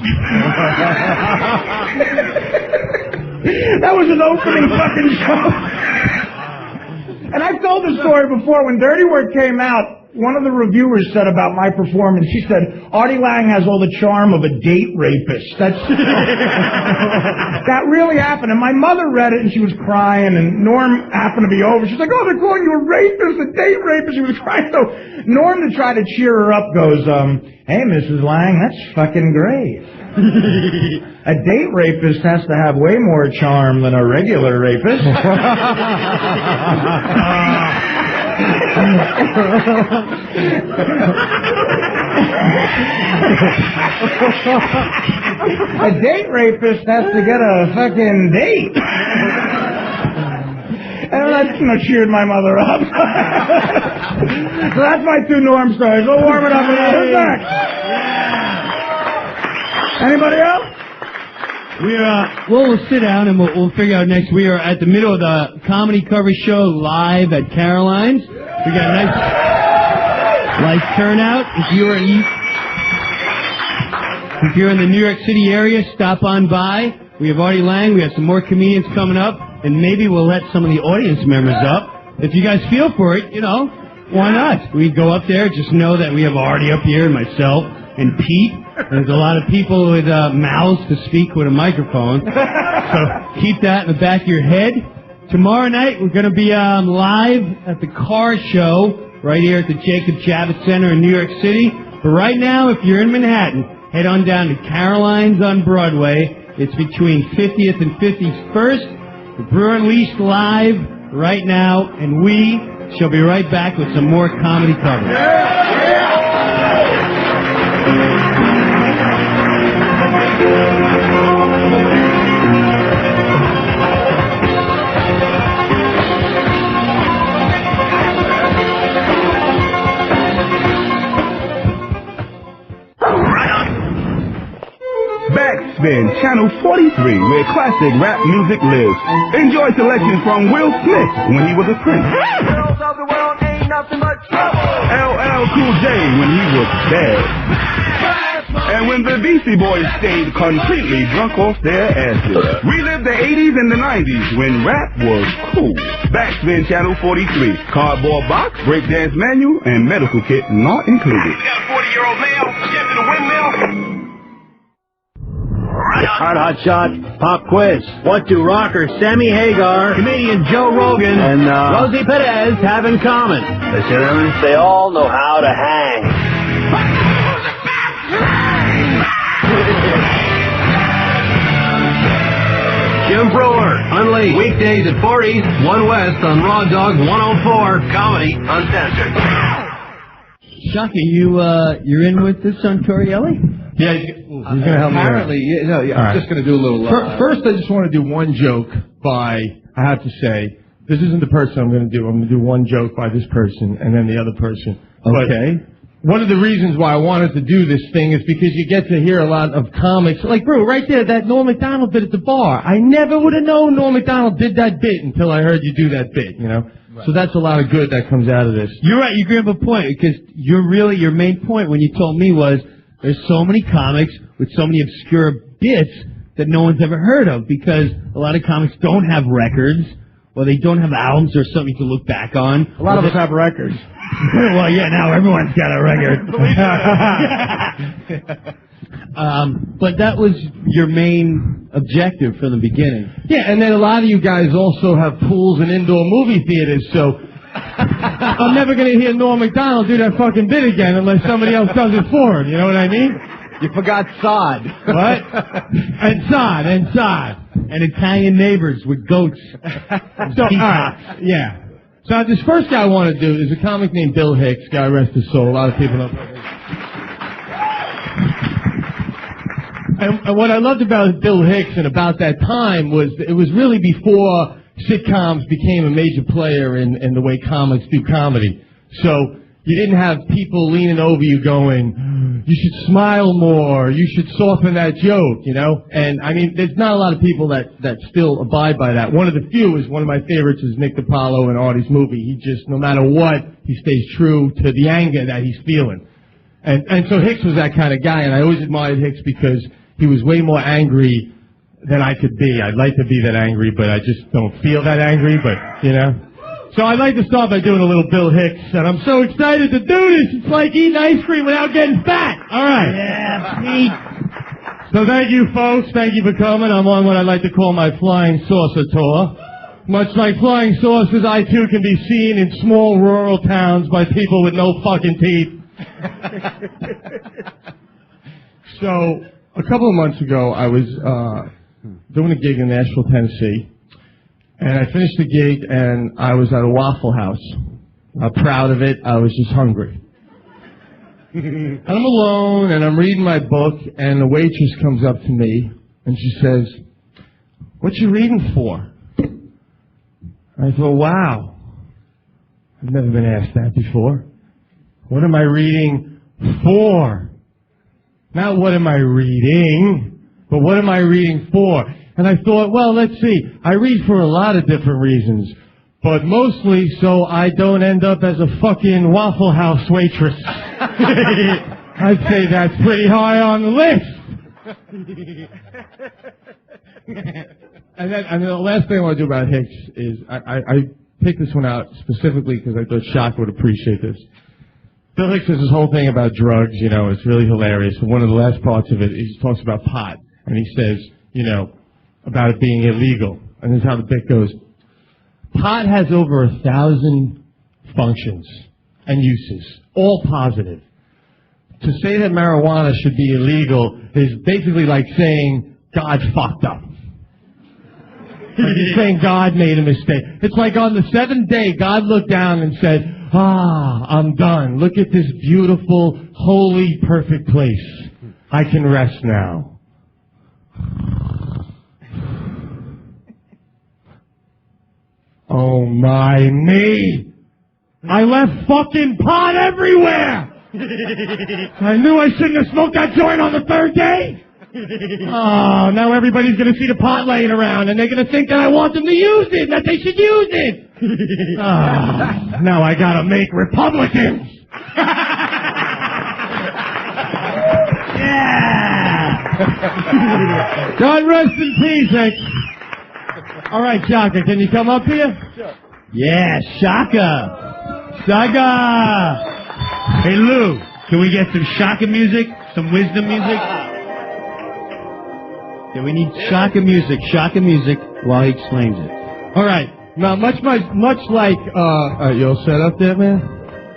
That was his opening fucking show. And I've told this story before. When Dirty Work came out, one of the reviewers said about my performance, she said, "Artie Lange has all the charm of a date rapist." That really happened. And my mother read it, and she was crying, and Norm happened to be over. She's like, "Oh, they're calling you a rapist, a date rapist." She was crying. So Norm, to try to cheer her up, goes, "Hey, Mrs. Lange, that's fucking great. A date rapist has to have way more charm than a regular rapist." A date rapist has to get a fucking date. And that cheered my mother up. So that's my two Norm stories. We'll warm it up a little. Who's next? Anybody else? We'll sit down and we'll figure out next. We are at the middle of the comedy cover show live at Caroline's. We got a nice turnout. If you're in the New York City area, stop on by. We have Artie Lange. We have some more comedians coming up, and maybe we'll let some of the audience members up. If you guys feel for it, why not? We go up there. Just know that we have Artie up here and myself and Pete. There's a lot of people with mouths to speak with a microphone. So keep that in the back of your head. Tomorrow night, we're going to be live at the Car Show right here at the Jacob Javits Center in New York City. But right now, if you're in Manhattan, head on down to Caroline's on Broadway. It's between 50th and 51st. The Brewer Unleashed live right now, and we shall be right back with some more comedy coverage. then, Channel 43, where classic rap music lives. Enjoy selections from Will Smith when he was a prince. Girls of the world ain't nothing but trouble. LL Cool J when he was bad. And when the Beastie Boys stayed completely drunk off their asses. Relive the 80s and the 90s when rap was cool. Backspin Channel 43. Cardboard box, breakdance manual, and medical kit not included. We got a 40-year-old male, stepped in a windmill. Hot shot, pop quiz. 1-2 rocker Sammy Hagar, comedian Joe Rogan, and Rosie Perez have in common. They all know how to hang. Jim Brewer, Unleashed. Weekdays at 4 East, 1 West on Raw Dog 104. Comedy Uncensored. Shocky, you're in with this on Torielli? Yeah, he's going to help me. Apparently, I'm just going to do a little... First, I just want to do one joke by, I have to say, this isn't the person I'm going to do. I'm going to do one joke by this person and then the other person. Okay. But one of the reasons why I wanted to do this thing is because you get to hear a lot of comics. Like, bro, right there, that Norm Macdonald bit at the bar. I never would have known Norm Macdonald did that bit until I heard you do that bit, you know? Right. So that's a lot of good that comes out of this. You're right, you grab a point, because your main point when you told me was, there's so many comics with so many obscure bits that no one's ever heard of, because a lot of comics don't have records, or they don't have albums or something to look back on. A lot of us have records. Well, yeah, now everyone's got a record. But that was your main objective from the beginning. Yeah, and then a lot of you guys also have pools and indoor movie theaters, so I'm never going to hear Norm Macdonald do that fucking bit again unless somebody else does it for him, you know what I mean? You forgot sod. What? and sod. And Italian neighbors with goats. So, yeah. So this first guy I want to do is a comic named Bill Hicks, God rest his soul. A lot of people know. And what I loved about Bill Hicks and about that time was it was really before sitcoms became a major player in the way comics do comedy. So you didn't have people leaning over you going, you should smile more, you should soften that joke, you know? And, I mean, there's not a lot of people that still abide by that. One of the few is one of my favorites is Nick DiPaolo in Artie's movie. He just, no matter what, he stays true to the anger that he's feeling. And so Hicks was that kind of guy, and I always admired Hicks because he was way more angry than I could be. I'd like to be that angry, but I just don't feel that angry, but, you know? So I'd like to start by doing a little Bill Hicks, and I'm so excited to do this. It's like eating ice cream without getting fat. All right. Yeah, Pete. So thank you, folks. Thank you for coming. I'm on what I like to call my flying saucer tour. Much like flying saucers, I too can be seen in small rural towns by people with no fucking teeth. So a couple of months ago, I was doing a gig in Nashville, Tennessee. And I finished the gig, and I was at a Waffle House. I'm proud of it. I was just hungry. And I'm alone, and I'm reading my book, and the waitress comes up to me, and she says, "What you reading for?" I thought, wow. I've never been asked that before. What am I reading for? Not what am I reading, but what am I reading for? And I thought, well, let's see. I read for a lot of different reasons, but mostly so I don't end up as a fucking Waffle House waitress. I'd say that's pretty high on the list. And then the last thing I want to do about Hicks is I picked this one out specifically because I thought Shock would appreciate this. Bill Hicks has this whole thing about drugs, you know, it's really hilarious. And one of the last parts of it, he talks about pot, and he says, you know, about it being illegal. And this is how the bit goes. Pot has over 1,000 functions and uses, all positive. To say that marijuana should be illegal is basically like saying God fucked up. Like it's saying God made a mistake. It's like on the seventh day, God looked down and said, I'm done. Look at this beautiful, holy, perfect place. I can rest now. Oh my me! I left fucking pot everywhere! I knew I shouldn't have smoked that joint on the third day! Oh, now everybody's going to see the pot laying around, and they're going to think that I want them to use it, that they should use it. Now I got to make Republicans. Yeah. God rest in peace, Hank. All right, Shaka, can you come up here? Sure. Yeah, Shaka. Shaka. Hey, Lou, can we get some Shaka music? Some wisdom music? Yeah, we need Shaka music while he explains it. All right. Now, much like, you all set up there, man?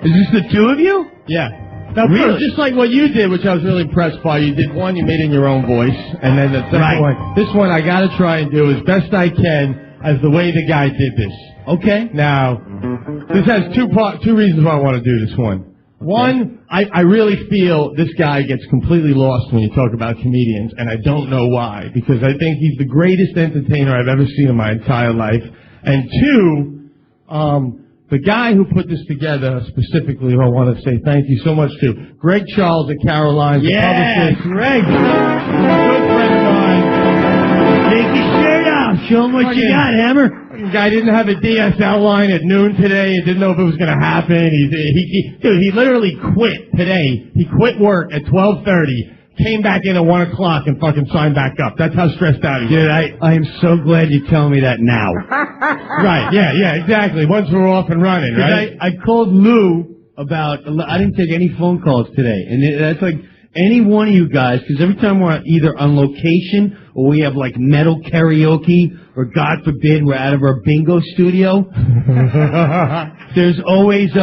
Is this the two of you? Yeah. Now, really? Just like what you did, which I was really impressed by. You did one, you made it in your own voice, and then the second one. This one I got to try and do as best I can as the way the guy did this. Okay. Now, this has two reasons why I want to do this one. Okay. One, I really feel this guy gets completely lost when you talk about comedians, and I don't know why, because I think he's the greatest entertainer I've ever seen in my entire life. And two, the guy who put this together specifically, I want to say thank you so much to Greg Charles at Caroline's. Yes, Greg. Good friend of mine. Take your shirt off. Show him what you got, Hammer. The guy didn't have a DSL line at noon today. He didn't know if it was going to happen. Dude, he literally quit today. He quit work at 12:30. Came back in at 1 o'clock and fucking signed back up. That's how stressed out he was. Dude, I am so glad you tell me that now. Right, yeah, exactly. Once we're off and running, right? I called Lou about, I didn't take any phone calls today. And that's like any one of you guys, because every time we're either on location or we have like metal karaoke or God forbid we're out of our bingo studio, there's always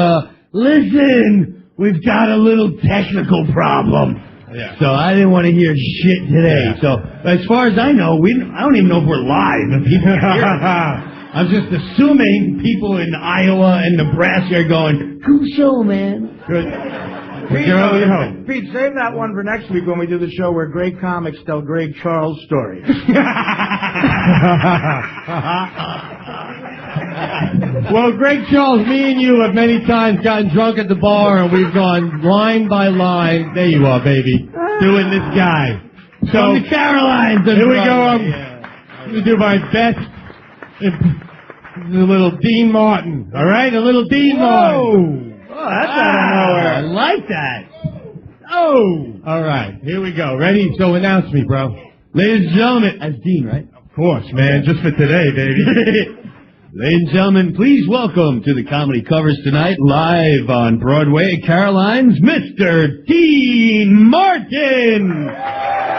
listen, we've got a little technical problem. Yeah. So I didn't want to hear shit today. Yeah. So as far as I know, I don't even know if we're live. If people can hear it. I'm just assuming people in Iowa and Nebraska are going, cool show, man. Good. Pete, save that one for next week when we do the show where great comics tell Greg Charles stories. Well, Greg Charles, me and you have many times gotten drunk at the bar and we've gone line by line. There you are, baby. Doing this guy. So, from the Carolines. Here we go. I'm going to do my best. The little Dean Martin. All right? A little Dean Martin. Oh, that's out of nowhere. I like that. Oh. All right. Here we go. Ready? So announce me, bro. Ladies and gentlemen. As Dean, right? Of course, man. Just for today, baby. Ladies and gentlemen, please welcome to the Comedy Covers tonight, live on Broadway at Caroline's, Mr. Dean Martin!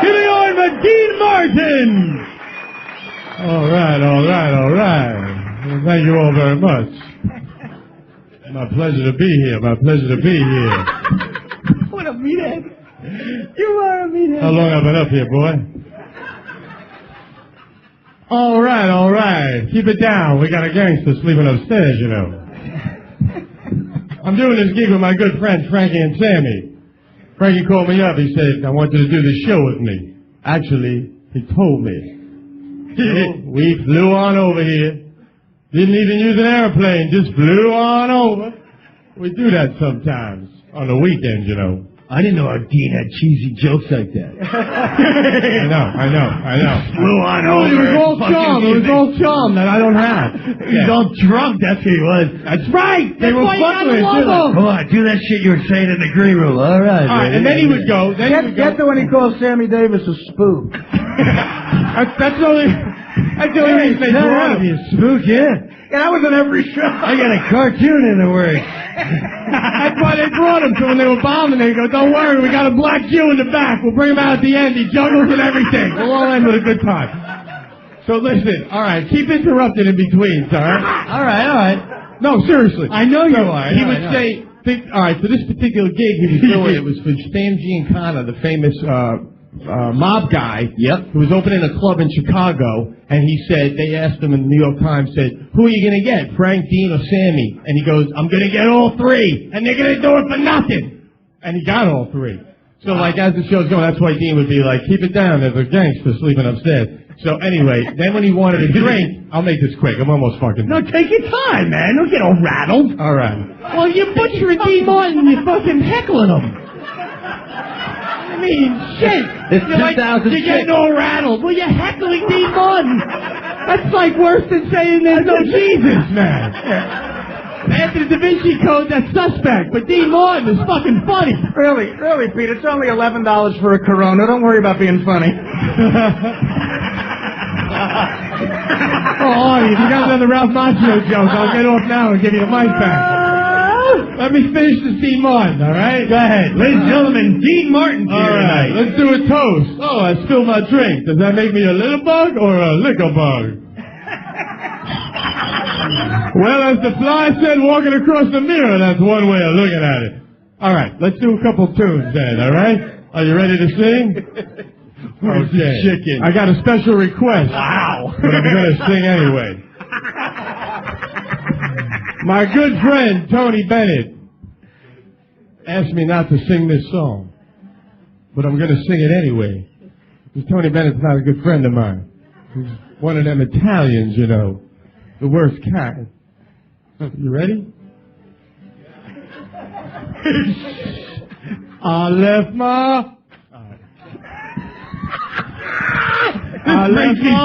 Give me on for Dean Martin! All right. Well, thank you all very much. My pleasure to be here. What a meathead. You are a meathead. How long have I been up here, boy? All right. Keep it down. We got a gangster sleeping upstairs, you know. I'm doing this gig with my good friends, Frankie and Sammy. Frankie called me up. He said, I want you to do this show with me. Actually, he told me. So we flew on over here. Didn't even use an airplane. Just flew on over. We do that sometimes. On the weekends, you know. I didn't know Dean had cheesy jokes like that. I know. Flew on over. It was all charm that I don't have. He was all drunk, that's who he was. That's right. They were fucking with him. Come on, do that shit you were saying in the green room. All right. And then he would go. Get to when he calls Sammy Davis a spook. That's the only reason they brought him. A spook, yeah. And I was on every show. I got a cartoon in the works. That's why they brought him. So when they were bombing, they go, don't worry, we got a black Jew in the back. We'll bring him out at the end. He juggles and everything. We'll all end with a good time. So listen, all right, keep interrupting in between, all right? All right. No, seriously. I know you are. He would say, all right, for this particular gig he was doing, it was for Stan Giancana, the famous mob guy, who was opening a club in Chicago, and he said, they asked him in the New York Times, said, who are you going to get, Frank, Dean, or Sammy? And he goes, I'm going to get all three, and they're going to do it for nothing. And he got all three. So, like, as the show's going, that's why Dean would be like, keep it down, there's a gangster sleeping upstairs. So, anyway, then when he wanted a drink, I'll make this quick, I'm almost fucking done. No, take your time, man, don't get all rattled. All right. Well, you're butchering Dean Martin, you're fucking heckling him. mean, shit. It's You're like, 2006. you're getting all rattled. Well, you're heckling Dean Martin. That's like worse than saying there's no Jesus, man. After the Da Vinci Code, that's suspect, but Dean Martin is fucking funny. Really, Pete, it's only $11 for a Corona. Don't worry about being funny. Oh, Artie, if you got another Ralph Macchio joke, I'll get off now and give you the mic back. Let me finish this Dean Martin, all right? Go ahead. Ladies and gentlemen, Dean Martin's here tonight. Let's do a toast. Oh, I spilled my drink. Does that make me a little bug or a liquor bug? Well, as the fly said walking across the mirror, that's one way of looking at it. All right, let's do a couple tunes then, all right? Are you ready to sing? Okay. Chicken. I got a special request. Wow. But I'm going to sing anyway. My good friend, Tony Bennett, asked me not to sing this song. But I'm going to sing it anyway. Because Tony Bennett's not a good friend of mine. He's one of them Italians, you know. The worst kind. You ready? I left my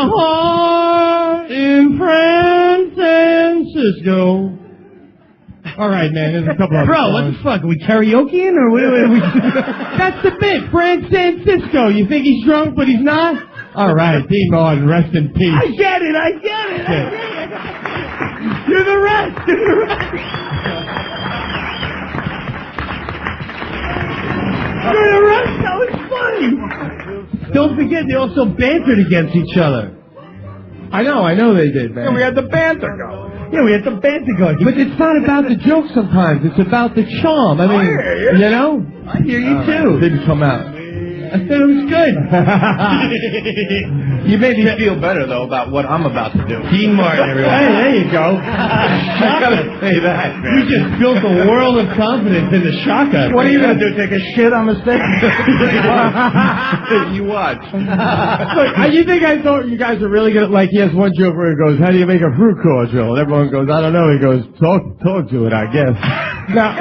heart in Francisco. All right, man, there's a couple of Bro, what the fuck? Are we karaokeing or what are we? That's the bit, Francisco. You think he's drunk, but he's not? All right, Dean Martin, rest in peace. I get it. You're the rest. That was funny. Don't forget, they also bantered against each other. I know they did, man. Yeah, we had the banter going. But it's not about the joke sometimes. It's about the charm. I mean, you know? I hear you too. It didn't come out. I said it was good. You made me feel better, though, about what I'm about to do. Dean Martin, everyone. Hey, there you go. I gotta say that, man. You just built a world of confidence in the shaka. What are you gonna do, take a shit on the stage? You watch. Look, you think I thought you guys are really gonna, like, he has one joke where he goes, how do you make a fruit cordial? And everyone goes, I don't know. He goes, talk to it, I guess. Now,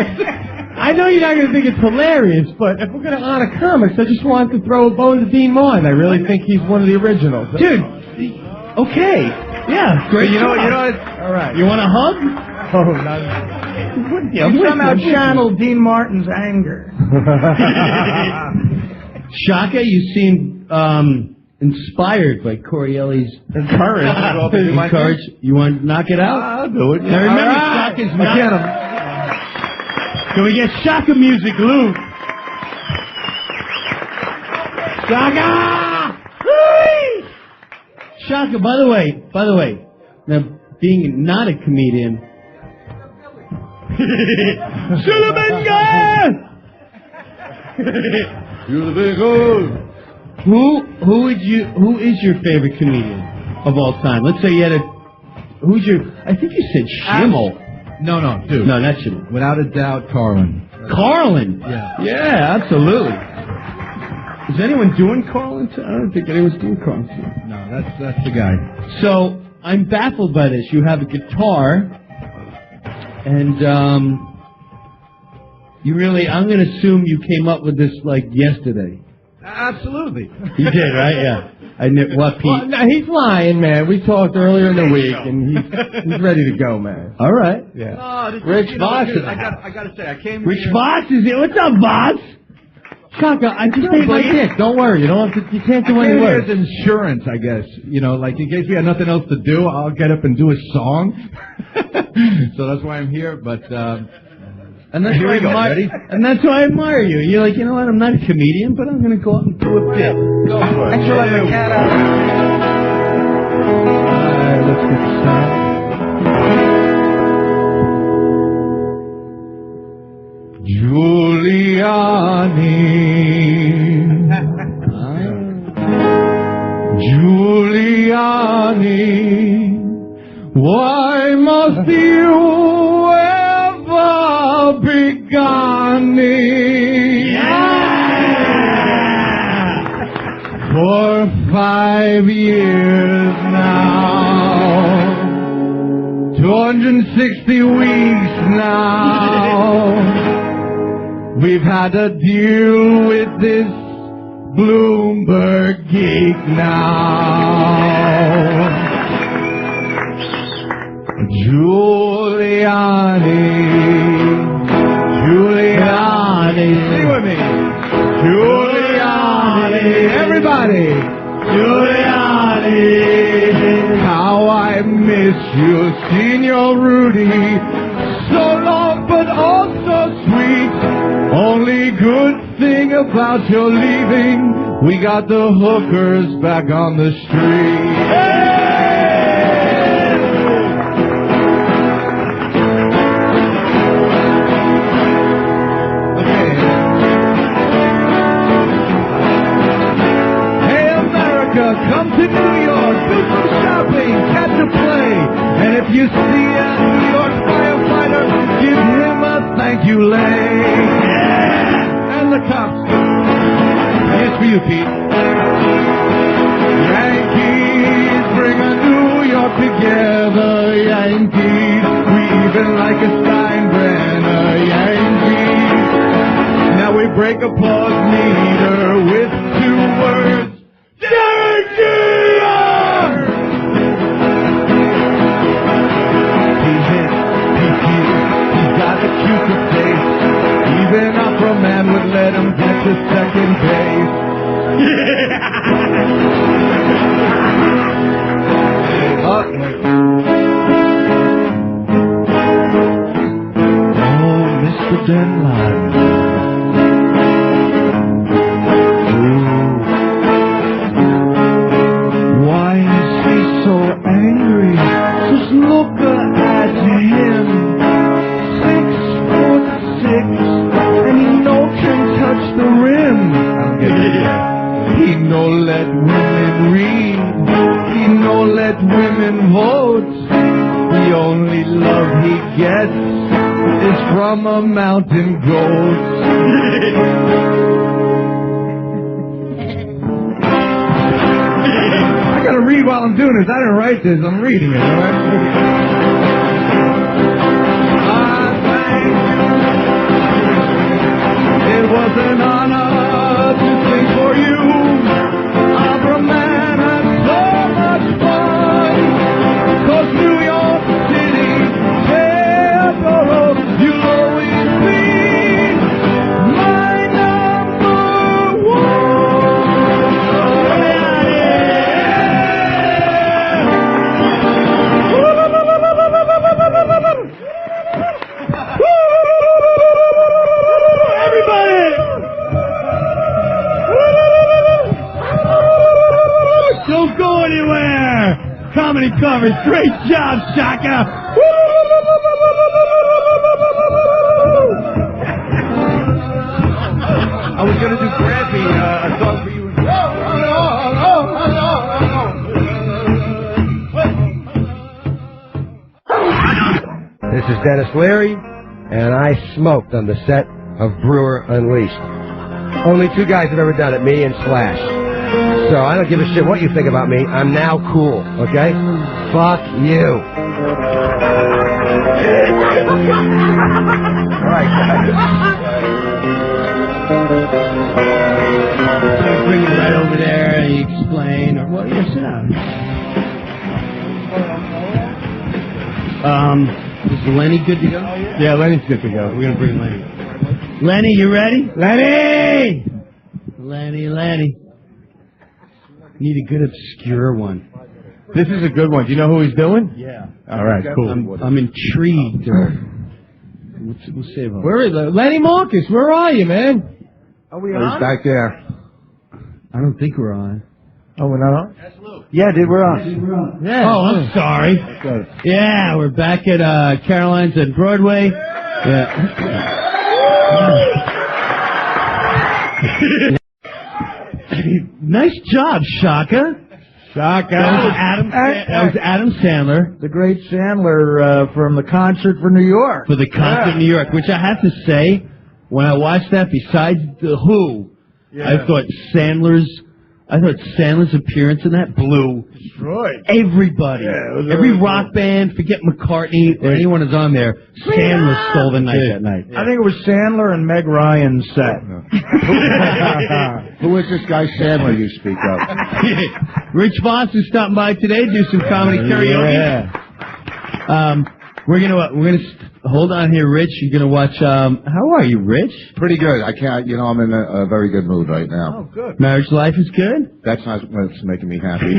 I know you're not going to think it's hilarious, but if we're going to honor comics, I just wanted to throw a bone to Dean Martin. I really think he's one of the originals. Dude, okay. Yeah, great. You know what? All right. You want a hug? Oh, not... You somehow channeled Dean Martin's anger. Shaka, you seem inspired by Corielli's Encourage. You want to knock it out? I'll do it. Now remember, Shaka's not... Get him. Can we get Shaka music, Lou? Shaka! Shaka, by the way, now being not a comedian. Who is your favorite comedian of all time? Let's say you had I think you said Schimmel. No, dude. No, not Schimmel. Without a doubt, Carlin. Carlin? Yeah. Yeah, absolutely. Is anyone doing Carlin? I don't think anyone's doing Carlin. No, that's the guy. So, I'm baffled by this. You have a guitar, and, I'm going to assume you came up with this, like, yesterday. Absolutely. You did, right? Yeah. I knew, what, Pete? Well, no, he's lying, man. We talked earlier in the week, and he's ready to go, man. All right. Yeah. Rich Voss. I gotta say, I came Rich here... Voss is here. What's up, Voss? Shaka, I just made my dick. Don't worry. You can't do any work. Here's insurance, I guess. You know, like in case we had nothing else to do, I'll get up and do a song. So that's why I'm here, but... And that's Here why we go, ready? And that's why I admire you. You're like, you know what? I'm not a comedian, but I'm going to go out and do a bit. Go for it. Thanks for letting the cat out. All right, let's get started. Giuliani. Giuliani. Why must you ever begun me? For 5 years now, 260 weeks now, we've had to deal with this Bloomberg Geek now. Giuliani. Sing with me. Giuliani. Everybody. Giuliani. How I miss you, Signor Rudy. So long, but also sweet. Only good thing about your leaving, we got the hookers back on the street. Hey America, come to New York, do some shopping, catch a play, and if you see a New York firefighter, give him a thank you lay. And the cops. Here's for you, Pete. Yankees bring a New York together. Yankees, we even like a Steinbrenner. Yankees. Now we break a pause meter with 2 words. Even Opera Man would let him get to second base. Oh, Mr. Denline. Why is he so angry? Just look at him. 6'6", and he no can touch the rim. He no let women read. He no let women vote. The only love he gets is from a mountain goat. I gotta read while I'm doing this. I didn't write this. I'm reading it. All right? It was an honor to sing for you. Opera Man had so much fun. 'Cause New York City, Borough, you'll always be my number 1. Everybody! Don't go anywhere! Comedy covers. Great job, Shaka! I was going to do Grampy, a song for you. This is Dennis Leary, and I smoked on the set of Brewer Unleashed. Only 2 guys have ever done it, me and Slash. So I don't give a shit what you think about me. I'm now cool, okay? Fuck you. All right, guys. Bring you right over there and you explain, or what? Yes, sit down. Is Lenny good to go? Yeah, Lenny's good to go. We're going to bring Lenny. Lenny, you ready? Lenny! Lenny. Need a good obscure one. This is a good one. Do you know who he's doing? Yeah. All right, cool. I'm intrigued. We'll save him. Where is Lenny Marcus? Where are you, man? Are we on? He's back there. I don't think we're on. Oh, we're not on? Yeah, dude, we're on. Yeah. Oh, I'm sorry. Yeah, we're back at Caroline's at Broadway. Yeah. Nice job, Shaka. Shaka. That was Adam Sandler. The great Sandler from the concert for New York. For the concert in New York, which I have to say, when I watched that, besides The Who, I thought Sandler's I thought Sandler's appearance in that blew everybody. Yeah, every rock band, forget McCartney or anyone who's on there, Sandler stole the night that night. I think it was Sandler and Meg Ryan's set. Who is this guy Sandler you speak of? Rich Voss is stopping by today, do some comedy karaoke. Yeah. We're gonna hold on here, Rich. You're gonna watch. How are you, Rich? Pretty good. I can't. I'm in a very good mood right now. Oh, good. Marriage life is good. That's not what's making me happy.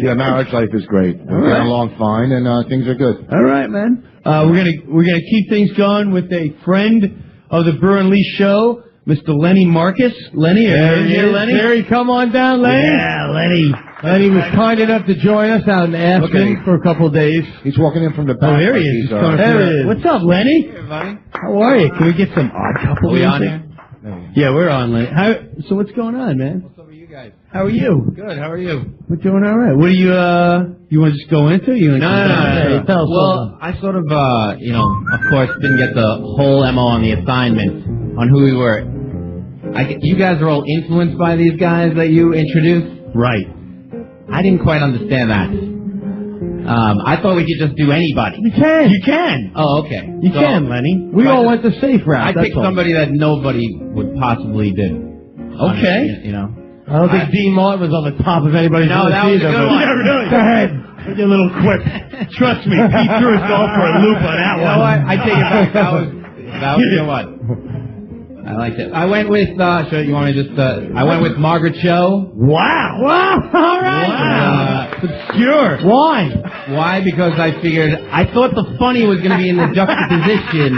Yeah, marriage life is great. We're getting along fine, and things are good. All right, man. We're gonna keep things going with a friend of the Brewer and Lee show, Mr. Lenny Marcus. Lenny, are you here, Lenny? Terry, come on down, Lenny. Yeah, Lenny. Lenny was kind enough to join us out in Aspen for a couple of days. He's walking in from the back. Oh, here he is. There he is. What's up, Lenny? Hey, everybody. How are you? Can we get some Odd Couple Are we on music? here? Yeah, we're on, Lenny. So what's going on, man? What's up with you guys? How are you? Good. How are you? We're doing all right. What do you want to just go into? No. Tell us Well, I sort of, of course, didn't get the whole MO on the assignment on who we were. You guys are all influenced by these guys that you introduced? Right. I didn't quite understand that. I thought we could just do anybody. You can. You can. Oh, okay. You can, Lenny. We all went the safe route. I picked somebody that nobody would possibly do. Okay. I don't think Dean Martin was on the top of anybody's No, list that was a either. good one. Yeah, really. Go ahead. With your little quip. Trust me, Pete threw us all for a loop on that one. You know what? I take it back. That was you know what? I liked it. I went with, you want me to just, I went with Margaret Cho. Wow. All right. Obscure. Why? Why? Because I thought the funny was going to be in the juxtaposition.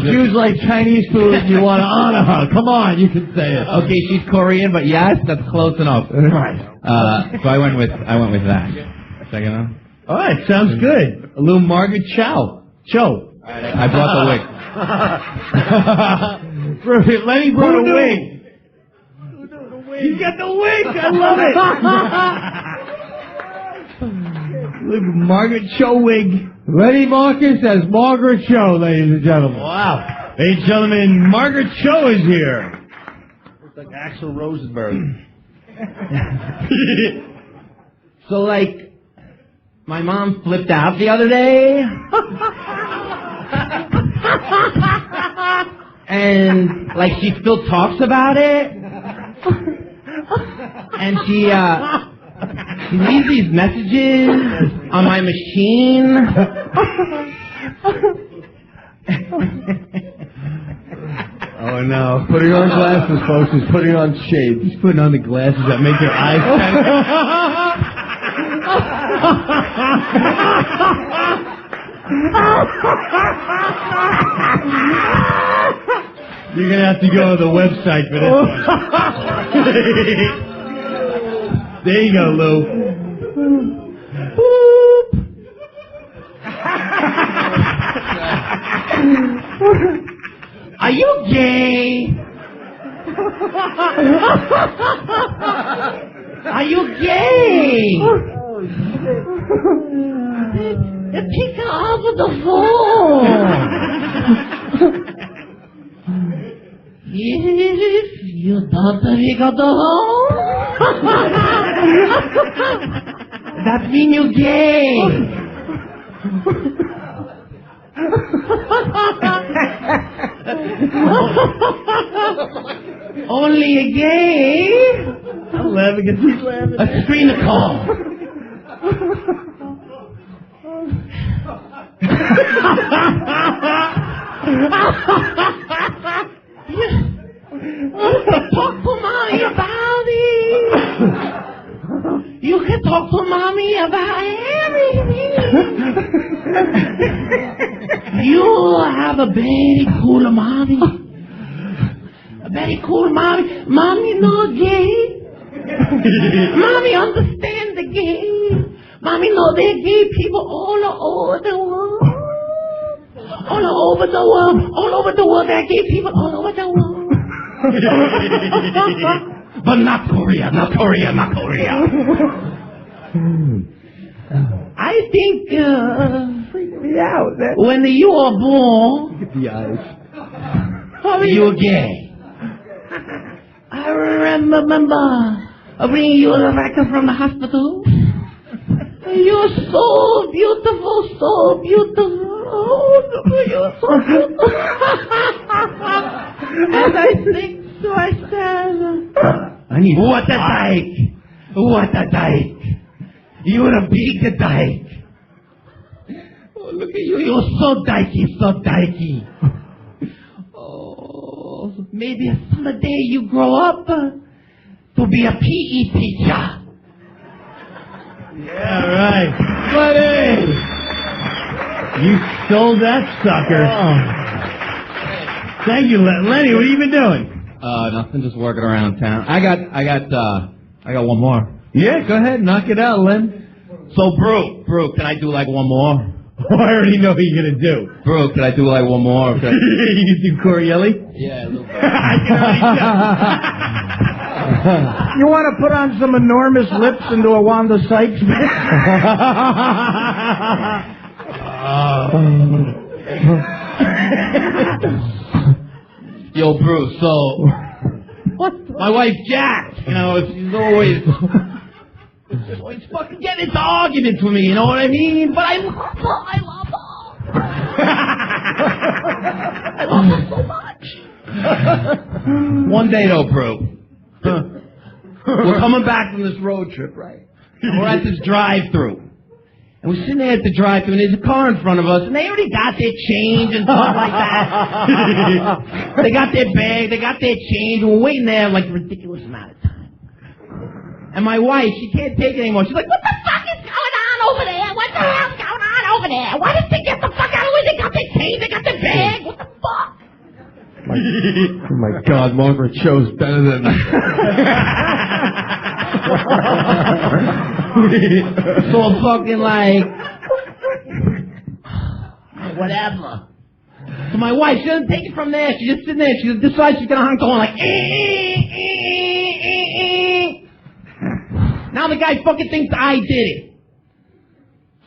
She was like Chinese food and you want to honor her. Come on, you can say it. Okay, she's Korean, but yes, that's close enough. Right. So I went with that. Second one? All right, sounds good. A little Margaret Cho. I brought the wig. Lenny brought a wig. He's got the wig. I love it. Look, Margaret Cho wig. Lenny Marcus as Margaret Cho, ladies and gentlemen. Wow. Ladies and gentlemen, Margaret Cho is here. Looks like Axl Rosenberg. So, my mom flipped out the other day. And, she still talks about it. And she leaves these messages on my machine. Oh, no. Putting on glasses, folks. He's putting on shades. He's putting on the glasses that make your eyes You're going to have to go to the website for this one. There you go, Lou. Are you gay? Are you gay? Pick up the phone. If you don't pick up the phone, that means you're gay. Only a gay. I'm laughing at he's laughing. A screen to call. Talk to mommy about it. You can talk to mommy about everything. You have a very cool mommy. A very cool mommy. Mommy not gay. Mommy understand the gay. Mommy know there are gay people all over the world. All over the world. All over the world. There are gay people all over the world. But not Korea. Not Korea. Not Korea. I think when you were born, Look at the eyes. you were gay. I remember remember bringing you back from the hospital. You're so beautiful, so beautiful. You're so beautiful. And I think to myself, what a dyke! What a dyke! You're a big dyke. Oh, look at you, you're so dykey, so dykey. Oh, maybe someday you grow up to be a PE teacher. Yeah, right. Buddy! You stole that sucker. Oh. Thank you, Lenny. What have you been doing? Nothing, just working around town. I got one more. Yeah, go ahead, knock it out, Len. So, Brew, can I do like one more? Oh, I already know what you're gonna do. Brew, can I do like one more? You can do Corielli? Yeah, a little bit. I can already tell. You want to put on some enormous lips into a Wanda Sykes bit? Yo, Bruce, so my wife Jack, she's always fucking getting into arguments with me, you know what I mean? But I love her. I love her so much. One day though, Brew, we're coming back from this road trip, right? And we're at this drive-thru. And we're sitting there at the drive-thru, and there's a car in front of us, and they already got their change and stuff like that. They got their bag, they got their change, and we're waiting there like a ridiculous amount of time. And my wife, she can't take it anymore. She's like, what the fuck is going on over there? What the hell's going on over there? Why did they get the fuck out of the way? They got their change, they got their bag. What the fuck? Oh my God, Margaret Cho's better than So I'm fucking like, whatever. So my wife, she doesn't take it from there. She's just sitting there. She decides she's gonna honk the horn like, Now the guy fucking thinks I did it.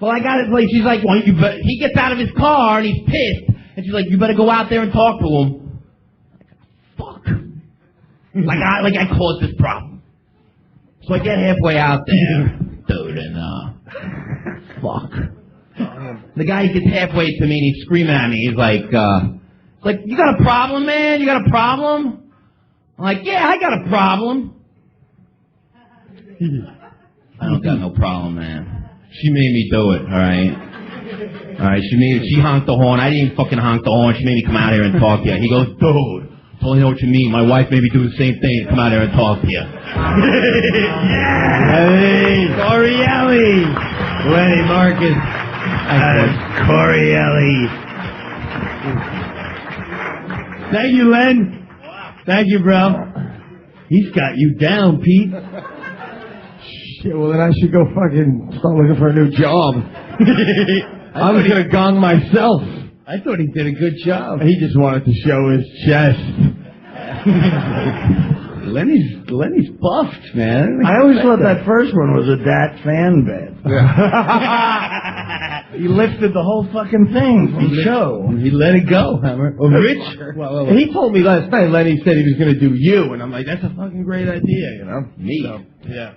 So I got it. Like she's like, well, he gets out of his car and he's pissed, and she's like, you better go out there and talk to him. Fuck. Like I caused this problem. So I get halfway out there, dude, and fuck. The guy gets halfway to me and he's screaming at me. He's like, you got a problem, man? You got a problem? I'm like, yeah, I got a problem. I don't got no problem, man. She made me do it, all right? All right, she honked the horn. I didn't even fucking honk the horn. She made me come out here and talk to you. He goes, dude, I totally know what you mean. My wife made me do the same thing, come out here and talk to you. Hey, Corielli. Lenny Marcus. Corielli. Thank you, Len. Thank you, bro. He's got you down, Pete. Shit, well then I should go fucking start looking for a new job. I was gonna gong myself. I thought he did a good job. He just wanted to show his chest. Lenny's buffed, man. I always thought that first one was a Dat fan bed. He lifted the whole fucking thing from the show. He let it go, Hammer. Well, Rich, he told me last night, Lenny said he was going to do you, and I'm like, that's a fucking great idea, you know? Me? So, yeah.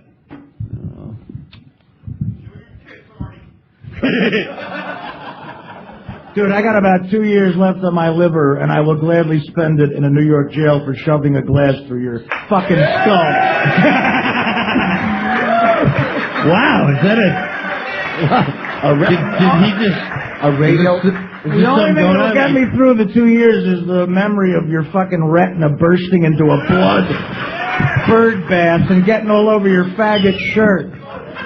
Dude, I got about 2 years left on my liver, and I will gladly spend it in a New York jail for shoving a glass through your fucking skull. Wow, is that did he just a radio? The only thing that'll get me through the 2 years is the memory of your fucking retina bursting into a blood bird bath and getting all over your faggot shirt.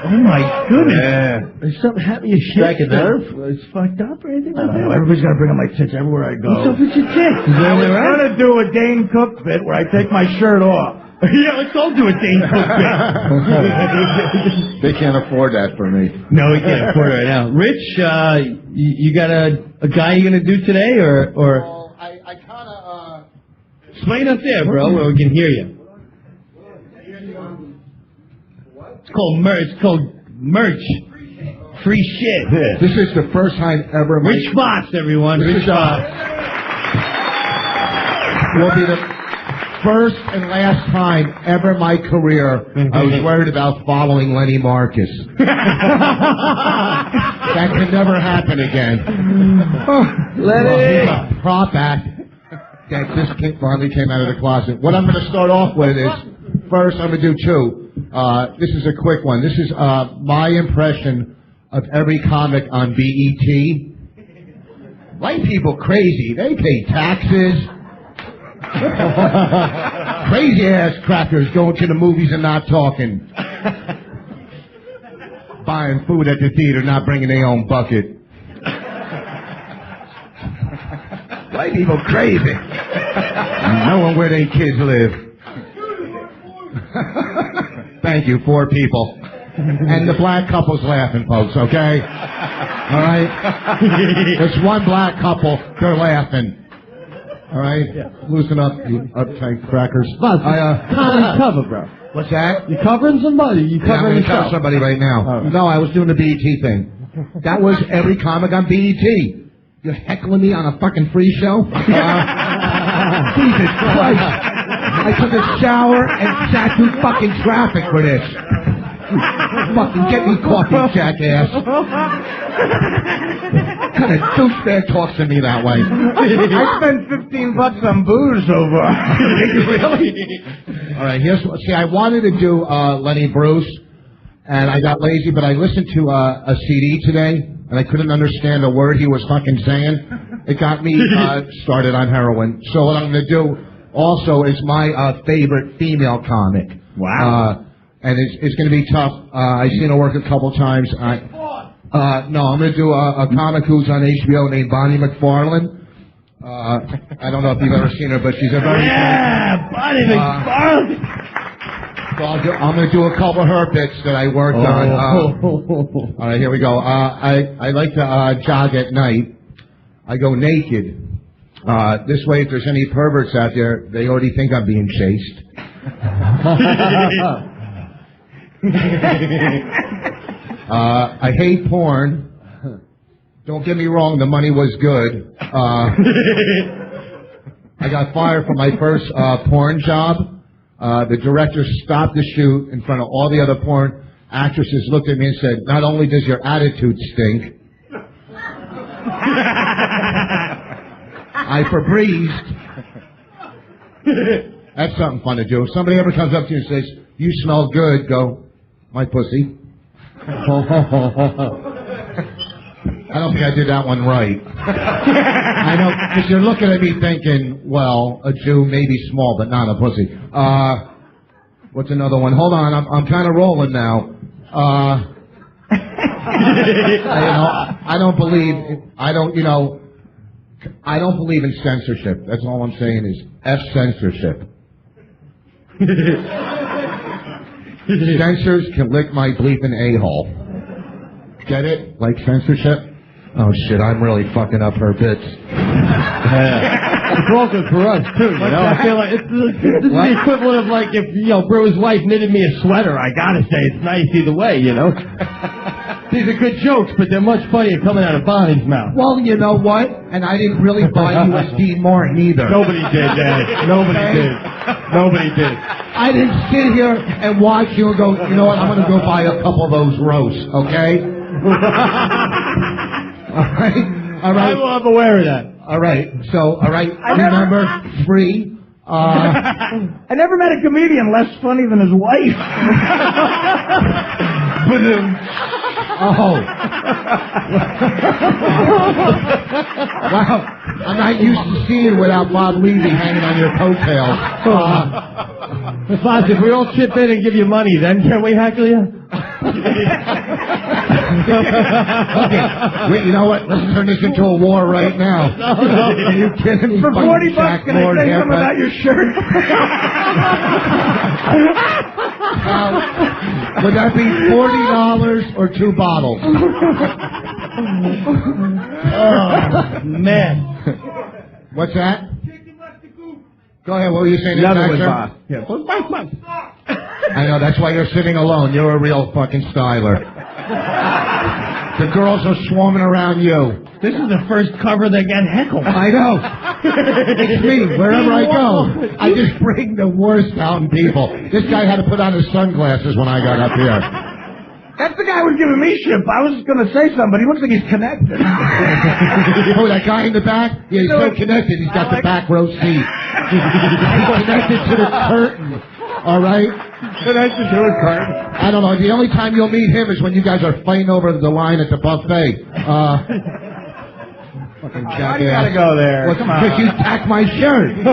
Oh my goodness! Yeah. There's something happening. You shake it nerve? It's fucked up or anything like that? Everybody's gonna bring up my tits everywhere I go. What's up with your tits? I was gonna do a Dane Cook bit where I take my shirt off. Yeah, let's all do a Dane Cook bit. They can't afford that for me. No, we can't afford it right now. Rich, you got a guy you're gonna do today, or? Well, I kind of. Explain up there, bro, where we can hear you. It's called merch. Free shit. Yeah. This is the first time ever. Rich Bots, everyone. Rich Bots. first and last time ever in my career I was worried about following Lenny Marcus. That can never happen again. Lenny! He's a prop act that just finally came out of the closet. What I'm going to start off with is, first I'm going to do two. This is a quick one. This is my impression of every comic on BET. White people crazy. They pay taxes. Crazy ass crackers going to the movies and not talking. Buying food at the theater, not bringing their own bucket. White people crazy. Knowing where their kids live. Thank you, 4 people. And the black couple's laughing, folks, okay? All right? There's one black couple, they're laughing. All right? Yeah. Loosen up, you uptight crackers. Comedy cover, bro. What's that? You covering somebody? You I'm covering going to tell yourself? somebody right now. No, I was doing the BET thing. That was every comic on BET. You're heckling me on a fucking free show? Jesus Christ. I took a shower and sat through fucking traffic for this. Fucking get me coffee, jackass. What kind of douchebag talks to me that way? I spent $15 on booze over. Really? All right, see, I wanted to do Lenny Bruce, and I got lazy, but I listened to a CD today, and I couldn't understand a word he was fucking saying. It got me started on heroin. So what I'm going to do also is my favorite female comic. Wow. And it's going to be tough. I've seen her work a couple times. No, I'm going to do a comic who's on HBO named Bonnie McFarlane. I don't know if you've ever seen her, but she's a very... Yeah, Bonnie McFarlane! So I'm going to do a couple of her bits that I worked on. All right, here we go. I like to jog at night. I go naked. This way, if there's any perverts out there, they already think I'm being chased. I hate porn. Don't get me wrong, the money was good. I got fired from my first porn job. The director stopped the shoot in front of all the other porn actresses, looked at me and said, "Not only does your attitude stink," I Febrezed. That's something fun to do. If somebody ever comes up to you and says, "You smell good," go, "My pussy." I don't think I did that one right. I know, because you're looking at me thinking, well, a Jew may be small, but not a pussy. What's another one? Hold on, I'm kind of rolling now. I don't believe in censorship. That's all I'm saying is F censorship. Censors can lick my bleeping a-hole. Get it? Like censorship? Oh shit, I'm really fucking up her bits. It's all good for us too, you know. I feel like this is the equivalent of like if, Brewer's wife knitted me a sweater. I gotta say it's nice either way, you know. These are good jokes, but they're much funnier coming out of Bonnie's mouth. Well, you know what? And I didn't really buy USD Martin either. Nobody did, Daddy. Nobody did. Nobody did. I didn't sit here and watch you and go, you know what, I'm going to go buy a couple of those roasts, okay? All right? I'm aware of that. All right. So, remember, free. I never met a comedian less funny than his wife. Oh. Wow. I'm not used to seeing you without Bob Levy hanging on your coattails. Besides, if we all chip in and give you money, then can we heckle you? Okay. Wait, you know what? Let's turn this into a war right now. No. Are you kidding me? For $40, can I say something about your shirt? Would that be $40 or 2 bottles? Oh, man. What's that? Go ahead, what were you saying? Another one, boss. Yeah. I know, that's why you're sitting alone. You're a real fucking styler. The girls are swarming around you. This is the first cover that got heckled. I know. It's me. Wherever I go, I just bring the worst out in people. This guy had to put on his sunglasses when I got up here. That's the guy who was giving me shit. I was going to say something, but he looks like he's connected. Oh, that guy in the back? Yeah, he's so connected. He's got the back row seat. He's connected to the curtain. All right? Connected to the curtain. I don't know. The only time you'll meet him is when you guys are fighting over the line at the buffet. Fucking Why do you gotta go there? Well, because you attacked my shirt. You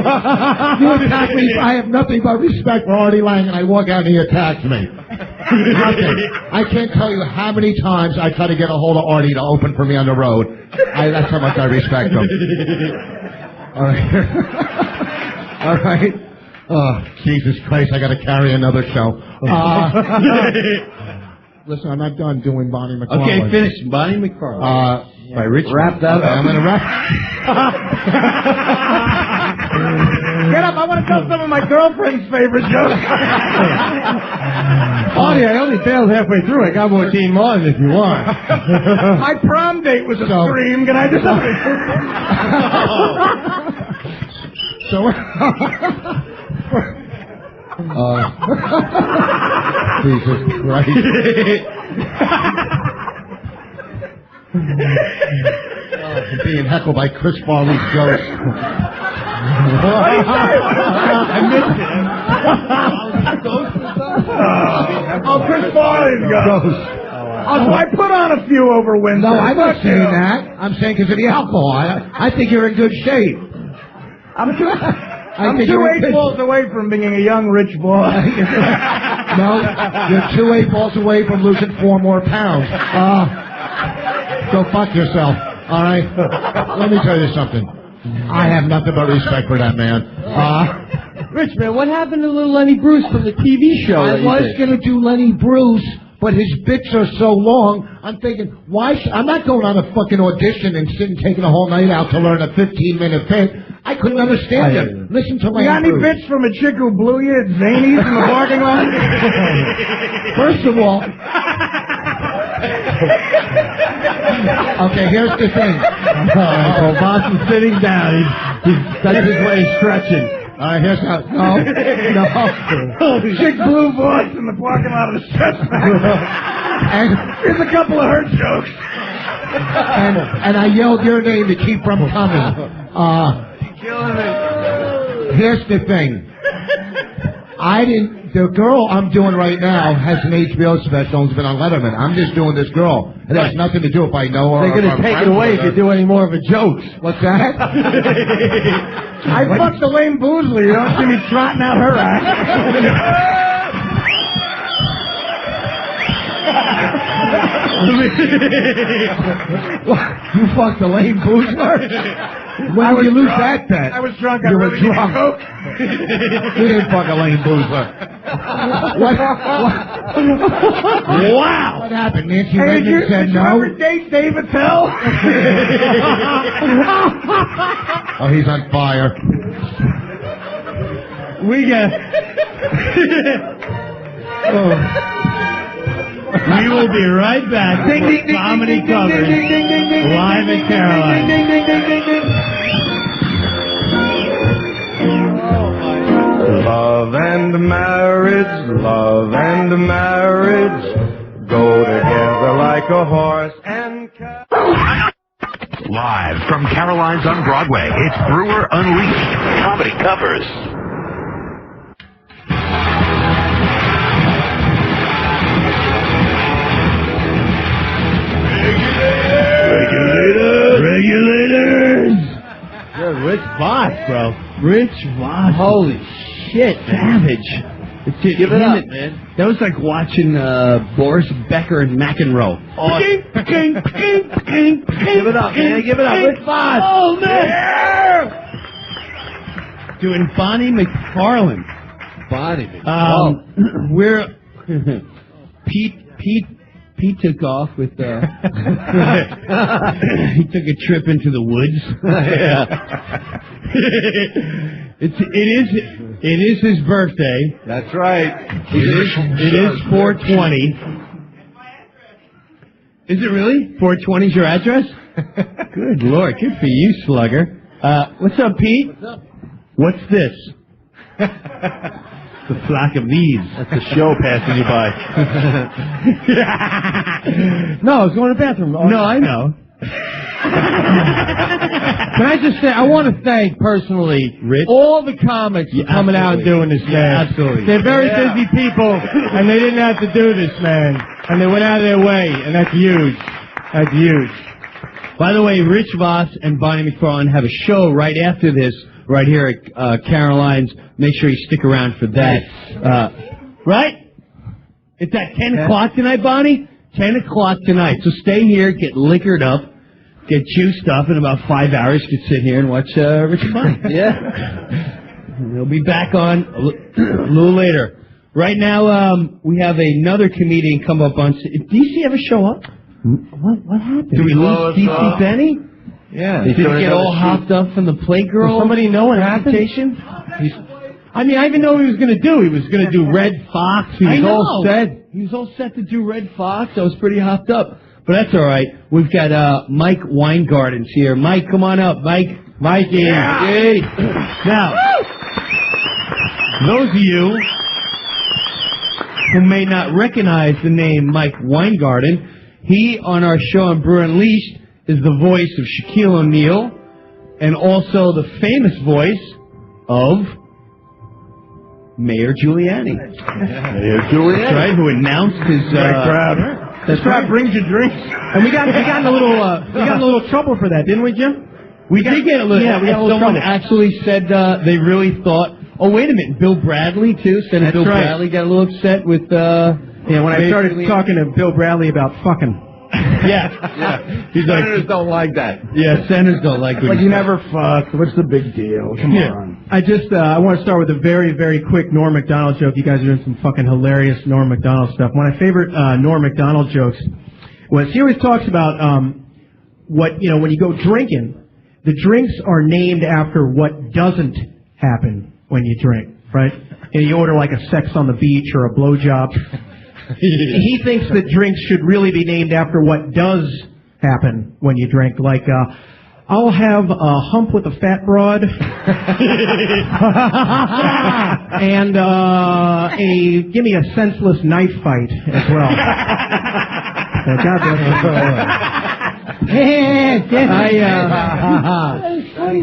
attacked me. I have nothing but respect for Artie Lange, and I walk out and he attacks me. Nothing. I can't tell you how many times I try to get a hold of Artie to open for me on the road. That's how much I respect him. All right. All right. Oh, Jesus Christ, I got to carry another show. Listen, I'm not done doing Bonnie McFarlane. Okay, finish. Bonnie McFarlane. By Rich. Wrap that up. I'm going to wrap. Get up. I want to tell some of my girlfriend's favorite jokes. Artie, I only failed halfway through. I got more team on if you want. My prom date was a scream. Can I just... Jesus Christ. I'm being heckled by Chris Farley's ghost. I missed it. Oh, Chris Farley's ghost. So I put on a few over Wednesday. No, I'm not saying that. I'm saying because of the alcohol. I think you're in good shape. I'm 2 8 balls away from being a young rich boy. No, you're 2 8 balls away from losing 4 more pounds. Go fuck yourself. All right? Let me tell you something. I have nothing but respect for that man. Rich, man, what happened to little Lenny Bruce from the TV show? I was going to do Lenny Bruce, but his bits are so long, I'm thinking, I'm not going on a fucking audition and sitting taking a whole night out to learn a 15-minute bit. I couldn't understand it. Listen to Lenny You got any Bruce. bits from a chick who blew you at Zany's in the parking lot? First of all... Okay, here's the thing. So Boss is sitting down. That's his way of stretching. All right, here's how... No. Chick blew Boss in the parking lot of the stretch And here's a couple of her jokes. And I yelled your name to keep from coming. Here's the thing. The girl I'm doing right now has an HBO special and has been on Letterman. I'm just doing this girl. It has nothing to do if I know her. They're going to take it away if you do any more of her jokes. What's that? I fucked Elaine Boozley. You don't see me trotting out her ass. You fucked Elaine Boozler? When did you lose that bet? I was drunk. You were drunk. You didn't fuck Elaine Boozler. Wow. What happened? Nancy Hey, Reagan said did you no? ever date Dave Attell? Oh, he's on fire. We got... We will be right back with comedy coverage live at Caroline. Love and marriage go together like a horse and cow. Live from Caroline's on Broadway, it's Brewer Unleashed. Comedy covers. Regulators! You're Rich Voss, bro. Rich Voss. Holy shit, savage. Give it up, man. That was like watching Boris Becker and McEnroe. Oh, give it up, man. Give it up. Rich Voss. Oh, man. Yeah. Doing Bonnie McFarlane. Bonnie McFarlane. We're... Pete took off with, he took a trip into the woods. Yeah. It is his birthday. That's right. It is 420. Is it really? 420's your address? Good Lord, good for you, slugger. What's up, Pete? What's up? What's this? The flock of these. That's the show passing you by. No, I was going to the bathroom. No, I know. Can I just say, I want to thank personally all the comics for coming out and doing this, man. Yeah, absolutely. They're very busy people, and they didn't have to do this, man. And they went out of their way, and that's huge. That's huge. By the way, Rich Voss and Bonnie McFarlane have a show right after this, right here at Caroline's. Make sure you stick around for that. Right? It's at 10 o'clock tonight, Bonnie? 10 o'clock tonight. So stay here, get liquored up, get juiced up. In about 5 hours, you can sit here and watch Rich and Bonnie. Yeah. We'll be back on a little later. Right now, we have another comedian come up on... DC ever show up? What happened? Did we lose DC Benny? Yeah. Did he get all hopped up from the Playgirl? Does somebody know what happened? I mean, I even know what he was going to do. He was going to do Red Fox. He was all set. He was all set to do Red Fox. I was pretty hopped up. But that's all right. We've got Mike Weingarten's here. Mike, come on up. Mikey. Yeah. Yay. Now, those of you who may not recognize the name Mike Weingarten, he, on our show on Brewer Unleashed, is the voice of Shaquille O'Neal and also the famous voice of Mayor Giuliani. Mayor Giuliani. That's right, who announced his... This crowd brings you drinks. And we got in a little trouble for that, didn't we, Jim? We did get a little... Yeah, we got a little someone trouble. actually said they really thought... Oh, wait a minute. Bill Bradley, too. Senator Bill Bradley got a little upset with... yeah, when I started talking to Bill Bradley about fucking... Yeah. He's Senators don't like that. Yeah, senators don't like it. Like, you never fucked. What's the big deal? Come on. I want to start with a very, very quick Norm Macdonald joke. You guys are doing some fucking hilarious Norm Macdonald stuff. One of my favorite Norm Macdonald jokes was he always talks about when you go drinking, the drinks are named after what doesn't happen when you drink, right? And you order like a sex on the beach or a blowjob. He thinks that drinks should really be named after what does happen when you drink. Like, I'll have a hump with a fat broad and give me a senseless knife fight as well. God bless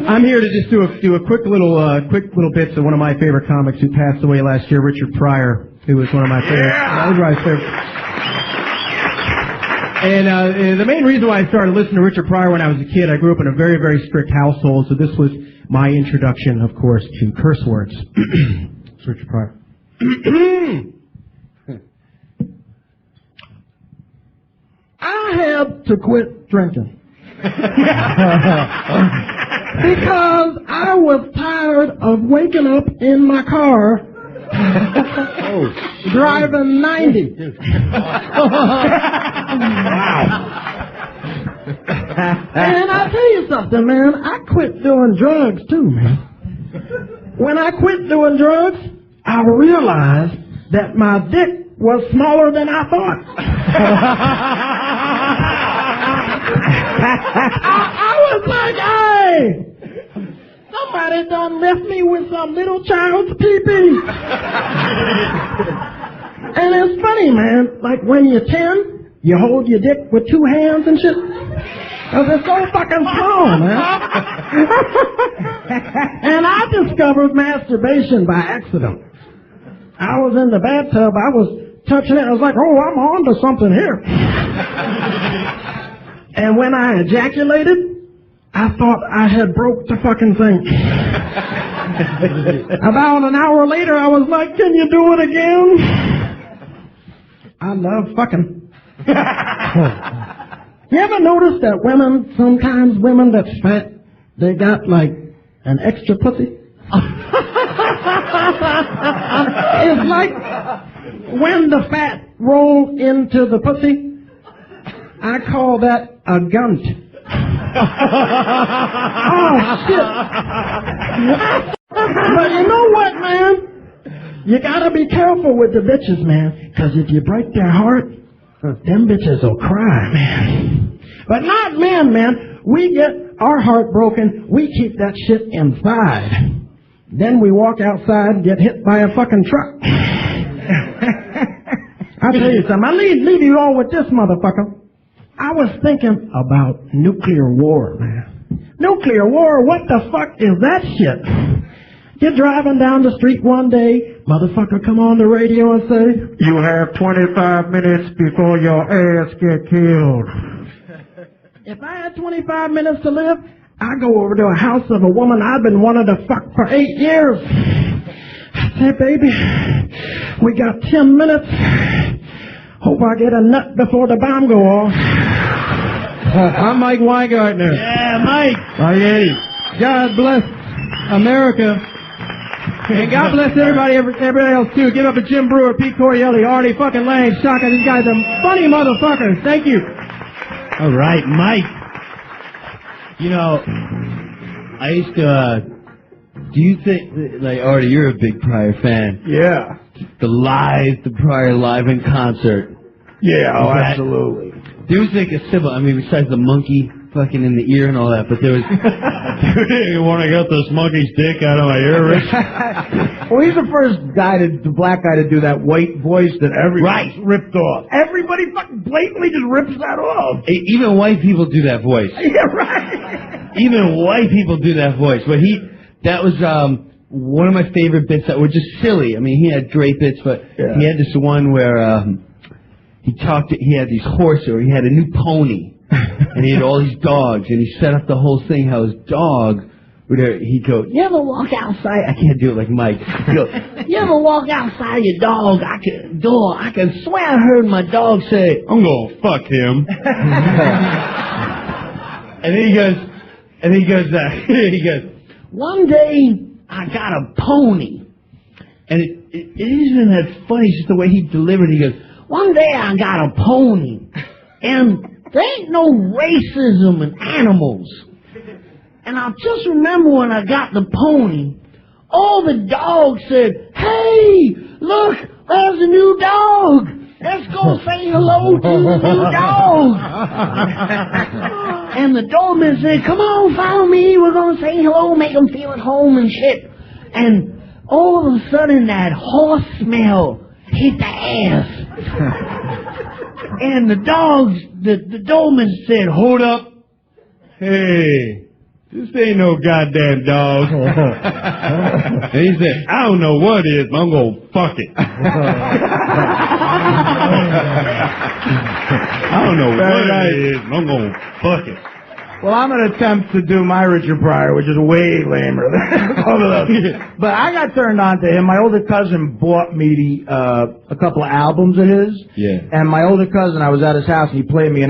I'm here to just do a quick little bits of one of my favorite comics who passed away last year, Richard Pryor. Who was one of my favorite. And the main reason why I started listening to Richard Pryor when I was a kid, I grew up in a very, very strict household, so this was my introduction, of course, to curse words. It's Richard Pryor. I had to quit drinking. Because I was tired of waking up in my car driving 90. And I tell you something, man, I quit doing drugs too, man. When I quit doing drugs, I realized that my dick was smaller than I thought. I was like, hey! Somebody done left me with some little child's pee-pee. And it's funny, man. Like, when you're 10, you hold your dick with 2 hands and shit. Because it's so fucking small, man. And I discovered masturbation by accident. I was in the bathtub. I was touching it. I was like, oh, I'm on to something here. And when I ejaculated, I thought I had broke the fucking thing. About an hour later, I was like, can you do it again? I love fucking. You ever notice that sometimes women that's fat, they got like an extra pussy? It's like when the fat roll into the pussy, I call that a gunt. Oh, shit. But you know what, man? You gotta be careful with the bitches, man. Because if you break their heart, Them bitches will cry, man. But not men, man. We get our heart broken. We keep that shit inside. Then we walk outside and get hit by a fucking truck. I'll tell you something. I'll leave you all with this, motherfucker. I was thinking about nuclear war, man. Nuclear war? What the fuck is that shit? You're driving down the street one day, motherfucker come on the radio and say, you have 25 minutes before your ass get killed. If I had 25 minutes to live, I'd go over to a house of a woman I've been wanting to fuck for 8 years. I say, baby, we got 10 minutes. Hope I get a nut before the bomb go off. I'm Mike Weingartner. Yeah, Mike. Hi, Eddie. God bless America. And God bless everybody else, too. Give up to Jim Brewer, Pete Corielli, Artie fucking Lange, Shaka. These guys are funny motherfuckers. Thank you. All right, Mike. You know, I used to, do you think, like, Artie, you're a big Pryor fan. Yeah. The Pryor live in concert. Yeah, oh, absolutely. There was like a symbol, I mean, besides the monkey fucking in the ear and all that, but there was, you want to get this monkey's dick out of my ear, Rich? Well, he's the first guy, the black guy to do that white voice that everybody ripped off. Everybody fucking blatantly just rips that off. Even white people do that voice. Yeah, right. Even white people do that voice. But that was one of my favorite bits that were just silly. I mean, he had great bits, but he had this one where he had these horses, or he had a new pony. And he had all these dogs, and he set up the whole thing how his dog he'd go, you ever walk outside? I can't do it like Mike. He'd go, you ever walk outside your dog? I can swear I heard my dog say, I'm gonna fuck him. And then he goes, one day I got a pony. And it isn't that funny, it's just the way he delivered it. He goes, one day I got a pony, and there ain't no racism in animals. And I just remember when I got the pony, all the dogs said, hey, look, there's a new dog. Let's go say hello to the new dog. And the doorman said, come on, follow me. We're going to say hello, make them feel at home and shit. And all of a sudden that horse smell hit the ass. And the dogs, the doorman said, hold up. Hey, this ain't no goddamn dog. And he said, I don't know what it is, but I'm going to fuck it. I don't know what it is, but I'm going to fuck it. Well, I'm going to attempt to do my Richard Pryor, which is way lamer than all of those. But I got turned on to him. My older cousin bought me a couple of albums of his. Yeah. And my older cousin, I was at his house, and he played me,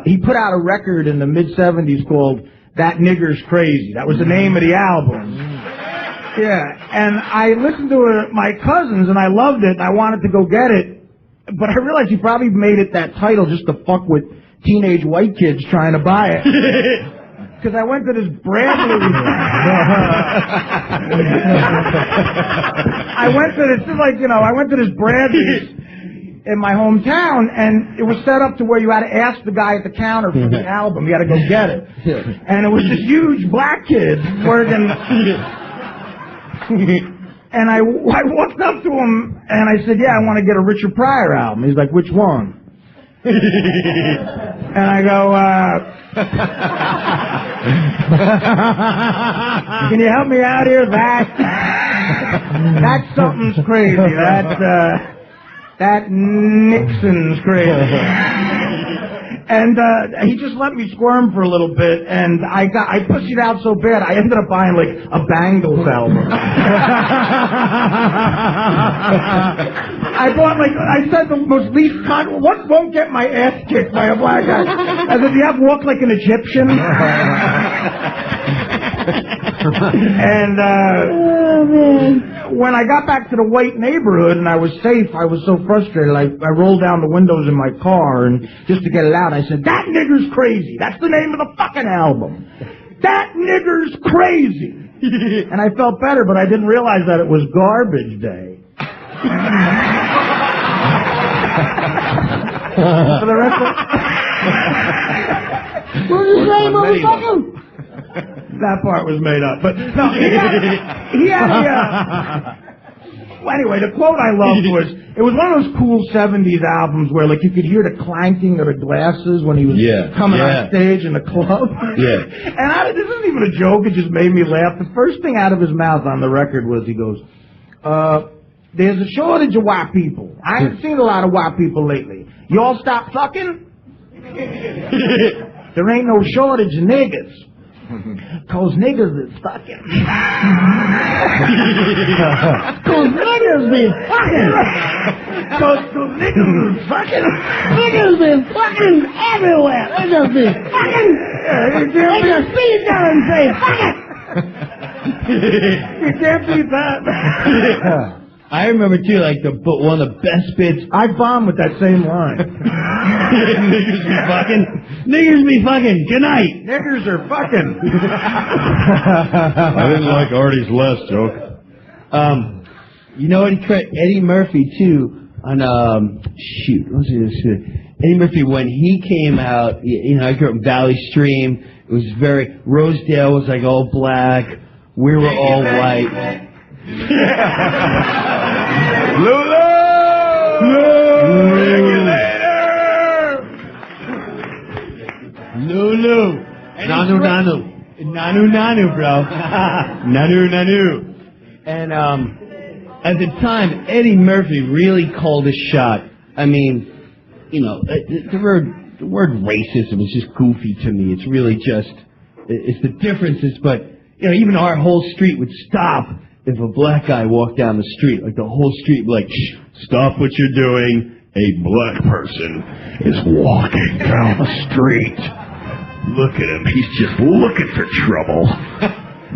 he put out a record in the mid-'70s called That Nigger's Crazy. That was the name of the album. Yeah. And I listened to my cousins, and I loved it, and I wanted to go get it. But I realized he probably made it that title just to fuck with teenage white kids trying to buy it. Because I went to this Bradley. I went to this Bradley's in my hometown, and it was set up to where you had to ask the guy at the counter for the album. You had to go get it. And it was this huge black kid working. And I walked up to him, and I said, yeah, I want to get a Richard Pryor album. He's like, which one? And I go, can you help me out here? That something's crazy. That Nixon's crazy. And he just let me squirm for a little bit, and I pussied out so bad, I ended up buying like a Bangles album. I said the most what won't get my ass kicked by a black guy? I said, do you have to walk like an Egyptian? And when I got back to the white neighborhood and I was safe, I was so frustrated. I rolled down the windows in my car, and just to get it out, I said, That Nigger's Crazy. That's the name of the fucking album. That Nigger's Crazy. And I felt better, but I didn't realize that it was Garbage Day. For the rest of What did you say, motherfucker? That part was made up. But no, he had well, anyway, the quote I loved was, it was one of those cool 70s albums where, like, you could hear the clanking of the glasses when he was coming on stage in the club. Yeah. And this isn't even a joke, it just made me laugh. The first thing out of his mouth on the record was, he goes, there's a shortage of white people. I ain't seen a lot of white people lately. You all stop fucking? There ain't no shortage of niggas. Cause niggas is fucking. Cause niggas be fucking. Cause niggas is fucking. Niggas be fucking everywhere. They just be fucking. They just speak down and say fucking. You can't beat that. I remember too, like one of the best bits. I bombed with that same line. Niggas be fucking. Niggers be fucking. Good night. Niggers are fucking. I didn't like Artie's last joke. You know what? Eddie Murphy too on shoot. What was this? Eddie Murphy when he came out. You know, I grew up in Valley Stream. It was very Rosedale was like all black. We were all white. Lulu! Lulu! Nanu, bro. Nanu. And at the time, Eddie Murphy really called a shot. I mean, you know, the word racism is just goofy to me. It's really just, it's the differences, but, you know, even our whole street would stop if a black guy walked down the street. Like, the whole street would be like, shh, stop what you're doing. A black person is walking down the street. Look at him. He's just looking for trouble.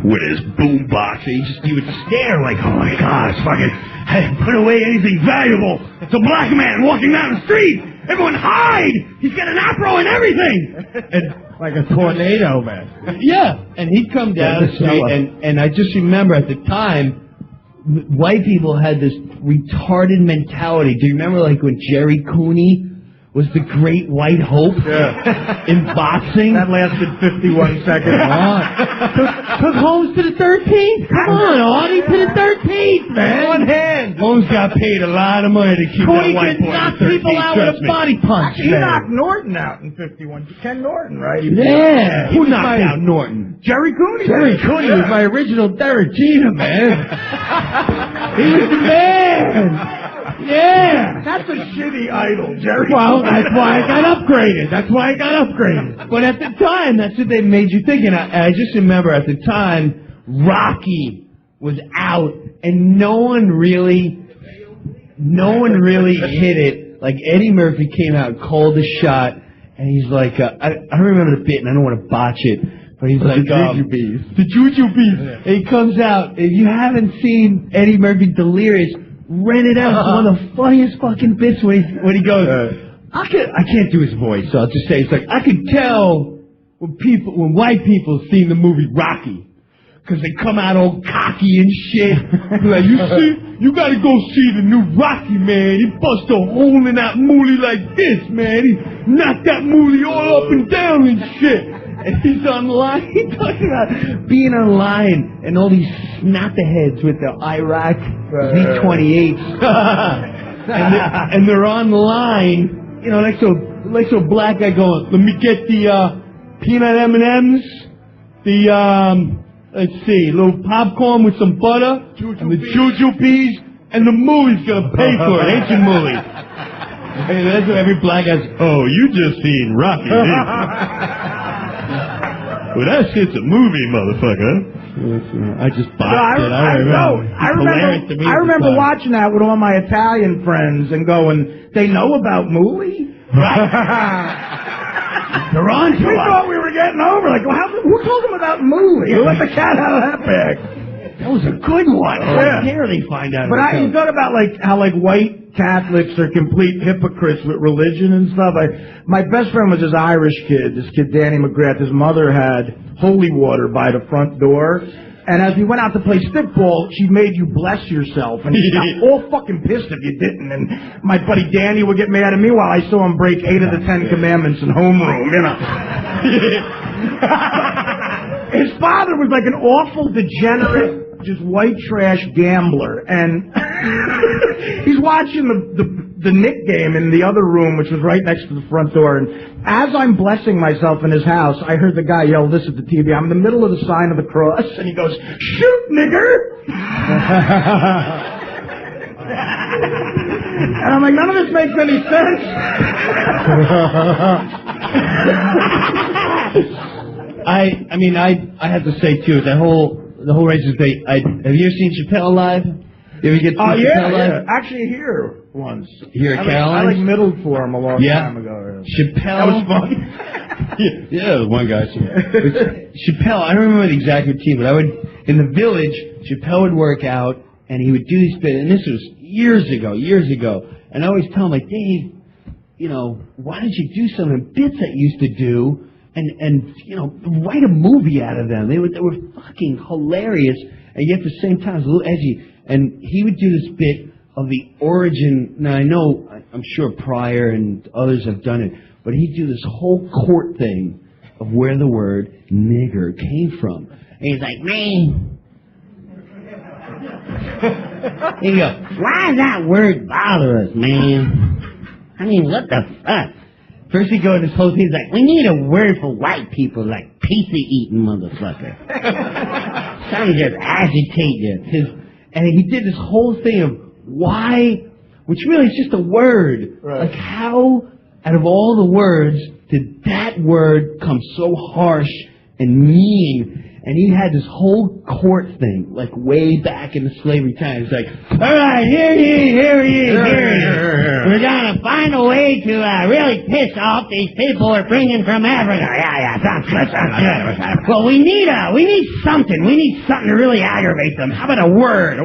With his boombox. He would stare like, oh my God, it's fucking, hey, put away anything valuable. It's a black man walking down the street. Everyone hide. He's got an afro and everything. And like a tornado, man. Yeah. And he'd come down the street, and I just remember at the time, white people had this retarded mentality. Do you remember like when Jerry Cooney was the great white hope in boxing? That lasted 51 seconds. Took Holmes to the 13th. Come on, Artie, to the 13th, man. One hand. Holmes got paid a lot of money to keep that white boy knock people out with a body punch. He knocked Norton out in 51. Ken Norton, right? Yeah. Who knocked out Norton? Jerry Cooney. Jerry Cooney was my original Derek Jeter, man. He was the man. Yeah. That's a shitty idol, Jerry. Well, that's why I got upgraded. But at the time, that's what they made you think. And I just remember at the time, Rocky was out, and no one really hit it. Like, Eddie Murphy came out and called the shot, and he's like, I remember the bit, and I don't want to botch it, but he's like, the Juju Bees. And he comes out. If you haven't seen Eddie Murphy Delirious, rent it out. It's one of the funniest fucking bits when he goes, I can't do his voice, so I'll just say, it's like, I could tell when white people seen the movie Rocky, because they come out all cocky and shit. Like, you see, you gotta go see the new Rocky, man. He bust a hole in that moolie like this, man. He knocked that moolie all up and down and shit. And he's online, he's talking about being online, and all these snapperheads with the Iraq Z-28s. and they're online, you know, like so black guy going, let me get the peanut M&Ms, the let's see, a little popcorn with some butter, and the Juju Bees, and the movie's gonna pay for it, ain't you, movie? And that's what every black guy's, oh, you just seen Rocky, didn't you? Well, that shit's a movie, motherfucker. I just botched it. I remember watching that with all my Italian friends and going, they know about Mooley? They're on to We thought we were getting over. Like, who told them about Mooley? Who let the cat out of that bag? That was a good one. How dare they find out? But you thought about how white Catholics are complete hypocrites with religion and stuff. My best friend was this Irish kid, this kid Danny McGrath. His mother had holy water by the front door, And as we went out to play stickball, she made you bless yourself, and she got all fucking pissed if you didn't. And my buddy Danny would get mad at me while I saw him break 8 of the 10 commandments in homeroom, you know. His father was like an awful degenerate, just white trash gambler, and he's watching the Knick game in the other room, which was right next to the front door. And as I'm blessing myself in his house, I heard the guy yell this at the TV. I'm in the middle of the sign of the cross, and he goes, "Shoot, nigger!" And I'm like, none of this makes any sense. I mean, I have to say too, the whole racist thing. Have you ever seen Chappelle live? You ever get to see Chappelle live? Yeah. Actually, here once. Here at I Caroline's? like middled for him a long time ago. Chappelle. That was fun. Yeah, one guy. Chappelle, I don't remember the exact routine, but in the Village, Chappelle would work out, and he would do this bit, and this was years ago, and I always tell him, like, Dave, you know, why don't you do some of the bits that you used to do, and you know, write a movie out of them. They were fucking hilarious, and yet at the same time, it was a little edgy. And he would do this bit of the origin. Now, I know, I'm sure Pryor and others have done it, but he'd do this whole court thing of where the word nigger came from. And he's like, man. He'd go, why does that word bother us, man? I mean, what the fuck? First he'd go in this whole thing, he's like, we need a word for white people, like pizza-eating motherfucker. Something just agitate you. And he did this whole thing of why, which really is just a word. Right. Like how, out of all the words, did that word come so harsh and mean? And he had this whole court thing, like way back in the slavery times. Like, all right, hear ye. We're gonna find a way to really piss off these people we're bringing from Africa. Yeah, sounds good. Well, we need something. We need something to really aggravate them. How about a word?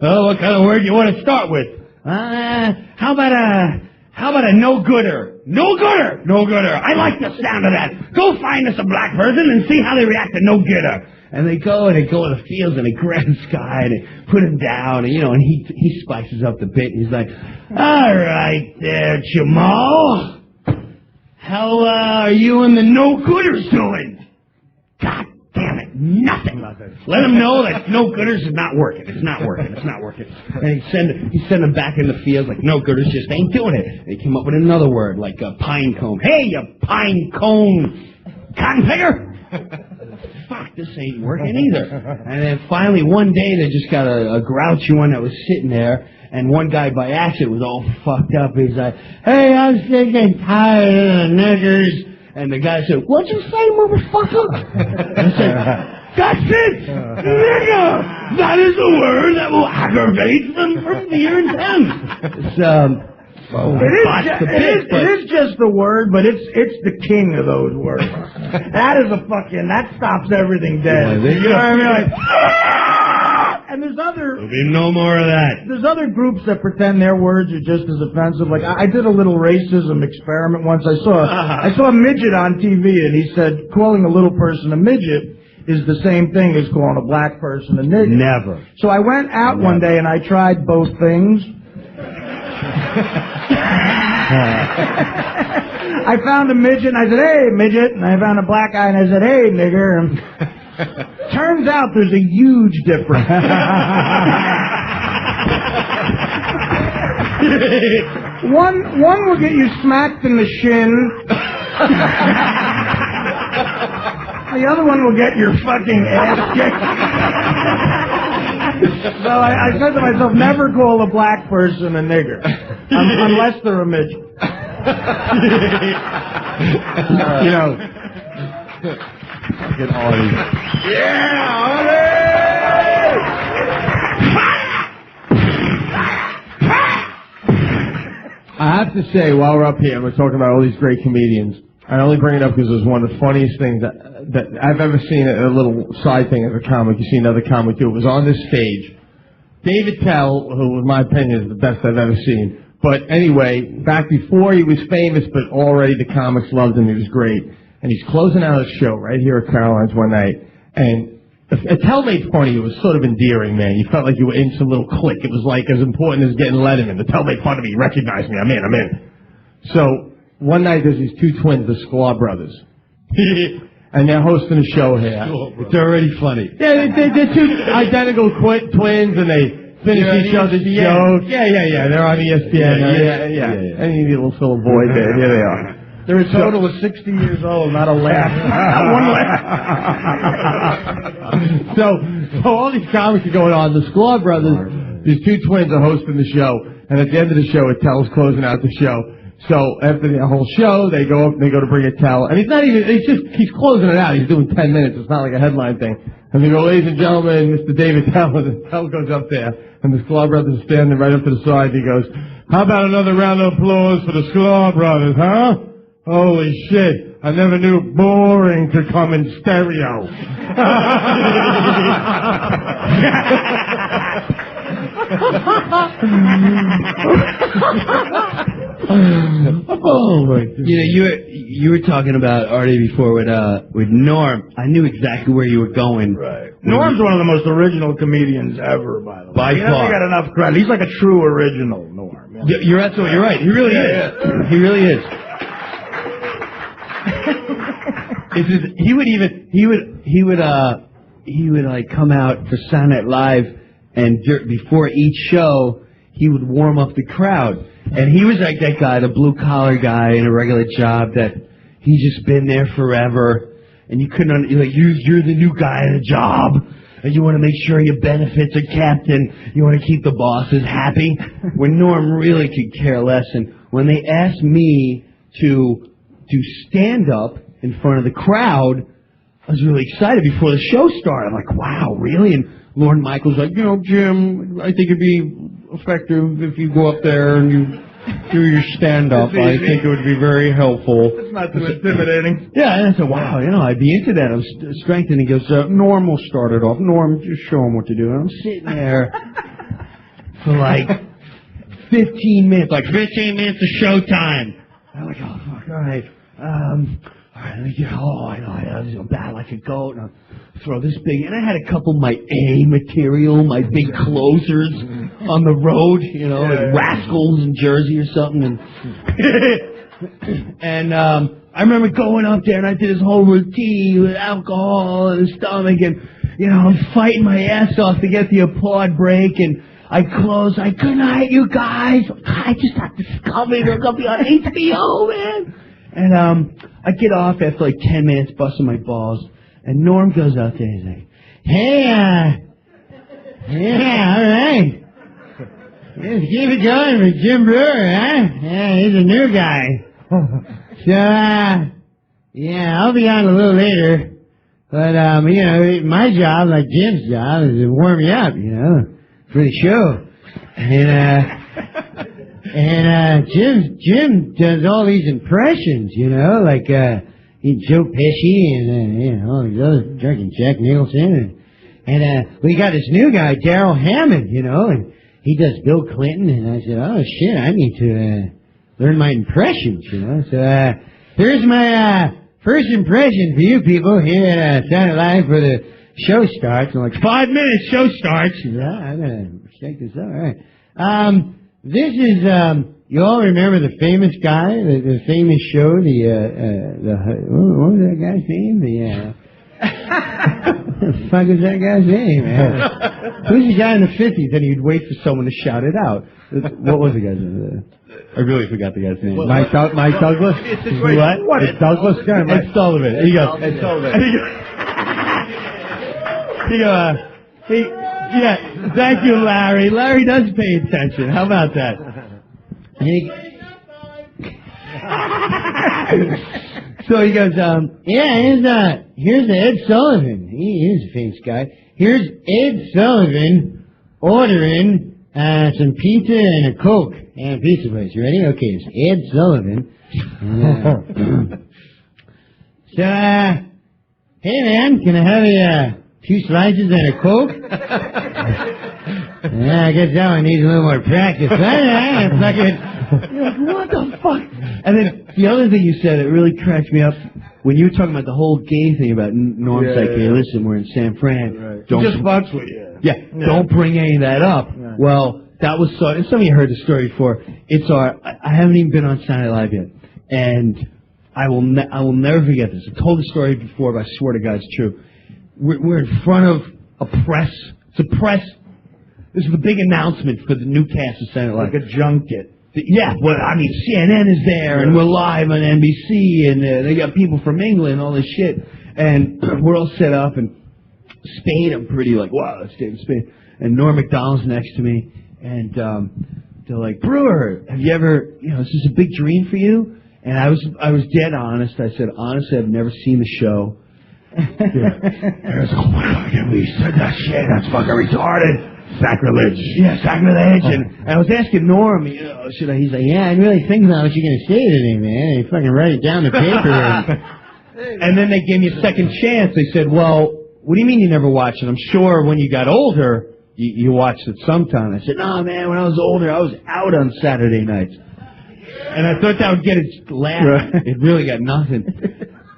Oh, what kind of word do you want to start with? How about a no-gooder? No-gooder. I like the sound of that. Go find us a black person and see how they react to no-gooder. And they go in the fields and they grab this guy and they put him down and, you know, and he spices up the bit and he's like, all right there, Jamal. How are you and the no-gooders doing? God damn it, nothing. Let them know that no-gooders is not working. It's not working. And he'd send them back in the field like no-gooders just ain't doing it. And he came up with another word like a pine cone. Hey, you pine cone cotton picker. Fuck, this ain't working either. And then finally one day they just got a grouchy one that was sitting there. And one guy by accident was all fucked up. He's like, hey, I'm sick and tired of the niggers. And the guy said, what'd you say, motherfucker? And I said, that's it! Nigger! That is a word that will aggravate them from fear and temp. It is just the word, but it's the king of those words. That stops everything dead. You know what I mean? Like, and there'll be no more of that. There's other groups that pretend their words are just as offensive. Like I did a little racism experiment once. I saw a midget on TV, and he said calling a little person a midget is the same thing as calling a black person a nigger. Never. So I went out one day and I tried both things. I found a midget and I said, hey, midget. And I found a black guy and I said, hey, nigger. And turns out there's a huge difference. One will get you smacked in the shin. The other one will get your fucking ass kicked. So I said to myself, never call a black person a nigger. Unless they're a midget. You know. Fucking Artie. Yeah, I have to say, while we're up here and we're talking about all these great comedians, I only bring it up because it was one of the funniest things that I've ever seen. A little side thing as a comic. You see another comic do it. Was on this stage. David Tell, who in my opinion is the best I've ever seen. But anyway, back before he was famous, but already the comics loved him. He was great. And he's closing out his show right here at Caroline's one night. And a Tellmates party was sort of endearing, man. You felt like you were in some little clique. It was like as important as getting Letterman. The Tellmate part of me recognized me. I'm in. So one night there's these two twins, the Sklar brothers. And they're hosting a show here. It's already funny. Yeah, they're two identical twins, and they finish each other's jokes. Yeah. They're on ESPN. Yeah. And you need a little fill a void there. Here they are. They're a total of 60 years old, not a laugh. Not one laugh. So all these comics are going on. The Sklar brothers, these two twins are hosting the show, and at the end of the show, Attell's closing out the show. So after the whole show, they go up and they go to bring Attell, and he's closing it out. He's doing 10 minutes. It's not like a headline thing. And they go, ladies and gentlemen, Mr. David Attell, and Attell goes up there, and the Sklar brothers are standing right up to the side. He goes, how about another round of applause for the Sklar brothers, huh? Holy shit, I never knew boring could come in stereo. Oh my God. You were talking about Artie before with Norm. I knew exactly where you were going. Right. Norm's one of the most original comedians ever, by the way. By he far. doesn't get enough credit. He's like a true original, Norm. You're absolutely right. He really is. Yeah. He really is. He would like come out for Saturday Night Live, and before each show he would warm up the crowd, and he was like that guy, the blue collar guy in a regular job that he's just been there forever, and you couldn't you're the new guy in a job, and you want to make sure your benefits are kept, and you want to keep the bosses happy. When Norm really could care less, and when they asked me to do stand up in front of the crowd, I was really excited before the show started. I'm like, wow, really? And Lorne Michaels like, Jim, I think it'd be effective if you go up there and you do your stand-up. I think it would be very helpful. It's not too intimidating. Yeah, and I said, wow, I'd be into that. I was strengthening. He goes, Norm will start it off. Norm, just show him what to do. And I'm sitting there for like 15 minutes, of showtime. I'm like, oh, fuck, all right. All right, let me get, I know, bad like a goat, and I'll throw this big, and I had a couple of my A material, my big closers on the road, like Rascals in Jersey or something, and I remember going up there, and I did this whole routine with alcohol in the stomach, and, I'm fighting my ass off to get the applaud break, and I close, good night, you guys, I just got discovered, they're going to be on HBO, man. And I get off after like 10 minutes busting my balls, and Norm goes out there and he's like, hey, yeah, all right. Let's keep it going with Jim Brewer, huh? Yeah, he's a new guy. So, I'll be on a little later. But, my job, like Jim's job, is to warm you up, for the show. And Jim does all these impressions, like Joe Pesci and all these other drinking Jack Nicholson, and we got this new guy, Daryl Hammond, and he does Bill Clinton, and I said, oh shit, I need to learn my impressions, So here's my first impression for you people here at Saturday Live for the show starts. I'm like, 5 minutes, show starts. Yeah, I'm gonna check this out. All right. This is, you all remember the famous guy, the famous show, what was that guy's name? What the fuck is that guy's name, man? Who's the guy in the 50s? And he'd wait for someone to shout it out. What was the guy's name? I really forgot the guy's name. Mike Douglas? What? It's Douglas? Ed Sullivan. There you go. Ed Sullivan. Yeah, thank you, Larry. Larry does pay attention. How about that? So he goes, here's Ed Sullivan. He's a famous guy. Here's Ed Sullivan ordering some pizza and a Coke and a pizza place. You ready? Okay, it's Ed Sullivan. So, hey man, can I have 2 slices and a Coke? Yeah, I guess that one needs a little more practice. You're like, what the fuck? And then the other thing you said, it really cracked me up. when you were talking about the whole gay thing about Norm's like, hey, listen, we're in San Fran. Right. Don't He just fucks with you. Yeah, don't bring any of that up. Right. Well, that was so. And some of you heard the story before. It's our. I haven't even been on Saturday Night Live yet, and I will never forget this. I've told the story before, but I swear to God it's true. We're in front of a press. It's a press. This is the big announcement for the new cast of Saturday Night Live. Like a junket. Yeah, well, I mean, CNN is there, and we're live on NBC, and they got people from England, all this shit, and we're all set up, and Spade, I'm pretty like, wow, that's David Spade, and Norm Macdonald's next to me, and they're like, Brewer, have you ever, is this a big dream for you? And I was dead honest. I said, honestly, I've never seen the show. Oh my God, I can't believe you said that shit. That's fucking retarded. Sacrilege. Yeah, sacrilege. And I was asking Norm, should I? He's like, yeah, I really think about what you're going to say today, man. You fucking write it down on paper. And then they gave me a second chance. They said, well, what do you mean you never watched it? I'm sure when you got older, you watched it sometime. I said, no, man, when I was older, I was out on Saturday nights. And I thought that would get its laugh. Right. It really got nothing.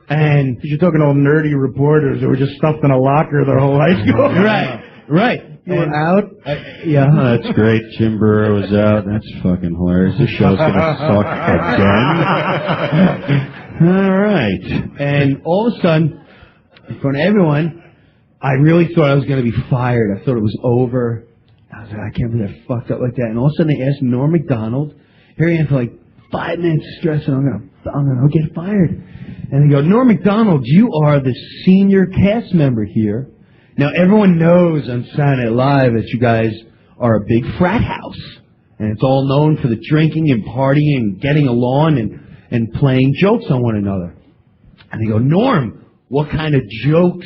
And you're talking to all nerdy reporters that were just stuffed in a locker their whole high school. Right. You were out? Yeah. Oh, that's great. Jim Brewer was out. That's fucking hilarious. This show's gonna suck again. All right. And all of a sudden, in front of everyone, I really thought I was going to be fired. I thought it was over. I was like, I can't believe I fucked up like that. And all of a sudden, they asked Norm Macdonald. Here I am for like 5 minutes stressing. I'm gonna get fired. And they go, Norm Macdonald, you are the senior cast member here. Now, everyone knows on Saturday Night Live that you guys are a big frat house. And it's all known for the drinking and partying and getting along and playing jokes on one another. And they go, Norm, what kind of jokes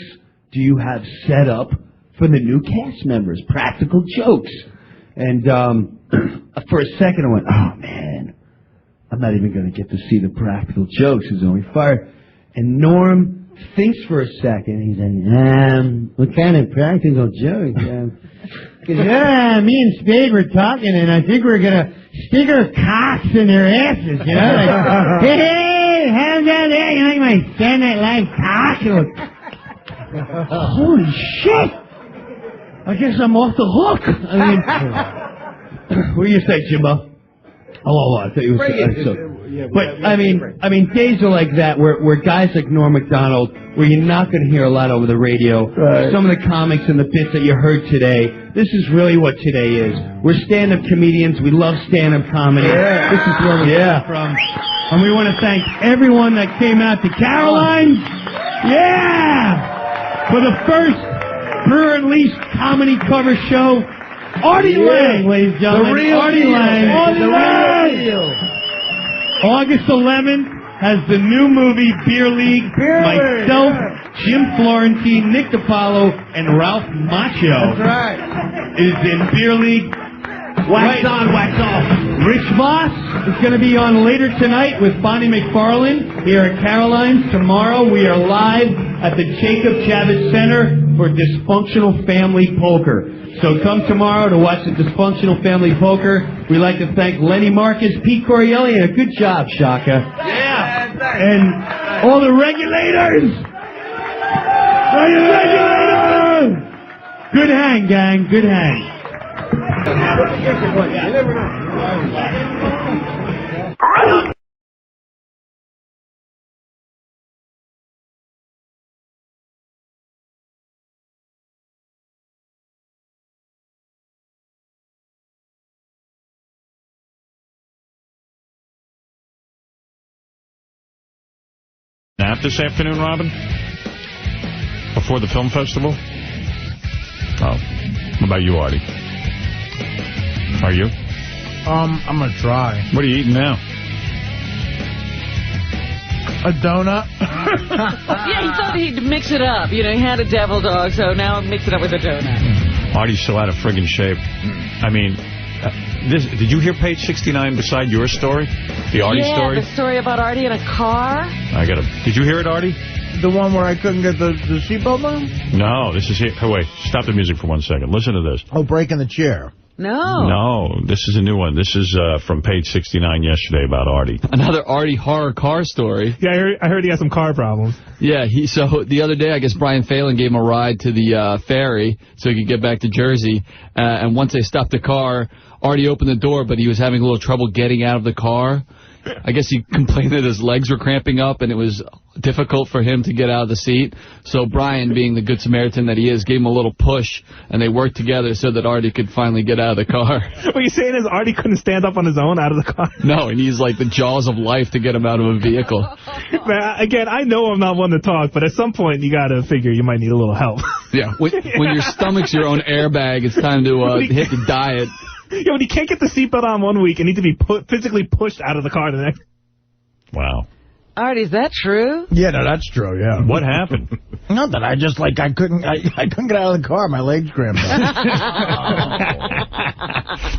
do you have set up for the new cast members? Practical jokes. And for a second I went, oh, man, I'm not even going to get to see the practical jokes. He's only fired. And Norm thinks for a second. He's like, what kind of practical jokes? Because me and Spade were talking, and I think we're going to stick our cocks in their asses, Like, hey, how's that there? You like my Saturday Night Live cock? Holy shit! I guess I'm off the hook. I mean, what do you say, Jimbo? Oh, I thought you were but I mean, days are like that where guys like Norm Macdonald, where you're not going to hear a lot over the radio. Right. Some of the comics and the bits that you heard today, this is really what today is. We're stand-up comedians. We love stand-up comedy. Yeah. This is where we come from. And we want to thank everyone that came out to Caroline's. Yeah! For the first Brewer Unleashed comedy cover show, Artie Lange, ladies and gentlemen. The real Artie Lange. August 11th has the new movie Beer League. Myself, Jim Florentine, Nick DiPaolo, and Ralph Macchio. That's right. Is in Beer League. Wax on, wax off. Rich Voss is going to be on later tonight with Bonnie McFarlane here at Caroline's. Tomorrow we are live at the Jacob Javits Center for Dysfunctional Family Poker. So come tomorrow to watch the Dysfunctional Family Poker. We'd like to thank Lenny Marcus, Pete Corielli, and a good job, Shaka. Yeah. And all the regulators. Good hang, gang. Good hang. Nap this afternoon, Robin? Before the film festival? Oh. What about you, Artie? Are you? I'm gonna try. What are you eating now? A donut. Yeah, he thought he'd mix it up. He had a devil dog, so now mix it up with a donut. Artie's so out of friggin' shape. I mean, did you hear page 69 beside your story? The Artie story? Yeah, the story about Artie in a car. Did you hear it, Artie? The one where I couldn't get the seatbelt on? No, this is here. Oh, wait, stop the music for 1 second. Listen to this. Oh, breaking the chair. No, this is a new one. This is from page 69 yesterday about Artie. Another Artie horror car story. Yeah, I heard he has some car problems. Yeah, so the other day, I guess Brian Phelan gave him a ride to the ferry so he could get back to Jersey. And once they stopped the car, Artie opened the door, but he was having a little trouble getting out of the car. I guess he complained that his legs were cramping up and it was difficult for him to get out of the seat. So Brian, being the good Samaritan that he is, gave him a little push, and they worked together so that Artie could finally get out of the car. What you're saying is Artie couldn't stand up on his own out of the car? No, and he's like the jaws of life to get him out of a vehicle. Man, again, I know I'm not one to talk, but at some point you got to figure you might need a little help. Yeah, when your stomach's your own airbag, it's time to hit the diet. Yeah, when you can't get the seatbelt on one week and need to be physically pushed out of the car the next. Wow. Artie, is that true? Yeah, no, that's true, yeah. What happened? Nothing. I just, I couldn't get out of the car. My legs cramped up.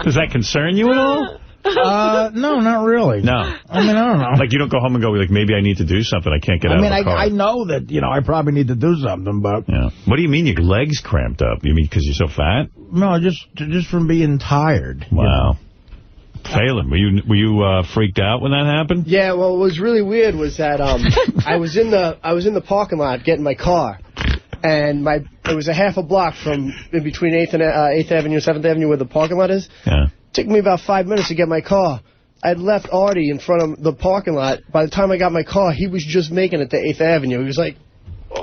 Does that concern you at all? No, not really. No. I mean, I don't know. Like, you don't go home and go, like, maybe I need to do something. I can't get out of the car. I know that, I probably need to do something, but... Yeah. What do you mean your legs cramped up? You mean because you're so fat? No, just from being tired. Wow. Phelan, were you freaked out when that happened? Yeah, well, what was really weird was that I was in the parking lot getting my car, and it was a half a block from in between 8th Avenue and 7th Avenue where the parking lot is. Yeah. It took me about 5 minutes to get my car. I'd left Artie in front of the parking lot. By the time I got my car, he was just making it to 8th Avenue. He was like...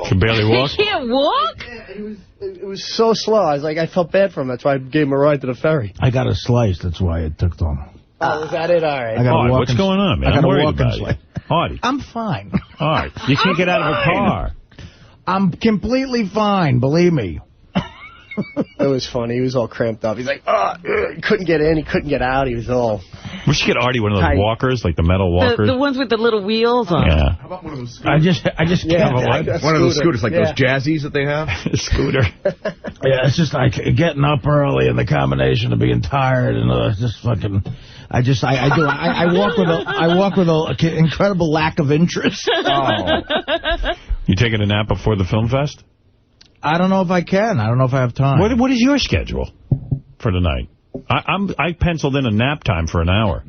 Can barely walk? He can't walk? Yeah, it was so slow. I felt bad for him. That's why I gave him a ride to the ferry. I got a slice. That's why it took long. Oh, was that it? All right. What's going on, man? I'm worried about you. Artie. I'm fine. All right. You can't get out of a car. I'm completely fine, believe me. It was funny. He was all cramped up. He's like, he couldn't get in. He couldn't get out. He was all... We should get Artie one of those walkers, like the metal walkers. The ones with the little wheels on. Yeah. How about one of those scooters? I just can't. One of those scooters, like those jazzies that they have? A scooter. Yeah, it's just like getting up early and the combination of being tired and just fucking... I walk with an incredible lack of interest. Oh. You taking a nap before the film fest? I don't know if I can. I don't know if I have time. What is your schedule for tonight? I penciled in a nap time for an hour.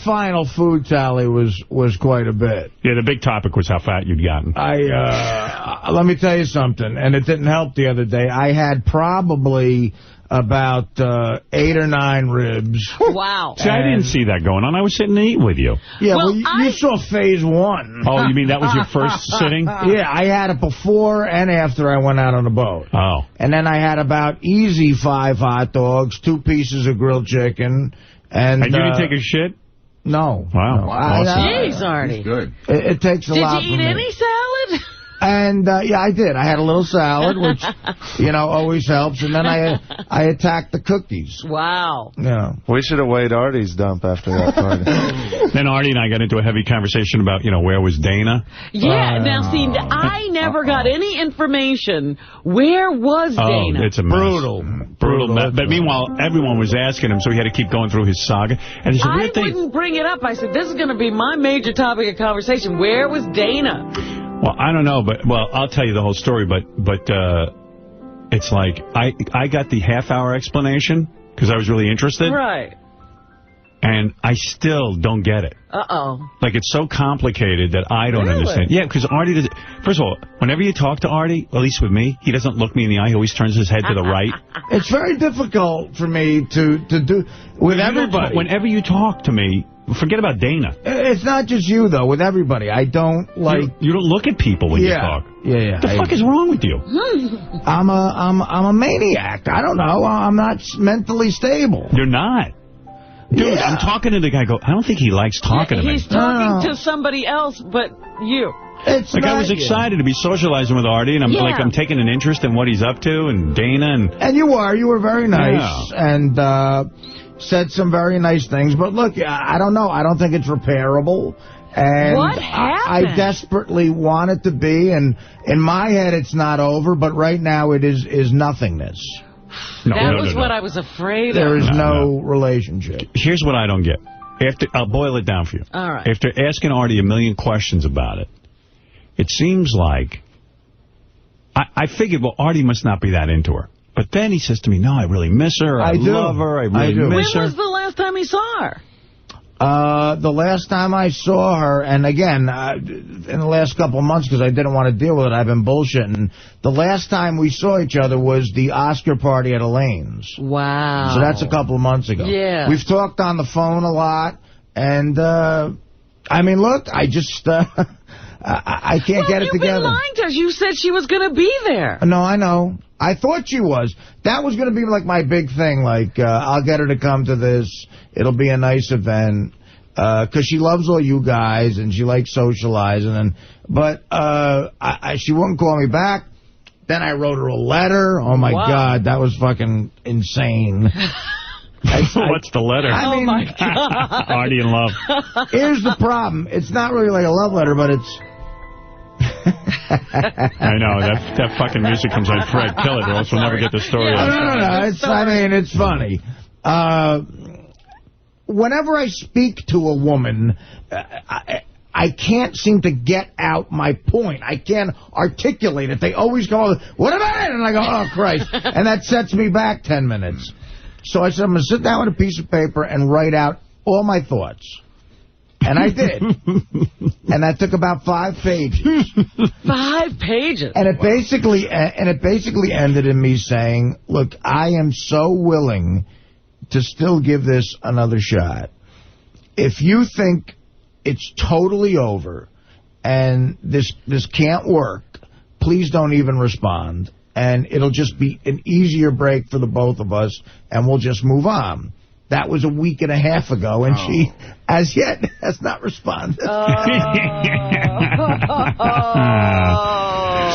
Final food tally was quite a bit. Yeah, the big topic was how fat you'd gotten. Let me tell you something, and it didn't help the other day. I had probably about 8 or 9 ribs. Wow. See, I didn't see that going on. I was sitting to eat with you. Yeah, well you saw phase 1. Oh, you mean that was your first sitting? Yeah, I had it before and after I went out on the boat. Oh. And then I had about easy 5 hot dogs, 2 pieces of grilled chicken. And you didn't take a shit? No. Wow. No, awesome. Jeez, Artie. Good. It takes a lot. Did you eat any salad? And, yeah, I did. I had a little salad, which, always helps. And then I attacked the cookies. Wow. Yeah. We should have weighed Artie's dump after that party. Then Artie and I got into a heavy conversation about, where was Dana? Yeah, now, see, I never got any information. Where was Dana? Oh, it's a mess. Brutal mess. But meanwhile, everyone was asking him, so he had to keep going through his saga. And it's a weird thing. Wouldn't bring it up. I said, this is going to be my major topic of conversation. Where was Dana? Well, I don't know, but I'll tell you the whole story. But it's like I got the half-hour explanation because I was really interested, right? And I still don't get it. Uh-oh. Like, it's so complicated that I don't understand. Yeah, because Artie does. First of all, whenever you talk to Artie, at least with me, he doesn't look me in the eye. He always turns his head to the right. It's very difficult for me to do with everybody. Whenever you talk to me. Forget about Dana. It's not just you, though. With everybody. I don't like... You don't look at people when you talk. Yeah. What the fuck is wrong with you? I'm a maniac. I don't know. I'm not mentally stable. You're not. Dude, I'm talking to the guy. I don't think he likes talking to me. He's talking to somebody else but you. Like, I was excited to be socializing with Artie, and I'm taking an interest in what he's up to, and Dana. And you were very nice, and said some very nice things. But look, I don't know. I don't think it's repairable. And what happened? I desperately want it to be, and in my head it's not over, but right now it is nothingness. That was what I was afraid of. There is no relationship. Here's what I don't get. I'll boil it down for you. All right. After asking Artie a million questions about it, it seems like I figured, well, Artie must not be that into her. But then he says to me, no, I really miss her. I love her. I really miss her. When was the last time he saw her? The last time I saw her, and again, in the last couple of months, because I didn't want to deal with it, I've been bullshitting. The last time we saw each other was the Oscar party at Elaine's. Wow. So that's a couple of months ago. Yeah. We've talked on the phone a lot, and, I mean, look, I just, I can't get it together. You've been lying to us. You said she was going to be there. No, I know. I thought she was. That was going to be like my big thing. Like, I'll get her to come to this. It'll be a nice event. Because she loves all you guys and she likes socializing. But she wouldn't call me back. Then I wrote her a letter. Oh, my God. That was fucking insane. What's the letter? I mean, my God. Artie in love. Here's the problem. It's not really like a love letter, but it's... I know. That fucking music comes on. Fred, kill it or else we'll never get the story. No. It's funny. Whenever I speak to a woman, I can't seem to get out my point. I can't articulate it. They always go, what about it? And I go, oh, Christ. And that sets me back 10 minutes. So I said, I'm going to sit down with a piece of paper and write out all my thoughts. And I did. And that took about 5 pages. 5 pages? And it basically ended in me saying, look, I am so willing to still give this another shot. If you think it's totally over and this can't work, please don't even respond. And it'll just be an easier break for the both of us, and we'll just move on. That was a week and a half ago, and she, as yet, has not responded.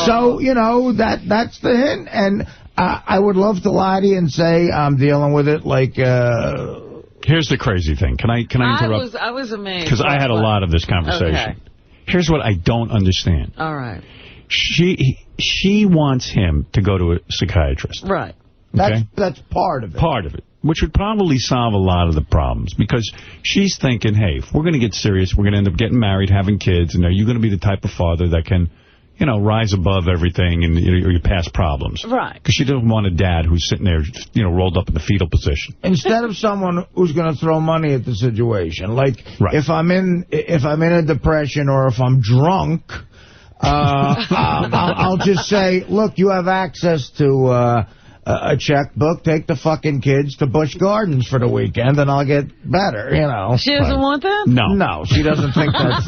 So, you know, that's the hint. And I would love to lie to you and say I'm dealing with it like... Here's the crazy thing. Can I interrupt? I was amazed. Because I had a lot of this conversation. Okay. Here's what I don't understand. All right. She wants him to go to a psychiatrist. Right. Okay? That's part of it. Part of it. Which would probably solve a lot of the problems. Because she's thinking, hey, if we're going to get serious, we're going to end up getting married, having kids, and are you going to be the type of father that can, you know, rise above everything and your past problems? Right. Because she doesn't want a dad who's sitting there, you know, rolled up in the fetal position. Instead of someone who's going to throw money at the situation. Like, if I'm in a depression or if I'm drunk, I'll just say, look, you have access to... a checkbook, take the fucking kids to Busch Gardens for the weekend, and I'll get better, you know. She doesn't want that? No, she doesn't think that's...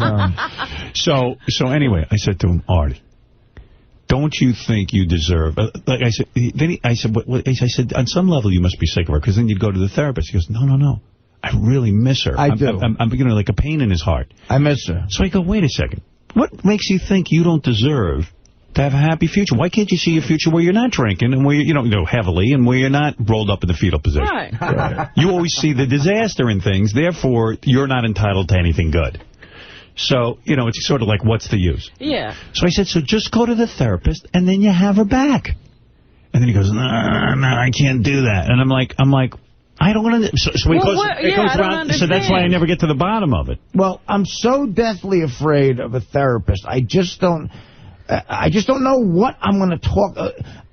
So anyway, I said to him, Artie, don't you think you deserve... like I said, I said, on some level you must be sick of her, because then you'd go to the therapist. He goes, no, I really miss her. I do. I'm beginning like a pain in his heart. I miss her. So I go, wait a second. What makes you think you don't deserve to have a happy future? Why can't you see a future where you're not drinking and where you know heavily and where you're not rolled up in the fetal position? Right. You always see the disaster in things, therefore you're not entitled to anything good. So, you know, it's sort of like, what's the use? Yeah. So I said, so just go to the therapist and then you have her back. And then he goes, no, I can't do that. And I'm like, I don't want to. So he goes around. So that's why I never get to the bottom of it. Well, I'm so deathly afraid of a therapist. I just don't know what I'm going to talk...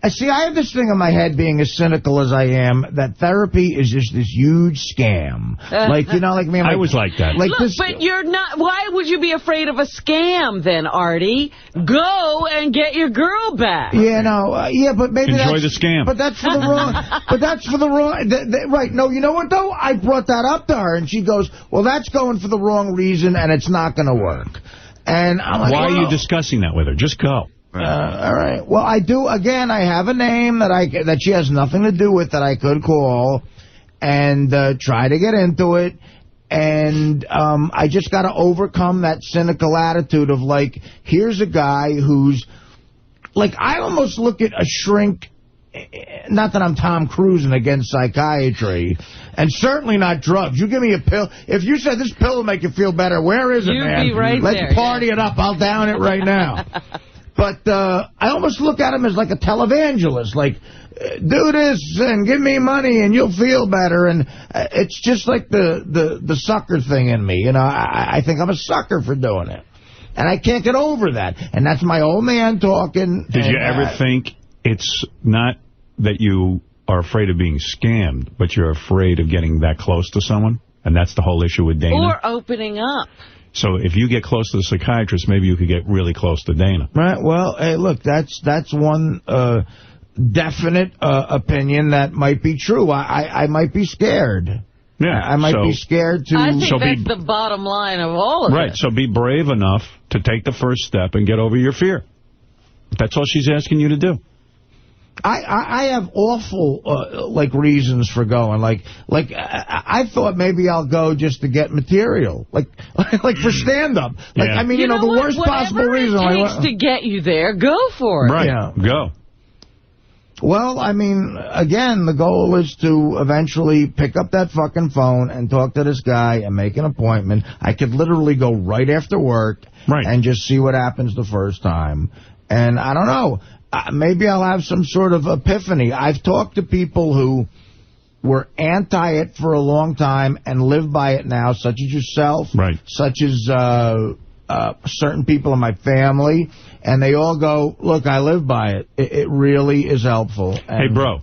see, I have this thing in my head, being as cynical as I am, that therapy is just this huge scam. Like, you know, like me... I was like that. Like Look, but you're not... Why would you be afraid of a scam, then, Artie? Go and get your girl back. Yeah, no, but maybe enjoy the scam. But that's for the wrong... but that's for the wrong... right, no, you know what, though? I brought that up to her, and she goes, well, that's going for the wrong reason, and it's not going to work. And I'm like, why are you discussing that with her? Just go. All right. Well, I do. Again, I have a name that she has nothing to do with that I could call. and try to get into it. And I just got to overcome that cynical attitude of, like, here's a guy who's, like, I almost look at a shrink, not that I'm Tom Cruising against psychiatry, and certainly not drugs. You give me a pill. If you said this pill will make you feel better, where is it, man? You'd be right Let's there, party it up. I'll down it right now. But I almost look at him as like a televangelist, like, do this and give me money and you'll feel better. And it's just like the sucker thing in me. You know, I think I'm a sucker for doing it. And I can't get over that. And that's my old man talking. Did you ever think it's not that you are afraid of being scammed, but you're afraid of getting that close to someone? And that's the whole issue with Dana? Or opening up. So if you get close to the psychiatrist, maybe you could get really close to Dana. Right. Well, hey, look, that's one definite opinion that might be true. I might be scared. Yeah. I might be scared to... I think that's the bottom line of all of it. Right. So be brave enough to take the first step and get over your fear. That's all she's asking you to do. I have awful, like, reasons for going. Like I thought maybe I'll go just to get material. Like for stand-up. Like, Yeah. I mean, you know the what? worst possible Whatever reason. it takes to get you there, go for it. Right. Yeah. Go. Well, I mean, again, the goal is to eventually pick up that fucking phone and talk to this guy and make an appointment. I could literally go right after work and just see what happens the first time. And I don't know. Maybe I'll have some sort of epiphany. I've talked to people who were anti it for a long time and live by it now, such as yourself, such as certain people in my family, and they all go, look, I live by it. It really is helpful. And hey, bro,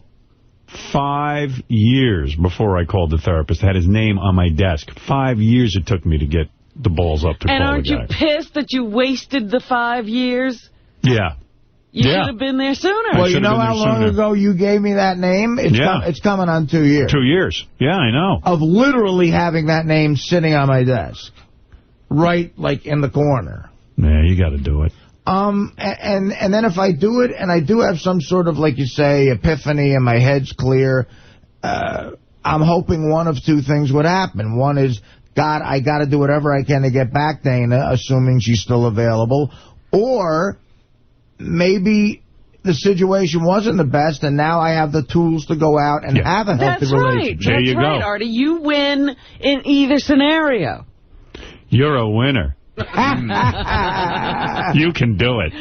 5 years before I called the therapist, I had his name on my desk. 5 years it took me to get the balls up to call the guy. And aren't you pissed that you wasted the 5 years? Yeah. You should have been there sooner. Well, you know how long ago you gave me that name? It's coming on 2 years. 2 years. Yeah, I know. Of literally having that name sitting on my desk. Right, like, in the corner. Yeah, you got to do it. And then if I do it, and I do have some sort of, like you say, epiphany and my head's clear, I'm hoping one of two things would happen. One is, God, I got to do whatever I can to get back Dana, assuming she's still available. Or maybe the situation wasn't the best, and now I have the tools to go out and have a healthy relationship. There you That's right, Artie. You win in either scenario. You're a winner. You can do it.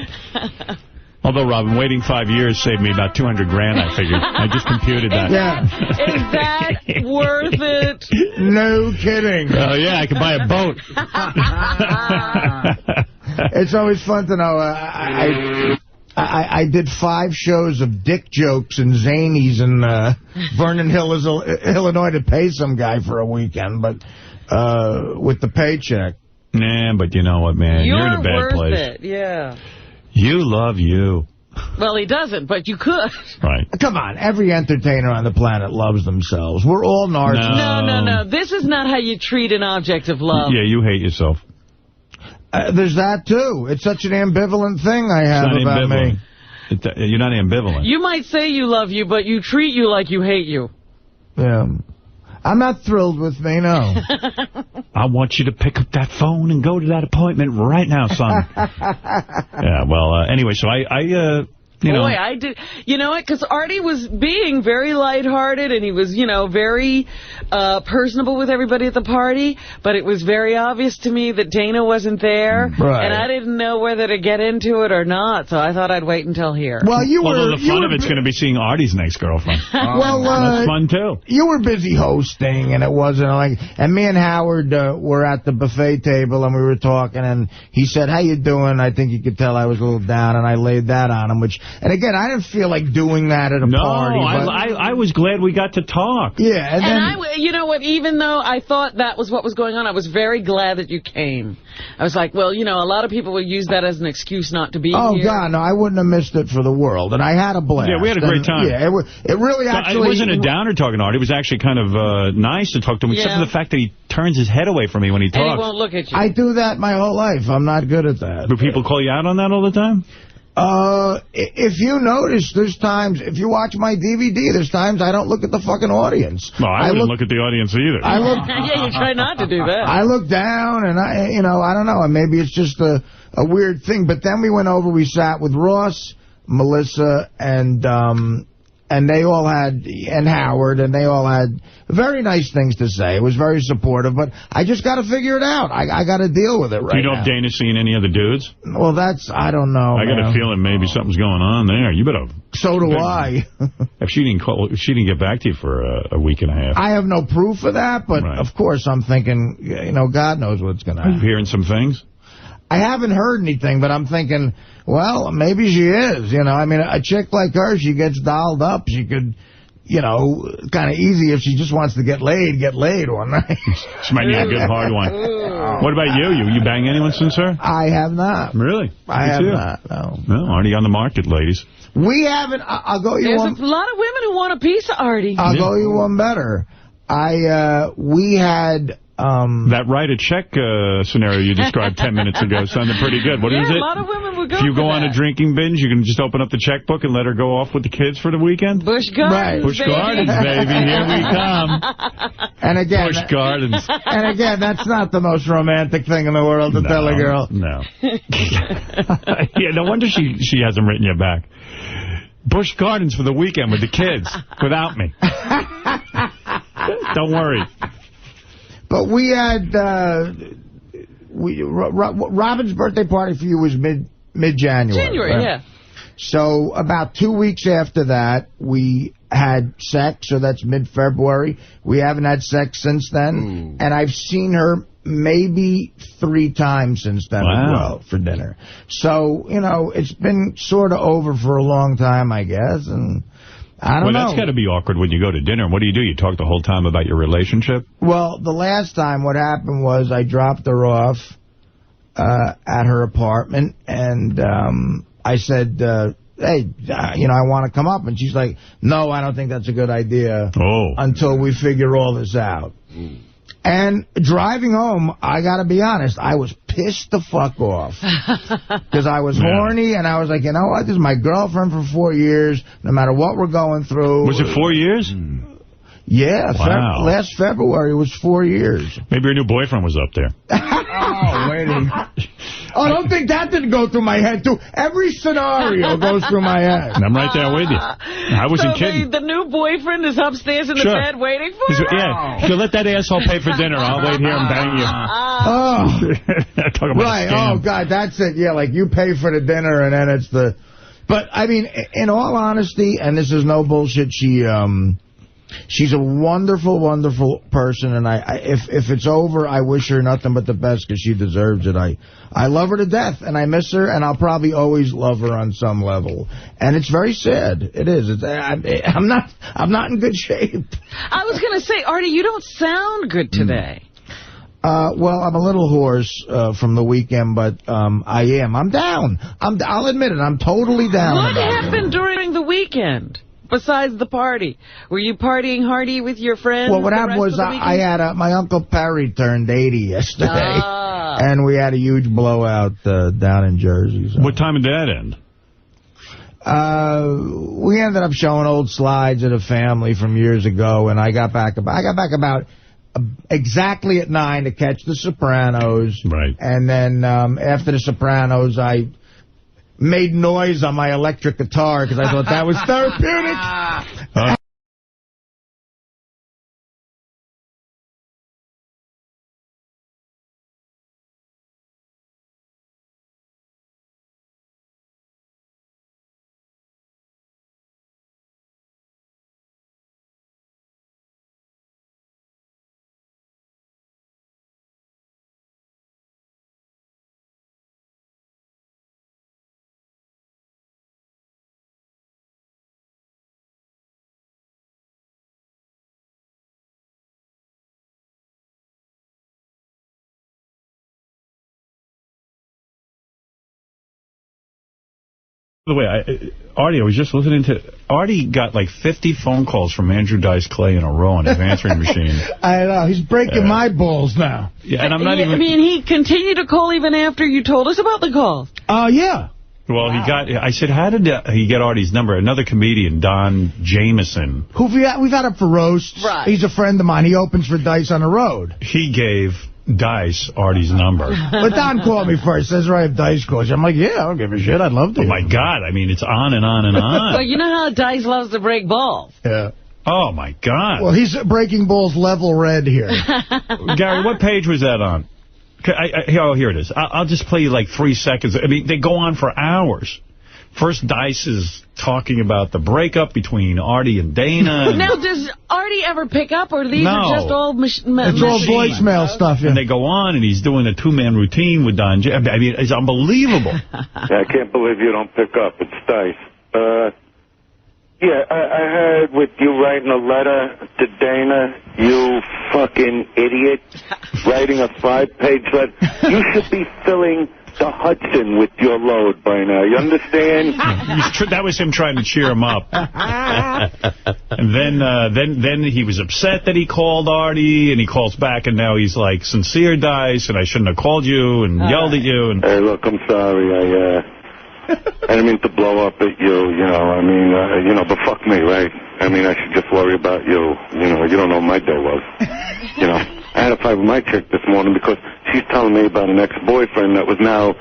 Although, Robin, waiting 5 years saved me about $200 grand, I figured. I just computed that. Yeah. Is that worth it? No kidding. Oh, yeah, I could buy a boat. It's always fun to know. I did 5 shows of dick jokes and zanies in Vernon Hills, Illinois, to pay some guy for a weekend, but with the paycheck. Nah, but you know what, man? You're in a bad place. You're worth it, yeah. You love you. Well, he doesn't, but you could. Right. Come on, every entertainer on the planet loves themselves. We're all narcissists. No. This is not how you treat an object of love. Yeah, you hate yourself. There's that, too. It's such an ambivalent thing I have about me. You're not ambivalent. You might say you love you, but you treat you like you hate you. Yeah. I'm not thrilled with me, no. I want you to pick up that phone and go to that appointment right now, son. Yeah, well, anyway, so I did. You know what? Because Artie was being very lighthearted, and he was, very personable with everybody at the party. But it was very obvious to me that Dana wasn't there, and I didn't know whether to get into it or not. So I thought I'd wait until here. Well, although the fun of it's going to be seeing Artie's next girlfriend. Well, that's fun too. You were busy hosting, and it wasn't like. And me and Howard were at the buffet table, and we were talking, and he said, "How you doing?" I think you could tell I was a little down, and I laid that on him, which. And again, I didn't feel like doing that at a party. No, I was glad we got to talk. Yeah. And then, you know what, even though I thought that was what was going on, I was very glad that you came. I was like, well, a lot of people will use that as an excuse not to be here. Oh, God, no, I wouldn't have missed it for the world. And I had a blast. Yeah, we had a great time. Yeah, it really actually... It wasn't a downer talking to Artie. It was actually kind of nice to talk to him, except for the fact that he turns his head away from me when he talks. And he won't look at you. I do that my whole life. I'm not good at that. Do people call you out on that all the time? If you notice, there's times, if you watch my DVD, there's times I don't look at the fucking audience. No, I wouldn't look at the audience either. Yeah, you try not to do that. I look down, and I don't know, and maybe it's just a weird thing. But then we went over, we sat with Ross, Melissa, and they all had, and Howard, and they all had very nice things to say. It was very supportive, but I just got to figure it out. I got to deal with it right now. Do you know if Dana's seen any other dudes? Well, I don't know. I got a feeling maybe something's going on there. You better. So do I. If she didn't get back to you for a week and a half. I have no proof of that, but of course I'm thinking, God knows what's going to happen. Are you hearing some things? I haven't heard anything, but I'm thinking, well, maybe she is. I mean, a chick like her, she gets dolled up. She could, kind of easy if she just wants to get laid one night. She might need a good hard one. What about you? You bang anyone since her? I have not. Really? I have not, no. Well, already on the market, ladies. We haven't. I'll go you one. There's a lot of women who want a piece of Artie. I'll go you one better. We had... that write a check scenario you described 10 minutes ago sounded pretty good. What is it? A lot of women would go If you for go on that. a drinking binge, you can just open up the checkbook and let her go off with the kids for the weekend? Busch Gardens, Busch Gardens, baby. Here we come. And again, Busch Gardens. And again, that's not the most romantic thing in the world to tell a girl. No. Yeah, no wonder she hasn't written you back. Busch Gardens for the weekend with the kids, without me. Don't worry. But we had Robin's birthday party for you was mid-January. January, right? yeah. So about 2 weeks after that, we had sex, so that's mid-February. We haven't had sex since then, and I've seen her maybe 3 times since then as well for dinner. So, it's been sort of over for a long time, I guess, and... I don't know. Well, that's got to be awkward when you go to dinner. What do? You talk the whole time about your relationship? Well, the last time what happened was I dropped her off at her apartment, and I said, hey, I want to come up. And she's like, no, I don't think that's a good idea until we figure all this out. And driving home, I got to be honest, I was pissed the fuck off. Because I was horny, and I was like, you know what, this is my girlfriend for 4 years, no matter what we're going through. Was it 4 years? Yeah, wow. Last February was 4 years. Maybe your new boyfriend was up there. Oh, waiting. I don't think that didn't go through my head, too. Every scenario goes through my head. And I'm right there with you. I wasn't kidding. The new boyfriend is upstairs in the bed waiting for her? Yeah, so let that asshole pay for dinner. I'll wait here and bang you. Talk about right, oh, God, that's it. Yeah, like you pay for the dinner and then it's the... But, I mean, in all honesty, and this is no bullshit, she's a wonderful, wonderful person, and if it's over, I wish her nothing but the best because she deserves it. I love her to death, and I miss her, and I'll probably always love her on some level. And it's very sad. It is. I'm not in good shape. I was going to say, Artie, you don't sound good today. Well, I'm a little hoarse from the weekend, but I am. I'm down. I'll admit it. I'm totally down. What happened during the weekend? Besides the party, were you partying hardy with your friends? Well, what happened was I had my Uncle Perry turned 80 yesterday, and we had a huge blowout down in Jersey. So. What time did that end? We ended up showing old slides of the family from years ago, and I got back about exactly at 9 to catch The Sopranos. Right. And then after The Sopranos, I made noise on my electric guitar because I thought that was therapeutic. By the way, Artie, I was just listening to... Artie got like 50 phone calls from Andrew Dice Clay in a row on his answering machine. I know. He's breaking my balls now. Yeah, and I'm not even... I mean, he continued to call even after you told us about the calls. Yeah. Well, I said, how did he get Artie's number? Another comedian, Don Jameson. Who we've had up for roasts. Right. He's a friend of mine. He opens for Dice on the road. He gave Dice Artie's number. But Don called me first. Says, right, if Dice calls you. I'm like, yeah, I don't give a shit. I'd love to. Oh, my God. I mean, it's on and on and on. Well, you know how Dice loves to break balls. Yeah. Oh, my God. Well, he's breaking balls level red here. Gary, what page was that on? Here it is. I'll just play you like 3 seconds. I mean, they go on for hours. First, Dice is talking about the breakup between Artie and Dana. Now, does Artie ever pick up, or these are just all it's all voicemail stuff, yeah. And they go on, and he's doing a two-man routine with Don J. I mean, it's unbelievable. I can't believe you don't pick up. It's Dice. Yeah, I heard with you writing a letter to Dana, you fucking idiot, writing a 5-page letter. You should be filling the Hudson with your load by now. You understand? That was him trying to cheer him up. And then he was upset that he called Artie, and he calls back, and now he's like, sincere, Dice, and I shouldn't have called you and yelled at you. And hey, look, I'm sorry. I didn't mean to blow up at you, but fuck me, right? I mean, I should just worry about you. You don't know what my day was. I had a fight with my chick this morning because she's telling me about an ex-boyfriend that was now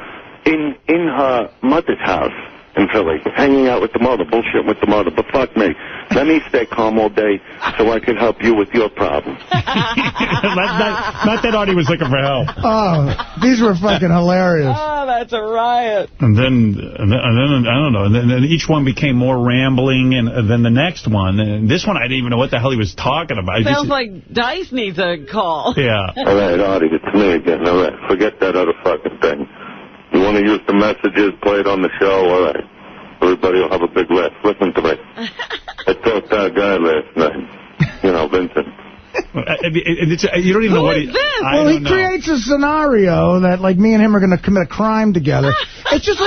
in her mother's house in Philly, hanging out with the mother, bullshitting with the mother. But fuck me. Let me stay calm all day so I can help you with your problem. Not that Artie was looking for help. Oh, these were fucking hilarious. Oh, that's a riot. And then I don't know. And then each one became more rambling, and then the next one. And this one, I didn't even know what the hell he was talking about. Sounds like Dice needs a call. Yeah. All right, Artie, it's me again. All right, forget that other fucking thing. You want to use the messages, play it on the show, all right. Everybody will have a big laugh. Listen to me. I talked to a guy last night, Vincent. You don't even know what he... Well, he creates a scenario that, like, me and him are going to commit a crime together. It's just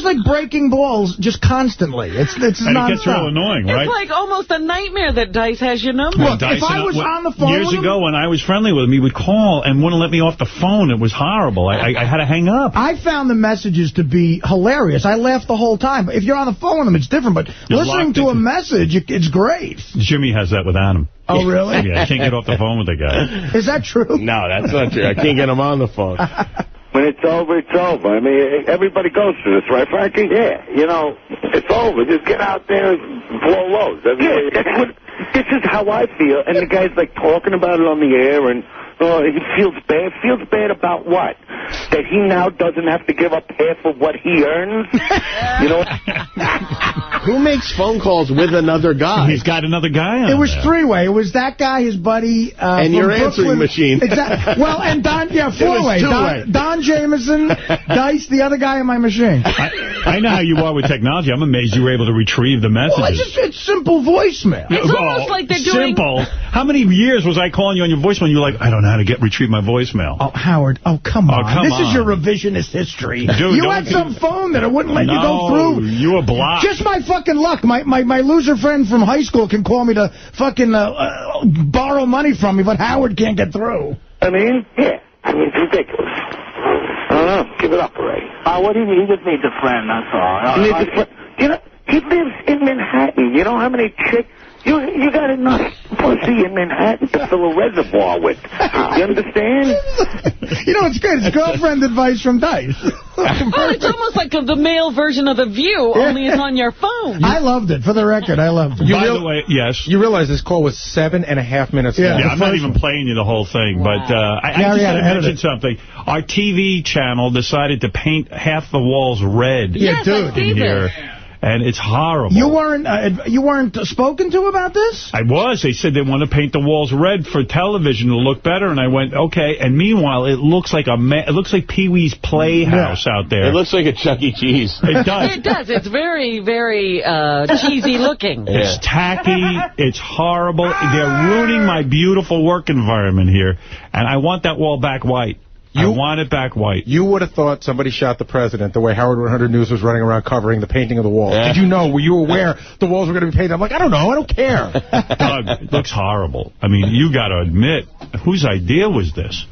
like breaking balls just constantly. It's and it gets real annoying, right? It's like almost a nightmare that Dice has your number. Look, if I was on the phone years ago when I was friendly with him, he would call and wouldn't let me off the phone. It was horrible. I had to hang up. I found the messages to be hilarious. I laughed the whole time. If you're on the phone with him, it's different. But listening to a message, it's great. Jimmy has that with Adam. Oh, really? Yeah, I can't get off the phone with the guy. Is that true? No, that's not true. I can't get him on the phone. When it's over, it's over. I mean, everybody goes through this, right, Frankie? Yeah. It's over. Just get out there and blow loads. This is how I feel. And the guy's, like, talking about it on the air, and he feels bad. Feels bad about what? That he now doesn't have to give up half of what he earns? Who makes phone calls with another guy? He's got another guy on. It was three-way. It was that guy, his buddy, and your answering machine. Exactly. Well, and Don, four-way. Don Jameson, Dice, the other guy in my machine. I know how you are with technology. I'm amazed you were able to retrieve the messages. Well, it's simple voicemail. It's almost like they're doing... Simple? How many years was I calling you on your voicemail and you were like, I don't know how to retrieve my voicemail? Oh, Howard, come on. This is your revisionist history. Dude, you had some phone that it wouldn't let you go through. You were blocked. Just my fucking luck. My loser friend from high school can call me to fucking borrow money from me, but Howard can't get through. I mean, yeah. I mean, it's ridiculous. I don't know. Give it up already. What do you mean? He just needs a friend, that's all. He lives in Manhattan. You know how many chicks... You got enough pussy in Manhattan to fill a reservoir with. You understand? It's good. It's girlfriend advice from Dice. It's almost like the male version of The View, only it's on your phone. I loved it. For the record, I loved it. By the way, yes. You realize this call was 7.5 minutes long. Yeah, I'm not even playing you the whole thing, but I just got to mention something. Our TV channel decided to paint half the walls red. Yeah, dude. In here. And it's horrible. You weren't spoken to about this? I was. They said they want to paint the walls red for television to look better, and I went, okay. And meanwhile, it looks like it looks like Pee-wee's Playhouse out there. It looks like a Chuck E. Cheese. It does. It does. It's very, very cheesy looking. Yeah. It's tacky. It's horrible. They're ruining my beautiful work environment here, and I want that wall back white. I want it back white. You would have thought somebody shot the president the way Howard 100 News was running around covering the painting of the walls. Yeah. Did you know? Were you aware the walls were going to be painted? I'm like, I don't know. I don't care. Doug, it looks horrible. I mean, you got to admit, whose idea was this?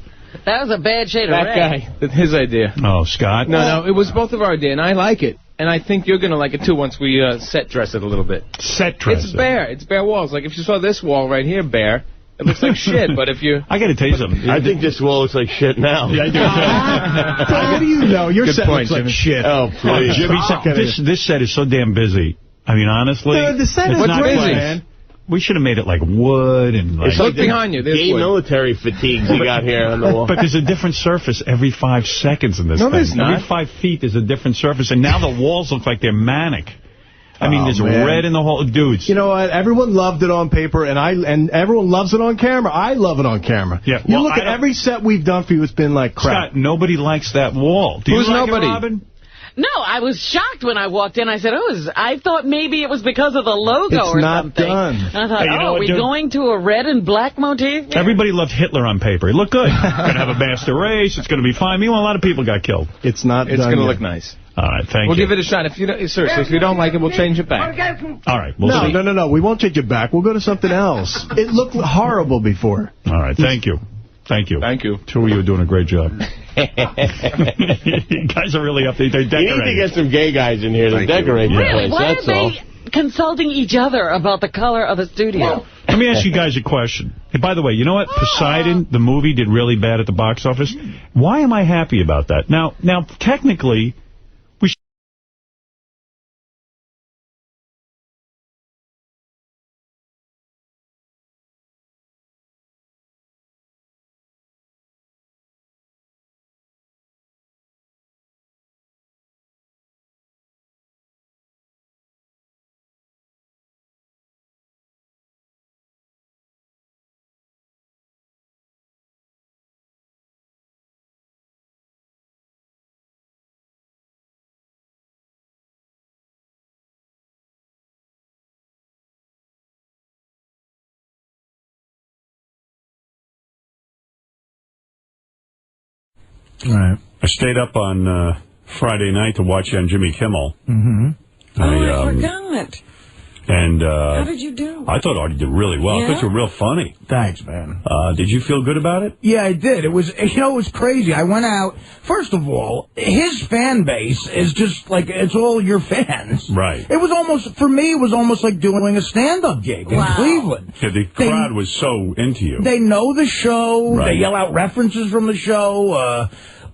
That was a bad shade of red. That guy, that's his idea. Oh, Scott? No, it was both of our idea, and I like it. And I think you're going to like it, too, once we set dress it a little bit. Set dress It's bare. It's bare walls. Like, if you saw this wall right here bare, it looks like shit, but if you... I got to tell you something. I think this wall looks like shit now. Yeah, I do. What do you know? Your Good set point, looks like Jimmy. shit. Oh, please. Jimmy, this set is so damn busy. I mean, honestly. Dude, the set is not busy. like, man. We should have made it like wood and like... Look behind you. There's gay wood. military fatigues you got here on the wall. But there's a different surface every 5 seconds in this thing. There's not. Every 5 feet is a different surface, and now the walls look like they're manic. I mean, there's red in the whole... Dudes. You know what? Everyone loved it on paper, and everyone loves it on camera. I love it on camera. Yeah, you well, look at every set we've done for you, it's been like crap. Scott, nobody likes that wall. Do Who's you like nobody? it, Robin? No, I was shocked when I walked in. I said, I thought maybe it was because of the logo It's or not something. done. And I thought, Hey, you know are what, we dude? going to a red and black motif? Everybody loved Hitler on paper. It looked good. We're going to have a master race. It's going to be fine. Meanwhile, a lot of people got killed. It's not It's done going to yet. look nice. All right, thank We'll you. give it a shot. Seriously, if you don't like it, we'll change it back. All right, we'll see. No. We won't take it back. We'll go to something else. It looked horrible before. All right, thank you. Thank you. Thank you. Two of you are doing a great job. You guys are really up there. They're decorating. You need to get some gay guys in here to decorate the Really? place, Why that's are all. they consulting each other about the color of the studio? Let me ask you guys a question. Hey, by the way, you know what? Poseidon, the movie, did really bad at the box office. Why am I happy about that? Now, technically, we should... Right. I stayed up on Friday night to watch you on Jimmy Kimmel. Mm-hmm. I forgot. And How did you do? I thought Artie did really well. Yeah? I thought you were real funny. Thanks, man. Did you feel good about it? Yeah, I did. It was, it was crazy. I went out. First of all, his fan base is just like, it's all your fans. Right. It was almost, for me, it was almost like doing a stand-up gig in Cleveland. Yeah, the crowd was so into you. They know the show. Right. They yell out references from the show.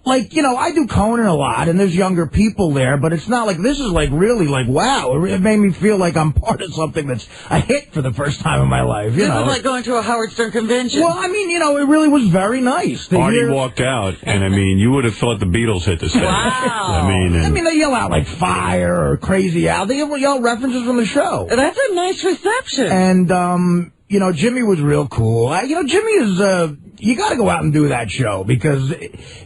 Like, you know, I do Conan a lot, and there's younger people there, but it's not like, this is like really like, wow. It made me feel like I'm part of something that's a hit for the first time in my life, you This know. was like going to a Howard Stern convention. Well, I mean, you know, it really was very nice. to Artie hear- walked out, and I mean, you would have thought the Beatles hit the stage. Wow. I mean, they yell out like fire or crazy Al. They yell references from the show. That's a nice reception. And, you know, Jimmy was real cool. You know, Jimmy is, you got to go out and do that show because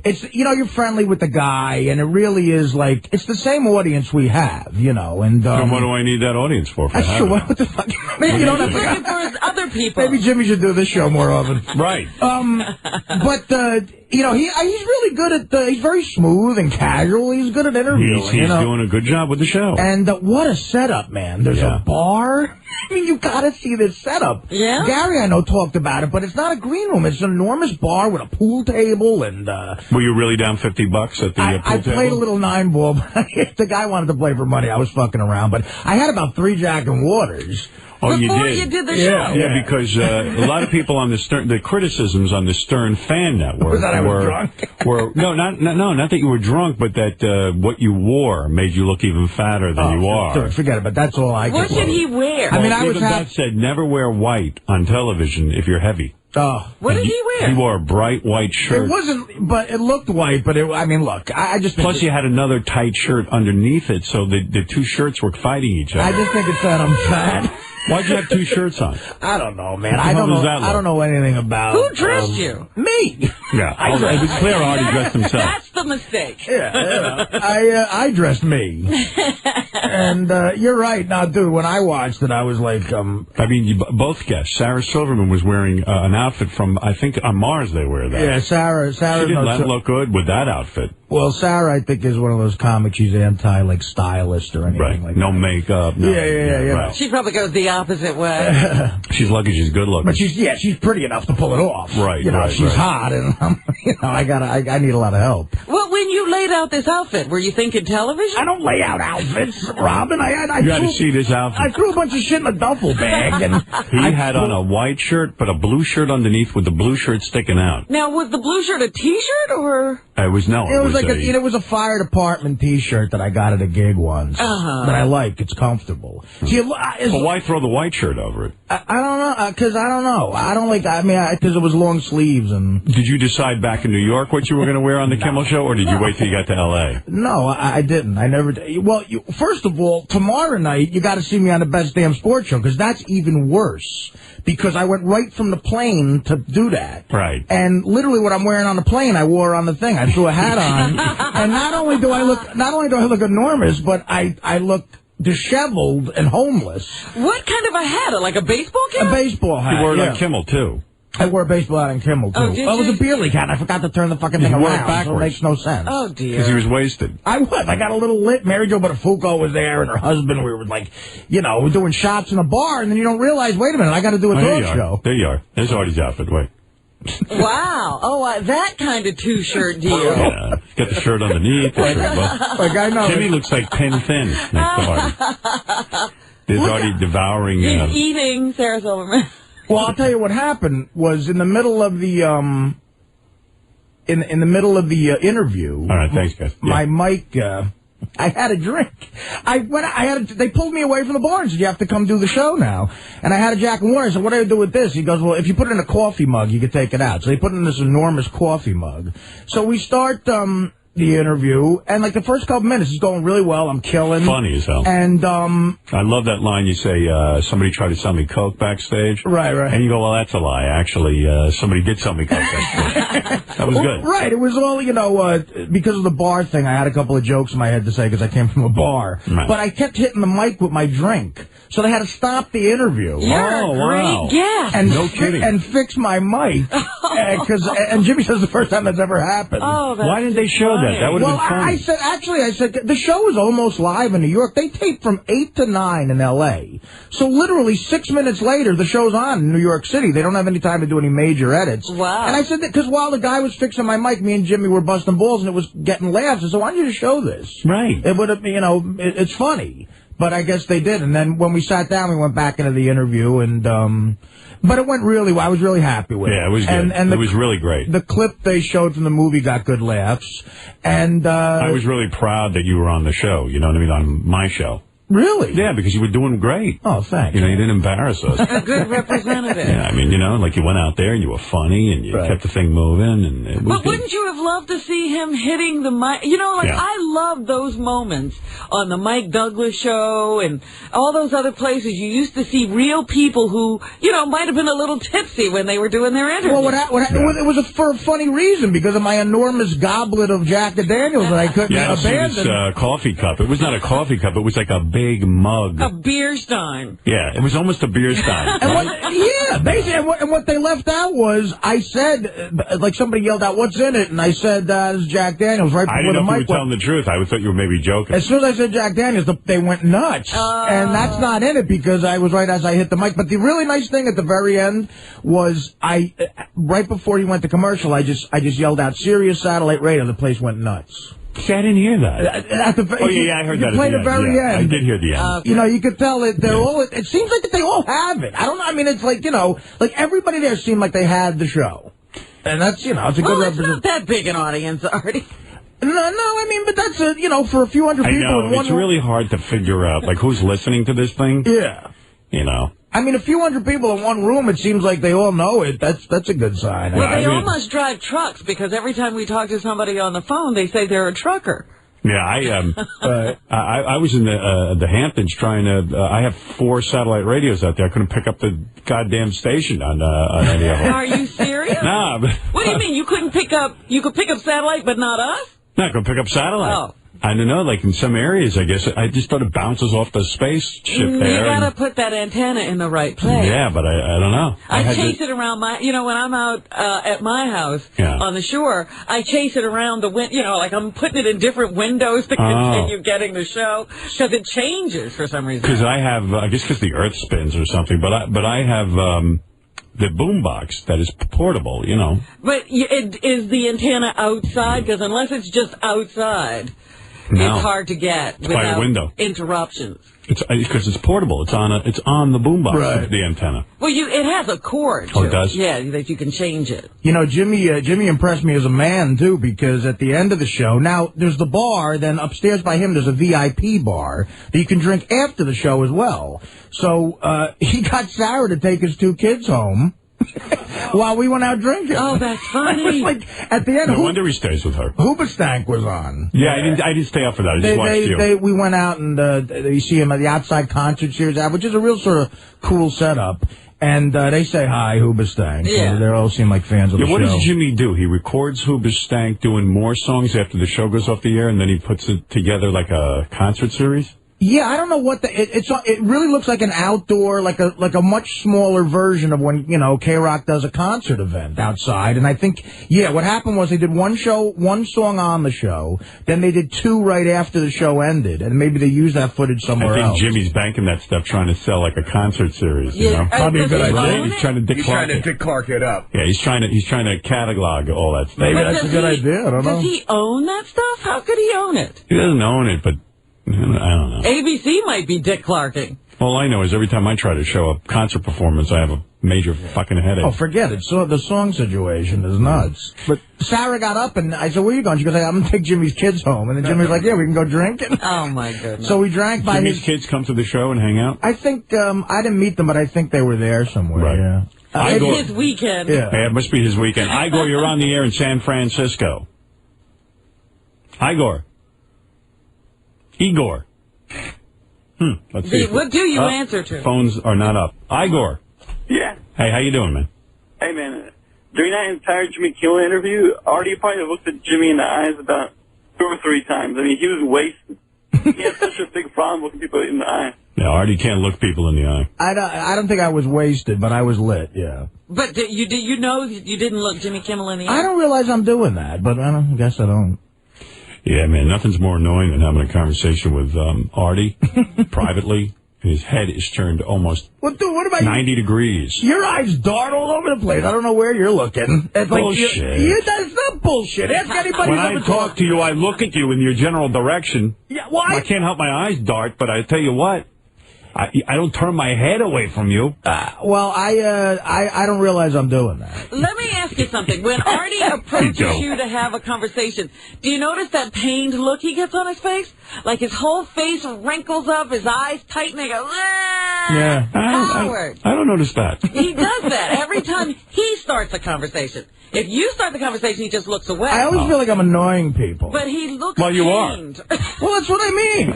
it's, you know, you're friendly with the guy and it really is like, it's the same audience we have, you know. And then what do I need that audience for? Sure, what the fuck? Maybe you don't have looking for other people. Maybe Jimmy should do this show more often. Right. But, you know, he's really good at, he's very smooth and casual. He's good at interviewing. He's you know? doing a good job with the show. And what a setup, man. There's a bar. I mean, you got to see this setup. Yeah? Gary, I know, talked about it, but it's not a green room. It's an enormous bar with a pool table and... Were you really down $50 at the pool table? I played a little 9-ball, but the guy wanted to play for money. I was fucking around, but I had about 3 Jack and Waters. Oh, Before you you did the yeah, show. Yeah, because a lot of people on the criticisms on the Stern Fan Network Was that I was drunk? not that you were drunk, but that what you wore made you look even fatter than you are. Forget it, but that's all I What did he wear? I mean, I was that said, never wear white on television if you're heavy. Oh. What did he wear? He wore a bright white shirt. It wasn't, but it looked white, but I mean, look, I just... Plus, you had another tight shirt underneath it, so the two shirts were fighting each other. I just think it's that I'm fat. Why'd you have 2 shirts on? I don't know, man. How does that look? I don't know anything about... Who dressed you? Me. Yeah. It was clear Artie dressed himself. That's the mistake. Yeah, I dressed me. And you're right. Now, dude, when I watched it, I was like... I mean, you both guessed. Sarah Silverman was wearing an outfit from, I think, on Mars they wear that. Yeah, Sarah... She didn't look good with that outfit. Well, Sarah, I think, is one of those comics. She's stylist or anything like that. No makeup. No, Yeah. Right. She probably goes the opposite way. She's lucky she's good looking. But she's pretty enough to pull it off. Right, she's hot, and I need a lot of help. Well, when you laid out this outfit, were you thinking television? I don't lay out outfits, Robin. You got to see this outfit. I threw a bunch of shit in a duffel bag, and he had on a white shirt, but a blue shirt underneath with the blue shirt sticking out. Now, was the blue shirt a T-shirt or? It was it was a fire department T-shirt that I got at a gig once that I like. It's comfortable. See, but why throw the white shirt over it? I don't know, because I don't know. I don't like. I mean, because it was long sleeves and. Did you decide back in New York what you were going to wear on the Kimmel Show, or did you wait till you got to L.A.? No, I didn't. I never. Well, first of all, tomorrow night you got to see me on the Best Damn Sports Show because that's even worse. Because I went right from the plane to do that. Right. And literally what I'm wearing on the plane, I wore on the thing. I threw a hat on. And not only do I look enormous, but I look disheveled and homeless. What kind of a hat? Like a baseball cap? A baseball hat. You wore it on Kimmel, too. I wore a baseball hat on Kimmel, too. Oh, did you? It was a beer league hat. I forgot to turn the fucking thing wore it around. backwards. So it makes no sense. Oh, dear. Because he was wasted. I was. I got a little lit. Mary Jo Buttafuoco was there, and her husband. We were like, we're doing shots in a bar, and then you don't realize, wait a minute, I got to do a talk show. There you are. There's Artie's outfit. Wait. Wow. Oh, that kind of two-shirt deal. Yeah. Got the shirt underneath. I know. Jimmy looks like pen thin next to Artie. There's Artie devouring... He's eating Sarah Silverman. Well, I'll tell you what happened was in the middle of the in the middle of the interview. All right, thanks, guys. My mic. I had a drink. They pulled me away from the bar and said, you have to come do the show now. And I had a Jack and Water. I said, what do I do with this? He goes, well, if you put it in a coffee mug, you can take it out. So they put it in this enormous coffee mug. So we start the interview, and like the first couple minutes is going really well. I'm killing. Funny as hell. And I love that line you say, somebody tried to sell me coke backstage. Right. And you go, well, that's a lie. Actually, somebody did sell me coke backstage. That was good. Right. It was all, because of the bar thing, I had a couple of jokes in my head to say because I came from a bar. Right. But I kept hitting the mic with my drink. So they had to stop the interview. You're a great guest. And no kidding. And fix my mic. And Jimmy says the first time that's ever happened. Oh, why didn't they show that? That would have been funny. I said, the show is almost live in New York. They tape from 8 to 9 in L.A. So literally 6 minutes later, the show's on in New York City. They don't have any time to do any major edits. Wow. And I said that because while the guy was fixing my mic, me and Jimmy were busting balls and it was getting laughs. I said, why don't you just show this? Right. It would have, it's funny. But I guess they did. And then when we sat down, we went back into the interview and, but it went really well. I was really happy with it. Yeah, it was good. And it was really great. The clip they showed from the movie got good laughs. And, I was really proud that you were on the show, you know what I mean, on my show. Really? Yeah, because you were doing great. Oh, thanks. You didn't embarrass us. A good representative. Yeah, I mean, you went out there and you were funny and you kept the thing moving. And it was but wouldn't you have loved to see him hitting the mic? I love those moments on the Mike Douglas show and all those other places. You used to see real people who, might have been a little tipsy when they were doing their interview. Well, it was for a funny reason because of my enormous goblet of Jack Daniels that I couldn't abandon. This coffee cup. It was not a coffee cup. It was like a big mug. A beer stein. Yeah, it was almost a beer stein. Basically, and what they left out was, I said, like somebody yelled out, what's in it? And I said, this is Jack Daniels, right before the mic. I didn't know if you were telling the truth. I thought you were maybe joking. As soon as I said Jack Daniels, they went nuts. And that's not in it because I was right as I hit the mic. But the really nice thing at the very end was right before he went to commercial, I just yelled out, Sirius Satellite Radio. The place went nuts. See, I didn't hear that. I heard that. You played the very end. I did hear the end. Okay. You could tell that they're all. It seems like that they all have it. I don't know. I mean, it's like like everybody there seemed like they had the show, and that's it's a good representation. It's not that big an audience, Artie. No, I mean, but that's for a few hundred people. I know, it's really hard to figure out who's listening to this thing. Yeah. I mean, a few hundred people in one room, it seems like they all know it. That's a good sign. Well, they all must drive trucks, because every time we talk to somebody on the phone, they say they're a trucker. Yeah, I was in the Hamptons trying to. I have 4 satellite radios out there. I couldn't pick up the goddamn station on any of them. Are you serious? Nah. What do you mean you couldn't pick up? You could pick up satellite, but not us? Not going to pick up satellite. Oh. I don't know, like in some areas, I guess. I just thought it bounces off the spaceship there. You got to put that antenna in the right place. Yeah, but I don't know. I chase it around my, when I'm out at my house on the shore, I chase it around the window, like I'm putting it in different windows to continue getting the show, because it changes for some reason. Because I have, I guess because the Earth spins or something, but I have the boombox that is portable, But is the antenna outside? Because unless it's just outside... No. It's hard to get It's by a window. Interruptions. It's because it's portable. It's on the boombox, the antenna. Well, it has a cord. Oh, it does? Yeah, that you can change it. Jimmy impressed me as a man, too, because at the end of the show, now, there's the bar, then upstairs by him, there's a VIP bar that you can drink after the show as well. So, he got Sarah to take his 2 kids home. While we went out drinking. Oh, that's funny. It was like, at the end... No wonder he stays with her. Hoobastank was on. Yeah, I didn't stay up for that. I just watched you. We went out and you see him at the outside concert series, which is a real sort of cool setup. And they say hi, Hoobastank. Yeah. They all seem like fans of the show. What does Jimmy do? He records Hoobastank doing more songs after the show goes off the air, and then he puts it together like a concert series? Yeah, I don't know what it really looks like an outdoor, like a much smaller version of when, K-Rock does a concert event outside. And I think, what happened was they did one song on the show, then they did 2 right after the show ended, and maybe they used that footage somewhere else. I think Jimmy's banking that stuff, trying to sell like a concert series, Probably a good idea. He's trying to Dick Clark it up. Yeah, he's trying to catalog all that stuff. Maybe that's a good idea, I don't know. Does he own that stuff? How could he own it? He doesn't own it, but I don't know. ABC might be Dick Clarking. All I know is every time I try to show a concert performance, I have a major fucking headache. Oh, forget it. So the song situation is nuts. But Sarah got up, and I said, where are you going? She goes, I'm going to take Jimmy's kids home. And then Jimmy's like, yeah, we can go drinking. Oh, my goodness. So we drank by Jimmy's kids come to the show and hang out? I think, I didn't meet them, but I think they were there somewhere, right. It's his weekend. Yeah, it must be his weekend. Igor, you're on the air in San Francisco. Igor. Let's see. What do you answer to? Phones are not up. Igor. Yeah. Hey, how you doing, man? Hey, man. During that entire Jimmy Kimmel interview, Artie probably looked at Jimmy in the eyes about 2 or 3 times. I mean, he was wasted. He had such a big problem looking people in the eye. Yeah, Artie can't look people in the eye. I don't think I was wasted, but I was lit, yeah. But you know you didn't look Jimmy Kimmel in the eye? I don't realize I'm doing that, but I guess I don't. Yeah, man, nothing's more annoying than having a conversation with Artie privately. And his head is turned almost what about 90 degrees. Your eyes dart all over the place. I don't know where you're looking. It's bullshit. That's not bullshit. Ask anybody. When I talk to you, I look at you in your general direction. Yeah, why? I can't help my eyes dart, but I tell you what. I don't turn my head away from you. Well, I don't realize I'm doing that. Let me ask you something. When Artie approaches you to have a conversation, do you notice that pained look he gets on his face? Like his whole face wrinkles up, his eyes tighten, they go, yeah. Howard. I don't notice that. He does that every time he starts a conversation. If you start the conversation, he just looks away. I always feel like I'm annoying people. But he looks Well, you pained. Well, that's what I mean.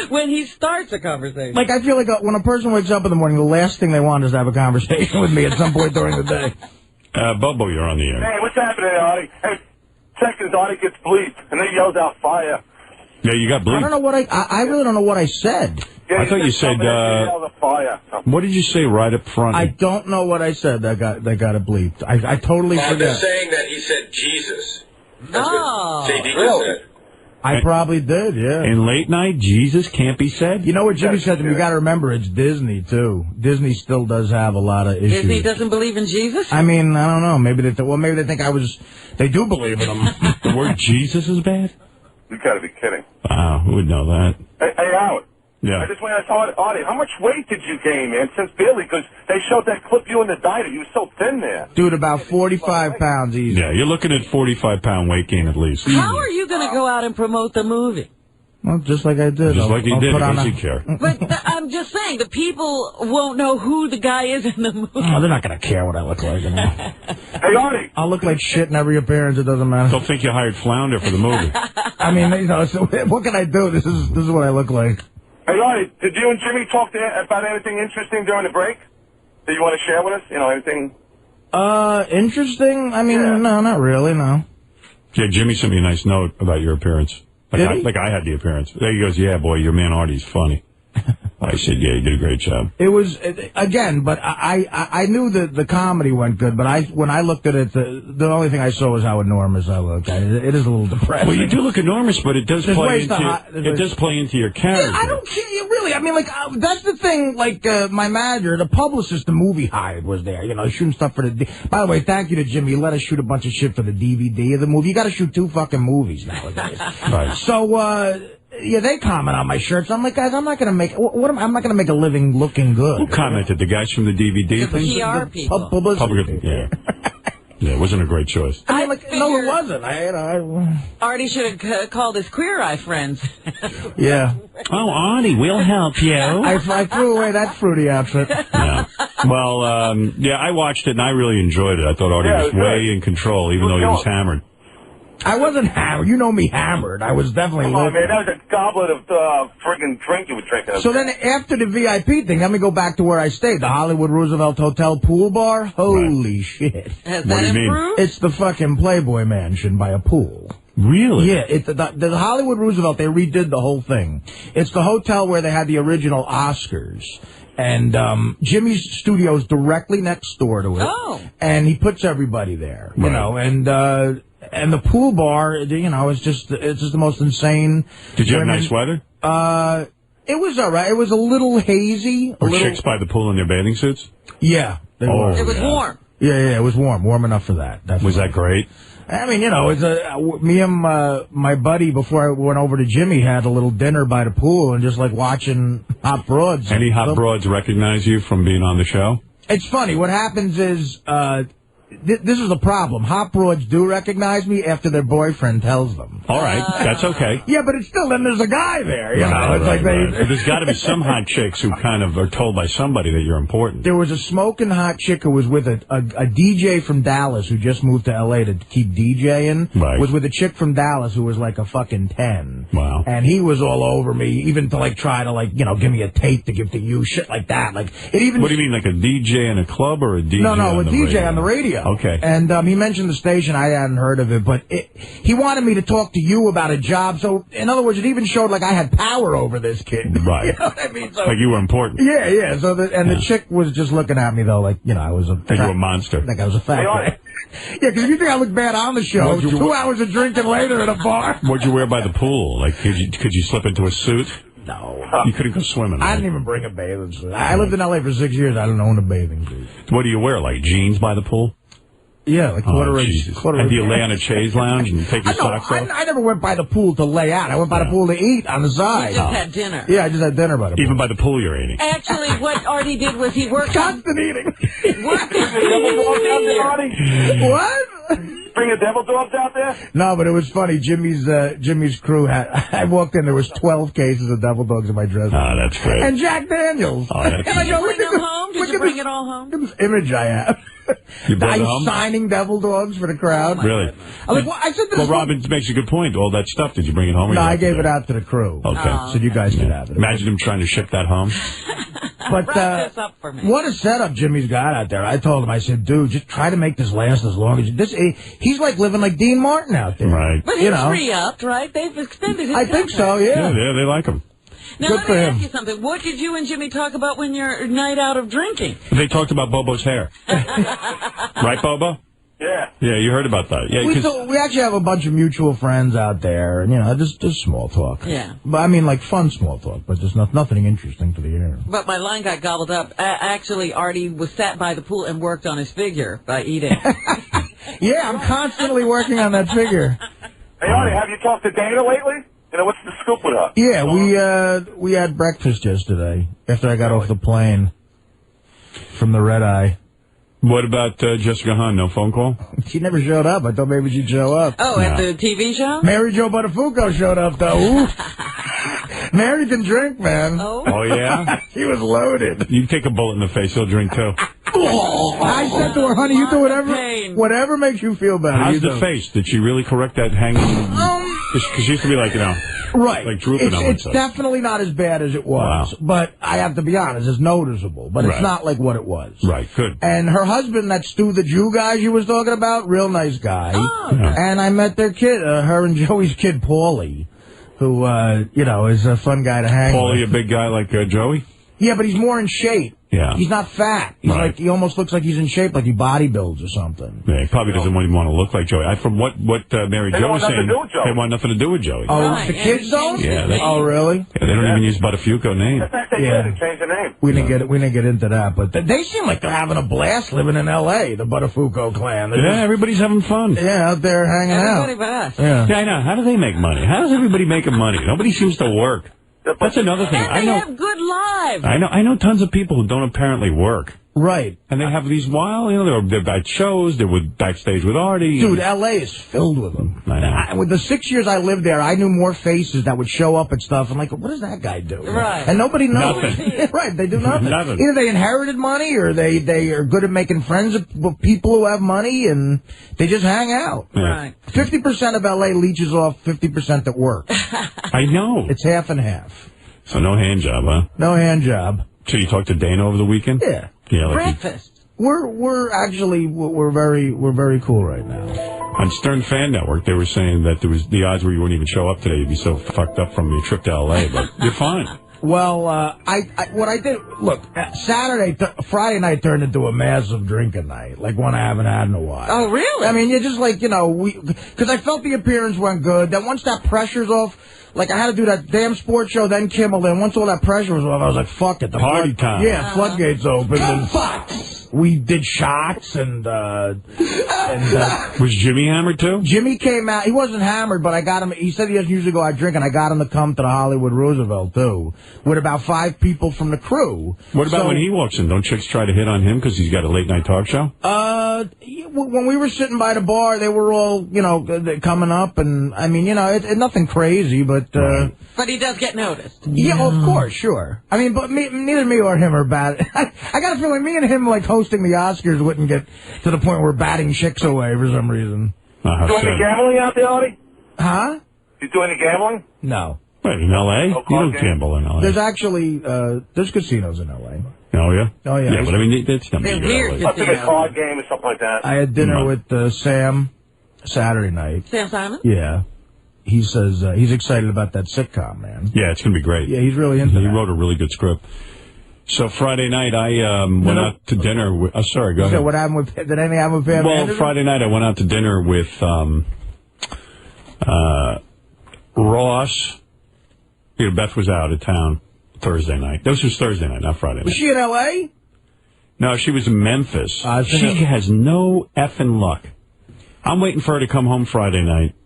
When he starts a conversation. Like, I feel like when a person wakes up in the morning, the last thing they want is to have a conversation with me at some point during the day. Bubbo, you're on the air. Hey, what's happening, Artie? Hey, seconds, Artie gets bleeped, and then yells out fire. Yeah, you got bleeped. I don't know what I really don't know what I said. Yeah, I thought you said, fire. What did you say right up front? I don't know what I said that got it bleeped. I totally forgot. They're saying that he said Jesus. That's what JD just said. I probably did, yeah. In late night, Jesus can't be said? You know what Jimmy said to me? You got to remember, it's Disney, too. Disney still does have a lot of issues. Disney doesn't believe in Jesus? I mean, I don't know. Maybe they think they do believe in him. The word Jesus is bad? You got to be kidding. Wow, who would know that? Hey, Howard. Yeah. I just went and saw Artie. How much weight did you gain, man, since Billy? Because they showed that clip you in the diner. You were so thin there. Dude, about 45 pounds easy. Yeah, you're looking at 45-pound weight gain at least. How are you going to go out and promote the movie? Well, just like I did. Just like you did. Does he care? But I'm just saying, the people won't know who the guy is in the movie. Oh, they're not going to care what I look like anymore. Hey, Artie. I'll look like shit in every appearance. It doesn't matter. They'll think you hired Flounder for the movie. I mean, so what can I do? This is what I look like. Hey, Artie, did you and Jimmy talk about anything interesting during the break that you want to share with us? You know, anything? Interesting? I mean, no, not really, no. Yeah, Jimmy sent me a nice note about your appearance. Like I had the appearance. There he goes, yeah, boy, your man Artie's funny. I said, yeah, you did a great job. It was, again, but I knew that the comedy went good, but when I looked at it, the only thing I saw was how enormous I looked. It is a little depressing. Well, you do look enormous, but it does play into your character. Yeah, I don't care, really. I mean, like, that's the thing, like, my manager, the publicist the movie hired was there, you know, shooting stuff for the... By the way, thank you to Jimmy. He let us shoot a bunch of shit for the DVD of the movie. You got to shoot 2 fucking movies nowadays. Right. So, yeah, they comment on my shirts. I'm like, guys, I'm not going to make... I'm not going to make a living looking good. Who commented? The guys from the DVD thing? The PR people. Publicity. Yeah. Yeah, it wasn't a great choice. I mean, like, no, it wasn't. Artie should have called his Queer Eye friends. Yeah. Oh, Artie, we'll help you. I threw away that fruity outfit. Yeah. Well, yeah, I watched it, and I really enjoyed it. I thought Artie was way in control, even though he was hammered. I wasn't hammered. You know me hammered. I was definitely Come on, man. That was a goblet of friggin' drink you were drinking. So then after the VIP thing, let me go back to where I stayed, the Hollywood Roosevelt Hotel pool bar. Holy shit. Has that improved? It's the fucking Playboy Mansion by a pool. Really? Yeah, the Hollywood Roosevelt, they redid the whole thing. It's the hotel where they had the original Oscars. And Jimmy's studio is directly next door to it. Oh. And he puts everybody there, you know, and the pool bar, you know, it's just the most insane. Did you have nice weather? It was all right. It was a little hazy. Were chicks by the pool in their bathing suits? Yeah. It was warm. Yeah, it was warm enough for that. Definitely. Was that great? I mean, you know, me and my buddy, before I went over to Jimmy, had a little dinner by the pool and just like watching hot broads. Any hot broads recognize you from being on the show? It's funny. What happens is, this is a problem. Hot broads do recognize me after their boyfriend tells them. All right, that's okay. Yeah, but it's still, then there's a guy there, you know. It's like There's got to be some hot chicks who kind of are told by somebody that you're important. There was a smoking hot chick who was with a DJ from Dallas who just moved to L.A. to keep DJing. Right. Was with a chick from Dallas who was like a fucking 10. Wow. And he was all over me, even to like try to like, you know, give me a tape to give to you, shit like that. Like it even. What do you mean, like a DJ in a club or a DJ? No, a DJ on the radio. Okay. And he mentioned the station. I hadn't heard of it, but he wanted me to talk to you about a job. So, in other words, it even showed like I had power over this kid. Right. You know what I mean? So, like you were important. Yeah. So, the chick was just looking at me, though, like, you know, I was a... Like you were a monster. Like I was a fat guy. Yeah, because if you think I look bad on the show, 2 hours of drinking later at a bar... What'd you wear by the pool? Like, could you slip into a suit? No. You couldn't go swimming. I didn't even bring a bathing suit. I lived in L.A. for 6 years. I didn't own a bathing suit. What do you wear, like jeans by the pool? Yeah, like corduroy. And do you lay on a chaise lounge and take your socks off? I never went by the pool to lay out. I went by the pool to eat on the side. You just had dinner. Yeah, I just had dinner by the pool. Even by the pool you're eating. Actually, what Artie did was he worked constant eating. What? Bring a devil dogs out there? No, but it was funny. Jimmy's crew had. I walked in. There was 12 cases of devil dogs in my dresser. Oh, that's great. And Jack Daniels. Oh, that's and I go, Did you bring them home? Did you bring it all home? Look at this image I have. You brought it I'm home? signing devil dogs for the crowd. Really? I said this. Well, Robin makes a good point. All that stuff. Did you bring it home? No, I gave it out to the crew. Okay. So you guys could have it. Imagine him trying to ship that home. But this up for me. What a setup Jimmy's got out there. I told him, I said, dude, just try to make this last as long as you... He's like living like Dean Martin out there. Right. But he's re-upped, right? They've extended his I think so, yeah. Yeah, they like him. Now, let me ask you something. What did you and Jimmy talk about when your night out of drinking? They talked about Bobo's hair. Right, Bobo? Yeah. Yeah, you heard about that. Yeah, we actually have a bunch of mutual friends out there, and, you know, just small talk. Yeah. But, I mean, like, fun small talk, but just nothing interesting to the air. But my line got gobbled up. Actually, Artie was sat by the pool and worked on his figure by eating. Yeah, I'm constantly working on that figure. Hey, Artie, have you talked to Dana lately? You know, what's the scoop with her? Yeah, we had breakfast yesterday after I got off the plane from the red eye. What about Jessica Hahn? No phone call? She never showed up. I thought maybe she'd show up. Oh, at the TV show? Mary Jo Buttafuoco showed up, though. Mary can drink, man. Oh, yeah? She was You take a bullet in the face, he'll drink, too. I said to her, honey, you do whatever makes you feel better. How's the face? Did she really correct that hanging? Because she used to be like, right. like drooping on one It's side. definitely not as bad as it was. Wow. But I have to be honest, it's noticeable. But it's not like what it was. Right, good. And her husband, that Stu the Jew guy she was talking about, real nice guy. Oh, okay. And I met their kid, her and Joey's kid, Paulie, who, is a fun guy to hang with. Paulie, a big guy like Joey? Yeah, but he's more in shape. Yeah. He's not fat. He's like, he almost looks like he's in shape, like he bodybuilds or something. Yeah, he probably doesn't even want to look like Joey. From what Mary Jo was saying, they want nothing to do with Joey. Oh, the kids don't? Yeah. Oh, really? Yeah, they don't even use Buttafuoco name. Yeah. Change the name. We didn't get into that, but they seem like they're having a blast living in L.A., the Buttafuoco clan. Yeah, everybody's having fun. Yeah, out there hanging out. Everybody but us. Yeah, I know. How do they make money? How does everybody making money? Nobody seems to work. That's another thing. And they have good lives. I know tons of people who don't apparently work. Right. And they have these they're at shows, they're backstage with Artie. Dude, L.A. is filled with them. I know. With the 6 years I lived there, I knew more faces that would show up and stuff. I'm like, what does that guy do? Right. And nobody knows. Nothing. Right, they do nothing. Nothing. Either they inherited money or they are good at making friends with people who have money and they just hang out. Yeah. Right. 50% of L.A. leeches off 50% that work. I know. It's half and half. So no hand job, huh? No hand job. So you talked to Dana over the weekend? Yeah. Yeah. Breakfast. We're very cool right now. On Stern Fan Network, they were saying that there was the odds where you wouldn't even show up today. You'd be so fucked up from your trip to L.A., but you're fine. Well, what I did, look, Friday night turned into a massive drinking night, like one I haven't had in a while. Oh, really? I mean, you're just like, because I felt the appearance went good. Then once that pressure's off, like I had to do that damn sports show, then Kimmel. Then once all that pressure was off, I was like, fuck it. Party time. Yeah, floodgates open. And we did shots and was Jimmy hammered too? Jimmy came out. He wasn't hammered, but I got him. He said he doesn't usually go out drinking. I got him to come to the Hollywood Roosevelt too, with about 5 people from the crew. What about when he walks in? Don't chicks try to hit on him because he's got a late night talk show? When we were sitting by the bar, they were all coming up, and I mean it's nothing crazy, but. But he does get noticed. Yeah, of course, sure. I mean, but neither me or him are bad. I got a feeling me and him, like, hosting the Oscars wouldn't get to the point where we're batting chicks away for some reason. Doing the gambling out there, Artie? Huh? You doing the gambling? No. Wait, in L.A.? You don't gamble in L.A. There's actually, there's casinos in L.A. Oh, yeah? Oh, yeah. Yeah, but I mean, it's not They're weird. I think a card game or something like that. I had dinner with Sam Saturday night. Sam Simon? Yeah. He says he's excited about that sitcom, man. Yeah, it's going to be great. Yeah, he's really into He that. wrote a really good script. So Friday night, I went out to dinner with... Oh, sorry, go ahead. So what happened with... Did anything happen with Pam Well, Anderson? Friday night, I went out to dinner with Ross. Beth was out of town Thursday night. This was Thursday night, not Friday night. Was she in L.A.? No, she was in Memphis. She has no effing luck. I'm waiting for her to come home Friday night.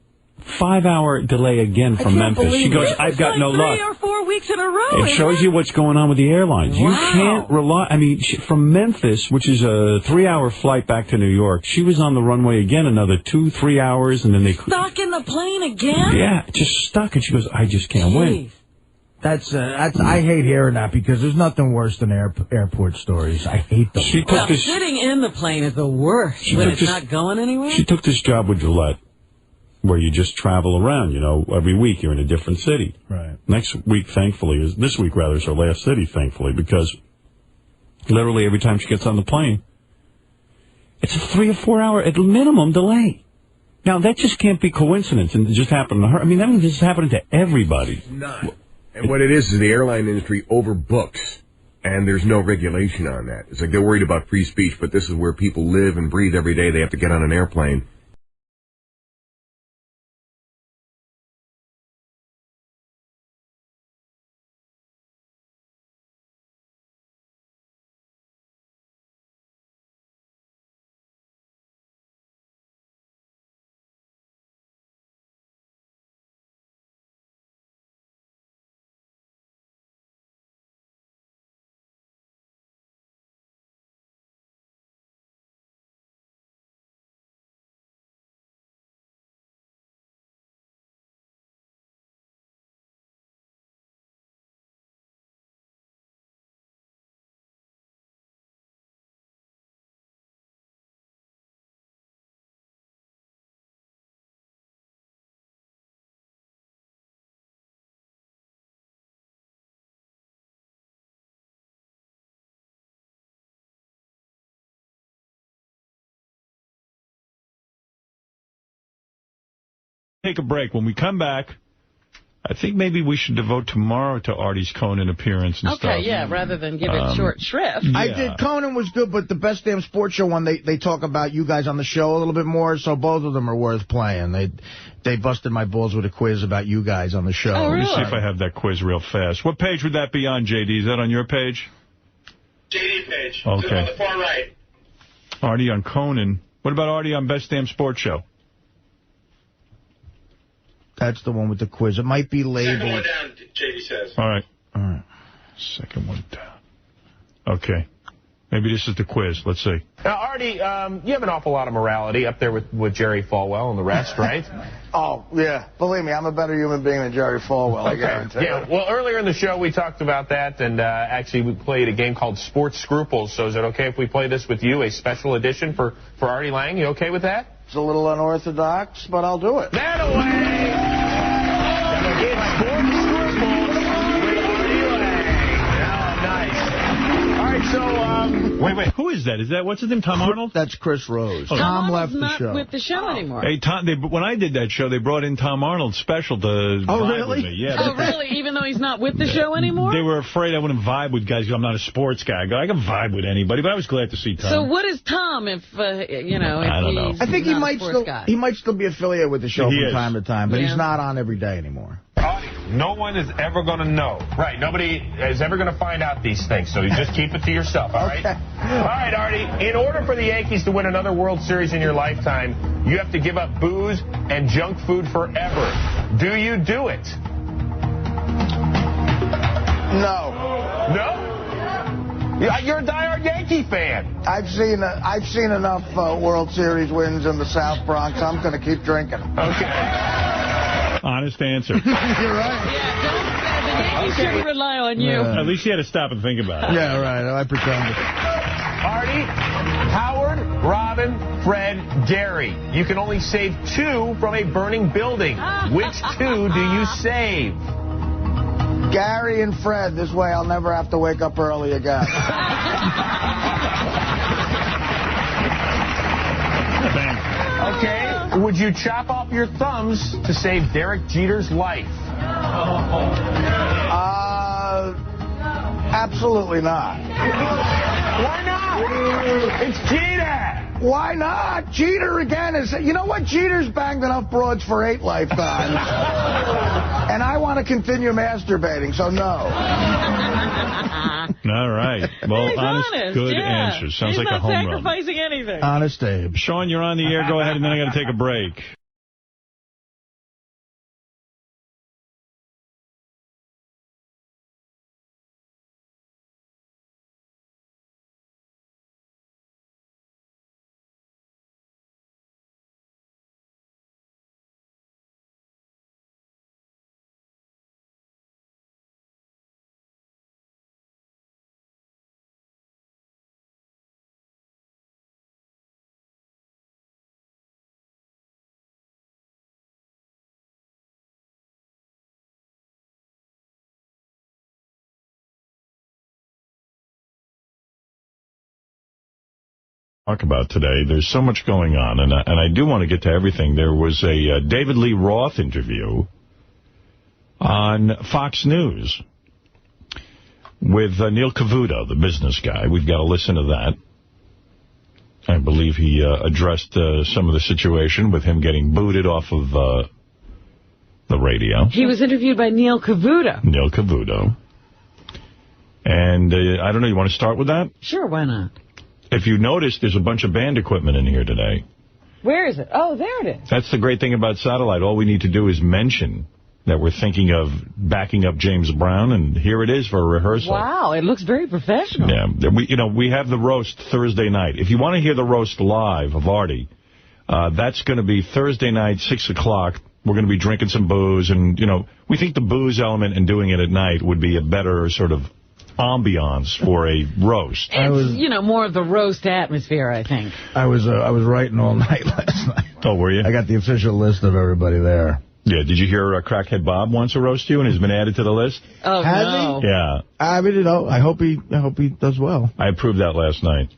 5-hour delay again from Memphis. She goes, I've got no luck. 3 or 4 weeks in a row. It shows you what's going on with the airlines. Wow. You can't rely. I mean, from Memphis, which is a 3-hour flight back to New York, she was on the runway again another 2-3 hours, and then they Stuck in the plane again? Yeah, just stuck. And she goes, I just can't win. That's I hate hearing that because there's nothing worse than airport stories. I hate them. Sitting in the plane is the worst when it's not going anywhere. She took this job with Gillette, where you just travel around, every week you're in a different city. Right. This week is her last city, thankfully, because literally every time she gets on the plane, it's a 3 or 4 hour at minimum delay. Now, that just can't be coincidence, and it just happened to her. I mean, that means it's happening to everybody. No. And what it is the airline industry overbooks, and there's no regulation on that. It's like they're worried about free speech, but this is where people live and breathe every day. They have to get on an airplane. Take a break. When we come back, I think maybe we should devote tomorrow to Artie's Conan appearance and stuff. Okay, yeah, rather than give it short shrift. I did. Conan was good, but the Best Damn Sports Show one, they talk about you guys on the show a little bit more, so both of them are worth playing. They busted my balls with a quiz about you guys on the show. Oh, really? Let me see if I have that quiz real fast. What page would that be on, JD? Is that on your page? JD page. Okay. On the far right. Artie on Conan. What about Artie on Best Damn Sports Show? That's the one with the quiz. It might be labeled. Second one down, JD says. All right. Second one down. Okay. Maybe this is the quiz. Let's see. Now, Artie, you have an awful lot of morality up there with Jerry Falwell and the rest, right? Oh, yeah. Believe me, I'm a better human being than Jerry Falwell, I guarantee. Yeah, well, earlier in the show, we talked about that, and actually we played a game called Sports Scruples. So is it okay if we play this with you, a special edition for Artie Lange? You okay with that? It's a little unorthodox, but I'll do it. That away! It's Sports Scruples with Artie Lange. Oh, nice. All right, so, Wait. Who is that? What's his name, Tom Arnold? That's Chris Rose. Tom Tom Arnold's left the show. not with the show anymore. Hey, Tom, when I did that show, they brought in Tom Arnold special to vibe with me. Yeah, Oh, really? Even though he's not with the show anymore? They were afraid I wouldn't vibe with guys. I'm not a sports guy. I go, I can vibe with anybody, but I was glad to see Tom. So what is Tom if, if I don't know. he's I think he not a might sports guy? he might still be affiliated with the show He from is. time to time, but Yeah. he's not on every day anymore. no one is ever going to know. Right, nobody is ever going to find out these things, so you just keep it to yourself, all right? All right, Artie, in order for the Yankees to win another World Series in your lifetime, you have to give up booze and junk food forever. Do you do it? No. No? You're a diehard Yankee fan. I've seen enough World Series wins in the South Bronx. I'm going to keep drinking. Okay. Honest answer. You're right. Yeah, the Yankees shouldn't rely on you. At least you had to stop and think about it. Yeah, right. I pretended. Artie, Howard, Robin, Fred, Gary. You can only save 2 from a burning building. Which 2 do you save? Gary and Fred. This way I'll never have to wake up early again. Okay. Would you chop off your thumbs to save Derek Jeter's life? Absolutely not. Why not? It's Jeter. Why not? Jeter again is... You know what? Jeter's banged enough broads for 8 lifetimes. And I want to continue masturbating, so no. All right. Well, He's honest, good yeah. answer. Sounds He's like a home run. not sacrificing anything. Honest Abe. Sean, you're on the air. Go ahead, and then I got to take a break. Talk about today. There's so much going on, and I do want to get to everything. There was a David Lee Roth interview on Fox News with Neil Cavuto, the business guy. We've got to listen to that. I believe he addressed some of the situation with him getting booted off of the radio. He was interviewed by Neil Cavuto. Neil Cavuto. And I don't know, you want to start with that? Sure, why not? If you notice, there's a bunch of band equipment in here today. Where is it? Oh, there it is. That's the great thing about Satellite. All we need to do is mention that we're thinking of backing up James Brown, and here it is for a rehearsal. Wow, it looks very professional. Yeah, we have the roast Thursday night. If you want to hear the roast live of Artie, that's going to be Thursday night, 6 o'clock. We're going to be drinking some booze, and, we think the booze element and doing it at night would be a better sort of ambiance for a roast. It's, more of the roast atmosphere, I think. I was writing all night last night. Oh, were you? I got the official list of everybody there. Yeah, did you hear Crackhead Bob wants to roast you and has been added to the list? Oh, Has no. he? Yeah. I mean, I hope he does well. I approved that last night.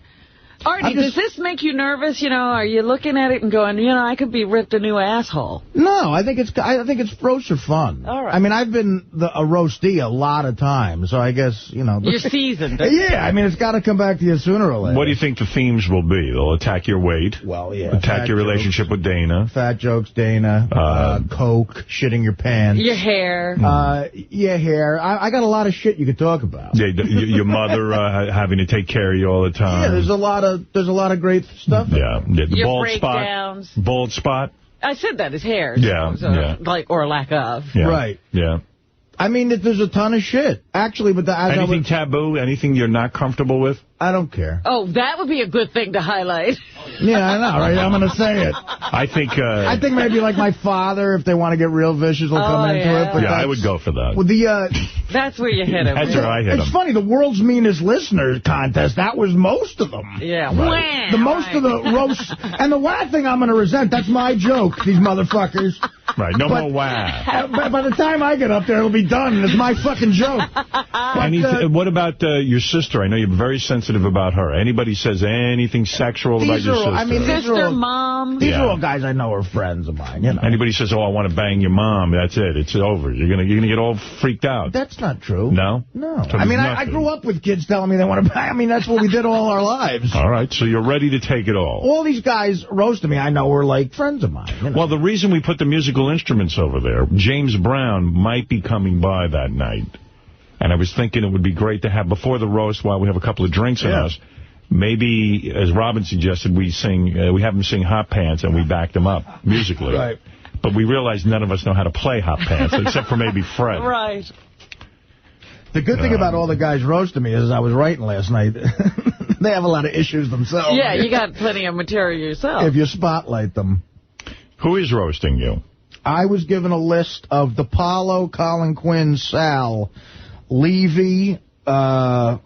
Artie, does this make you nervous? You know, are you looking at it and going, you know, I could be ripped a new asshole? No, I think it's roasts are fun. All right. I mean, I've been a roastee a lot of times, so I guess, you know. You're seasoned. Yeah, I mean, it's got to come back to you sooner or later. What do you think the themes will be? They'll attack your weight. Well, yeah. Attack your relationship with Dana. Fat jokes, Dana. Coke, shitting your pants. Your hair. Your hair. I got a lot of shit you could talk about. Yeah, your mother having to take care of you all the time. Yeah, there's a lot of great stuff. Yeah, the your bald breakdowns. spot. Bald spot. I said that, his hair. Yeah, yeah. Like, or lack of. Yeah. Right. Yeah. I mean, there's a ton of shit. Actually, but anything taboo? Anything you're not comfortable with? I don't care. Oh, that would be a good thing to highlight. Yeah, I know, right? I'm going to say it. I think maybe like my father, if they want to get real vicious, will come into it. But I would go for that. Well, that's where you hit him. That's where I hit him. It's funny, the world's meanest listeners contest, that was most of them. Yeah. Right. The most of the roasts. And the wah thing I'm going to resent, that's my joke, these motherfuckers. Right, no more wah. By the time I get up there, it'll be done, and it's my fucking joke. What about your sister? I know you're very sensitive about her. Anybody says anything sexual about your sister? I mean, sister, mom. These are all guys I know are friends of mine. You know. Anybody says, "Oh, I want to bang your mom," that's it. It's over. You're gonna get all freaked out. That's not true. No? No. So I mean, I grew up with kids telling me they want to bang. I mean, that's what we did all our lives. All right, so you're ready to take it all. All these guys roasting me, I know, were like friends of mine. You know? Well, the reason we put the musical instruments over there, James Brown might be coming by that night. And I was thinking it would be great to have, before the roast, while we have a couple of drinks in us, maybe, as Robin suggested, we have him sing Hot Pants and we backed him up musically. Right. But we realized none of us know how to play Hot Pants, except for maybe Fred. Right. The good thing about all the guys roasting me is I was writing last night. They have a lot of issues themselves. Yeah, you got plenty of material yourself. If you spotlight them. Who is roasting you? I was given a list of DePaulo, Colin Quinn, Sal, Levy, Shuley,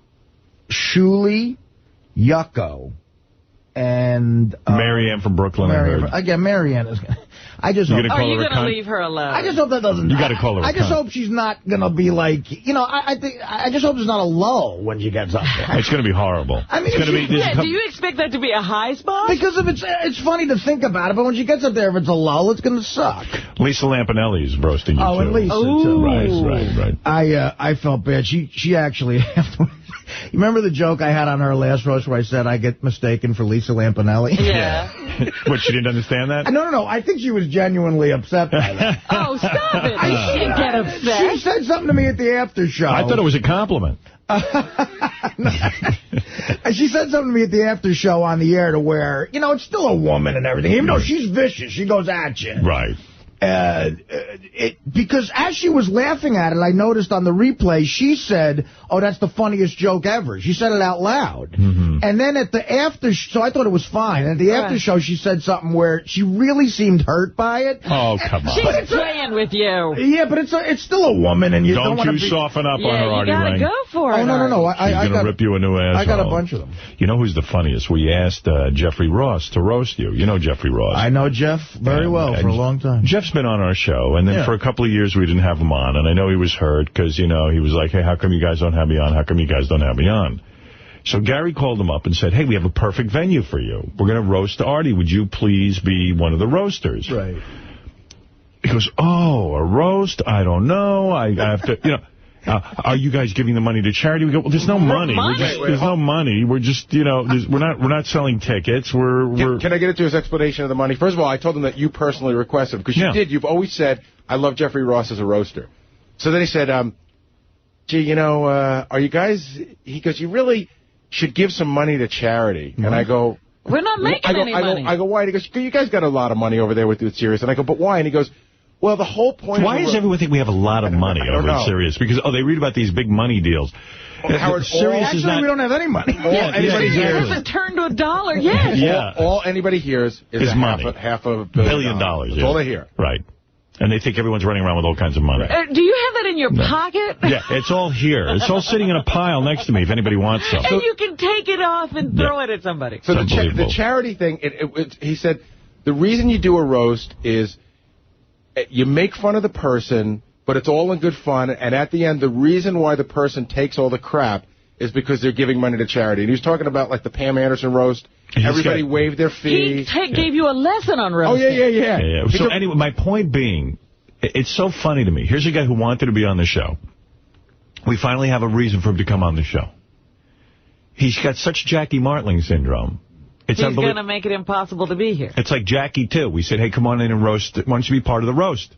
Yucko, and Marianne from Brooklyn. Again, Marianne is. I just. You're going to leave her alone. I just hope that doesn't. You got to call her. I just hope she's not going to be like. You know, I just hope there's not a lull when she gets up there. It's going to be horrible. I mean, it's going to be. Yeah, do you expect that to be a high spot? Because if it's funny to think about it, but when she gets up there, if it's a lull, it's going to suck. Lisa Lampanelli is roasting you too. And Lisa too. Right. I felt bad. She actually. You remember the joke I had on her last roast where I said I get mistaken for Lisa Lampanelli? Yeah. What, she didn't understand that? No. I think she was genuinely upset by that. Oh, stop it. She didn't get upset. She said something to me at the after show. I thought it was a compliment. She said something to me at the after show on the air to where, you know, it's still a woman and everything. Even though she's vicious, she goes at you. Right. Because as she was laughing at it, I noticed on the replay, she said, "Oh, that's the funniest joke ever." She said it out loud. Mm-hmm. And then at the after, so I thought it was fine. At the after show, she said something where she really seemed hurt by it. Oh, come on. She's playing with you. Yeah, but it's still a woman, and you don't want to soften up on her, Artie Lange. You gotta go for it. Oh, no. She's going to rip you a new asshole. I got a bunch of them. You know who's the funniest? We asked Jeffrey Ross to roast you. You know Jeffrey Ross. I know Jeff very well for a long time. Jeff's been on our show, and then for a couple of years we didn't have him on, and I know he was hurt because, you know, he was like, hey, how come you guys don't have me on? How come you guys don't have me on? So Gary called him up and said, hey, we have a perfect venue for you. We're going to roast Artie. Would you please be one of the roasters? Right. He goes, oh, a roast? I don't know. I have to, you know. Are you guys giving the money to charity? We go, well, there's no money. There's no money. We're just, you know, we're not selling tickets. Can I get into his explanation of the money? First of all, I told him that you personally requested, because you did. You've always said, I love Jeffrey Ross as a roaster. So then he said, gee, you know, are you guys, he goes, you really should give some money to charity. And I go, we're not making any money. I go, why? And he goes, you guys got a lot of money over there with Sirius. And I go, but why? And he goes, well, the whole point. Why does everyone think we have a lot of money over at Sirius? Because, they read about these big money deals. Sirius is not, we don't have any money. Anybody hasn't turned to $1 yet. Yeah. All anybody hears is money. half a $1 billion. That's all they hear. Right. And they think everyone's running around with all kinds of money. Do you have that in your pocket? Yeah, it's all here. It's all sitting in a pile next to me if anybody wants some. And you can take it off and throw it at somebody. So the charity thing, he said, the reason you do a roast is you make fun of the person, but it's all in good fun, and at the end, the reason why the person takes all the crap is because they're giving money to charity. And he was talking about, like, the Pam Anderson roast. Everybody waived their fee. He gave you a lesson on roasting. Oh, yeah. So anyway, my point being, it's so funny to me. Here's a guy who wanted to be on the show. We finally have a reason for him to come on the show. He's got such Jackie Martling syndrome. He's going to make it impossible to be here. It's like Jackie, too. We said, hey, come on in and roast. Why don't you be part of the roast?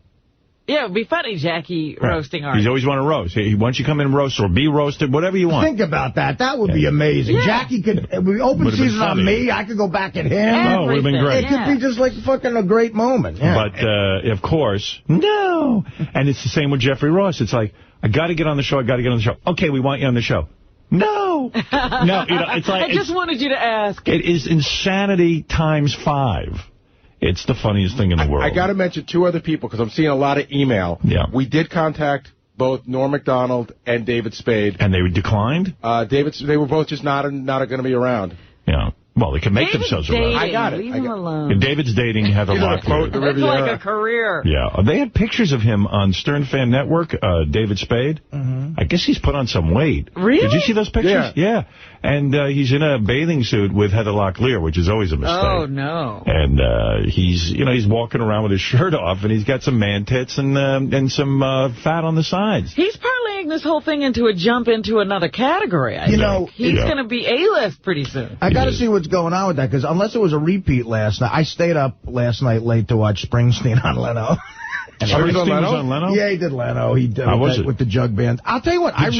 Yeah, it would be funny, Jackie roasting Artie. He's always want to roast. Why don't you come in and roast or be roasted, whatever you want. Think about that. That would be amazing. Yeah. Jackie could open season on me. I could go back at him. Oh, it would have been great. It could be just like fucking a great moment. Yeah. But, of course, no. And it's the same with Jeffrey Ross. It's like, I got to get on the show. Okay, we want you on the show. No. No, it's like... I just wanted you to ask. It is insanity times 5. It's the funniest thing in the world. I got to mention 2 other people because I'm seeing a lot of email. Yeah. We did contact both Norm Macdonald and David Spade. And they declined? They were both just not going to be around. Yeah. Well, they can make themselves around. I got it. Leave him alone. David's dating Heather Locklear. It's like a career. Yeah. They had pictures of him on Stern Fan Network, David Spade. I guess he's put on some weight. Really? Did you see those pictures? Yeah. And he's in a bathing suit with Heather Locklear, which is always a mistake. Oh, no. And he's walking around with his shirt off, and he's got some man tits and some fat on the sides. He's parlaying this whole thing into a jump into another category, I think. He's going to be A-list pretty soon. I got to see what's going on with that, because unless it was a repeat last night, I stayed up last night late to watch Springsteen on Leno. Springsteen was on Leno? Yeah, he did Leno. He did with the jug band. I'll tell you what, I'm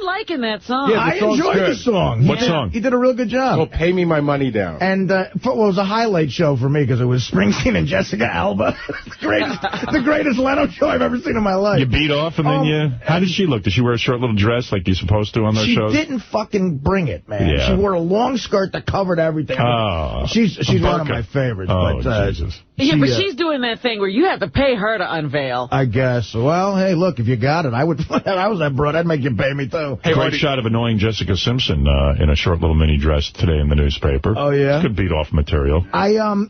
liking that song. Yeah, I enjoyed the song. What song? He did a real good job. Well, pay me my money down. And it was a highlight show for me because it was Springsteen and Jessica Alba. the greatest Leno show I've ever seen in my life. You beat off and then How did she look? Did she wear a short little dress like you're supposed to on those shows? She didn't fucking bring it, man. Yeah. She wore a long skirt that covered everything. Oh, she's one of my favorites. Oh, but, Jesus. Yeah, but she's doing that thing where you have to pay her to unveil. I guess. Well, hey, look, if you got it, I was that broad. I'd make you pay me, too. Hey, great shot of annoying Jessica Simpson in a short little mini dress today in the newspaper. Oh, yeah? Good beat-off material.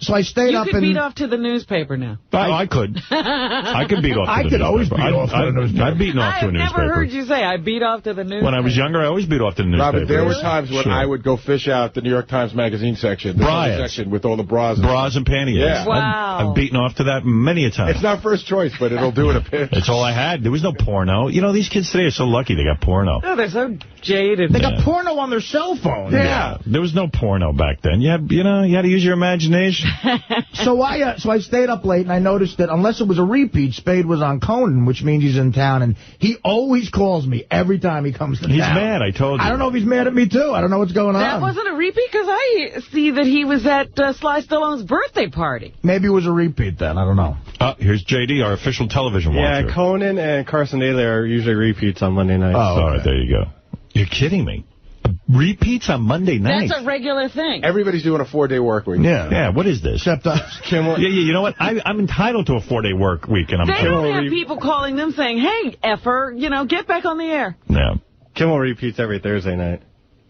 So I stayed up and... You could beat off to the newspaper now. I could. I could beat off to the newspaper. I could always beat off to the newspaper. I've beaten off to a newspaper. I've never heard you say I beat off to the newspaper. When I was younger, I always beat off to the newspaper. Robert, there were times when I would go fish out the New York Times Magazine section. Section with all the bras. Bras and panties. Yeah. Wow. I've beaten off to that many a time. It's not first choice, but it'll do it a pinch. That's all I had. There was no porno. You know, these kids today are so lucky they got porno. Oh, they're so jaded. They got porno on their cell phone. Yeah. There was no porno back then. You had to use your imagination. So I stayed up late, and I noticed that unless it was a repeat, Spade was on Conan, which means he's in town, and he always calls me every time he comes to town. He's mad, I told you. I don't know if he's mad at me, too. I don't know what's going on. That wasn't a repeat, because I see that he was at Sly Stallone's birthday party. Maybe it was a repeat then. I don't know. Here's J.D., our official television watcher. Yeah, Conan and Carson Daly are usually repeats on Monday nights. Oh, all right, there you go. You're kidding me. Repeats on Monday nights. That's a regular thing. Everybody's doing a 4-day work week. Yeah, what is this? Except Kimmel. Yeah, you know what? I'm entitled to a 4-day work week. And they don't have people calling them saying, hey, effer, get back on the air. Yeah. Kimmel repeats every Thursday night.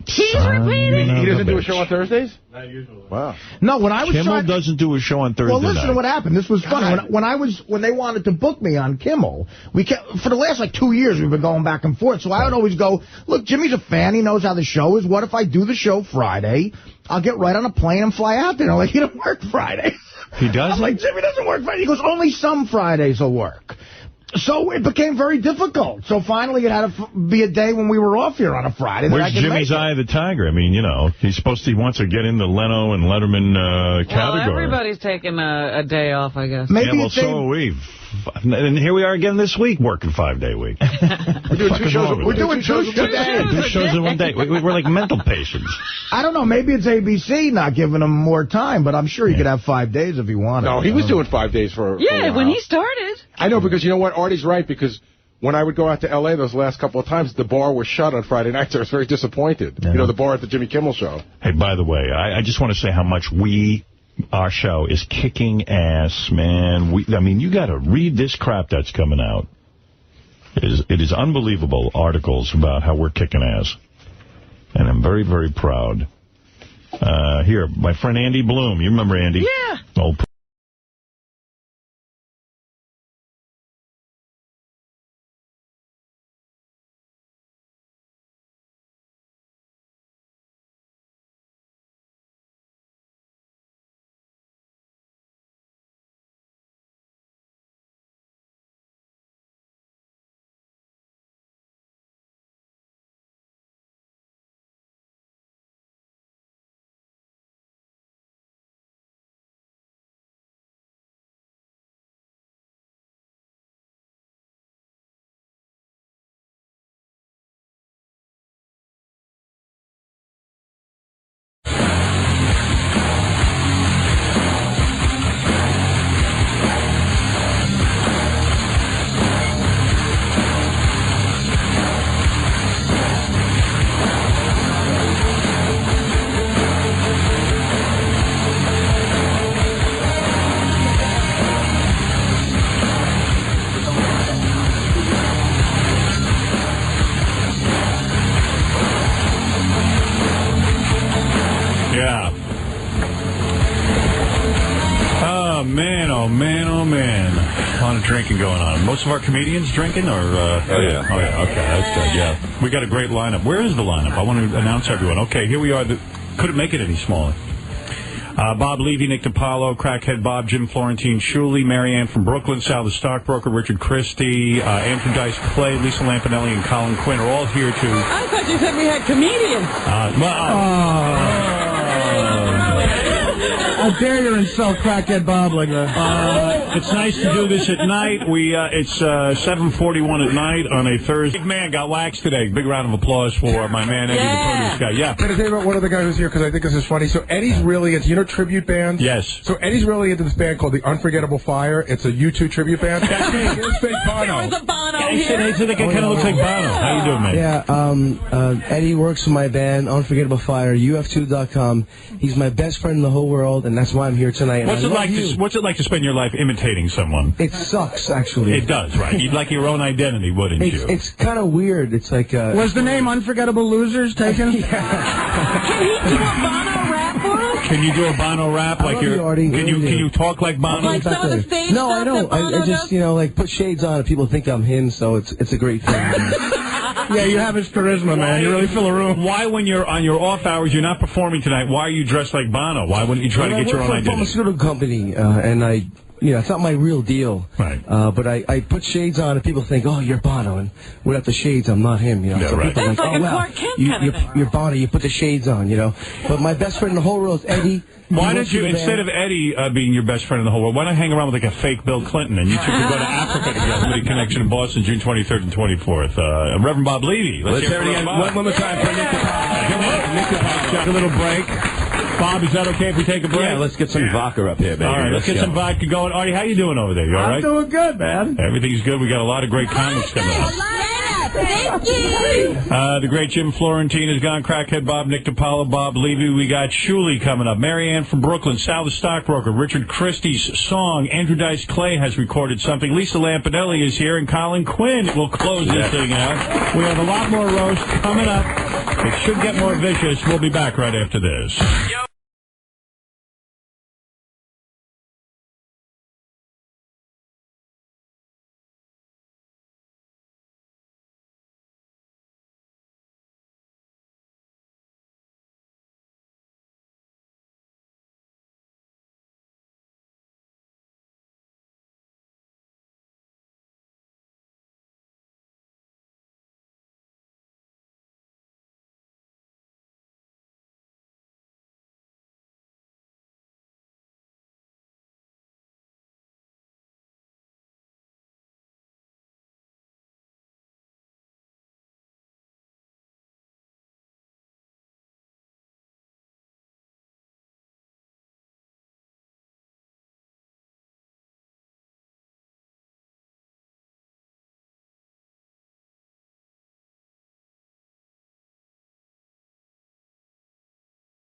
He's repeating? He doesn't do a show on Thursdays? Not usually. Wow. No, when I was Kimmel doesn't do a show on Thursday Well, listen night. to what happened. This was funny. When they wanted to book me on Kimmel, for the last 2 years we've been going back and forth. So I would always go, look, Jimmy's a fan. He knows how the show is. What if I do the show Friday? I'll get right on a plane and fly out there. Like, he don't work Friday. He doesn't? I'm like, Jimmy doesn't work Friday. He goes, only some Fridays will work. So it became very difficult. So finally it had to be a day when we were off here on a Friday. Where's Jimmy's Eye of the Tiger? I mean, he wants to get in the Leno and Letterman category. Well, everybody's taking a day off, I guess. So are we. And here we are again this week, working 5-day week. We're doing 2 shows. We're doing 2 shows a day. 2 shows in one day. We're like mental patients. I don't know. Maybe it's ABC not giving him more time, but I'm sure he could have 5 days if he wanted. No, he was doing 5 days for a while. when he started. I know, because you know what? Artie's right, because when I would go out to L.A. those last couple of times, the bar was shut on Friday nights. I was very disappointed. Yeah. The bar at the Jimmy Kimmel show. Hey, by the way, I just want to say how much our show is kicking ass, man. I mean, you got to read this crap that's coming out. It is unbelievable articles about how we're kicking ass. And I'm very, very proud. Here, my friend Andy Bloom. You remember Andy? Yeah. Old drinking going on. Most of our comedians drinking, or? Oh, yeah. Okay, that's good, yeah. We got a great lineup. Where is the lineup? I want to announce everyone. Okay, here we are. Couldn't make it any smaller. Bob Levy, Nick DiPaolo, Crackhead Bob, Jim Florentine, Shuley, Marianne from Brooklyn, Sal the Stockbroker, Richard Christie, Andrew Dice Clay, Lisa Lampanelli, and Colin Quinn are all here to... I thought you said we had comedians. How dare you insult Crackhead Bob like that? It's nice to do this at night. It's 7:41 at night on a Thursday. Big man got waxed today. Big round of applause for my man Eddie, the produce guy. Yeah. Can I tell you about one of the guys who's here because I think this is funny? So Eddie's really into, you know, tribute bands? Yes. So Eddie's really into this band called the Unforgettable Fire. It's a U2 tribute band. That's me. Here's fake Bono. There was a Bono He said it kind of looks like Bono. How you doing, man? Yeah, Eddie works for my band, Unforgettable Fire, uf2.com. He's my best friend in the whole world, and that's why I'm here tonight. What's it like to spend your life imitating someone? It sucks, actually. It does, right? You'd like your own identity, wouldn't you? It's kind of weird. It's like... Was the name Unforgettable Losers taken? Can he do a Bono rap for us? Can you do a Bono rap? Like can you talk like Bono? Like some of the stage No, stuff I don't. I just, you know, like put shades on and people think I'm him, so it's a great thing. Yeah, you have his charisma, man. You really fill a room. Why, when you're on your off hours, you're not performing tonight, why are you dressed like Bono? Why wouldn't you try to get your own identity? I work for a pharmaceutical company, and it's not my real deal. Right. But I put shades on and people think, oh, you're Bono. And without the shades, I'm not him, you know. Yeah, so right. people That's like, like oh, a wow, Clark Kent kind of thing. you're Bono, you put the shades on, you know. But my best friend in the whole world is Eddie. Why don't you, instead of Eddie being your best friend in the whole world, why not hang around with like a fake Bill Clinton and you two could go to Africa together? Comedy Connection in Boston, June 23rd and 24th. Reverend Bob Levy. Let's hear it again. One more time for Nick DiPaolo. Take a little break. Bob, is that okay if we take a break? Yeah, let's get some vodka up here, baby. All right, let's get some vodka going. Artie, how you doing over there? You all right? I'm doing good, man. Everything's good. We got a lot of great comics coming up. Thank you. The great Jim Florentine is gone. Crackhead Bob, Nick DiPaolo, Bob Levy. We got Shuley coming up. Marianne from Brooklyn, Sal the Stockbroker, Richard Christie's song. Andrew Dice Clay has recorded something. Lisa Lampanelli is here, and Colin Quinn will close this thing out. We have a lot more roast coming up. It should get more vicious. We'll be back right after this.